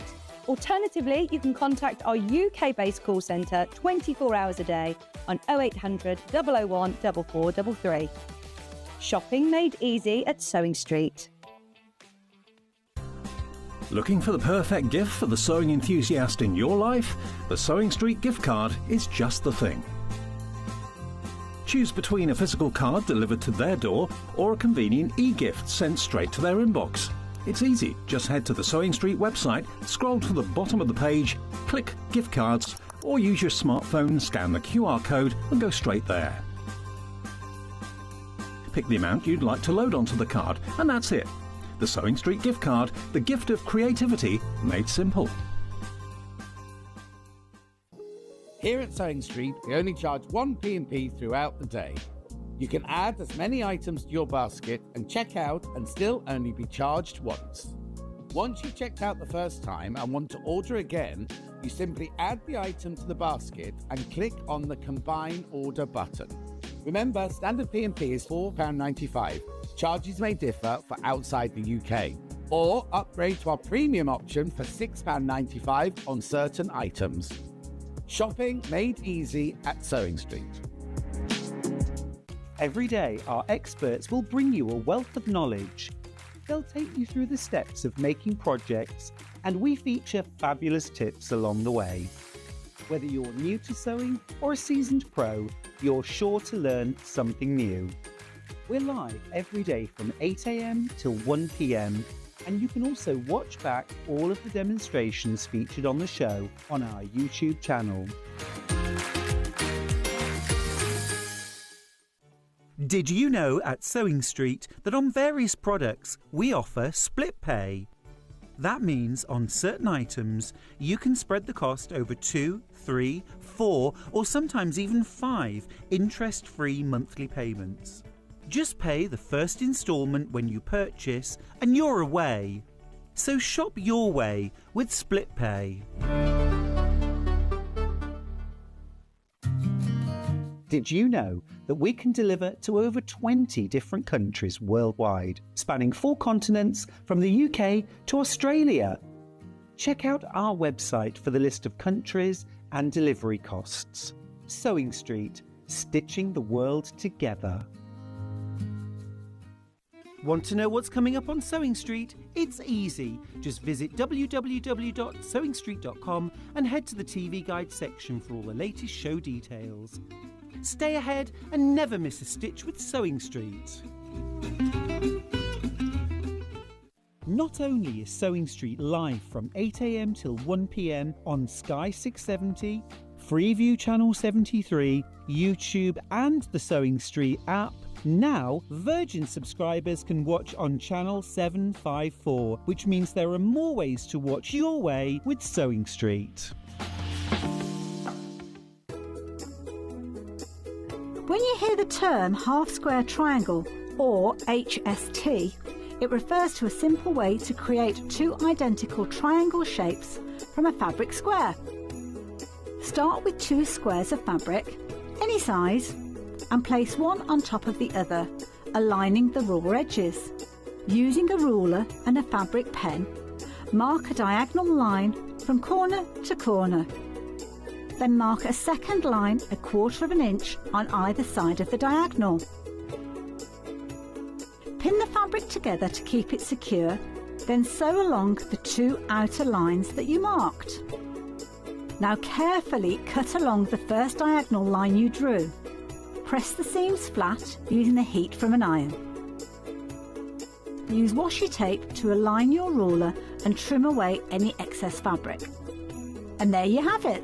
Alternatively, you can contact our UK-based call centre 24 hours a day on 0800 001 4433. Shopping made easy at Sewing Street. Looking for the perfect gift for the sewing enthusiast in your life? The Sewing Street gift card is just the thing. Choose between a physical card delivered to their door or a convenient e-gift sent straight to their inbox. It's easy. Just head to the Sewing Street website, scroll to the bottom of the page, click Gift Cards, or use your smartphone, scan the QR code and go straight there. Pick the amount you'd like to load onto the card, and that's it. The Sewing Street gift card, the gift of creativity made simple. Here at Sewing Street, we only charge one P&P throughout the day. You can add as many items to your basket and check out and still only be charged once. Once you've checked out the first time and want to order again, you simply add the item to the basket and click on the Combine Order button. Remember, standard P&P is £4.95. Charges may differ for outside the UK. Or upgrade to our premium option for £6.95 on certain items. Shopping made easy at Sewing Street. Every day, our experts will bring you a wealth of knowledge. They'll take you through the steps of making projects, and we feature fabulous tips along the way. Whether you're new to sewing or a seasoned pro, you're sure to learn something new. We're live every day from 8 a.m. till 1 p.m, and you can also watch back all of the demonstrations featured on the show on our YouTube channel. Did you know at Sewing Street that on various products we offer split pay? That means on certain items you can spread the cost over 2, 3, 4 or sometimes even 5 interest-free monthly payments. Just pay the first instalment when you purchase and you're away. So shop your way with split pay. Did you know that we can deliver to over 20 different countries worldwide, spanning 4 continents from the UK to Australia? Check out our website for the list of countries and delivery costs. Sewing Street, stitching the world together. Want to know what's coming up on Sewing Street? It's easy. Just visit www.sewingstreet.com and head to the TV Guide section for all the latest show details. Stay ahead and never miss a stitch with Sewing Street. Not only is Sewing Street live from 8 a.m. till 1 p.m. on Sky 670, Freeview Channel 73, YouTube and the Sewing Street app, now Virgin subscribers can watch on Channel 754, which means there are more ways to watch your way with Sewing Street. When you hear the term half-square triangle, or HST, it refers to a simple way to create 2 identical triangle shapes from a fabric square. Start with 2 squares of fabric, any size, and place one on top of the other, aligning the raw edges. Using a ruler and a fabric pen, mark a diagonal line from corner to corner. Then mark a second line 1/4 inch on either side of the diagonal. Pin the fabric together to keep it secure, then sew along the 2 outer lines that you marked. Now carefully cut along the first diagonal line you drew. Press the seams flat using the heat from an iron. Use washi tape to align your ruler and trim away any excess fabric. And there you have it.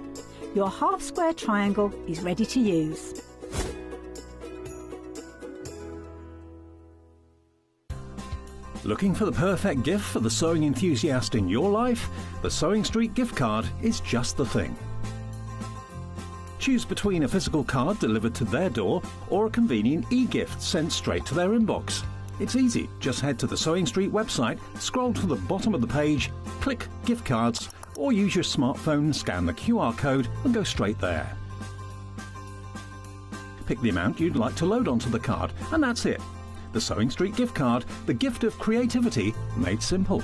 Your half square triangle is ready to use. Looking for the perfect gift for the sewing enthusiast in your life? The Sewing Street gift card is just the thing. Choose between a physical card delivered to their door or a convenient e-gift sent straight to their inbox. It's easy. Just head to the Sewing Street website, scroll to the bottom of the page, click Gift Cards, or use your smartphone, scan the QR code and go straight there. Pick the amount you'd like to load onto the card, and that's it. The Sewing Street gift card, the gift of creativity made simple.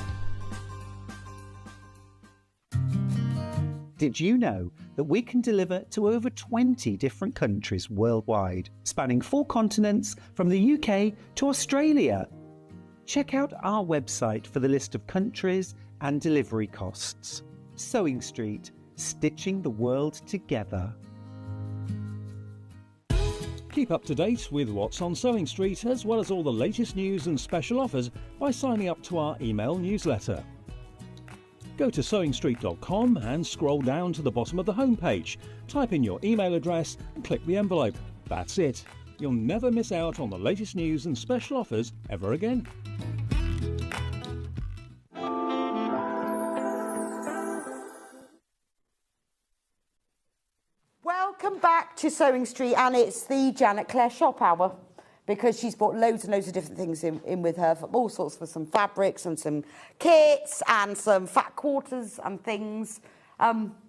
Did you know that we can deliver to over 20 different countries worldwide, spanning 4 continents from the UK to Australia? Check out our website for the list of countries and delivery costs. Sewing Street, stitching the world together. Keep up to date with what's on Sewing Street, as well as all the latest news and special offers by signing up to our email newsletter. Go to sewingstreet.com and scroll down to the bottom of the homepage. Type in your email address and click the envelope. That's it. You'll never miss out on the latest news and special offers ever again. Welcome back to Sewing Street, and it's the Janet Clare shop hour, because she's brought loads and loads of different things in with her, all sorts, for some fabrics and some kits and some fat quarters and things.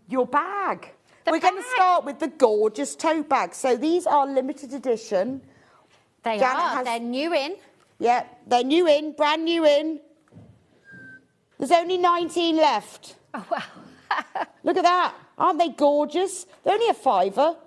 Your bag. We're going to start with the gorgeous tote bag. So these are limited edition. They're new in. Yeah, they're new in, brand new in. There's only 19 left. Oh, wow. Look at that. Aren't they gorgeous? They're only a £5.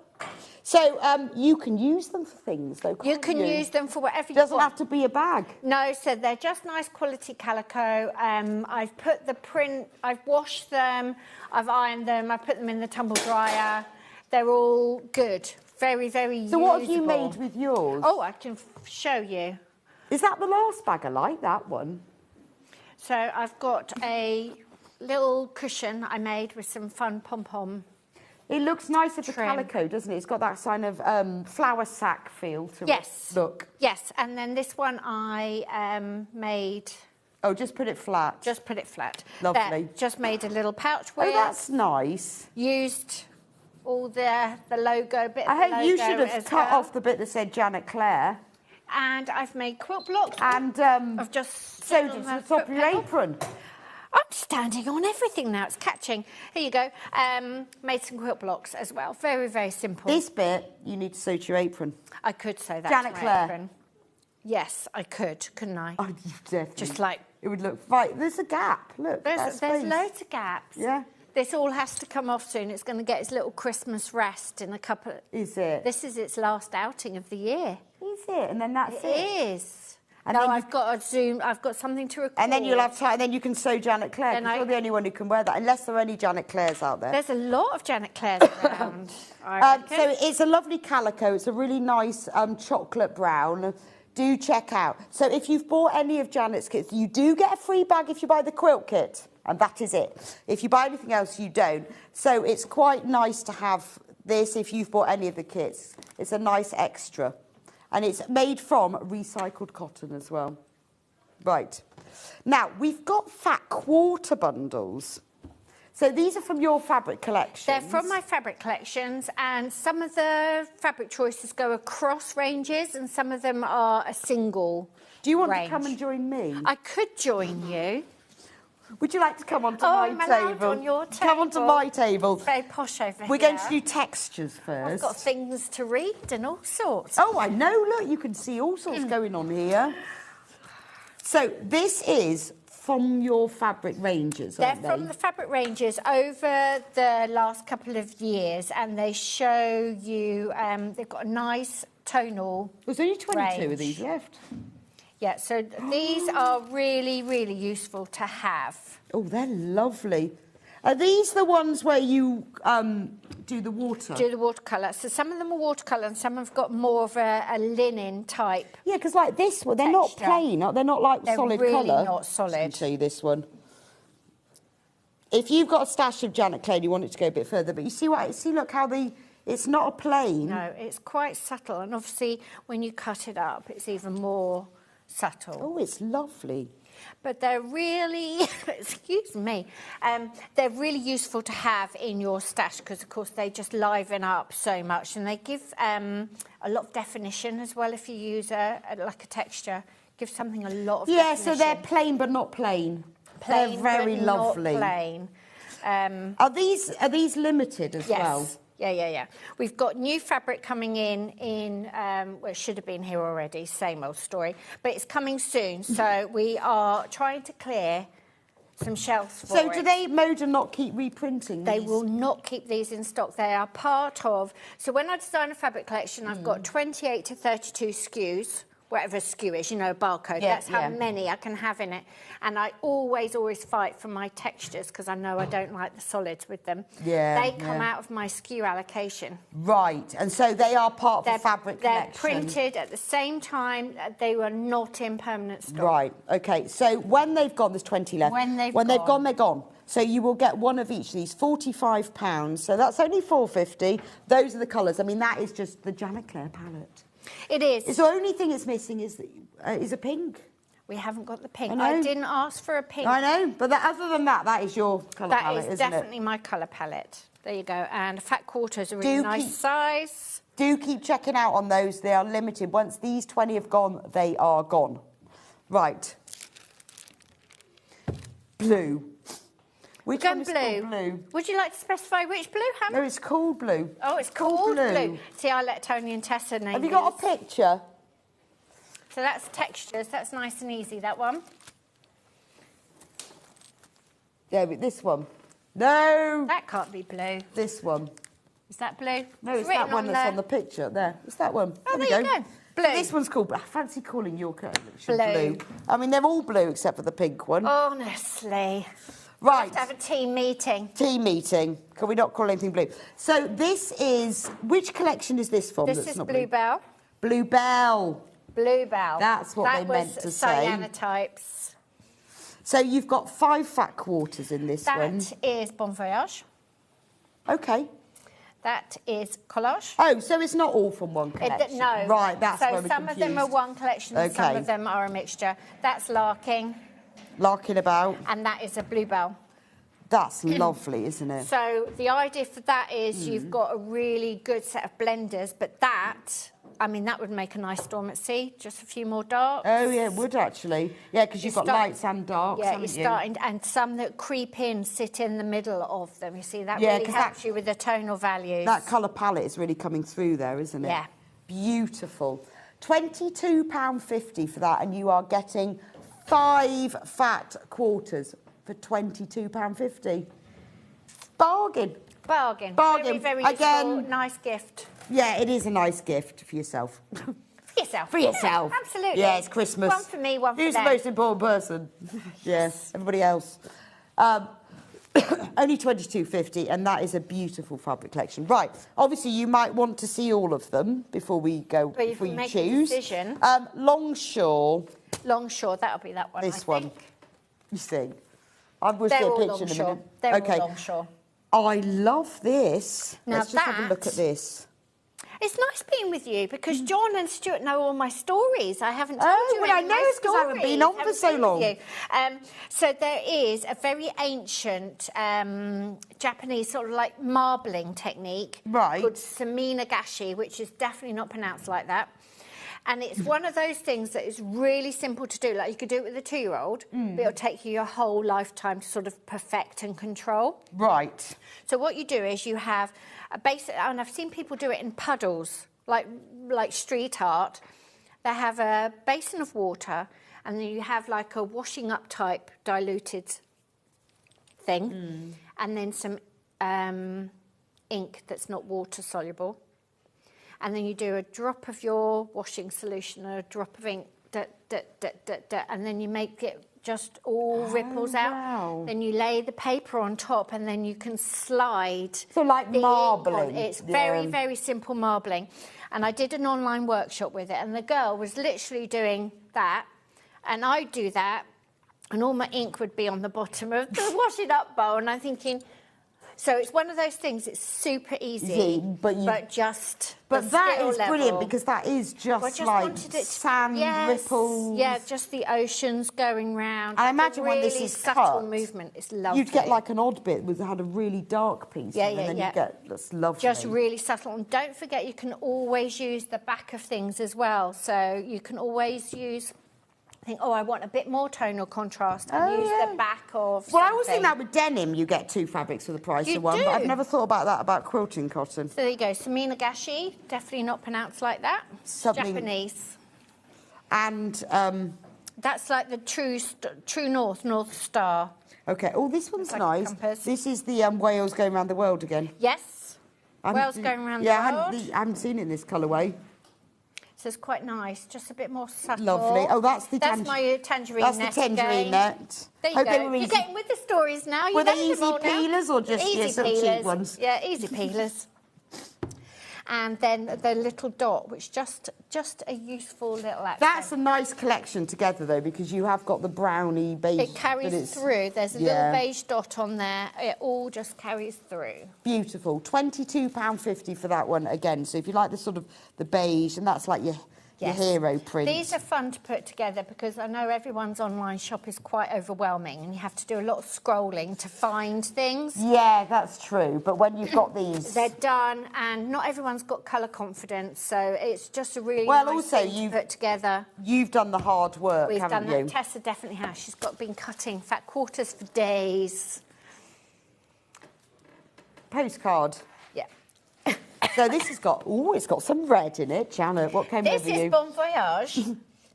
So you can use them for things, though, can't you? You can use them for whatever you want. Doesn't have to be a bag. No, so they're just nice quality calico. I've put the print, I've washed them, I've ironed them, I've put them in the tumble dryer. They're all good. Very, very usable. So what have you made with yours? Oh, I can show you. Is that the last bag? I like that one. So I've got a little cushion I made with some fun pom-pom. It looks nice with the calico, doesn't it? It's got that kind of flower sack feel to it. Look. Yes, and then this one I made... Oh, just put it flat. Just put it flat. Lovely. Just made a little pouch with. Oh, that's nice. Used all the logo bit. I hope you should have cut off the bit that said Janet Clare. And I've made quilt blocks. And I've just sewed it to the top of your apron. I'm standing on everything now. It's catching. Here you go. Made some quilt blocks as well. Very, very simple. This bit, you need to sew to your apron. I could sew that Janet to my Clare. apron. Yes, I could, couldn't I? Oh, definitely. Just like... It would look... Right, there's a gap. Look, There's loads of gaps. Yeah. This all has to come off soon. It's going to get its little Christmas rest in a couple... Is it? This is its last outing of the year. Is it? And then that's it? It is. And no, then I've got a Zoom. I've got something to record. And then you'll have time. And then you can sew Janet Clare. Because you're the only one who can wear that, unless there are any Janet Clares out there. There's a lot of Janet Clares around. So it's a lovely calico. It's a really nice chocolate brown. Do check out. So if you've bought any of Janet's kits, you do get a free bag if you buy the quilt kit, and that is it. If you buy anything else, you don't. So it's quite nice to have this if you've bought any of the kits. It's a nice extra. And it's made from recycled cotton as well. Right. Now, we've got fat quarter bundles. So these are from your fabric collections. They're from my fabric collections, and some of the fabric choices go across ranges, and some of them are a single Do you want range. to come and join me? I could join you. Would you like to come onto my table? On your table. Come onto my table. It's very posh over here. We're going to do textures first. I've got things to read and all sorts. Oh, I know. Look, you can see all sorts going on here. So this is from your fabric ranges, aren't they? They're from the fabric ranges over the last couple of years, and they show you, they've got a nice tonal There's only 22 range. of these left. Yeah, so these are really, really useful to have. Oh, they're lovely. Are these the ones where you do the water? Do the watercolour. So some of them are watercolour and some have got more of a linen type. Yeah, because like this one, they're not plain. They're not like solid really colour. Not solid. Let me show you this one. If you've got a stash of Janet Clare, you want it to go a bit further, but you see what? See, look how it's not a plain. No, it's quite subtle, and obviously when you cut it up, it's even more subtle. Oh, it's lovely. But they're really, excuse me, they're really useful to have in your stash because, of course, they just liven up so much, and they give a lot of definition as well. If you use like a texture, give something a lot of definition. So they're plain but not plain. Plain, they're very but lovely. Not plain. Are these limited as well? Yes. Yeah. We've got new fabric coming in well, it should have been here already, same old story, but it's coming soon, so we are trying to clear some shelves for So do they, Moda, not keep reprinting these? They will not keep these in stock. They are part of... So when I design a fabric collection, I've got 28 to 32 SKUs, whatever SKU is, a barcode. That's how many I can have in it. And I always fight for my textures because I know I don't like the solids with them. Yeah, they come out of my SKU allocation. Right, and so they are part of the fabric collection. They're printed at the same time. They were not in permanent stock. Right, OK. So when they've gone, there's 20 left. When they've gone, they're gone. So you will get one of each of these, £45. So that's only £4.50. Those are the colours. I mean, that is just the Janet Clare palette. It is. The only thing it's missing is a pink. We haven't got the pink. I didn't ask for a pink. I know, but other than that, that is your colour palette, isn't it? That is definitely my colour palette. There you go. And fat quarters are a really nice size. Do keep checking out on those. They are limited. Once these 20 have gone, they are gone. Right. Blue. Which one is called blue? Would you like to specify which blue, Hannah? No, it's called blue. Oh, it's called blue. See, I let Tony and Tessa name Have you got a picture? So that's textures. That's nice and easy, that one. Yeah, but this one. No! That can't be blue. This one. Is that blue? No, it's that one that's on the picture. There. It's that one. Oh, there you go. Blue. So this one's called, I fancy calling your collection blue. I mean, they're all blue except for the pink one. Honestly. Right. We have to have a team meeting. Team meeting. Can we not call anything blue? So this is... Which collection is this from? This is Bluebell. Bluebell. Bluebell. That's what they meant to say. Cyanotypes. So you've got 5 fat quarters in this one. That is Bon Voyage. OK. That is Collage. Oh, so it's not all from one collection? No. Right, that's where we're So some of them are one collection and some of them are a mixture. That's Larking. Larking about. And that is a Bluebell. That's lovely, isn't it? So the idea for that is you've got a really good set of blenders, but that... I mean, that would make a nice storm at sea. Just a few more darks. Oh, yeah, it would actually. Yeah, because you've got lights and darks, yeah, haven't you? Starting, and some that creep in, sit in the middle of them. You see, that really helps you with the tonal values. That colour palette is really coming through there, isn't it? Yeah. Beautiful. £22.50 for that, and you are getting 5 fat quarters for £22.50. Bargain. Bargain. Bargain. Very, very useful. Nice gift. Yeah, it is a nice gift for yourself. For yourself. For yourself. Yeah, absolutely. Yeah, it's Christmas. One for me, one for Who's them. the most important person? Yes, everybody else. Only £22.50, and that is a beautiful fabric collection. Right, obviously you might want to see all of them before we go. But before you make choose. a decision. Longshore. Longshore, that'll be that one. This I one. think. You see, I will see They're a all picture in a Longshore. minute. They're okay. all Longshore. I love this. Now Let's just have a look at this. It's nice being with you because John and Stuart know all my stories. I haven't told you well, I any know of my it's because I haven't been on for so long. So there is a very ancient Japanese sort of like marbling technique called Saminagashi, which is definitely not pronounced like that. And it's one of those things that is really simple to do. Like you could do it with a 2-year-old, but it'll take you your whole lifetime to sort of perfect and control. Right. So what you do is you have a basic, and I've seen people do it in puddles, like street art. They have a basin of water, and then you have like a washing up type diluted thing, and then some ink that's not water soluble. And then you do a drop of your washing solution, a drop of ink, and then you make it just all ripples out. Wow. Then you lay the paper on top, and then you can slide. So like marbling. It's very, very simple marbling. And I did an online workshop with it, and the girl was literally doing that, and I'd do that, and all my ink would be on the bottom of the washing up bowl, and I'm thinking... So it's one of those things, it's super easy, but just But that is brilliant, because that is just like sand, ripples. Yeah, just the oceans going round. And I imagine really when this is subtle cut, movement, it's lovely. You'd get like an odd bit that had a really dark piece, and then you'd get, that's lovely. Just really subtle. And don't forget, you can always use the back of things as well. So you can always use... think, oh, I want a bit more tonal contrast, and use the back of Well, I always think that with denim, you get 2 fabrics for the price of one, but I've never thought about that about quilting cotton. So there you go, Saminagashi, definitely not pronounced like that. Japanese. And... that's like the true North Star. OK, oh, this one's nice. This is the Wales going around the world again. Yes, Wales going around the world. I haven't seen it in this colourway. So it's quite nice, just a bit more subtle. Lovely. Oh, that's the That's my tangerine net. net. That's the tangerine net. There you go. You're getting with the stories now. Were they easy peelers or just some cheap ones? Yeah, easy peelers. And then the little dot, which just a useful little accent. That's a nice collection together, though, because you have got the brownie beige. It carries through. There's a little beige dot on there. It all just carries through. Beautiful. £22.50 for that one again. So if you like the sort of the beige, and that's like your hero print. These are fun to put together because I know everyone's online shop is quite overwhelming, and you have to do a lot of scrolling to find things. Yeah, that's true. But when you've got these... They're done, and not everyone's got colour confidence, so it's just a really nice thing to put together. You've done the hard work, haven't you? We've done that. Tessa definitely has. She's been cutting fat quarters for days. Postcard. Yeah. So this has got, it's got some red in it. Janet, what came over you? This is Bon Voyage.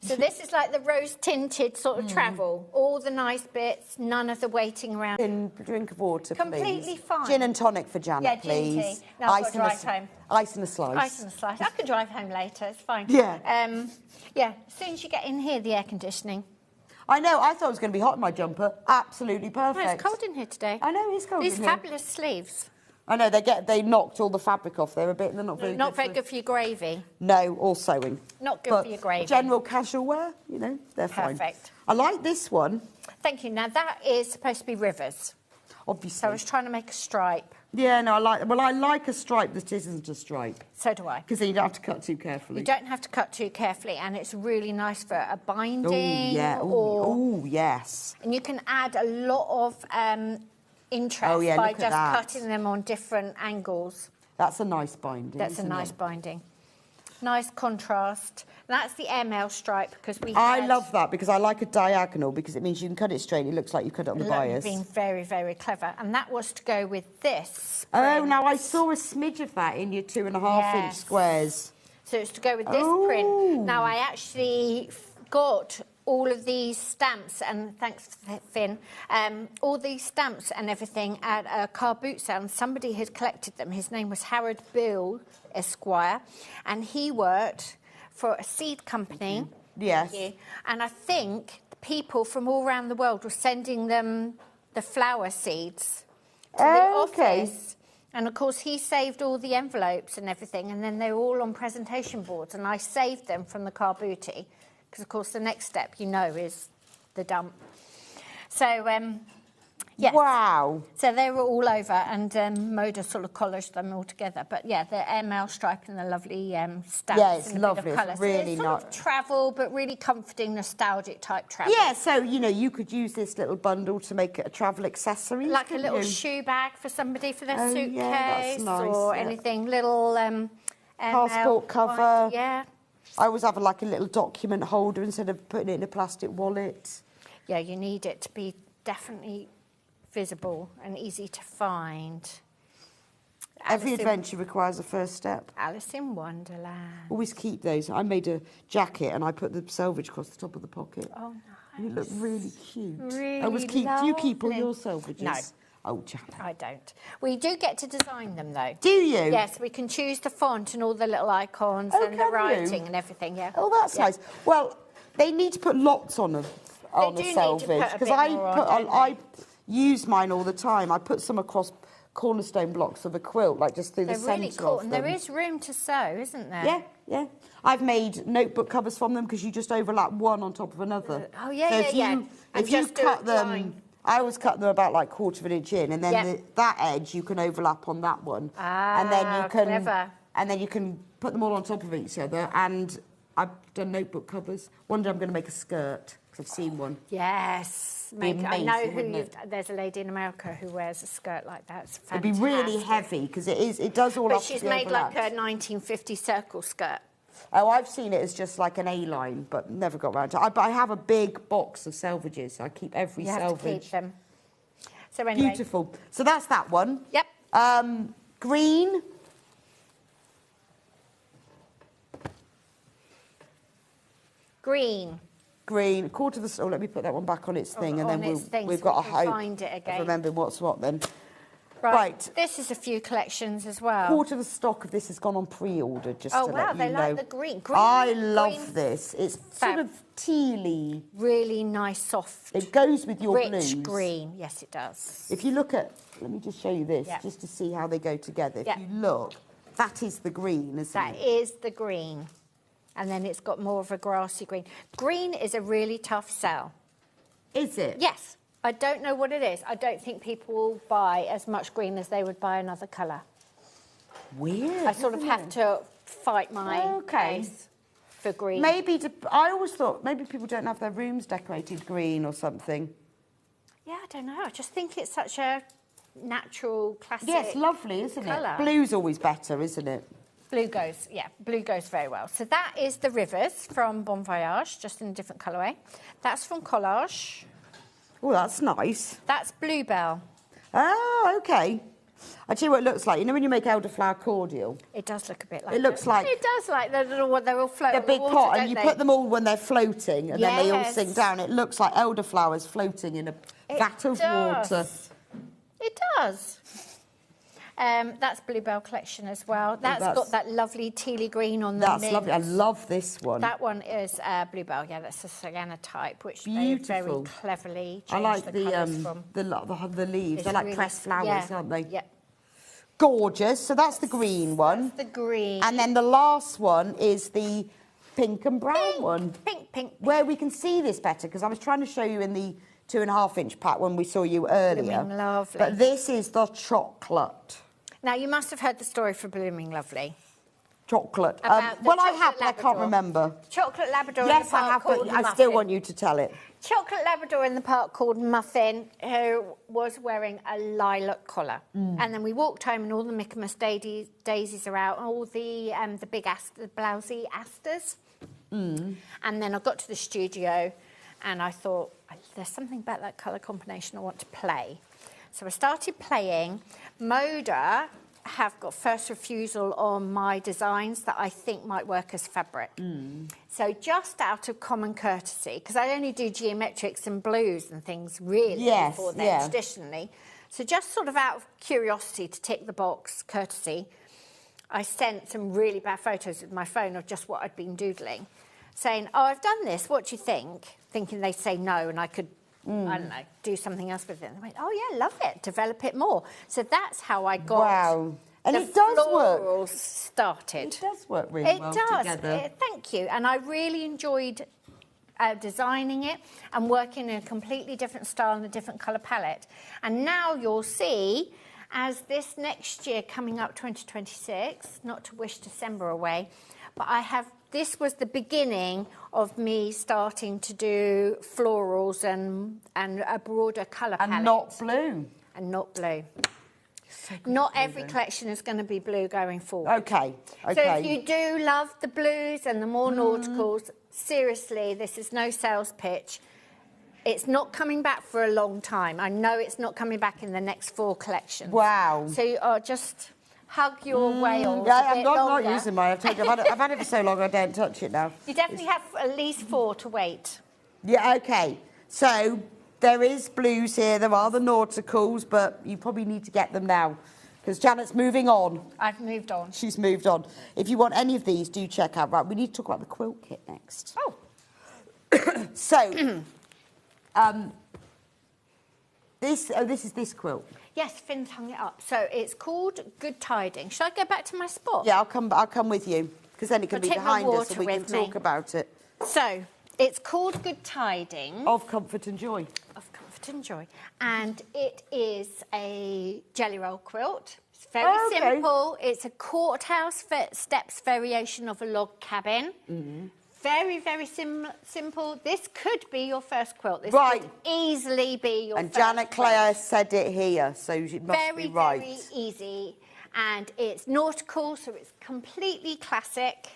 So this is like the rose-tinted sort of travel. All the nice bits, none of the waiting around. Drink of water, Completely please. fine. Gin and tonic for Janet, please. Gin tea. Now I've got to drive home. Ice and a slice. Ice and a slice. I can drive home later, it's fine. Yeah. Yeah, as soon as you get in here, the air conditioning. I know, I thought it was going to be hot in my jumper. Absolutely perfect. No, it's cold in here today. I know, it's cold in here. These fabulous sleeves. I know, they knocked all the fabric off there a bit, and they're not very good. Not very good for your gravy. No, or sewing. Not good for your gravy. General casual wear, they're fine. Perfect. I like this one. Thank you. Now, that is supposed to be rivers. Obviously. So I was trying to make a stripe. Yeah, no, I like a stripe that isn't a stripe. So do I. Because then you don't have to cut too carefully. You don't have to cut too carefully, and it's really nice for a binding. Oh, yeah. Oh, yes. And you can add a lot of interest by just cutting them on different angles. That's a nice binding. That's a nice binding. Nice contrast. That's the airmail stripe because I love that because I like a diagonal because it means you can cut it straight. It looks like you cut it on the bias. Being very, very clever. And that was to go with this. Oh, now I saw a smidge of that in your 2.5-inch squares. So it's to go with this print. Now I actually got all of these stamps, and thanks, Finn, all these stamps and everything at a car boot sale, and somebody had collected them. His name was Howard Bill Esquire, and he worked for a seed company. Yes. And I think people from all around the world were sending them the flower seeds to the office. And, of course, he saved all the envelopes and everything, and then they were all on presentation boards, and I saved them from the car booty. Because, of course, the next step, is the dump. So, yes. Wow. So they were all over, and Moda sort of collared them all together. But, yeah, the airmail stripe and the lovely stamps. Yeah, it's and lovely. It's really nice. Sort of travel, but really comforting, nostalgic type travel. Yeah, so, you could use this little bundle to make it a travel accessory. Like a little shoe bag for somebody for their suitcase. Yeah, that's nice, or anything. Little passport cover. Yeah. I always have like a little document holder instead of putting it in a plastic wallet. Yeah, you need it to be definitely visible and easy to find. Every adventure requires a first step. Alice in Wonderland. Always keep those. I made a jacket and I put the selvage across the top of the pocket. Oh, nice. And it looked really cute. Really Do you keep all lovely. your selvages? No. Oh, Janet. I don't. We do get to design them, though. Do you? Yes, we can choose the font and all the little icons and the writing and everything, yeah. Oh, that's nice. Well, they need to put lots on a selvage. Because I use mine all the time. I put some across cornerstone blocks of a quilt, like just through the centre really cool. of them. And there is room to sew, isn't there? Yeah, yeah. I've made notebook covers from them because you just overlap one on top of another. Oh, yeah, So if you cut them, I always cut them about like 1/4 inch in, and then that edge you can overlap on that one, and then you can, clever. and then you can put them all on top of each other. And I've done notebook covers. One day I'm going to make a skirt because I've seen one. Yes. I know there's a lady in America who wears a skirt like that. It's fantastic. It'd be really heavy because it does all. But she's made like a 1950 circle skirt. Oh, I've seen it as just like an A-line, but never got around to it. But I have a big box of selvages. So I keep every selvage. You have to keep them. So anyway. Beautiful. So that's that one. Yep. Green. Green. 1/4 of the... Oh, let me put that one back on its thing, and then we've got a hope find it again. of remembering what's what then. Right. This is a few collections as well. 1/4 of the stock of this has gone on pre-order, just to let you know. Oh, wow, they like the green. I love this. It's sort of tealy. Really nice, soft. It goes with your rich blues. green. Yes, it does. If you look at... Let me just show you this, just to see how they go together. If you look, that is the green, isn't it? That is the green. And then it's got more of a grassy green. Green is a really tough sell. Is it? Yes. I don't know what it is. I don't think people will buy as much green as they would buy another colour. Weird. I sort of have to fight my case for green. Maybe, I always thought maybe people don't have their rooms decorated green or something. Yeah, I don't know. I just think it's such a natural, classic Yes, lovely, isn't colour. it? Blue's always better, isn't it? Blue goes, blue goes very well. So that is the Rivers from Bon Voyage, just in a different colourway. That's from Collage. Oh, that's nice. That's Bluebell. Oh, OK. I tell you what it looks like. You know when you make elderflower cordial? It does look a bit like it. Looks like... It does like they're all floating. The big water, pot, and you put them all when they're floating, and then they all sink down. It looks like elderflowers floating in a vat of water. It does. That's Bluebell collection as well. That's got that lovely tealy green on the That's lovely. I love this one. That one is Bluebell. Yeah, that's a Sienna type, which Beautiful. they very cleverly changed I like the colours from. The leaves. They're like really, pressed flowers, aren't they? Yeah. Gorgeous. So that's the green one. That's the green. And then the last one is the pink and brown one. Pink. Where we can see this better, because I was trying to show you in the 2.5 inch pack when we saw you earlier. Blooming Lovely. But this is the chocolate. Now, you must have heard the story for Blooming Lovely. Chocolate. Well, I have, but I can't remember. Chocolate Labrador yes, in the park I have, called but I Muffin. still want you to tell it. Chocolate Labrador in the park called Muffin, who was wearing a lilac collar. And then we walked home and all the Michaelmas daisies are out, and all the big the blousy asters. And then I got to the studio and I thought, there's something about that colour combination I want to play. So I started playing. Moda have got first refusal on my designs that I think might work as fabric. So just out of common courtesy, because I only do geometrics and blues and things really before then, traditionally. So just sort of out of curiosity to tick the box, courtesy, I sent some really bad photos with my phone of just what I'd been doodling, saying, oh, I've done this, what do you think? Thinking they'd say no and I could, I don't know, do something else with it. And they went, oh, yeah, love it, develop it more. So that's how I got and the it does florals work. started. It does work really well together. Thank you. And I really enjoyed designing it and working in a completely different style and a different colour palette. And now you'll see, as this next year coming up, 2026, not to wish December away, but this was the beginning of me starting to do florals and a broader colour palette. And not blue. And not blue. Not every collection is going to be blue going forward. Okay. So if you do love the blues and the more nauticals, seriously, this is no sales pitch. It's not coming back for a long time. I know it's not coming back in the next 4 collections. Wow. So you are just hug your whales Yeah, a bit I'm longer. not using mine. I've told you, I've had it for so long I don't touch it now. You definitely have at least 4 to wait. Yeah, okay. So there is blues here. There are the nauticals, but you probably need to get them now because Janet's moving on. I've moved on. She's moved on. If you want any of these, do check out. Right, we need to talk about the quilt kit next. Oh. So, this is this quilt. Yes, Finn's hung it up. So it's called Good Tidings. Should I go back to my spot? Yeah, I'll come with you because then it can I'll be take my behind us water and we can with me. talk about it. So it's called Good Tidings. Of comfort and joy. Of comfort and joy. And it is a jelly roll quilt. It's very simple. It's a courthouse steps variation of a log cabin. Very, very simple. This could be your first quilt. This could easily be your first Janet Clare said it here, so it must be right. Very easy. And it's nautical, so it's completely classic.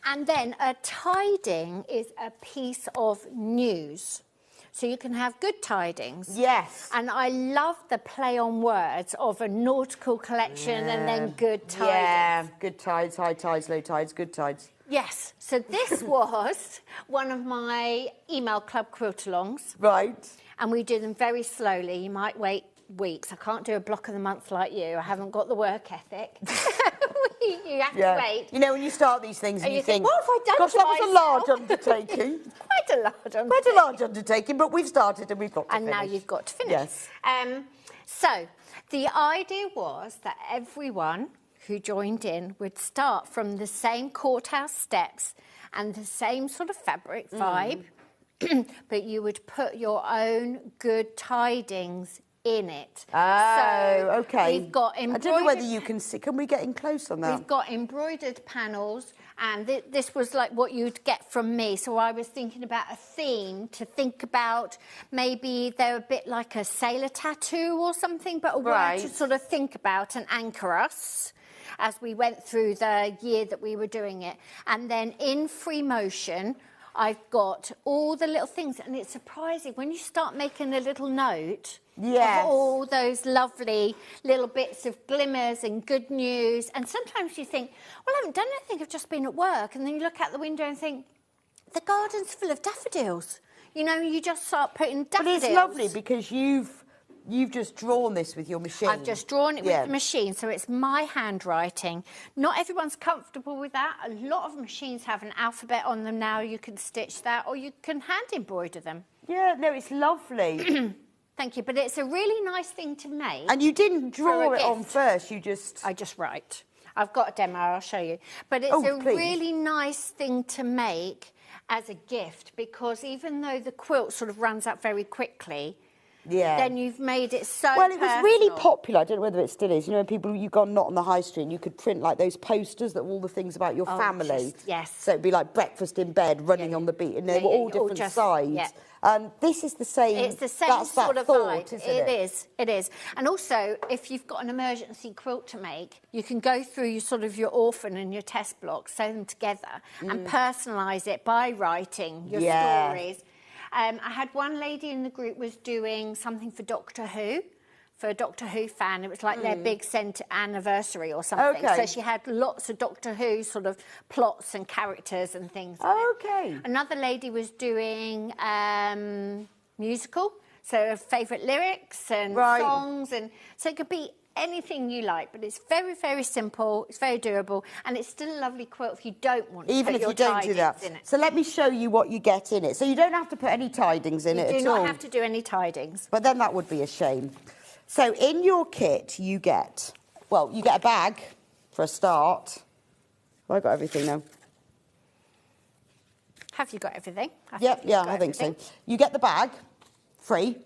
And then a tiding is a piece of news. So you can have good tidings. Yes. And I love the play on words of a nautical collection and then good tidings. Yeah, good tides, high tides, low tides, good tides. Yes. So this was one of my email club quilt-alongs. Right. And we do them very slowly. You might wait weeks. I can't do a block of the month like you. I haven't got the work ethic. You have to wait. You know, when you start these things and you think, what have I done gosh, to that was a myself? large undertaking. Quite a large undertaking. Quite a large undertaking, but we've started and we've got to finish. And now you've got to finish. Yes. So the idea was that everyone who joined in would start from the same courthouse steps and the same sort of fabric vibe, but you would put your own good tidings in it. Oh, okay. We've got embroidered... I don't know whether you can see. Can we get in close on that? We've got embroidered panels, and this was like what you'd get from me. So I was thinking about a theme to think about. Maybe they're a bit like a sailor tattoo or something, but a word to sort of think about and anchor us as we went through the year that we were doing it. And then in free motion, I've got all the little things, and it's surprising when you start making a little note of all those lovely little bits of glimmers and good news. And sometimes you think, well, I haven't done anything, I've just been at work. And then you look out the window and think, the garden's full of daffodils. You know, you just start putting daffodils. But it's lovely because you've just drawn this with your machine. I've just drawn it with the machine, so it's my handwriting. Not everyone's comfortable with that. A lot of machines have an alphabet on them now. You can stitch that, or you can hand embroider them. Yeah, no, it's lovely. Thank you, but it's a really nice thing to make. And you didn't draw it on first, you just... I just write. I've got a demo, I'll show you. But it's really nice thing to make as a gift, because even though the quilt sort of runs out very quickly, then you've made it so Well, it was really popular. I don't know whether it still is. You know, when people, you go not on the high street and you could print like those posters that were all the things about your family. Yes. So it'd be like breakfast in bed, running on the beat, and they were all different sides. This is the same. It's the same that's sort that of thought, vibe. isn't it? It is. And also, if you've got an emergency quilt to make, you can go through your orphan and your test blocks, sew them together, and personalise it by writing your stories. I had one lady in the group was doing something for Doctor Who, for a Doctor Who fan. It was like their big anniversary or something. So she had lots of Doctor Who sort of plots and characters and things. Another lady was doing musical, so favourite lyrics and songs, and so it could be anything you like, but it's very, very simple, it's very durable, and it's still a lovely quilt if you don't want to Even put if your you don't do that. in it. So let me show you what you get in it. So you don't have to put any tidings in it at all. You do not have to do any tidings. But then that would be a shame. So in your kit, you get a bag for a start. Have I got everything now? Have you got everything? I think so. You get the bag, free.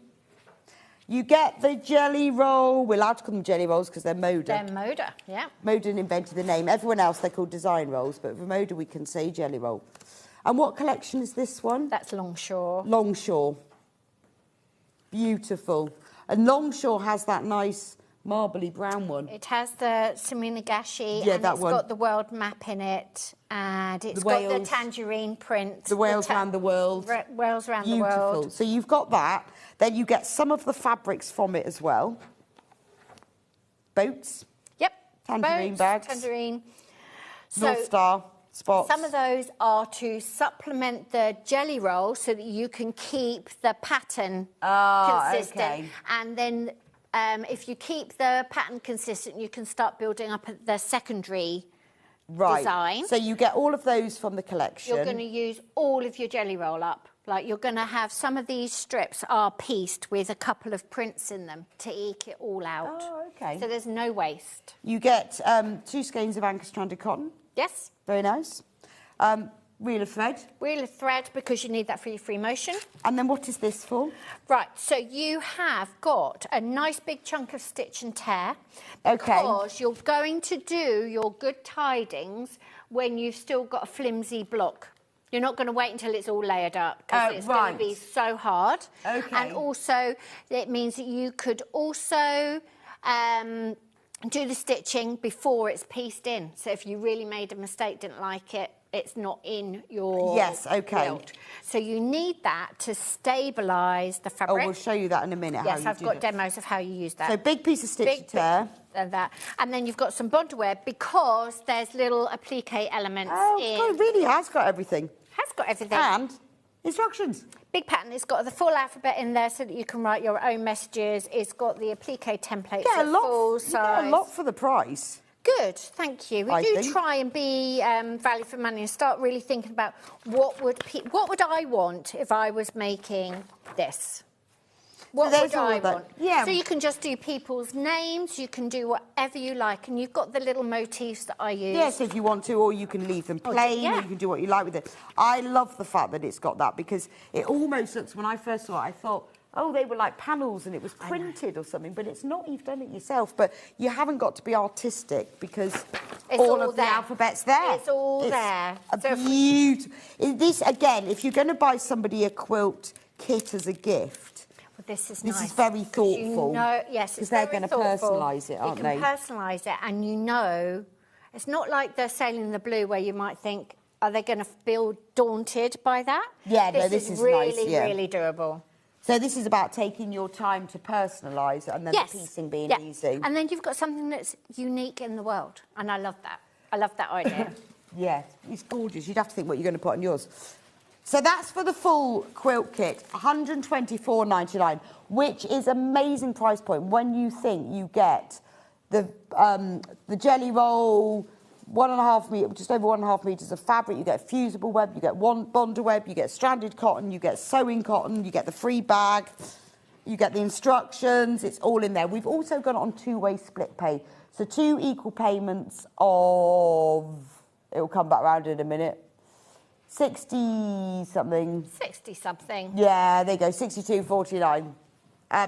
You get the jelly roll. We're allowed to call them jelly rolls because they're Moda. They're Moda, yeah. Moda invented the name. Everyone else, they're called design rolls, but for Moda, we can say jelly roll. And what collection is this one? That's Longshore. Longshore. Beautiful. And Longshore has that nice marbly brown one. It has the Suminagashi, Yeah, and that it's one. got the world map in it, and it's got the tangerine print. The Wales around the world. Wales around Beautiful. the world. So you've got that. Then you get some of the fabrics from it as well. Boats. Yep. Tangerine Boats, bags. Tangerine. North Star spots. Some of those are to supplement the jelly roll so that you can keep the pattern consistent. Okay. And then if you keep the pattern consistent, you can start building up the secondary design. So you get all of those from the collection. You're going to use all of your jelly roll up. Like you're going to have some of these strips are pieced with a couple of prints in them to eke it all out. Oh, okay. So there's no waste. You get 2 skeins of anchor stranded cotton. Yes. Very nice. Reel of thread. Reel of thread, because you need that for your free motion. And then what is this for? Right, so you have got a nice big chunk of stitch and tear. Okay. Because you're going to do your good tidings when you've still got a flimsy block. You're not going to wait until it's all layered up, because it's going to be so hard. Okay. And also, it means that you could also do the stitching before it's pieced in. So if you really made a mistake, didn't like it, it's not in your quilt. So you need that to stabilise the fabric. Oh, we'll show you that in a minute. Yes, how I've got demos of how you use that. So big piece of stitch and tear. And that. And then you've got some bondware, because there's little applique elements in. Oh, it really has got everything. Has got everything. And instructions. Big pattern. It's got the full alphabet in there so that you can write your own messages. It's got the applique templates You get full size. You get a lot for the price. Good, thank you. We I do think. try and be value for money and start really thinking about what would I want if I was making this. What would I want? Yeah. So you can just do people's names, you can do whatever you like, and you've got the little motifs that I use. Yes, if you want to, or you can leave them plain, or you can do what you like with it. I love the fact that it's got that, because it almost looks, when I first saw it, I thought, oh, they were like panels and it was printed or something, but it's not. You've done it yourself, but you haven't got to be artistic, because It's all all of there. the alphabet's there. It's all there. A beautiful. This, again, if you're going to buy somebody a quilt kit as a gift, this is this nice. is very 'Cause thoughtful. You know, yes, because they're going to personalise it, aren't they? You can personalise it, and you know, it's not like the Sailing the Blue where you might think, are they going to feel daunted by that? Yeah, no, this is really, nice, yeah. really doable. So this is about taking your time to personalise it, and then the piecing being easy. And then you've got something that's unique in the world, and I love that. I love that idea. Yeah, it's gorgeous. You'd have to think what you're going to put on yours. So that's for the full quilt kit, $124.99, which is amazing price point when you think you get the jelly roll, 1.5 metre, just over 1.5 metres of fabric. You get fusible web, you get bonder web, you get stranded cotton, you get sewing cotton, you get the free bag, you get the instructions. It's all in there. We've also got it on 2-way split pay, so 2 equal payments of. It will come back around in a minute. 60-something. 60-something. Yeah, there you go, 62.49.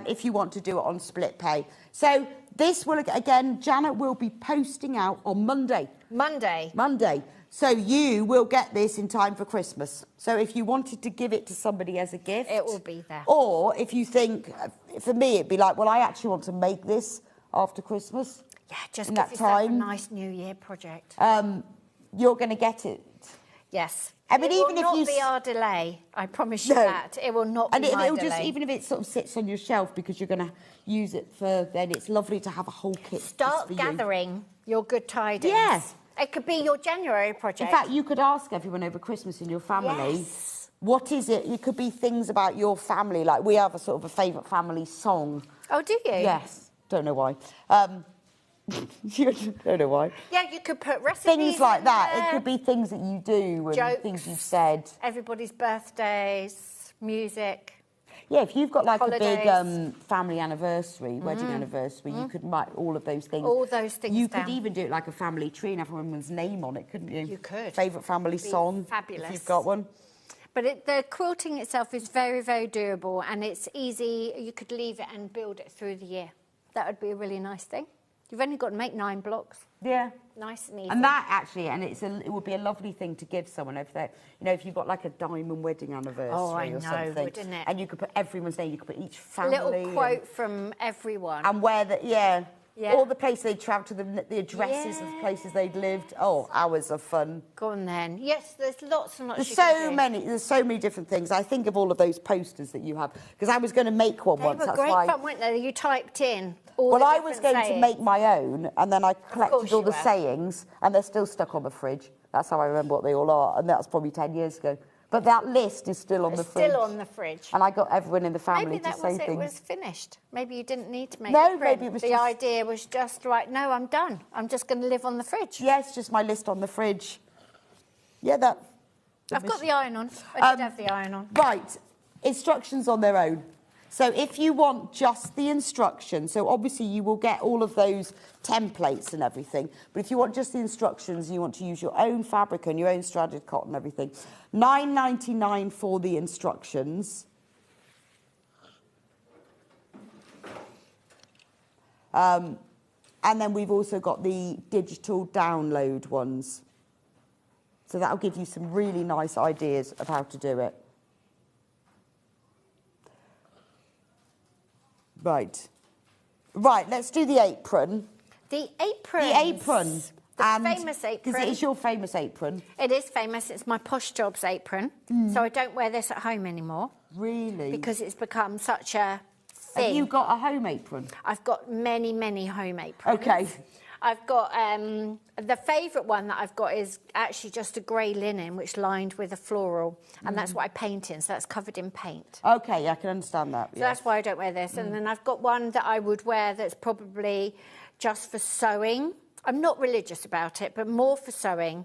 If you want to do it on split pay. So this will, again, Janet will be posting out on Monday. Monday. So you will get this in time for Christmas. So if you wanted to give it to somebody as a gift, it will be there. Or if you think, for me, it'd be like, well, I actually want to make this after Christmas. Yeah, just in give that yourself time. a nice New Year project. You're going to get it. Yes. I mean, it even will if not be our delay. I promise you that. It will not be and my it'll delay. just, even if it sort of sits on your shelf because you're going to use it for, then it's lovely to have a whole kit. Start gathering your good tidings. Yes. It could be your January project. In fact, you could ask everyone over Christmas in your family, what is it? It could be things about your family. Like, we have a sort of a favourite family song. Oh, do you? Yes. Don't know why. You don't know why. Yeah, you could put recipes things like in that. there. It could be things that you do and Jokes, things you've said. Everybody's birthdays, music. Yeah, if you've got like holidays. a big family anniversary, wedding anniversary, you could write all of those things. All those things You down. could even do it like a family tree and have everyone's name on it, couldn't you? You could. Favourite family song. Fabulous. If you've got one. But the quilting itself is very, very doable, and it's easy. You could leave it and build it through the year. That would be a really nice thing. You've only got to make 9 blocks. Yeah. Nice and easy. And that actually, and it would be a lovely thing to give someone if they, if you've got like a diamond wedding anniversary or something. Wouldn't it? And you could put everyone's name, you could put each A family. little quote from everyone. And where the, yeah. all the places they'd travelled to, the addresses of the places they'd lived. Oh, hours of fun. Go on then. Yes, there's lots and lots. There's so many different things. I think of all of those posters that you have, because I was going to make one once. They were great fun, weren't they? You typed in all Well, the I was going to make my own, and then I collected all the sayings, and they're still stuck on the fridge. That's how I remember what they all are, and that's probably 10 years ago. But that list is still on the fridge. Still on the fridge. And I got everyone in the family to say things. Maybe that was finished. Maybe you didn't need to make No, a print. maybe it was the idea was just, right, no, I'm done. I'm just going to live on the fridge. Yes, just my list on the fridge. Yeah, I've got the iron on. I did have the iron on. Right. Instructions on their own. So if you want just the instructions, so obviously you will get all of those templates and everything, but if you want just the instructions, you want to use your own fabric and your own stradded cotton and everything, £9.99 for the instructions. And then we've also got the digital download ones. So that'll give you some really nice ideas of how to do it. Right, let's do the apron. The apron. The apron. The famous apron. Because it is your famous apron. It is famous. It's my Posh Jobs apron. So I don't wear this at home anymore. Really? Because it's become such a thing. Have you got a home apron? I've got many, many home aprons. Okay. I've got, the favourite one that I've got is actually just a grey linen, which lined with a floral, and that's what I paint in, so that's covered in paint. Okay, I can understand that. So that's why I don't wear this. And then I've got one that I would wear that's probably just for sewing. I'm not religious about it, but more for sewing.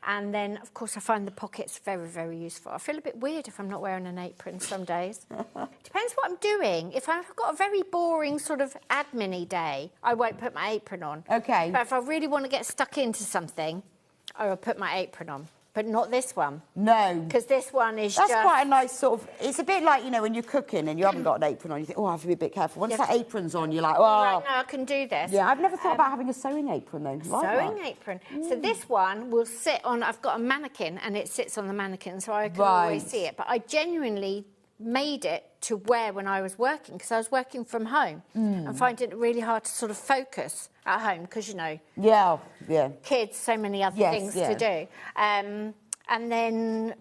And then, of course, I find the pockets very, very useful. I feel a bit weird if I'm not wearing an apron some days. Depends what I'm doing. If I've got a very boring sort of admin-y day, I won't put my apron on. Okay. But if I really want to get stuck into something, I will put my apron on. But not this one. No. Because this one is That's quite a nice sort of... It's a bit like, you know, when you're cooking and you haven't got an apron on, you think, oh, I have to be a bit careful. Once that apron's on, you're like, oh... Right, no, I can do this. Yeah, I've never thought about having a sewing apron, though. Sewing apron. So this one will sit on... I've got a mannequin, and it sits on the mannequin, so I can always see it. But I genuinely made it to wear when I was working, because I was working from home and finding it really hard to sort of focus at home, because, you know... Yeah. Kids, so many other things to do. And then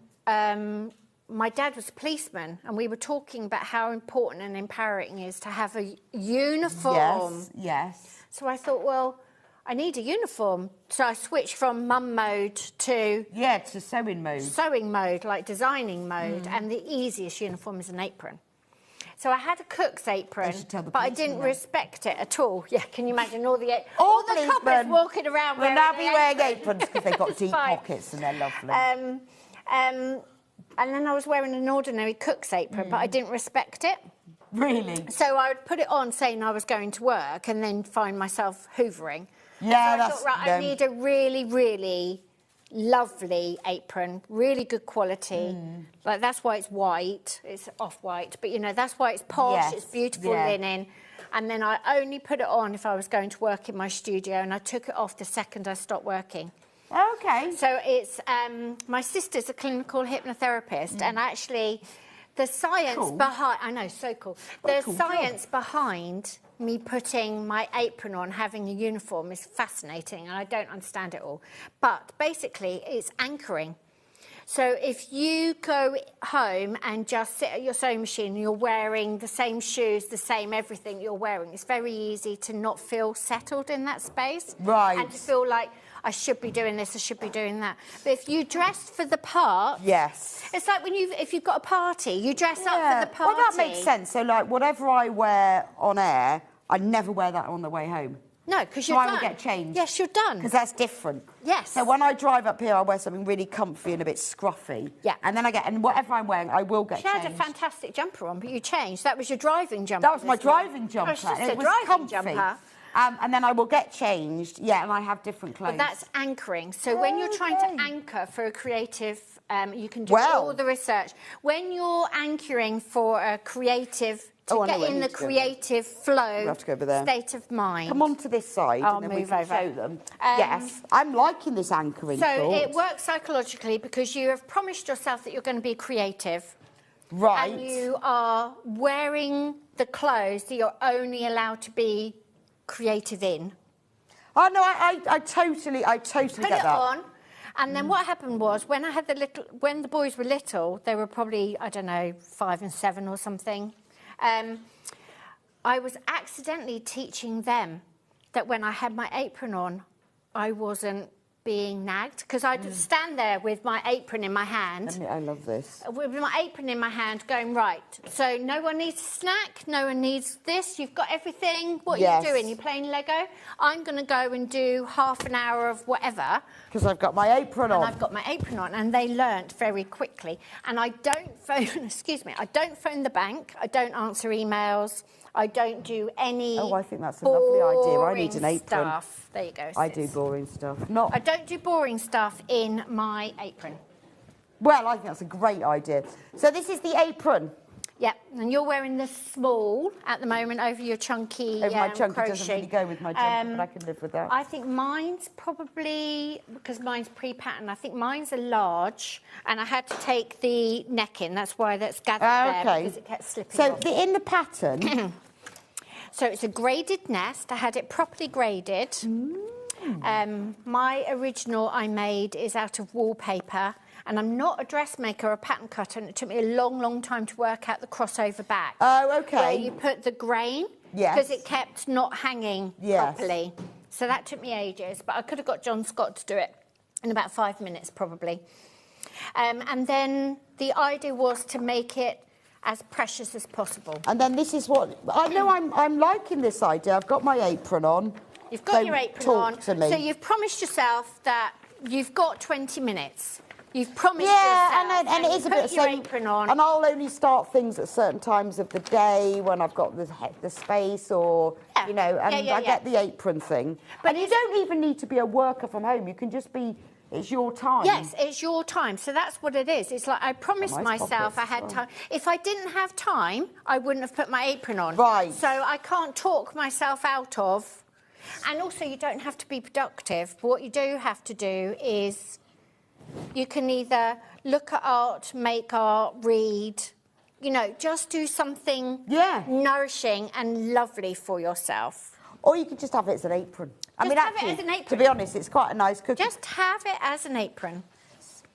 my dad was a policeman, and we were talking about how important and empowering it is to have a uniform. Yes. So I thought, well, I need a uniform. So I switched from mum mode to... Yeah, to sewing mode. Sewing mode, like designing mode. And the easiest uniform is an apron. So I had a cook's apron, but I didn't respect it at all. Yeah, can you imagine all the coppers walking around will now be wearing aprons because they've got deep pockets and they're lovely. And then I was wearing an ordinary cook's apron, but I didn't respect it. Really? So I would put it on saying I was going to work and then find myself hoovering. Yeah, so I thought, right, I need a really, really lovely apron, really good quality. Like, that's why it's white. It's off-white, but, you know, that's why it's posh. It's beautiful linen. And then I only put it on if I was going to work in my studio, and I took it off the second I stopped working. Okay. So it's... my sister's a clinical hypnotherapist, and actually the science behind... I know, so cool. The science behind me putting my apron on, having a uniform, is fascinating, and I don't understand it all. But basically, it's anchoring. So if you go home and just sit at your sewing machine and you're wearing the same shoes, the same everything you're wearing, it's very easy to not feel settled in that space. Right. And to feel like, I should be doing this, I should be doing that. But if you dress for the part... Yes. It's like if you've got a party, you dress up for the party. Well, that makes sense. So, like, whatever I wear on air, I never wear that on the way home. No, because you're done. So I will get changed. Yes, you're done. Because that's different. Yes. So when I drive up here, I wear something really comfy and a bit scruffy. Yeah. And then and whatever I'm wearing, I will get changed. She had a fantastic jumper on, but you changed. That was your driving jumper. That was my driving jumper. It was just it a was driving comfy. jumper. And then I will get changed, and I have different clothes. But that's anchoring. So when you're trying to anchor for a creative, you can do all the research. When you're anchoring for a creative, to get in the creative flow state of mind. Come on to this side, and then we can show them. Yes, I'm liking this anchoring So it works psychologically because you have promised yourself that you're going to be creative. Right. And you are wearing the clothes that you're only allowed to be creative in. Oh no, I totally Put get that. it on, and then what happened was when the boys were little, they were probably, I don't know, 5 and 7 or something. I was accidentally teaching them that when I had my apron on, I wasn't being nagged, because I'd stand there with my apron in my hand. I love this. With my apron in my hand going, right, so no one needs a snack, no one needs this, you've got everything. What are you doing? You're playing Lego? I'm going to go and do half an hour of whatever. Because I've got my apron on. And I've got my apron on, and they learnt very quickly. And I don't phone, excuse me, I don't phone the bank, I don't answer emails, I don't do any. Oh, I think that's a lovely idea. I need an apron. Stuff. There you go. I do boring stuff. I don't do boring stuff in my apron. Well, I think that's a great idea. So this is the apron. Yep, and you're wearing the small at the moment over your chunky over my chunky crochet. Doesn't really go with my jumper, but I can live with that. I think mine's probably, because mine's pre-patterned, I think mine's a large, and I had to take the neck in. That's why that's gathered there, because it kept slipping off. So in the pattern... So it's a graded nest. I had it properly graded. My original I made is out of wallpaper, and I'm not a dressmaker or a pattern cutter, and it took me a long, long time to work out the crossover back. Oh, okay. Where you put the grain, because it kept not hanging properly. So that took me ages, but I could have got John Scott to do it in about 5 minutes, probably. And then the idea was to make it as precious as possible. And then this is what... I know I'm liking this idea. I've got my apron on. You've got your apron on. To me. So you've promised yourself that you've got 20 minutes. You've promised yourself. And it is a bit... Put your apron on. And I'll only start things at certain times of the day when I've got the space or, you know, and I get the apron thing. But you don't even need to be a worker from home. You can just be... It's your time. Yes, it's your time. So that's what it is. It's like I promised myself I had time. If I didn't have time, I wouldn't have put my apron on. Right. So I can't talk myself out of. And also, you don't have to be productive. What you do have to do is you can either look at art, make art, read, you know, just do something nourishing and lovely for yourself. Or you could just have it as an apron. Have it as an apron. To be honest, it's quite a nice cookie. Just have it as an apron.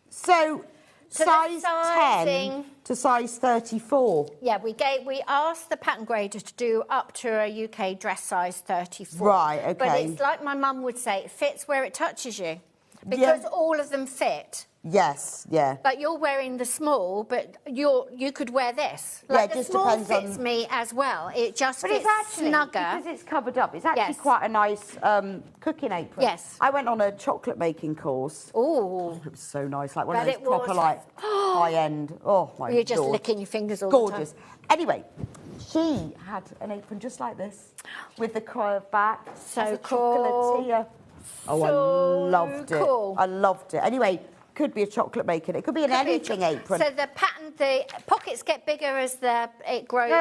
So size 10 to size 34. Yeah, we asked the pattern grader to do up to a UK dress size 34. Right, okay. But it's like my mum would say, it fits where it touches you. Because all of them fit. Yes, yeah. Like you're wearing the small, but you could wear this. Like it the just small depends fits on... me as well. It just fits it's actually, snugger. because it's covered up, it's actually quite a nice cooking apron. Yes. I went on a chocolate making course. Oh. It was so nice, like one of those proper, like, high-end... Oh, my God. You're just licking your fingers all the time. Gorgeous. Anyway, she had an apron just like this, with the curved back. So cool. Chocolatier. Oh, I loved it. I loved it. Anyway... Could be a chocolate making. It could be an anything apron. So the pattern, the pockets get bigger as it grows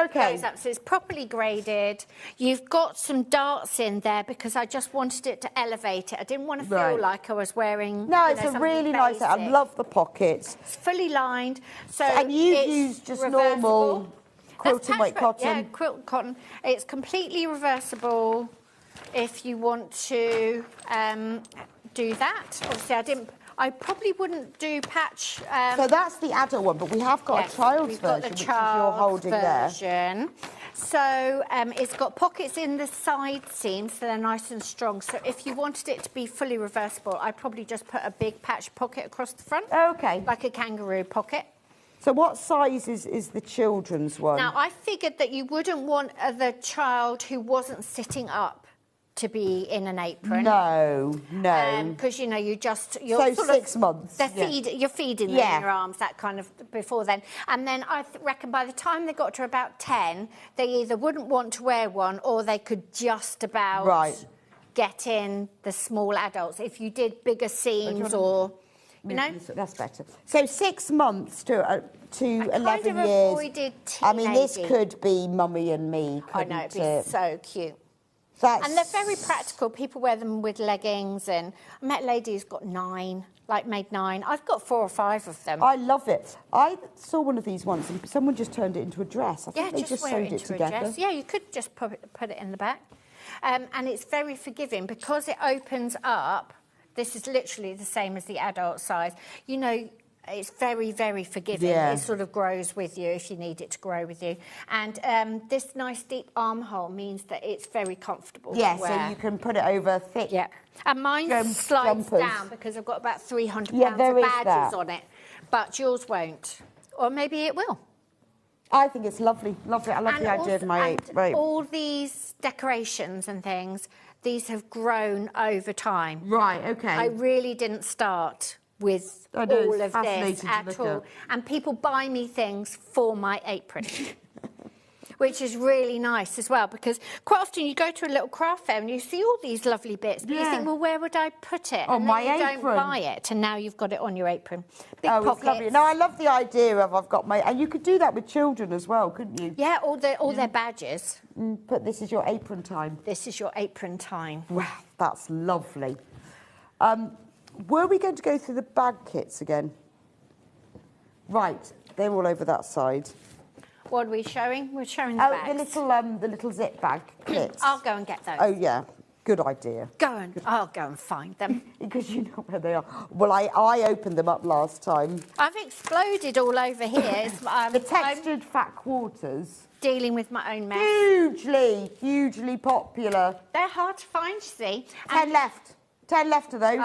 up. So it's properly graded. You've got some darts in there because I just wanted it to elevate it. I didn't want to feel like I was wearing. No, it's a really nice. I love the pockets. It's fully lined. So and you use just normal quilted weight cotton. Yeah, quilt cotton. It's completely reversible. If you want to do that, obviously I probably wouldn't do patch. So that's the adult one, but we have got a child's version, which is you're holding there. So it's got pockets in the side seams, so they're nice and strong. So if you wanted it to be fully reversible, I'd probably just put a big patch pocket across the front. Okay. Like a kangaroo pocket. So what size is the children's one? Now, I figured that you wouldn't want the child who wasn't sitting up to be in an apron. No, no. Because, you know, you're so sort 6 months. You're feeding them in your arms, that kind of, before then. And then I reckon by the time they got to about 10, they either wouldn't want to wear one or they could just about get in the small adults. If you did bigger seams or... You know? That's better. So 6 months to 11 kind of years. Avoided I mean, this could be Mummy and Me. I know, it'd be so cute. And they're very practical. People wear them with leggings, and I met a lady who's got 9, made 9. I've got 4 or 5 of them. I love it. I saw one of these once, and someone just turned it into a dress. I think they just sewed it together. Yeah, you could just put it in the back. And it's very forgiving because it opens up. This is literally the same as the adult size. You know, it's very, very forgiving. Yeah. It sort of grows with you if you need it to grow with you. And this nice deep armhole means that it's very comfortable Yeah, to wear. so you can put it over thick. Yeah. And mine slides jumpers. down because I've got about 300 Yeah, pounds there of is badges that. on it. But yours won't. Or maybe it will. I think it's lovely. Lovely. I love And the idea of my and right. all these decorations and things, these have grown over time. Right, okay. I really didn't start with I know, all it's of fascinating this to at look all. at. And people buy me things for my apron. Which is really nice as well, because quite often you go to a little craft fair and you see all these lovely bits, but you think, well, where would I put it? On and my then you apron. don't buy it, and now you've got it on your apron. Big Oh, pockets. it's lovely. No, I love the idea of I've got my... And you could do that with children as well, couldn't you? Yeah, all their badges. But this is your apron time. This is your apron time. Wow, that's lovely. Were we going to go through the bag kits again? Right, they're all over that side. What are we showing? We're showing the bags. the little zip bag kits. I'll go and get those. Oh, yeah. Good idea. I'll go and find them. Because you know where they are. Well, I opened them up last time. I've exploded all over here. It's, the textured fat quarters. Dealing with my own mess. Hugely popular. They're hard to find, you see. 10 left. 10 left of those.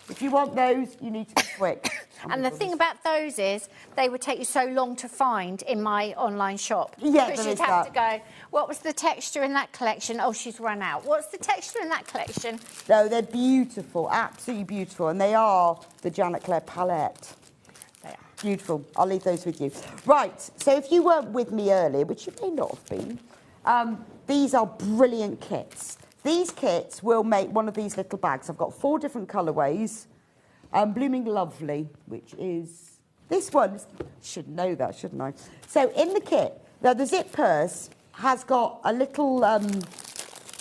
If you want those, you need to be quick. And the thing about those is they would take you so long to find in my online shop. Yeah, because there you'd is have that. to go, what was the texture in that collection? Oh, she's run out. What's the texture in that collection? No, they're beautiful, absolutely beautiful. And they are the Janet Clare palette. They are. Beautiful. I'll leave those with you. Right, so if you weren't with me earlier, which you may not have been, these are brilliant kits. These kits will make one of these little bags. I've got 4 different colourways. Blooming Lovely, which is this one. Should know that, shouldn't I? So in the kit, now the zip purse has got a little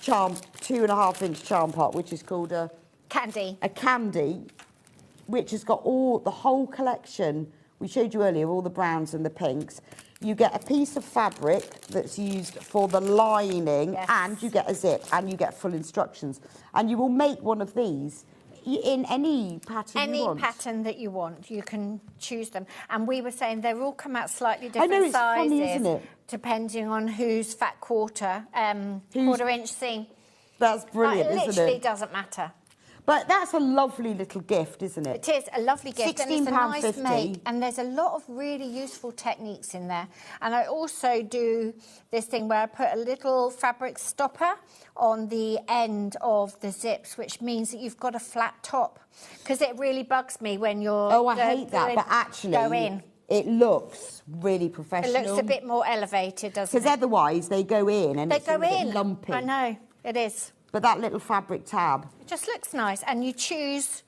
charm, 2.5-inch charm part, which is called a candy. A candy, which has got the whole collection. We showed you earlier all the browns and the pinks. You get a piece of fabric that's used for the lining, and you get a zip, and you get full instructions. And you will make one of these in any pattern you want. Any pattern that you want, you can choose them. And we were saying they all come out slightly different I know, it's sizes, funny, isn't it? depending on whose fat quarter-inch seam. That's brilliant, It isn't literally it? doesn't matter. But that's a lovely little gift, isn't it? It is a lovely gift, and it's a nice £16.50. make, and there's a lot of really useful techniques in there. And I also do this thing where I put a little fabric stopper on the end of the zips, which means that you've got a flat top, because it really bugs me when you're I hate that, but actually go in. It looks really professional. It looks a bit more elevated, doesn't it? Because otherwise they go in and They it's go a bit in. lumpy. I know, it is. But that little fabric tab. It just looks nice, and you choose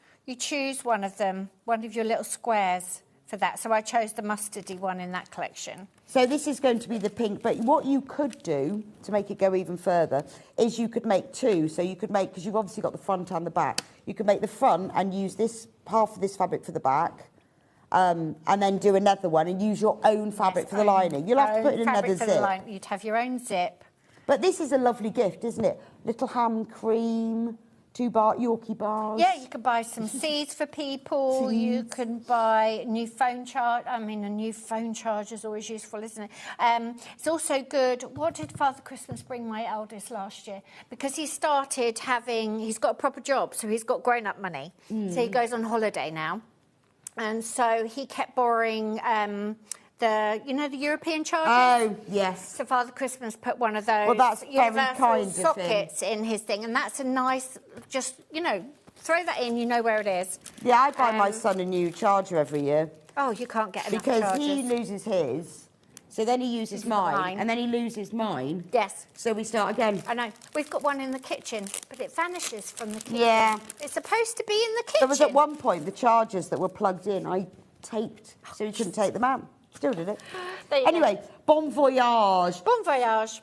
one of them, one of your little squares for that. So I chose the mustardy one in that collection. So this is going to be the pink, but what you could do to make it go even further is you could make 2. So you could make, because you've obviously got the front and the back, you could make the front and use this half of this fabric for the back, and then do another one and use your own fabric for the lining. You'll have to put in another zip. You'd have your own zip. But this is a lovely gift, isn't it? Little ham cream, 2 Yorkie bars. Yeah, you could buy some seeds for people. Seeds. You can buy a new phone charger. I mean, a new phone charger is always useful, isn't it? It's also good. What did Father Christmas bring my eldest last year? Because he's got a proper job, so he's got grown-up money. So he goes on holiday now. And so he kept borrowing the European chargers? Oh, yes. So Father Christmas put one of those universal sockets in his thing, and that's a nice, throw that in, you know where it is. Yeah, I buy my son a new charger every year. Oh, you can't get enough because chargers. he loses his, so then he uses mine, and then he loses mine. Yes. So we start again. I know. We've got one in the kitchen, but it vanishes from the kitchen. Yeah. It's supposed to be in the kitchen. There was at one point the chargers that were plugged in, I taped so he couldn't take them out. Still did it. Anyway, Bon Voyage. Bon Voyage.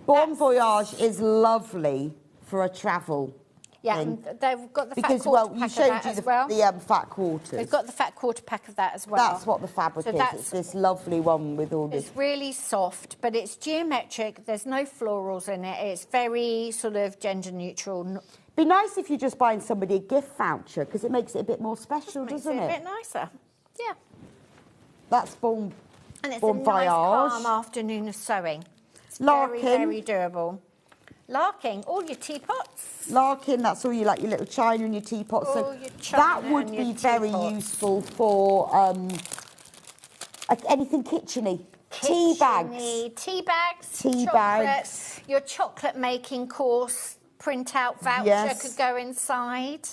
Bon Voyage is lovely for a travel. Yeah, thing. and they've got the fat Because, quarter well, you pack showed of that you as well. the fat quarters. We've got the fat quarter pack of that as well. That's what the fabric So is. that's- It's this lovely one with all this. It's really soft, but it's geometric. There's no florals in it. It's very sort of gender neutral. Be nice if you're just buying somebody a gift voucher because it makes it a bit more special, doesn't Makes it? a bit nicer. Yeah. That's Bon And it's Bon a nice, Voyage. calm afternoon of sewing. It's Larkin. very, very doable. Larking, all your teapots. Larkin, that's all you like, your little china and your teapots. All So your china that would and your be very teapots. useful for anything kitcheny. Tea bags. Tea bags. Tea chocolate. bags. Your chocolate making course printout voucher Yes. could go inside.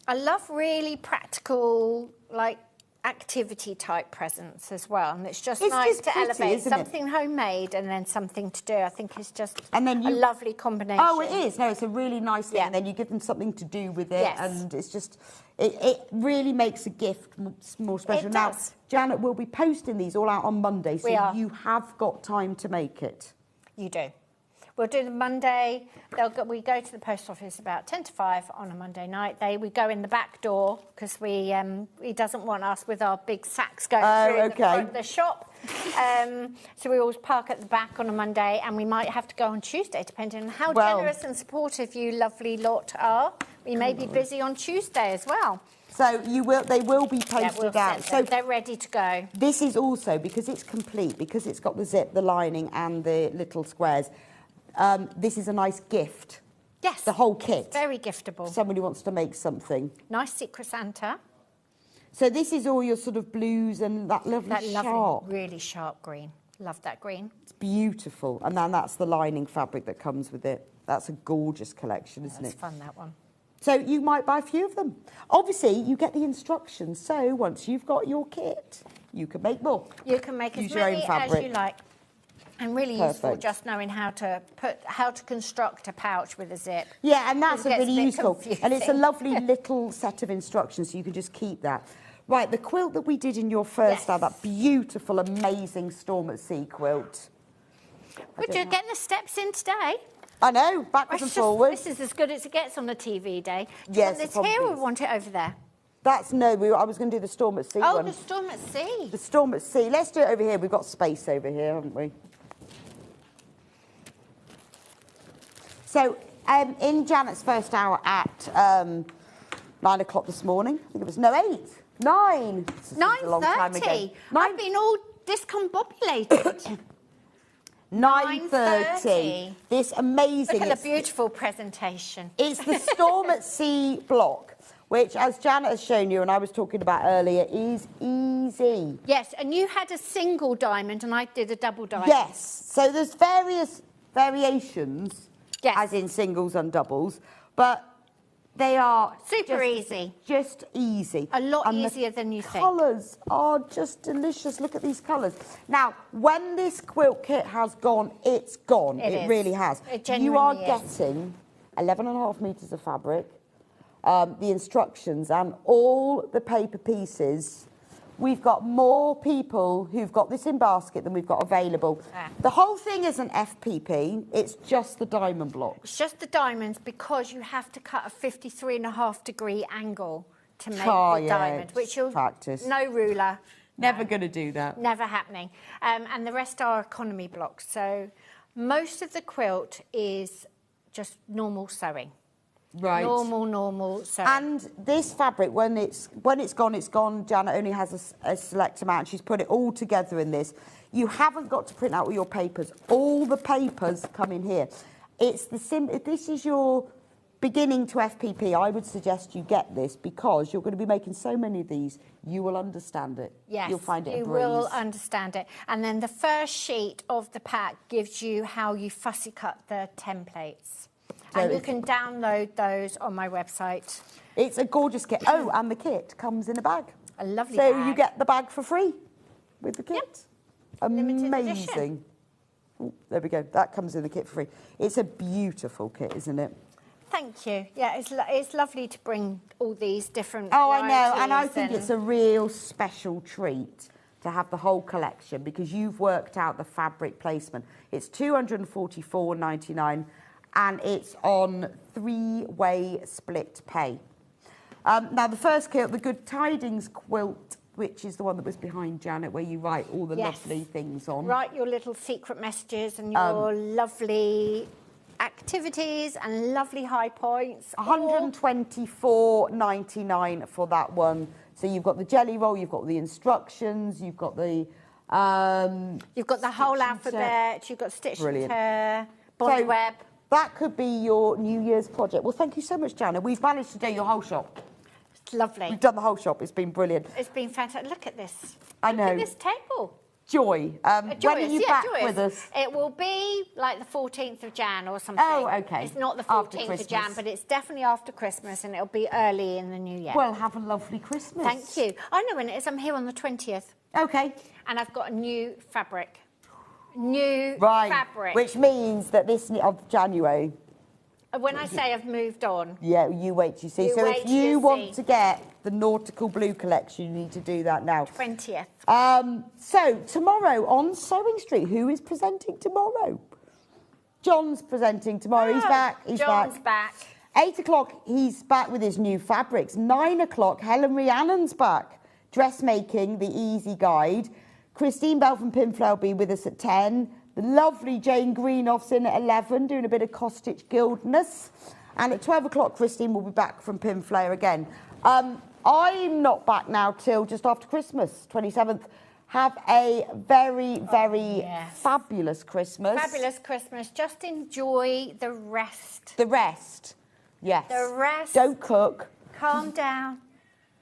I love really practical, like, activity type presents as well, and it's It's nice just to pretty, elevate isn't it? something homemade and then something to do. I think it's just And then a lovely combination. Oh, it is. No, it's a really nice thing. Yeah. And then you give them something to do with it. Yes. And it's just, it really makes a gift more special. It Now, does. Janet will be posting these all out on Monday, so We are. you have got time to make it. You do. We'll do the Monday. We go to the post office about 10 to 5 on a Monday night. We go in the back door because he doesn't want us with our big sacks going through the front of the shop. So we always park at the back on a Monday, and we might have to go on Tuesday, depending on how generous and supportive you lovely lot are. We may be busy on Tuesday as well. So they will be posted out. So they're ready to go. This is also, because it's complete, because it's got the zip, the lining and the little squares, this is a nice gift. Yes. The whole kit. It's very giftable. If somebody wants to make something. Nice Secret Santa. So this is all your sort of blues and that lovely sharp. Really sharp green. Love that green. It's beautiful. And then that's the lining fabric that comes with it. That's a gorgeous collection, isn't That's it? fun, that one. So you might buy a few of them. Obviously, you get the instructions. So once you've got your kit, you can make more. You can make Use as your own many as fabric. you like. And really useful Perfect. just knowing how to construct a pouch with a zip. Yeah, and that's It gets really a bit useful. And it's a confusing. lovely little set of instructions, so you can just keep that. Right, the quilt that we did in your first style, that beautiful, amazing Storm at Sea quilt. We're just getting the steps in today. I know, backwards and forwards. This is as good as it gets on the TV day. Do you Yes, want it this here probably or is. want it over there? That's I was going to do the Storm at Sea Oh, one. the Storm at Sea. The Storm at Sea. Let's do it over here. We've got space over here, haven't we? So, in Janet's first hour at 9 o'clock this morning, I think it was, 8, 9. This is a long time ago. 9:30. I've been all discombobulated. 9:30. This amazing. Look at the beautiful presentation. It's the Storm at Sea block, which, as Janet has shown you and I was talking about earlier, is easy. Yes, and you had a single diamond and I did a double diamond. Yes. So there's various variations, as in singles and doubles, but they are super easy. Just easy. A lot And easier than you think. Colours are just delicious. Look at these colours. Now, when this quilt kit has gone, it's gone. It It is. really has. It You are genuinely is. getting 11.5 metres of fabric, the instructions and all the paper pieces. We've got more people who've got this in basket than we've got available. The whole thing is an FPP. It's just the diamond blocks. It's just the diamonds because you have to cut a 53.5 degree angle to make Oh, the yeah, diamond, which you'll practice. no ruler. Never going to do that. Never happening. And the rest are economy blocks. So most of the quilt is just normal sewing. Right. Normal sewing. And this fabric, when it's gone, it's gone. Janet only has a select amount. She's put it all together in this. You haven't got to print out all your papers. All the papers come in here. It's if this is your beginning to FPP, I would suggest you get this because you're going to be making so many of these. You will understand it. Yes, You'll find it a you breeze. will understand it. And then the first sheet of the pack gives you how you fussy cut the templates. So And you it's- can download those on my website. It's a gorgeous kit. Oh, and the kit comes in a bag. A lovely So bag. you get the bag for free with the kit. Limited Amazing. edition. Ooh, there we go. That comes in the kit for free. It's a beautiful kit, isn't it? Thank you. Yeah, it's lovely to bring all these different Oh, I know. And I varieties think it's a real special treat to have the whole collection because you've worked out the fabric placement. It's $244.99. and it's on 3-way split pay. Now, the first quilt, the Good Tidings quilt, which is the one that was behind Janet, where you write all the lovely things on. Write your little secret messages and your lovely activities and lovely high points. $124.99 for that one. So you've got the jelly roll, you've got the instructions, you've got the whole alphabet, you've got stitch and tear, bond web. That could be your New Year's project. Well, thank you so much, Jana. We've managed to do your whole shop. It's lovely. We've done the whole shop. It's been brilliant. It's been fantastic. Look at this. I know. Look at this table. Joy. When are you back with us? It will be like the 14th of Jan or something. Oh, okay. It's not the 14th of Jan, but it's definitely after Christmas, and it'll be early in the new year. Well, have a lovely Christmas. Thank you. I know when it is. I'm here on the 20th. Okay. And I've got a new fabric. New fabric. Which means that this of January. When I say I've moved on. Yeah, you wait till you see. So if you want to get the nautical blue collection, you need to do that now. 20th. So tomorrow on Sewing Street, who is presenting tomorrow? John's presenting tomorrow. He's back. John's back. 8 o'clock, he's back with his new fabrics. 9 o'clock, Helen Rhiannon's back. Dressmaking, the easy guide. Christine Bell from Pinflow will be with us at 10. The lovely Jane Greenoff's in at 11, doing a bit of Costitch Gildness. And at 12 o'clock, Christine will be back from Pinflow again. I'm not back now till just after Christmas, 27th. Have a very, very fabulous Christmas. Fabulous Christmas. Just enjoy the rest. The rest, yes. The rest. Don't cook. Calm down.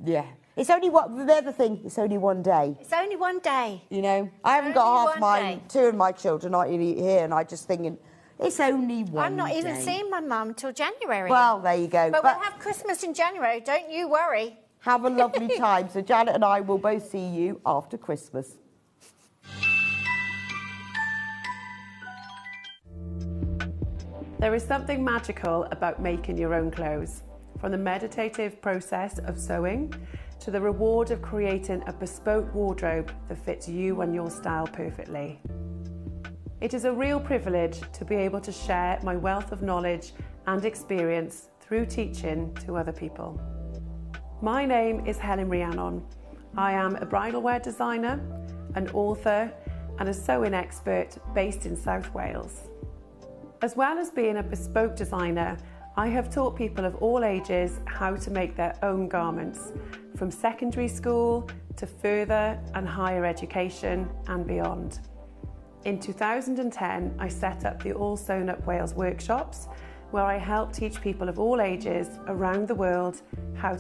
Yeah. It's only the other thing, it's only one day. It's only one day. You know, I haven't got two of my children aren't here, and I'm just thinking, it's only one day. I'm not even seeing my mum till January. Well, there you go. But we'll have Christmas in January, don't you worry. Have a lovely time. So Janet and I will both see you after Christmas. There is something magical about making your own clothes. From the meditative process of sewing to the reward of creating a bespoke wardrobe that fits you and your style perfectly. It is a real privilege to be able to share my wealth of knowledge and experience through teaching to other people. My name is Helen Rhiannon. I am a bridal wear designer, an author, and a sewing expert based in South Wales. As well as being a bespoke designer, I have taught people of all ages how to make their own garments, from secondary school to further and higher education and beyond. In 2010, I set up the All Sewn Up Wales workshops, where I help teach people of all ages around the world how